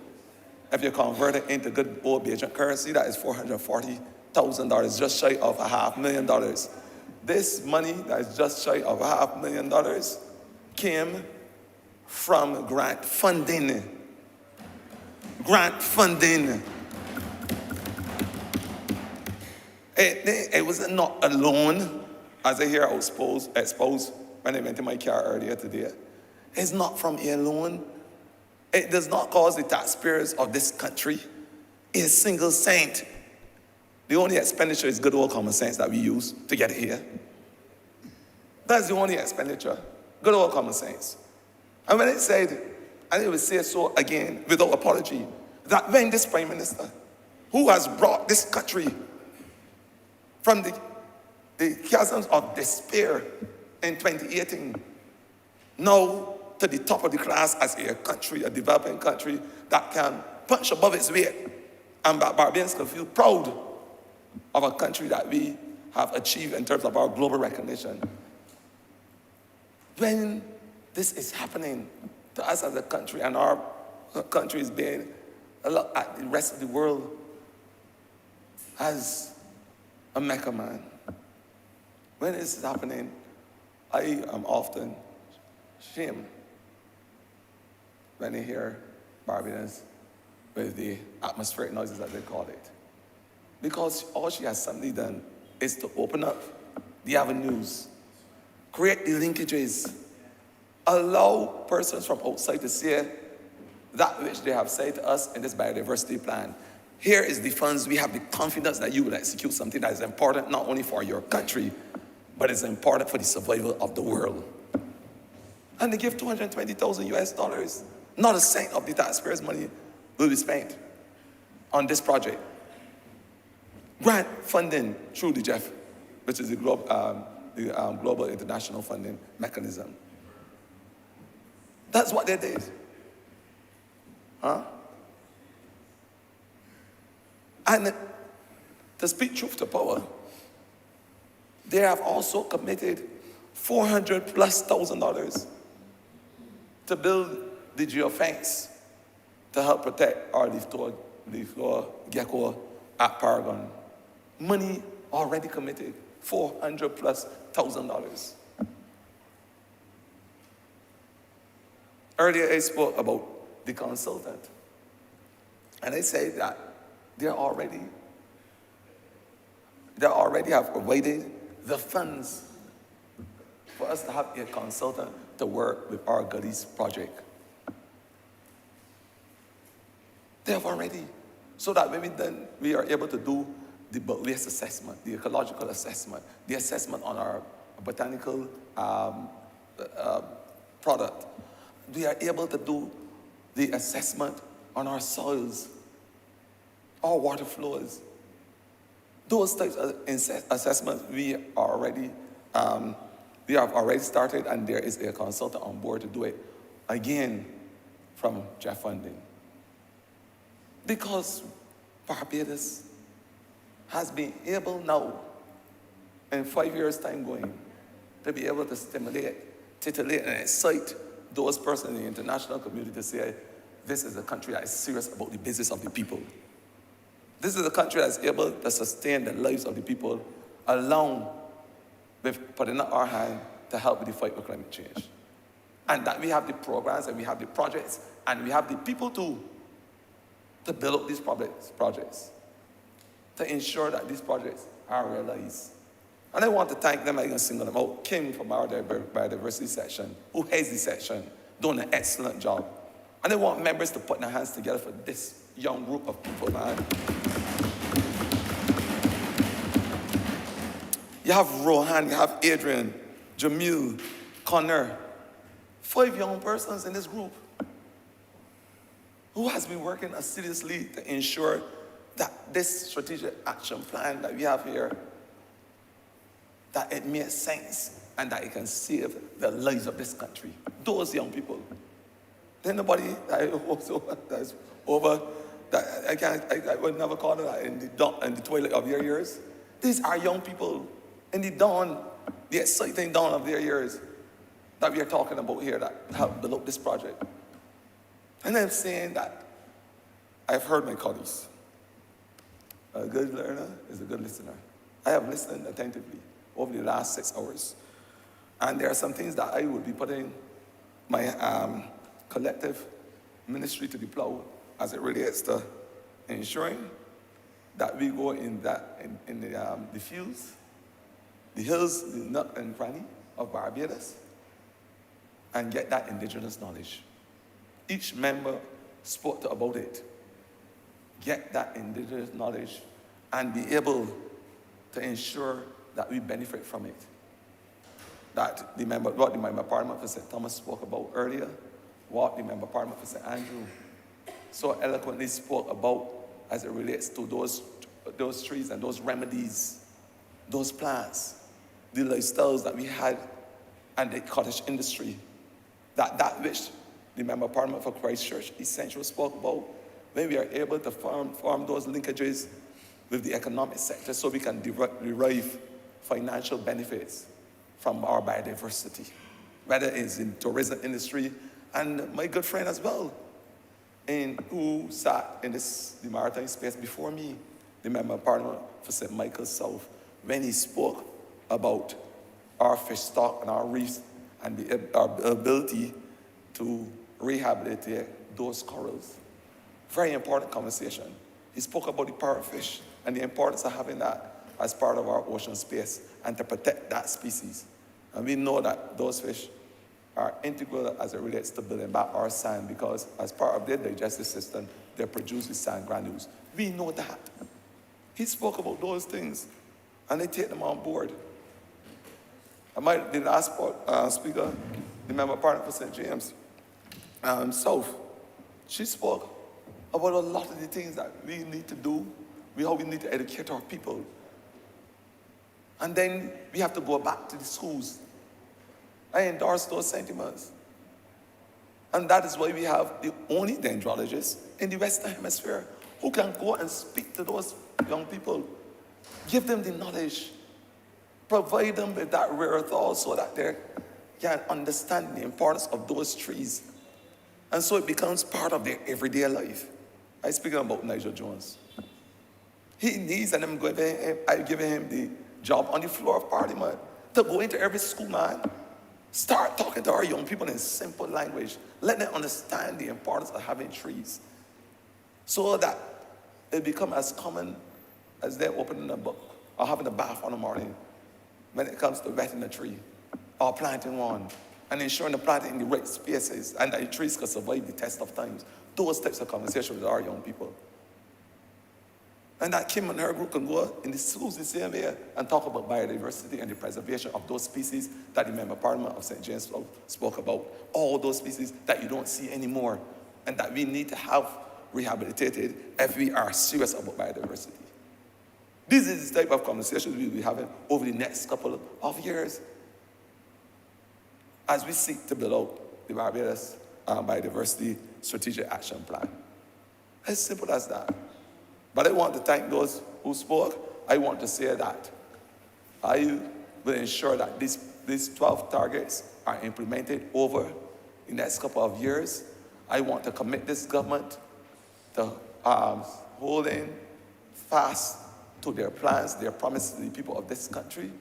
if you convert it into good old Bajan currency, that is $440,000, just shy of $500,000. This money that is just shy of $500,000 came from grant funding. Grant funding. It was not a loan, as I hear exposed when I went in my car earlier today. It's not from a loan. It does not cost the taxpayers of this country a single cent. The only expenditure is good old common sense that we use to get here. That's the only expenditure, good old common sense. And when I said, and I will say so again without apology, that when this Prime Minister, who has brought this country from the chasms of despair in 2018, now to the top of the class as a country, a developing country that can punch above its weight, and Barbadians can feel proud of a country that we have achieved in terms of our global recognition. When this is happening to us as a country, and our country is being looked at the rest of the world as a Mecca man, when this is happening, I am often shamed when I hear Barbadians with the atmospheric noises that they call it. Because all she has simply done is to open up the avenues, create the linkages, allow persons from outside to say that which they have said to us in this biodiversity plan. Here is the funds. We have the confidence that you will execute something that is important not only for your country, but it's important for the survival of the world. And they give $220,000 US. Not a cent of the taxpayers' money will be spent on this project. Grant funding through the GEF, which is the Global International Funding Mechanism. That's what they did. And to speak truth to power, they have also committed $400,000+ to build the geofence to help protect our leaf flower gecko at Paragon. Money already committed, $400,000+. Earlier I spoke about the consultant, and I said that they already have provided the funds for us to have a consultant to work with our Gullies project. They have already, so that when we are able to do the waste assessment, the ecological assessment, the assessment on our botanical product. We are able to do the assessment on our soils, our water flows. Those types of assessments we have already started, and there is a consultant on board to do it, again, from GEF funding. Because Barbados has been able now, in 5 years' time going, to be able to stimulate, titillate, and excite those persons in the international community to say, this is a country that is serious about the business of the people. This is a country that is able to sustain the lives of the people along with putting up our hand to help with the fight with climate change. And that we have the programs, and we have the projects, and we have the people to build up these projects, to ensure that these projects are realized. And I want to thank them. I'm going to single them out. Kim from our biodiversity section, who heads the section, doing an excellent job. And I want members to put their hands together for this young group of people, man. You have Rohan, you have Adrian, Jamil, Connor, 5 young persons in this group who has been working assiduously to ensure that this strategic action plan that we have here, that it makes sense and that it can save the lives of this country. Those young people. There's nobody that's over, that I would never call it that in the twilight of their years. These are young people in the dawn, the exciting dawn of their years that we are talking about here that help build up this project. And I'm saying that I've heard my colleagues. A good learner is a good listener. I have listened attentively over the last 6 hours. And there are some things that I will be putting my collective ministry to the plow as it relates to ensuring that we go in the fields, the hills, the nook and cranny of Barbados, and get that indigenous knowledge. Each member spoke about it. Get that indigenous knowledge and be able to ensure that we benefit from it. That what the member of Parliament for St. Thomas spoke about earlier, what the member of Parliament for St. Andrew so eloquently spoke about as it relates to those trees and those remedies, those plants, the lifestyles that we had, and the cottage industry. That which the member of Parliament for Christchurch Essential spoke about, when we are able to form those linkages with the economic sector so we can derive financial benefits from our biodiversity, whether it's in tourism industry, and my good friend as well, who sat in the maritime space before me, the member of Parliament for St. Michael's South, when he spoke about our fish stock and our reefs and our ability to rehabilitate those corals. Very important conversation. He spoke about the parrotfish and the importance of having that as part of our ocean space and to protect that species. And we know that those fish are integral as it relates to building back our sand because as part of their digestive system, they produce the sand granules. We know that. He spoke about those things and they take them on board. The last speaker, the member partner for St. James South, she spoke about a lot of the things that we need to do, how we need to educate our people. And then we have to go back to the schools. I endorse those sentiments. And that is why we have the only dendrologists in the Western Hemisphere who can go and speak to those young people, give them the knowledge, provide them with that wherewithal so that they can understand the importance of those trees. And so it becomes part of their everyday life. I'm speaking about Nigel Jones. He needs, and I'm giving him the job on the floor of Parliament to go into every school, man. Start talking to our young people in simple language. Let them understand the importance of having trees so that it becomes as common as they're opening a book or having a bath on the morning when it comes to wetting a tree or planting one and ensuring the planting in the right spaces and that the trees can survive the test of times. Those types of conversations with our young people. And that Kim and her group can go in the schools the same way and talk about biodiversity and the preservation of those species that the Member Parliament of St. James spoke about. All those species that you don't see anymore and that we need to have rehabilitated if we are serious about biodiversity. This is the type of conversations we will be having over the next couple of years as we seek to build out the Barbados Biodiversity Strategic Action Plan. As simple as that. But I want to thank those who spoke. I want to say that I will ensure that these 12 targets are implemented over the next couple of years. I want to commit this government to holding fast to their plans, their promises to the people of this country.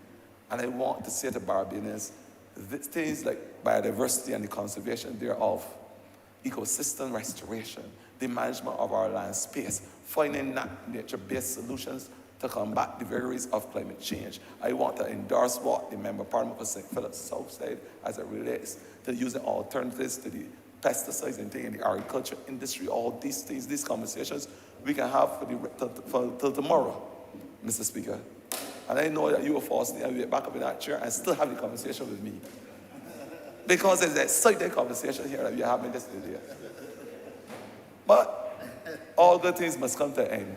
And I want to say to Barbadians, things like biodiversity and the conservation thereof, ecosystem restoration, the management of our land space, finding nature-based solutions to combat the vagaries of climate change. I want to endorse what the Member Parliament for St. Philip South said as it relates to using alternatives to the pesticides and things in the agriculture industry. All these things, these conversations we can have till tomorrow, Mr. Speaker. And I know that you will fall asleep and be back up in that chair and still have the conversation with me. Because it's an exciting conversation here that we're having this day. But all good things must come to an end.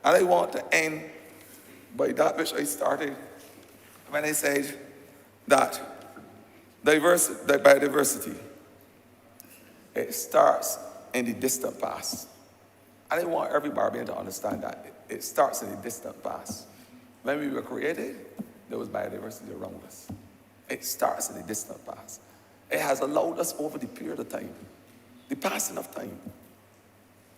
And I want to end by that which I started when I said that biodiversity, it starts in the distant past. And I want every Barbadian to understand that it starts in the distant past. When we were created, there was biodiversity around us. It starts in the distant past. It has allowed us over the period of time, the passing of time,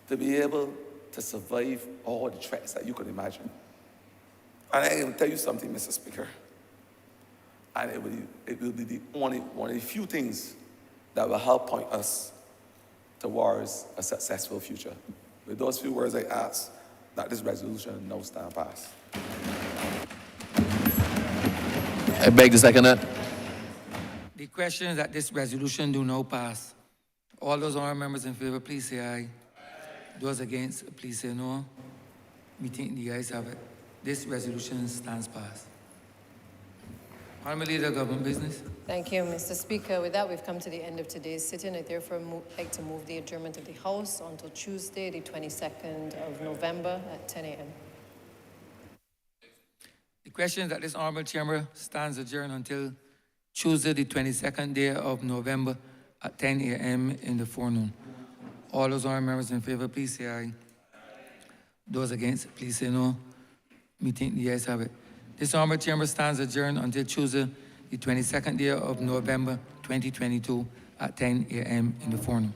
to be able to survive all the threats that you could imagine. And I can tell you something, Mr. Speaker, and it will be one of the few things that will help point us towards a successful future. With those few words, I ask that this resolution now stand passed. I beg to second that. The question is that this resolution do now pass. All those honourable members in favour, please say aye. Those against, please say no. Meeting the ayes have it. This resolution stands passed. Honourable Leader of Government Business. Thank you, Mr. Speaker. With that, we've come to the end of today's sitting. I therefore like to move the adjournment of the House until Tuesday, the 22nd of November at 10 a.m. The question is that this honourable chamber stands adjourned until Tuesday, the 22nd day of November at 10 a.m. in the forenoon. All those honourable members in favour, please say aye. Those against, please say no. Meeting the ayes have it. This honourable chamber stands adjourned until Tuesday, the 22nd day of November 2022 at 10 a.m. in the forenoon.